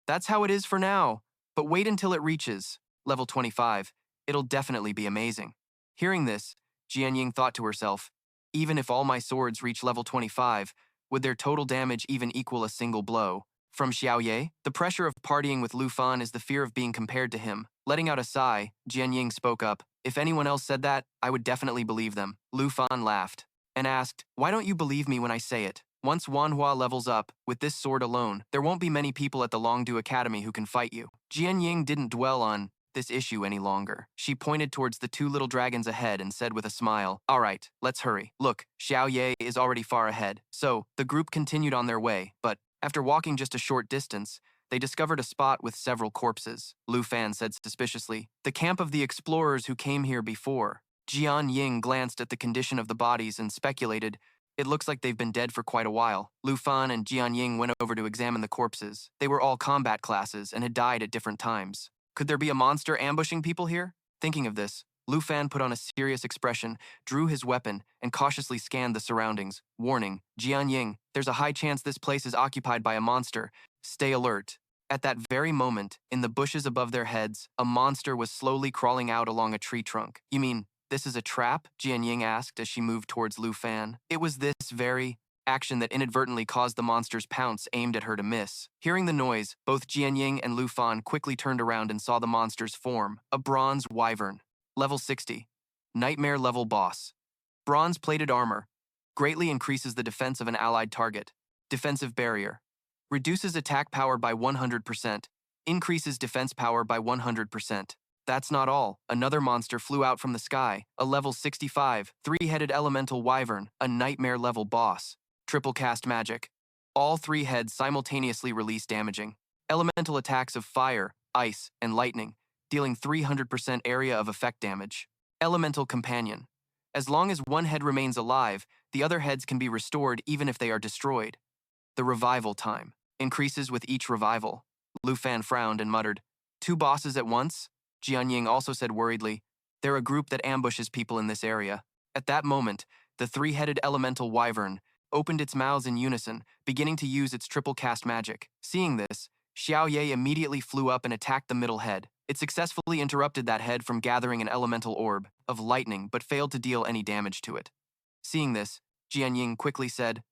"That's how it is for now, but wait until it reaches level 25. It'll definitely be amazing." Hearing this, Jian Ying thought to herself, even if all my swords reach level 25, would their total damage even equal a single blow? From Xiao Ye, the pressure of partying with Lu Fan is the fear of being compared to him. Letting out a sigh, Jian Ying spoke up. "If anyone else said that, I would definitely believe them." Lu Fan laughed and asked, "Why don't you believe me when I say it? Once Wanhua levels up, with this sword alone, there won't be many people at the Longdu Academy who can fight you." Jian Ying didn't dwell on this issue any longer. She pointed towards the two little dragons ahead and said with a smile, "All right, let's hurry. Look, Xiao Ye is already far ahead." So, the group continued on their way, but after walking just a short distance, they discovered a spot with several corpses. Lu Fan said suspiciously, "The camp of the explorers who came here before." Jian Ying glanced at the condition of the bodies and speculated, "It looks like they've been dead for quite a while." Lu Fan and Jian Ying went over to examine the corpses. They were all combat classes and had died at different times. Could there be a monster ambushing people here? Thinking of this, Lu Fan put on a serious expression, drew his weapon, and cautiously scanned the surroundings. Warning, Jian Ying, there's a high chance this place is occupied by a monster. Stay alert. At that very moment, in the bushes above their heads, a monster was slowly crawling out along a tree trunk. "You mean, this is a trap?" Jian Ying asked as she moved towards Lu Fan. It was this very action that inadvertently caused the monster's pounce aimed at her to miss. Hearing the noise, both Jian Ying and Lu Fan quickly turned around and saw the monster's form, a bronze wyvern. Level 60. Nightmare level boss. Bronze-plated armor. Greatly increases the defense of an allied target. Defensive barrier. Reduces attack power by 100%. Increases defense power by 100%. That's not all. Another monster flew out from the sky, a level 65, three-headed elemental wyvern, a nightmare level boss. Triple cast magic. All three heads simultaneously release damaging elemental attacks of fire, ice, and lightning, dealing 300% area of effect damage. Elemental companion. As long as one head remains alive, the other heads can be restored even if they are destroyed. The revival time increases with each revival. Lu Fan frowned and muttered, "Two bosses at once?" Jian Ying also said worriedly, "They're a group that ambushes people in this area." At that moment, the three-headed elemental wyvern opened its mouths in unison, beginning to use its triple cast magic. Seeing this, Xiao Ye immediately flew up and attacked the middle head. It successfully interrupted that head from gathering an elemental orb of lightning, but failed to deal any damage to it. Seeing this, Jian Ying quickly said,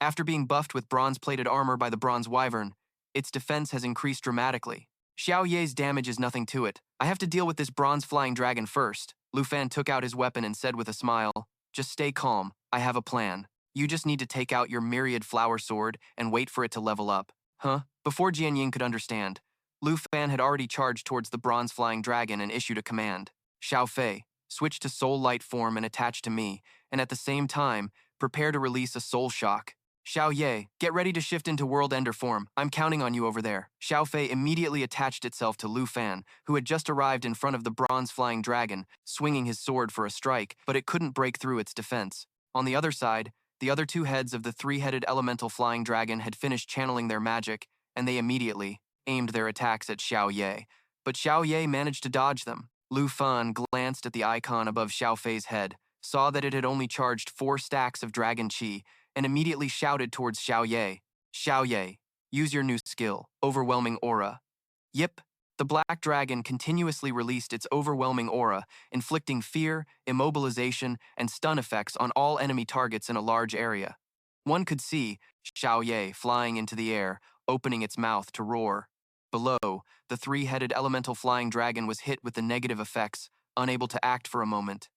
"After being buffed with bronze-plated armor by the bronze wyvern, its defense has increased dramatically. Xiao Ye's damage is nothing to it. I have to deal with this bronze-flying dragon first." Lu Fan took out his weapon and said with a smile, "Just stay calm. I have a plan. You just need to take out your myriad flower sword and wait for it to level up." Huh? Before Jian Ying could understand, Lu Fan had already charged towards the bronze-flying dragon and issued a command. "Xiao Fei, switch to soul light form and attach to me, and at the same time, prepare to release a soul shock. Xiao Ye, get ready to shift into World Ender form. I'm counting on you over there." Xiao Fei immediately attached itself to Lu Fan, who had just arrived in front of the bronze-flying dragon, swinging his sword for a strike, but it couldn't break through its defense. On the other side, the other two heads of the three-headed elemental flying dragon had finished channeling their magic, and they immediately aimed their attacks at Xiao Ye. But Xiao Ye managed to dodge them. Lu Fan glanced at the icon above Xiao Fei's head, saw that it had only charged 4 stacks of dragon chi, and immediately shouted towards Xiao Ye, "Xiao Ye, use your new skill, Overwhelming Aura." Yip, the black dragon continuously released its overwhelming aura, inflicting fear, immobilization, and stun effects on all enemy targets in a large area. One could see Xiao Ye flying into the air, opening its mouth to roar. Below, the three-headed elemental flying dragon was hit with the negative effects, unable to act for a moment.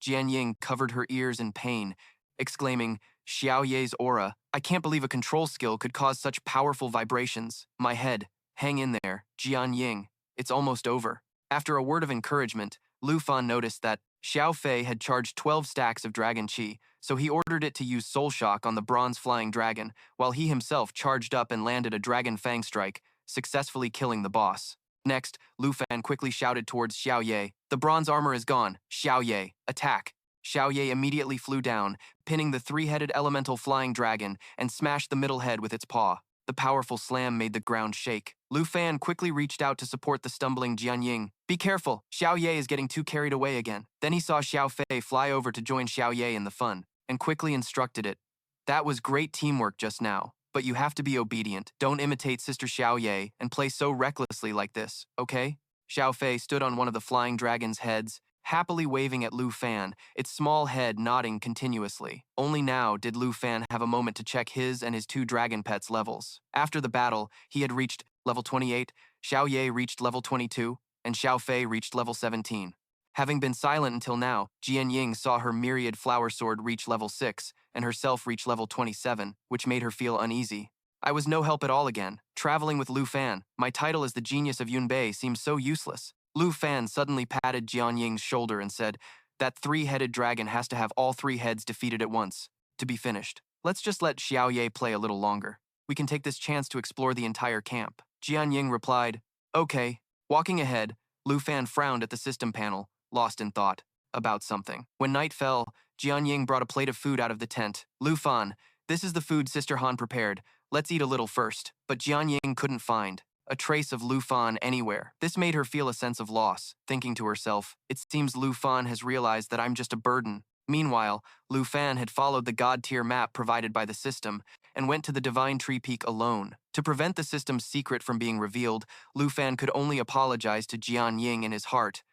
Jian Ying covered her ears in pain, exclaiming, "Xiao Ye's aura, I can't believe a control skill could cause such powerful vibrations. My head, hang in there, Jian Ying, it's almost over." After a word of encouragement, Lu Fan noticed that Xiao Fei had charged 12 stacks of dragon chi, so he ordered it to use Soul Shock on the bronze flying dragon, while he himself charged up and landed a Dragon Fang strike, successfully killing the boss. Next, Lu Fan quickly shouted towards Xiao Ye, "The bronze armor is gone. Xiao Ye, attack!" Xiao Ye immediately flew down, pinning the three-headed elemental flying dragon and smashed the middle head with its paw. The powerful slam made the ground shake. Lu Fan quickly reached out to support the stumbling Jianying. "Be careful, Xiao Ye is getting too carried away again." Then he saw Xiao Fei fly over to join Xiao Ye in the fun, and quickly instructed it. "That was great teamwork just now, but you have to be obedient. Don't imitate Sister Xiao Ye and play so recklessly like this, okay?" Xiao Fei stood on one of the flying dragon's heads, happily waving at Lu Fan, its small head nodding continuously. Only now did Lu Fan have a moment to check his and his two dragon pets' levels. After the battle, he had reached level 28, Xiao Ye reached level 22, and Xiao Fei reached level 17. Having been silent until now, Jian Ying saw her myriad flower sword reach level 6, and herself reach level 27, which made her feel uneasy. I was no help at all again. Traveling with Lu Fan, my title as the genius of Yunbei seems so useless. Lu Fan suddenly patted Jian Ying's shoulder and said, "That three-headed dragon has to have all three heads defeated at once, to be finished. Let's just let Xiao Ye play a little longer. We can take this chance to explore the entire camp." Jian Ying replied, "Okay." Walking ahead, Lu Fan frowned at the system panel, lost in thought about something. When night fell, Jian Ying brought a plate of food out of the tent. "Lu Fan, this is the food Sister Han prepared. Let's eat a little first." But Jian Ying couldn't find a trace of Lu Fan anywhere. This made her feel a sense of loss, thinking to herself, "It seems Lu Fan has realized that I'm just a burden." Meanwhile, Lu Fan had followed the god-tier map provided by the system and went to the Divine Tree Peak alone. To prevent the system's secret from being revealed, Lu Fan could only apologize to Jian Ying in his heart.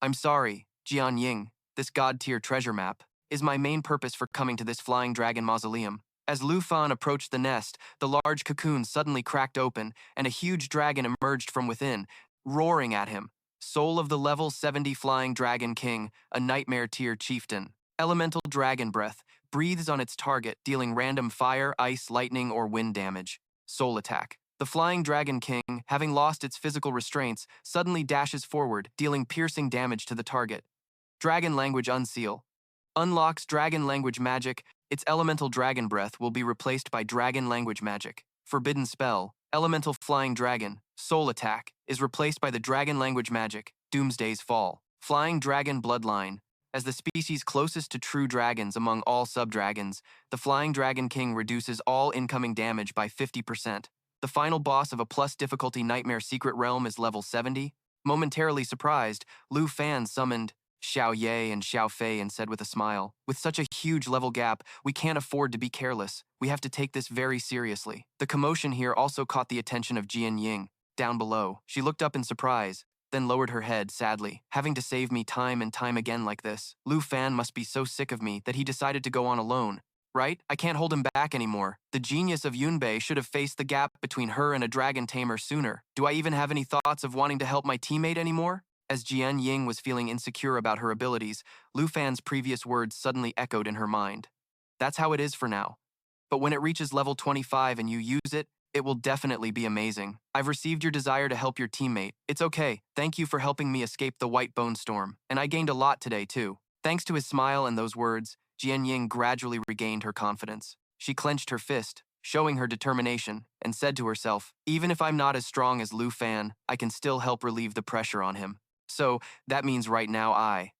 "I'm sorry, Jian Ying. This god-tier treasure map is my main purpose for coming to this flying dragon mausoleum." As Lu Fan approached the nest, the large cocoon suddenly cracked open, and a huge dragon emerged from within, roaring at him. Soul of the level 70 flying dragon king, a nightmare tier chieftain. Elemental dragon breath, breathes on its target, dealing random fire, ice, lightning, or wind damage. Soul attack. The flying dragon king, having lost its physical restraints, suddenly dashes forward, dealing piercing damage to the target. Dragon language unseal. Unlocks dragon language magic. Its elemental dragon breath will be replaced by dragon language magic. Forbidden spell, elemental flying dragon, soul attack, is replaced by the dragon language magic, Doomsday's Fall. Flying dragon bloodline. As the species closest to true dragons among all sub-dragons, the flying dragon king reduces all incoming damage by 50%. The final boss of a plus difficulty nightmare secret realm is level 70. Momentarily surprised, Lu Fan summoned Xiao Ye and Xiao Fei and said with a smile, "With such a huge level gap, we can't afford to be careless. We have to take this very seriously." The commotion here also caught the attention of Jian Ying. Down below, she looked up in surprise, then lowered her head sadly. "Having to save me time and time again like this. Lu Fan must be so sick of me that he decided to go on alone. Right? I can't hold him back anymore. The genius of Yunbei should have faced the gap between her and a dragon tamer sooner. Do I even have any thoughts of wanting to help my teammate anymore?" As Jian Ying was feeling insecure about her abilities, Lu Fan's previous words suddenly echoed in her mind. "That's how it is for now. But when it reaches level 25 and you use it, it will definitely be amazing. I've received your desire to help your teammate. It's okay. Thank you for helping me escape the White Bone Storm. And I gained a lot today, too." Thanks to his smile and those words, Jian Ying gradually regained her confidence. She clenched her fist, showing her determination, and said to herself, "Even if I'm not as strong as Lu Fan, I can still help relieve the pressure on him. So, that means right now I."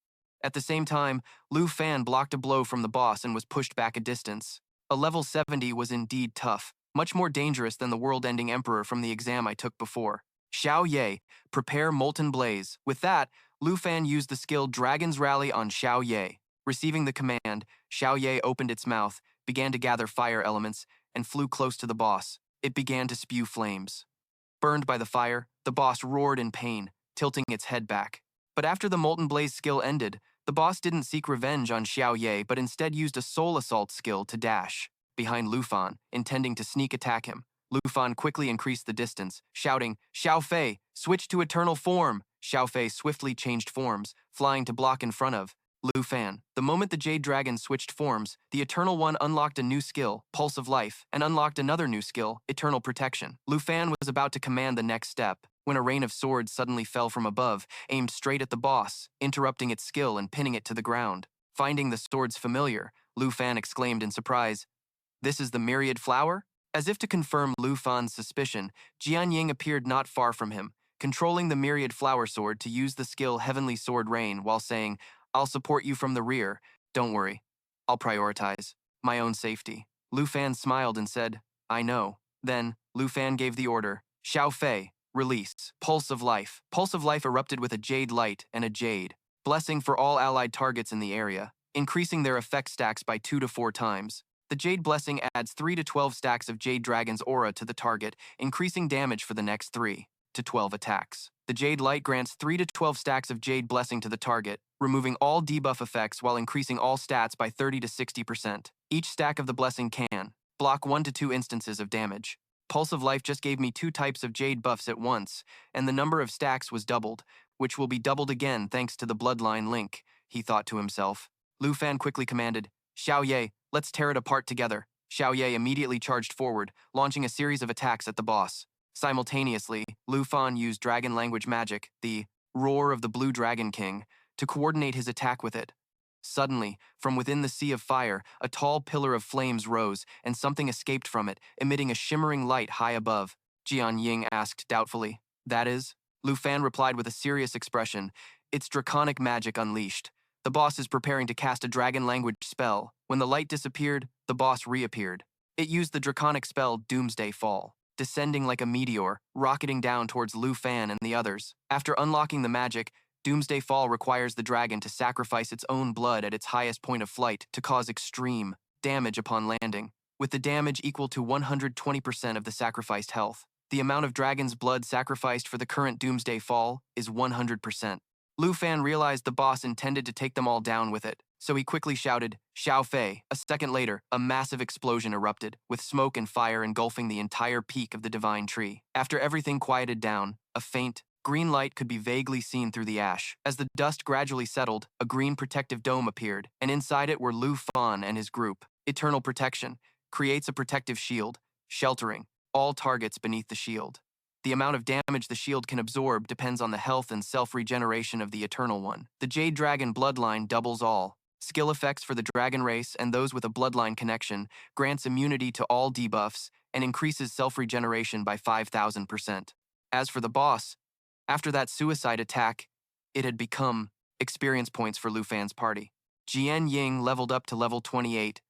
At the same time, Lu Fan blocked a blow from the boss and was pushed back a distance. A level 70 was indeed tough, much more dangerous than the world-ending emperor from the exam I took before. Xiao Ye, prepare Molten Blaze. With that, Lu Fan used the skill Dragon's Rally on Xiao Ye. Receiving the command, Xiao Ye opened its mouth, began to gather fire elements, and flew close to the boss. It began to spew flames. Burned by the fire, the boss roared in pain, tilting its head back. But after the Molten Blaze skill ended, the boss didn't seek revenge on Xiao Ye but instead used a Soul Assault skill to dash behind Lu Fan, intending to sneak attack him. Lu Fan quickly increased the distance, shouting, "Xiao Fei, switch to eternal form!" Xiao Fei swiftly changed forms, flying to block in front of Lu Fan. The moment the Jade Dragon switched forms, the Eternal One unlocked a new skill, Pulse of Life, and unlocked another new skill, Eternal Protection. Lu Fan was about to command the next step, when a rain of swords suddenly fell from above, aimed straight at the boss, interrupting its skill and pinning it to the ground. Finding the swords familiar, Lu Fan exclaimed in surprise. This is the myriad flower? As if to confirm Lu Fan's suspicion, Jian Ying appeared not far from him, controlling the myriad flower sword to use the skill Heavenly Sword Rain while saying, I'll support you from the rear. Don't worry. I'll prioritize my own safety. Lu Fan smiled and said, I know. Then, Lu Fan gave the order, Xiao Fei, release. Pulse of Life. Pulse of Life erupted with a jade light and a jade, blessing for all allied targets in the area, increasing their effect stacks by 2 to 4 times. The Jade Blessing adds 3 to 12 stacks of Jade Dragon's aura to the target, increasing damage for the next 3 to 12 attacks. The Jade Light grants 3 to 12 stacks of Jade Blessing to the target, removing all debuff effects while increasing all stats by 30 to 60%. Each stack of the Blessing can block 1 to 2 instances of damage. Pulse of Life just gave me 2 types of Jade buffs at once, and the number of stacks was doubled, which will be doubled again thanks to the Bloodline link, he thought to himself. Lu Fan quickly commanded, Xiao Ye, let's tear it apart together. Xiao Ye immediately charged forward, launching a series of attacks at the boss. Simultaneously, Lu Fan used dragon language magic, the Roar of the Blue Dragon King, to coordinate his attack with it. Suddenly, from within the sea of fire, a tall pillar of flames rose, and something escaped from it, emitting a shimmering light high above. Jian Ying asked doubtfully, That is? Lu Fan replied with a serious expression, It's draconic magic unleashed. The boss is preparing to cast a dragon language spell. When the light disappeared, the boss reappeared. It used the draconic spell Doomsday Fall, descending like a meteor, rocketing down towards Lu Fan and the others. After unlocking the magic, Doomsday Fall requires the dragon to sacrifice its own blood at its highest point of flight to cause extreme damage upon landing, with the damage equal to 120% of the sacrificed health. The amount of dragon's blood sacrificed for the current Doomsday Fall is 100%. Lu Fan realized the boss intended to take them all down with it, so he quickly shouted, Xiao Fei. A second later, a massive explosion erupted, with smoke and fire engulfing the entire peak of the divine tree. After everything quieted down, a faint, green light could be vaguely seen through the ash. As the dust gradually settled, a green protective dome appeared, and inside it were Lu Fan and his group. Eternal Protection creates a protective shield, sheltering all targets beneath the shield. The amount of damage the shield can absorb depends on the health and self-regeneration of the Eternal One. The Jade Dragon bloodline doubles all. Skill effects for the dragon race and those with a bloodline connection grants immunity to all debuffs and increases self-regeneration by 5,000%. As for the boss, after that suicide attack, it had become experience points for Lu Fan's party. Jian Ying leveled up to level 28,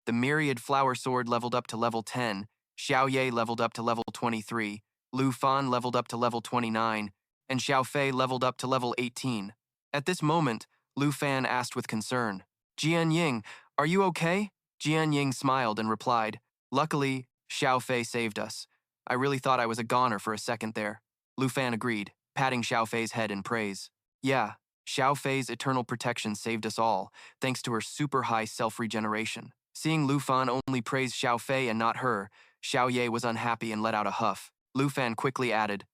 the Myriad Flower Sword leveled up to level 10, Xiao Ye leveled up to level 23, Lu Fan leveled up to level 29, and Xiao Fei leveled up to level 18. At this moment, Lu Fan asked with concern, Jian Ying, are you okay? Jian Ying smiled and replied, Luckily, Xiao Fei saved us. I really thought I was a goner for a second there. Lu Fan agreed, patting Xiao Fei's head in praise. Yeah, Xiao Fei's eternal protection saved us all, thanks to her super high self-regeneration. Seeing Lu Fan only praise Xiao Fei and not her, Xiao Ye was unhappy and let out a huff. Lu Fan quickly added,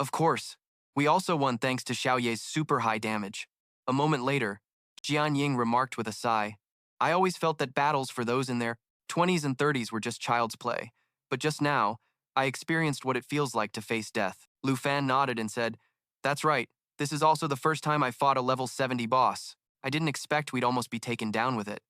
Of course, we also won thanks to Xiao Ye's super high damage. A moment later, Jian Ying remarked with a sigh, I always felt that battles for those in their 20s and 30s were just child's play, but just now, I experienced what it feels like to face death. Lu Fan nodded and said, That's right, this is also the first time I fought a level 70 boss. I didn't expect we'd almost be taken down with it.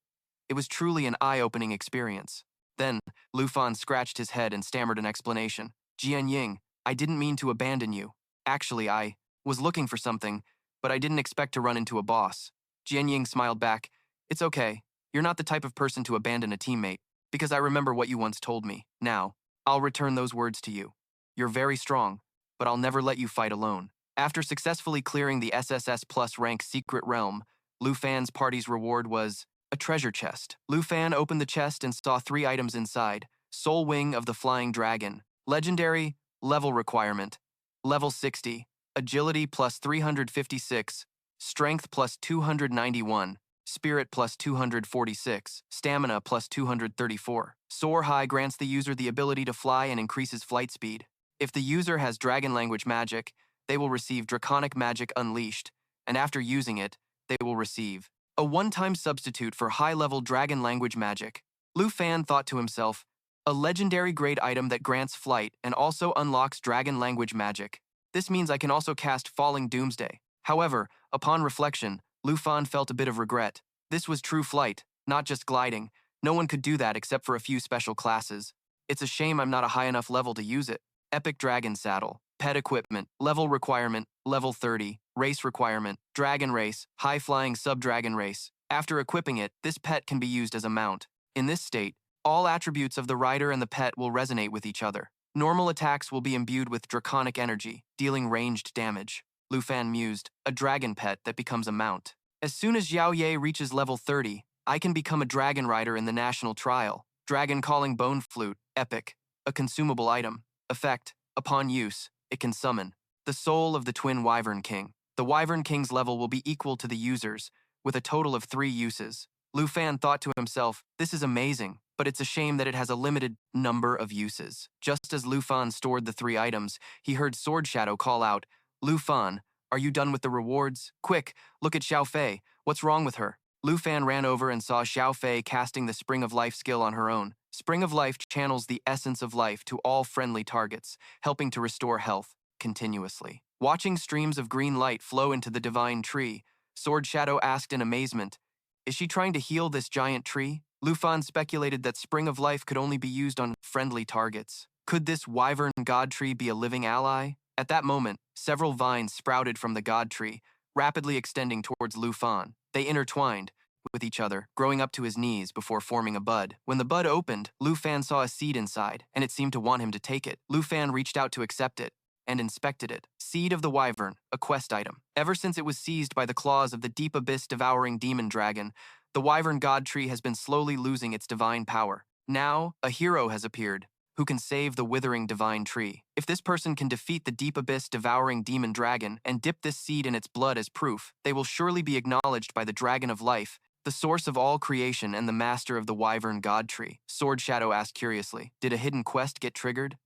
It was truly an eye-opening experience. Then, Lu Fan scratched his head and stammered an explanation. Jian Ying, I didn't mean to abandon you. Actually, I was looking for something, but I didn't expect to run into a boss. Jian Ying smiled back. It's okay. You're not the type of person to abandon a teammate, because I remember what you once told me. Now, I'll return those words to you. You're very strong, but I'll never let you fight alone. After successfully clearing the SSS Plus rank Secret Realm, Lu Fan's party's reward was a treasure chest. Lu Fan opened the chest and saw 3 items inside. Soul Wing of the Flying Dragon. Legendary, level requirement. Level 60. Agility plus 356. Strength plus 291. Spirit plus 246. Stamina plus 234. Soar High grants the user the ability to fly and increases flight speed. If the user has dragon language magic, they will receive Draconic Magic Unleashed, and after using it, they will receive a one-time substitute for high-level dragon language magic. Lu Fan thought to himself, a legendary grade item that grants flight and also unlocks dragon language magic. This means I can also cast Falling Doomsday. However, upon reflection, Lu Fan felt a bit of regret. This was true flight, Not just gliding. No one could do that except for a few special classes. It's a shame I'm not a high enough level to use it. Epic Dragon Saddle. Pet equipment. Level requirement, level 30. Race requirement, Dragon Race, high-flying sub-dragon race. After equipping it, this pet can be used as a mount. In this state, all attributes of the rider and the pet will resonate with each other. Normal attacks will be imbued with draconic energy, dealing ranged damage. Lu Fan mused, a dragon pet that becomes a mount. As soon as Xiao Ye reaches level 30, I can become a dragon rider in the national trial. Dragon Calling Bone Flute, epic. A consumable item. Effect, upon use, it can summon the soul of the twin Wyvern King. The Wyvern King's level will be equal to the user's, with a total of 3 uses. Lu Fan thought to himself, this is amazing, but it's a shame that it has a limited number of uses. Just as Lu Fan stored the 3 items, he heard Sword Shadow call out, Lu Fan, are you done with the rewards? Quick, look at Xiao Fei. What's wrong with her? Lu Fan ran over and saw Xiao Fei casting the Spring of Life skill on her own. Spring of Life channels the essence of life to all friendly targets, helping to restore health continuously. Watching streams of green light flow into the divine tree, Sword Shadow asked in amazement, is she trying to heal this giant tree? Lu Fan speculated that Spring of Life could only be used on friendly targets. Could this Wyvern God Tree be a living ally? At that moment, several vines sprouted from the God Tree, rapidly extending towards Lu Fan. They intertwined with each other, growing up to his knees before forming a bud. When the bud opened, Lu Fan saw a seed inside, and it seemed to want him to take it. Lu Fan reached out to accept it, and inspected it. Seed of the Wyvern, a quest item. Ever since it was seized by the claws of the deep abyss devouring demon dragon, the Wyvern God Tree has been slowly losing its divine power. Now, a hero has appeared, who can save the withering divine tree. If this person can defeat the deep abyss devouring demon dragon and dip this seed in its blood as proof, they will surely be acknowledged by the Dragon of Life, the source of all creation and the master of the Wyvern God Tree. Sword Shadow asked curiously, did a hidden quest get triggered?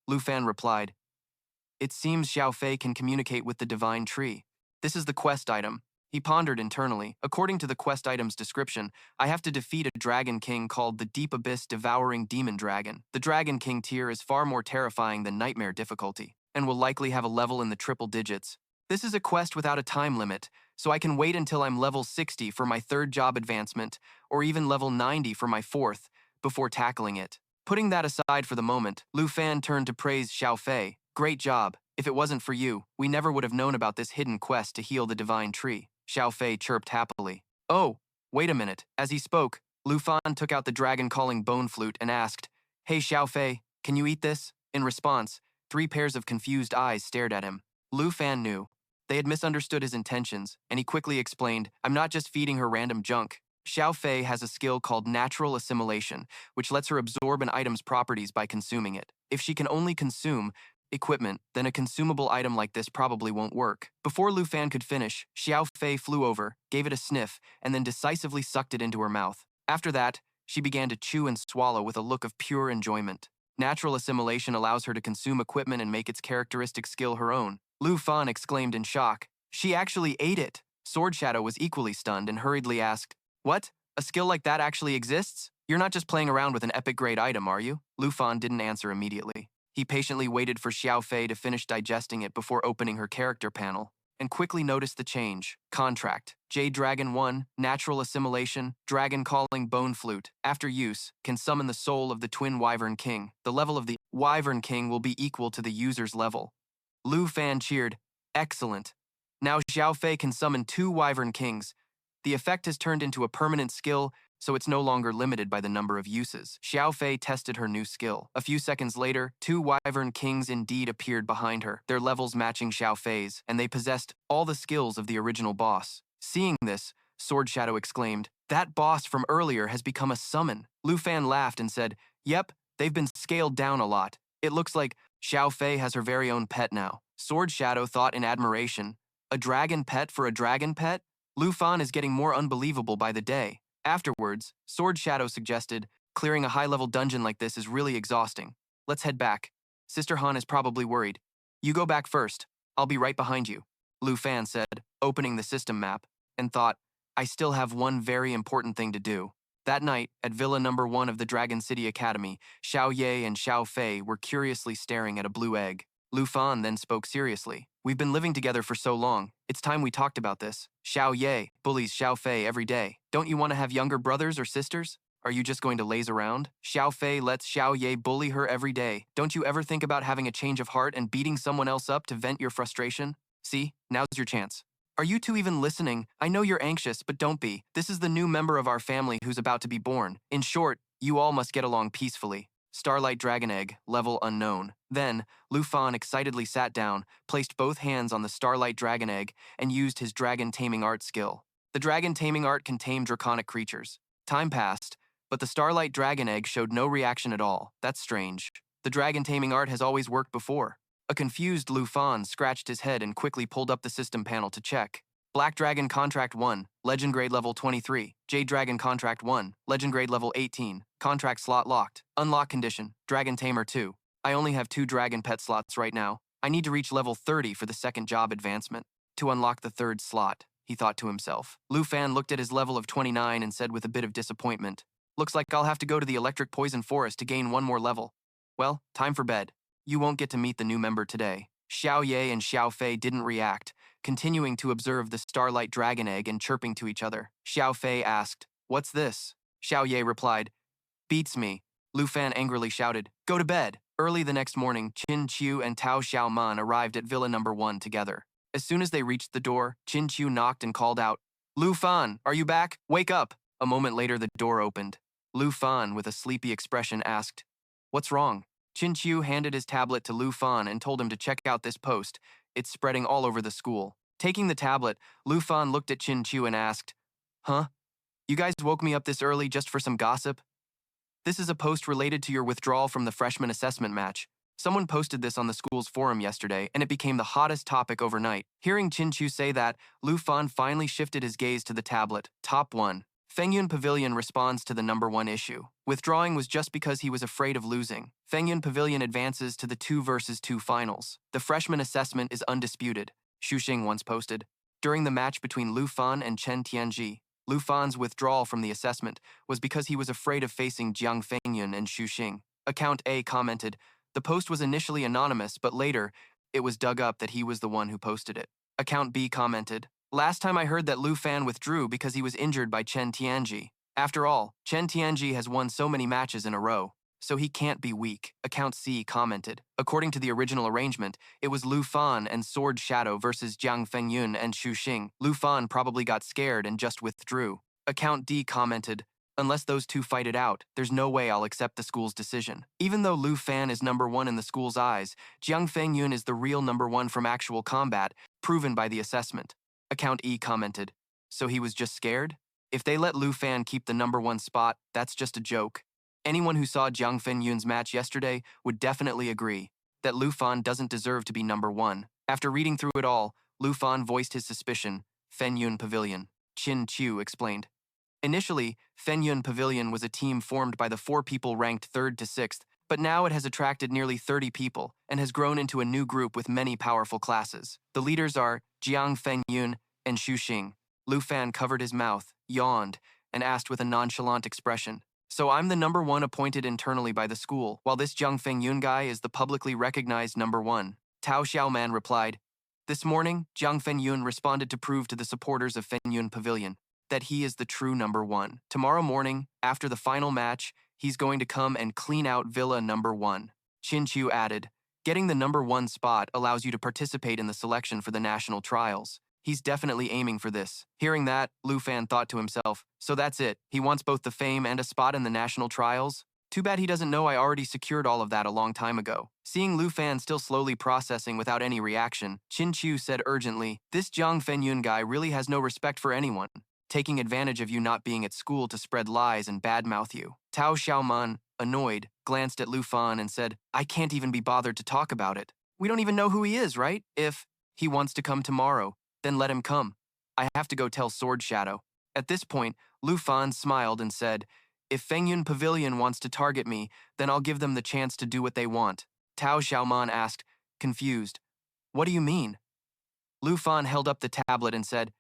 Lu Fan replied, it seems Xiao Fei can communicate with the divine tree. This is the quest item. He pondered internally. According to the quest item's description, I have to defeat a dragon king called the Deep Abyss Devouring Demon Dragon. The Dragon King tier is far more terrifying than Nightmare difficulty, and will likely have a level in the triple digits. This is a quest without a time limit, so I can wait until I'm level 60 for my 3rd job advancement, or even level 90 for my 4th, before tackling it. Putting that aside for the moment, Lu Fan turned to praise Xiao Fei. Great job. If it wasn't for you, we never would have known about this hidden quest to heal the divine tree. Xiao Fei chirped happily. Oh, wait a minute. As he spoke, Lu Fan took out the dragon calling bone flute and asked, hey Xiao Fei, can you eat this? In response, 3 pairs of confused eyes stared at him. Lu Fan knew. They had misunderstood his intentions, and he quickly explained, I'm not just feeding her random junk. Xiao Fei has a skill called natural assimilation, which lets her absorb an item's properties by consuming it. If she can only consume equipment, then a consumable item like this probably won't work. Before Lu Fan could finish, Xiao Fei flew over, gave it a sniff, and then decisively sucked it into her mouth. After that, she began to chew and swallow with a look of pure enjoyment. Natural assimilation allows her to consume equipment and make its characteristic skill her own. Lu Fan exclaimed in shock. She actually ate it. Sword Shadow was equally stunned and hurriedly asked, what? A skill like that actually exists? You're not just playing around with an epic grade item, are you? Lu Fan didn't answer immediately. He patiently waited for Xiao Fei to finish digesting it before opening her character panel, and quickly noticed the change. Contract. Jade Dragon 1, Natural Assimilation, Dragon Calling Bone Flute. After use, can summon the soul of the twin Wyvern King. The level of the Wyvern King will be equal to the user's level. Lu Fan cheered. Excellent. Now Xiao Fei can summon 2 Wyvern Kings. The effect has turned into a permanent skill, so it's no longer limited by the number of uses. Xiao Fei tested her new skill. A few seconds later, 2 Wyvern Kings indeed appeared behind her, their levels matching Xiao Fei's, and they possessed all the skills of the original boss. Seeing this, Sword Shadow exclaimed, that boss from earlier has become a summon. Lu Fan laughed and said, yep, they've been scaled down a lot. It looks like Xiao Fei has her very own pet now. Sword Shadow thought in admiration, a dragon pet for a dragon pet? Lu Fan is getting more unbelievable by the day. Afterwards, Sword Shadow suggested, clearing a high-level dungeon like this is really exhausting. Let's head back. Sister Han is probably worried. You go back first. I'll be right behind you. Lu Fan said, opening the system map, and thought, I still have one very important thing to do. That night, at Villa Number 1 of the Dragon City Academy, Xiao Ye and Xiao Fei were curiously staring at a blue egg. Lu Fan then spoke seriously. We've been living together for so long. It's time we talked about this. Xiao Ye bullies Xiao Fei every day. Don't you want to have younger brothers or sisters? Are you just going to laze around? Xiao Fei lets Xiao Ye bully her every day. Don't you ever think about having a change of heart and beating someone else up to vent your frustration? See, now's your chance. Are you two even listening? I know you're anxious, but don't be. This is the new member of our family who's about to be born. In short, you all must get along peacefully. Starlight Dragon Egg, level unknown. Then, Lu Fan excitedly sat down, placed both hands on the Starlight Dragon Egg, and used his dragon taming art skill. The dragon taming art can tame draconic creatures. Time passed, but the Starlight Dragon Egg showed no reaction at all. That's strange. The dragon taming art has always worked before. A confused Lu Fan scratched his head and quickly pulled up the system panel to check. Black Dragon Contract 1, Legend Grade Level 23. Jade Dragon Contract 1, Legend Grade Level 18. Contract slot locked. Unlock condition, Dragon Tamer 2. I only have 2 dragon pet slots right now. I need to reach level 30 for the second job advancement. To unlock the third slot, he thought to himself. Lu Fan looked at his level of 29 and said with a bit of disappointment, "Looks like I'll have to go to the Electric Poison Forest to gain 1 more level. Well, time for bed. You won't get to meet the new member today." Xiao Ye and Xiao Fei didn't react, continuing to observe the Starlight Dragon Egg and chirping to each other. Xiao Fei asked, "What's this?" Xiao Ye replied, "Beats me." Lu Fan angrily shouted, "Go to bed." Early the next morning, Qin Qiu and Tao Xiaoman arrived at Villa Number 1 together. As soon as they reached the door, Qin Qiu knocked and called out, "Lu Fan, are you back? Wake up!" A moment later, the door opened. Lu Fan, with a sleepy expression, asked, "What's wrong?" Qin Qiu handed his tablet to Lu Fan and told him to check out this post. It's spreading all over the school. Taking the tablet, Lu Fan looked at Qin Qiu and asked, "Huh? You guys woke me up this early just for some gossip?" "This is a post related to your withdrawal from the freshman assessment match. Someone posted this on the school's forum yesterday, and it became the hottest topic overnight." Hearing Qin Qiu say that, Lu Fan finally shifted his gaze to the tablet. Top 1. Fengyun Pavilion responds to the number 1 issue. Withdrawing was just because he was afraid of losing. Fengyun Pavilion advances to the 2 versus 2 finals. The freshman assessment is undisputed, Xu Xing once posted. During the match between Lu Fan and Chen Tianji, Lu Fan's withdrawal from the assessment was because he was afraid of facing Jiang Fengyun and Xu Xing. Account A commented, "The post was initially anonymous, but later, it was dug up that he was the one who posted it." Account B commented, "Last time I heard that Lu Fan withdrew because he was injured by Chen Tianji. After all, Chen Tianji has won so many matches in a row, so he can't be weak." Account C commented, "According to the original arrangement, it was Lu Fan and Sword Shadow versus Jiang Fengyun and Xu Xing. Lu Fan probably got scared and just withdrew." Account D commented, "Unless those two fight it out, there's no way I'll accept the school's decision." Even though Lu Fan is number 1 in the school's eyes, Jiang Fengyun is the real number 1 from actual combat, proven by the assessment. Account E commented, "So he was just scared? If they let Lu Fan keep the number 1 spot, that's just a joke." Anyone who saw Jiang Fengyun's match yesterday would definitely agree that Lu Fan doesn't deserve to be number 1. After reading through it all, Lu Fan voiced his suspicion. Fengyun Pavilion. Qin Qiu explained. Initially, Fengyun Pavilion was a team formed by the 4 people ranked 3rd to 6th, but now it has attracted nearly 30 people and has grown into a new group with many powerful classes. The leaders are Jiang Fengyun and Xu Xing. Lu Fan covered his mouth, yawned, and asked with a nonchalant expression, "So I'm the number 1 appointed internally by the school, while this Jiang Fengyun guy is the publicly recognized number 1. Tao Xiaoman replied, "This morning, Jiang Fengyun responded to prove to the supporters of Fengyun Pavilion that he is the true number 1. Tomorrow morning, after the final match, he's going to come and clean out Villa number 1. Qin Qiu added, "Getting the number 1 spot allows you to participate in the selection for the national trials. He's definitely aiming for this." Hearing that, Lu Fan thought to himself, "So that's it. He wants both the fame and a spot in the national trials? Too bad he doesn't know I already secured all of that a long time ago." Seeing Lu Fan still slowly processing without any reaction, Qin Qiu said urgently, "This Jiang Fengyun guy really has no respect for anyone, taking advantage of you not being at school to spread lies and badmouth you." Tao Xiaoman, annoyed, glanced at Lu Fan and said, "I can't even be bothered to talk about it. We don't even know who he is, right? If he wants to come tomorrow, then let him come. I have to go tell Sword Shadow." At this point, Lu Fan smiled and said, "If Fengyun Pavilion wants to target me, then I'll give them the chance to do what they want." Tao Xiaoman asked, confused, "What do you mean?" Lu Fan held up the tablet and said,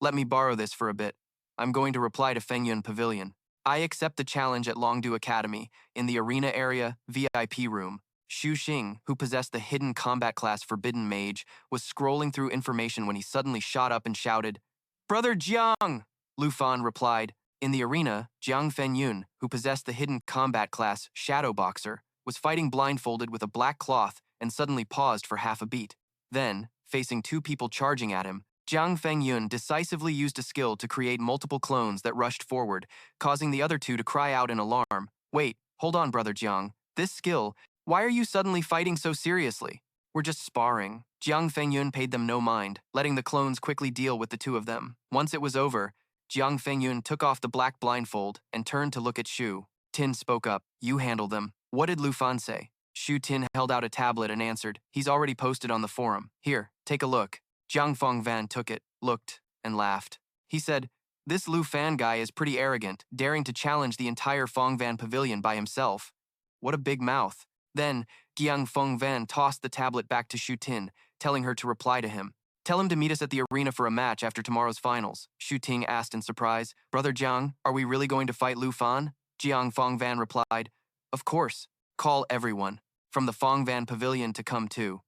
"Let me borrow this for a bit. I'm going to reply to Fengyun Pavilion. I accept the challenge at Longdu Academy in the arena area VIP room. Xu Xing, who possessed the hidden combat class Forbidden Mage, was scrolling through information when he suddenly shot up and shouted, "Brother Jiang!" Lu Fan replied. In the arena, Jiang Fenyun, who possessed the hidden combat class Shadow Boxer, was fighting blindfolded with a black cloth and suddenly paused for half a beat. Then, facing two people charging at him, Jiang Fengyun decisively used a skill to create multiple clones that rushed forward, causing the other two to cry out in alarm. "Wait, hold on, Brother Jiang. This skill, why are you suddenly fighting so seriously?" "We're just sparring." Jiang Fengyun paid them no mind, letting the clones quickly deal with the two of them. Once it was over, Jiang Fengyun took off the black blindfold and turned to look at Shu. Tin spoke up. "You handle them." "What did Lu Fan say?" Shu Tin held out a tablet and answered, "He's already posted on the forum. Here, take a look." Jiang Fengvan took it, looked, and laughed. He said, "This Lu Fan guy is pretty arrogant, daring to challenge the entire Fengvan pavilion by himself. What a big mouth." Then, Jiang Fengvan tossed the tablet back to Shu Tin, telling her to reply to him. "Tell him to meet us at the arena for a match after tomorrow's finals." Shu Ting asked in surprise. "Brother Jiang, are we really going to fight Lu Fan?" Jiang Fengvan replied, "Of course. Call everyone from the Fengvan pavilion to come too."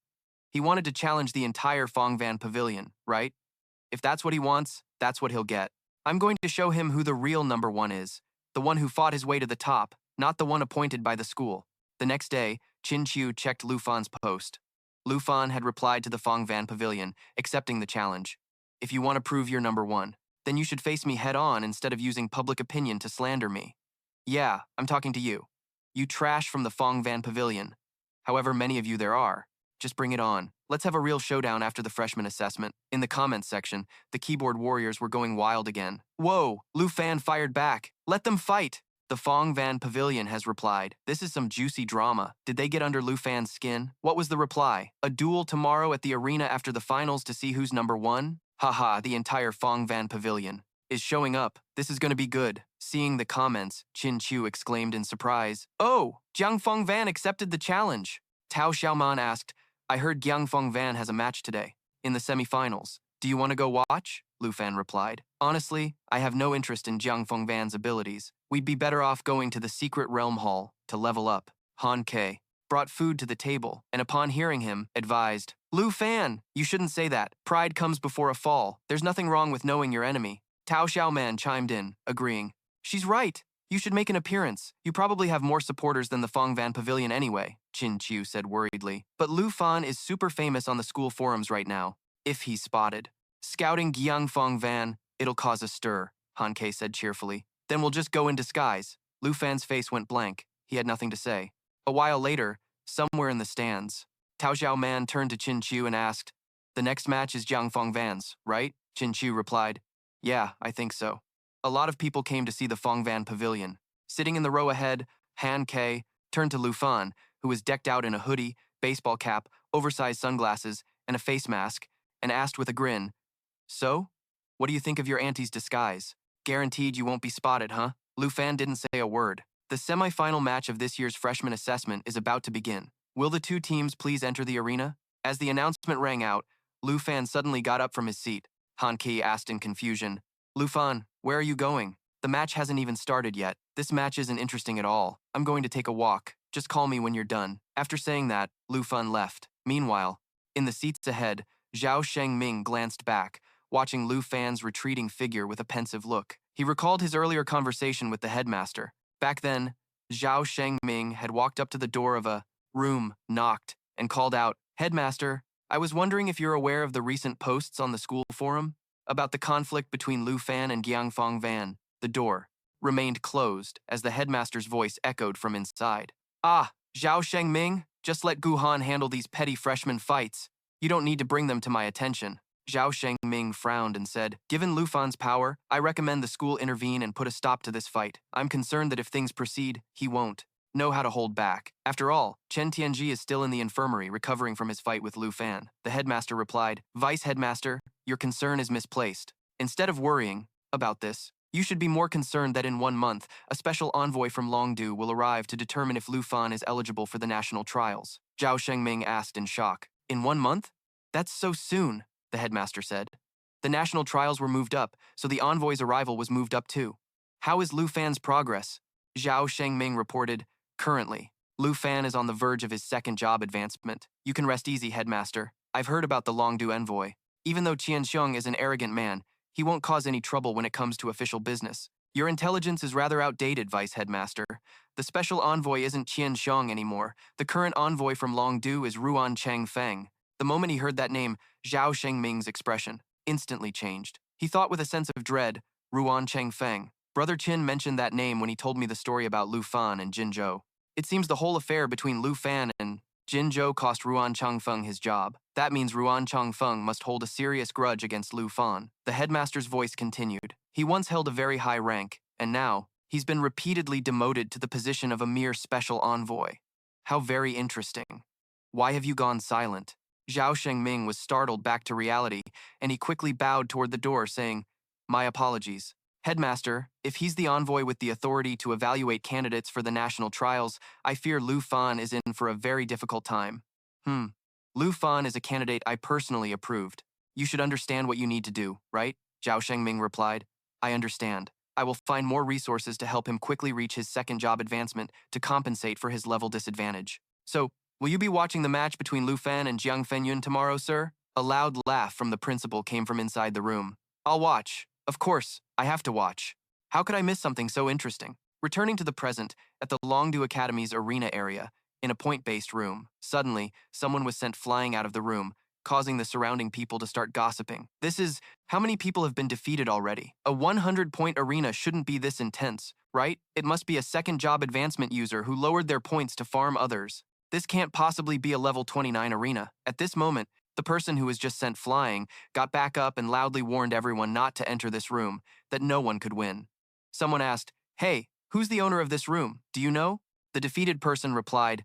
He wanted to challenge the entire Fengvan pavilion, right? If that's what he wants, that's what he'll get. I'm going to show him who the real number one is. The one who fought his way to the top, not the one appointed by the school. The next day, Qin Qiu checked Lu Fan's post. Lu Fan had replied to the Fengvan pavilion, accepting the challenge. "If you want to prove you're number one, then you should face me head on instead of using public opinion to slander me." "Yeah, I'm talking to you. You trash from the Fengvan pavilion. However many of you there are. Just bring it on. Let's have a real showdown after the freshman assessment." In the comments section, the keyboard warriors were going wild again. "Whoa, Lu Fan fired back. Let them fight." The Fengvan pavilion has replied. "This is some juicy drama. Did they get under Lu Fan's skin?" What was the reply? "A duel tomorrow at the arena after the finals to see who's number one?" Haha, the entire Fengvan pavilion is showing up. This is going to be good. Seeing the comments, Qin Qiu exclaimed in surprise. "Oh, Jiang Fengvan accepted the challenge." Tao Xiaoman asked, "I heard Jiang Fengvan has a match today, in the semifinals. Do you want to go watch?" Lu Fan replied. "Honestly, I have no interest in Jiang Fengvan's abilities. We'd be better off going to the secret realm hall to level up." Han Ke brought food to the table, and upon hearing him, advised, "Lu Fan, you shouldn't say that. Pride comes before a fall. There's nothing wrong with knowing your enemy." Tao Xiaoman chimed in, agreeing. "She's right. You should make an appearance. You probably have more supporters than the Fengvan pavilion anyway," Qin Qiu said worriedly. "But Lu Fan is super famous on the school forums right now, if he's spotted. Scouting Jiang Fengvan, it'll cause a stir," Han Ke said cheerfully. "Then we'll just go in disguise." Lu Fan's face went blank. He had nothing to say. A while later, somewhere in the stands, Tao Xiaoman turned to Qin Qiu and asked, "The next match is Jiang Fengvan's, right?" Qin Qiu replied, "Yeah, I think so." A lot of people came to see the Fengvan pavilion. Sitting in the row ahead, Han Ke turned to Lu Fan, who was decked out in a hoodie, baseball cap, oversized sunglasses, and a face mask, and asked with a grin, "So, what do you think of your auntie's disguise? Guaranteed you won't be spotted, huh?" Lu Fan didn't say a word. The semi-final match of this year's freshman assessment is about to begin. Will the two teams please enter the arena? As the announcement rang out, Lu Fan suddenly got up from his seat. Han Ke asked in confusion, "Lu Fan, where are you going? The match hasn't even started yet. This match isn't interesting at all. I'm going to take a walk. Just call me when you're done." After saying that, Lu Fan left. Meanwhile, in the seats ahead, Zhao Shengming glanced back, watching Lu Fan's retreating figure with a pensive look. He recalled his earlier conversation with the headmaster. Back then, Zhao Shengming had walked up to the door of a room, knocked, and called out, "Headmaster, I was wondering if you're aware of the recent posts on the school forum about the conflict between Lu Fan and Jiang Fengvan." The door remained closed as the headmaster's voice echoed from inside. "Ah, Zhao Shengming, just let Guhan handle these petty freshman fights. You don't need to bring them to my attention." Zhao Shengming frowned and said, "Given Lu Fan's power, I recommend the school intervene and put a stop to this fight. I'm concerned that if things proceed, he won't know how to hold back. After all, Chen Tianji is still in the infirmary recovering from his fight with Lu Fan." The headmaster replied, "Vice headmaster, your concern is misplaced. Instead of worrying about this, you should be more concerned that in 1 month, a special envoy from Longdu will arrive to determine if Lu Fan is eligible for the national trials." Zhao Shengming asked in shock. "In 1 month? That's so soon," the headmaster said. "The national trials were moved up, so the envoy's arrival was moved up too. How is Lu Fan's progress?" Zhao Shengming reported, "Currently, Lu Fan is on the verge of his second job advancement. You can rest easy, headmaster. I've heard about the Longdu envoy. Even though Qian Xiong is an arrogant man, he won't cause any trouble when it comes to official business. Your intelligence is rather outdated, Vice Headmaster. The special envoy isn't Qian Xiong anymore. The current envoy from Longdu is Ruan Cheng Feng. The moment he heard that name, Zhao Shengming's expression instantly changed. He thought with a sense of dread, Ruan Cheng Feng. Brother Qin mentioned that name when he told me the story about Lu Fan and Jin Zhou. It seems the whole affair between Lu Fan and Jin Zhou cost Ruan Changfeng his job. That means Ruan Changfeng must hold a serious grudge against Lu Fan. The headmaster's voice continued. He once held a very high rank, and now, he's been repeatedly demoted to the position of a mere special envoy. How very interesting. Why have you gone silent? Zhao Shengming was startled back to reality, and he quickly bowed toward the door, saying, My apologies. Headmaster, if he's the envoy with the authority to evaluate candidates for the national trials, I fear Lu Fan is in for a very difficult time. Lu Fan is a candidate I personally approved. You should understand what you need to do, right? Zhao Shengming replied. I understand. I will find more resources to help him quickly reach his second job advancement to compensate for his level disadvantage. So, will you be watching the match between Lu Fan and Jiang Fenyun tomorrow, sir? A loud laugh from the principal came from inside the room. I'll watch. Of course, I have to watch. How could I miss something so interesting? Returning to the present, at the Longdu Academy's arena area, in a point-based room, suddenly, someone was sent flying out of the room, causing the surrounding people to start gossiping. How many people have been defeated already? A 100-point arena shouldn't be this intense, right? It must be a second job advancement user who lowered their points to farm others. This can't possibly be a level 29 arena. At this moment, the person who was just sent flying got back up and loudly warned everyone not to enter this room, that no one could win. Someone asked, Hey, who's the owner of this room? Do you know? The defeated person replied,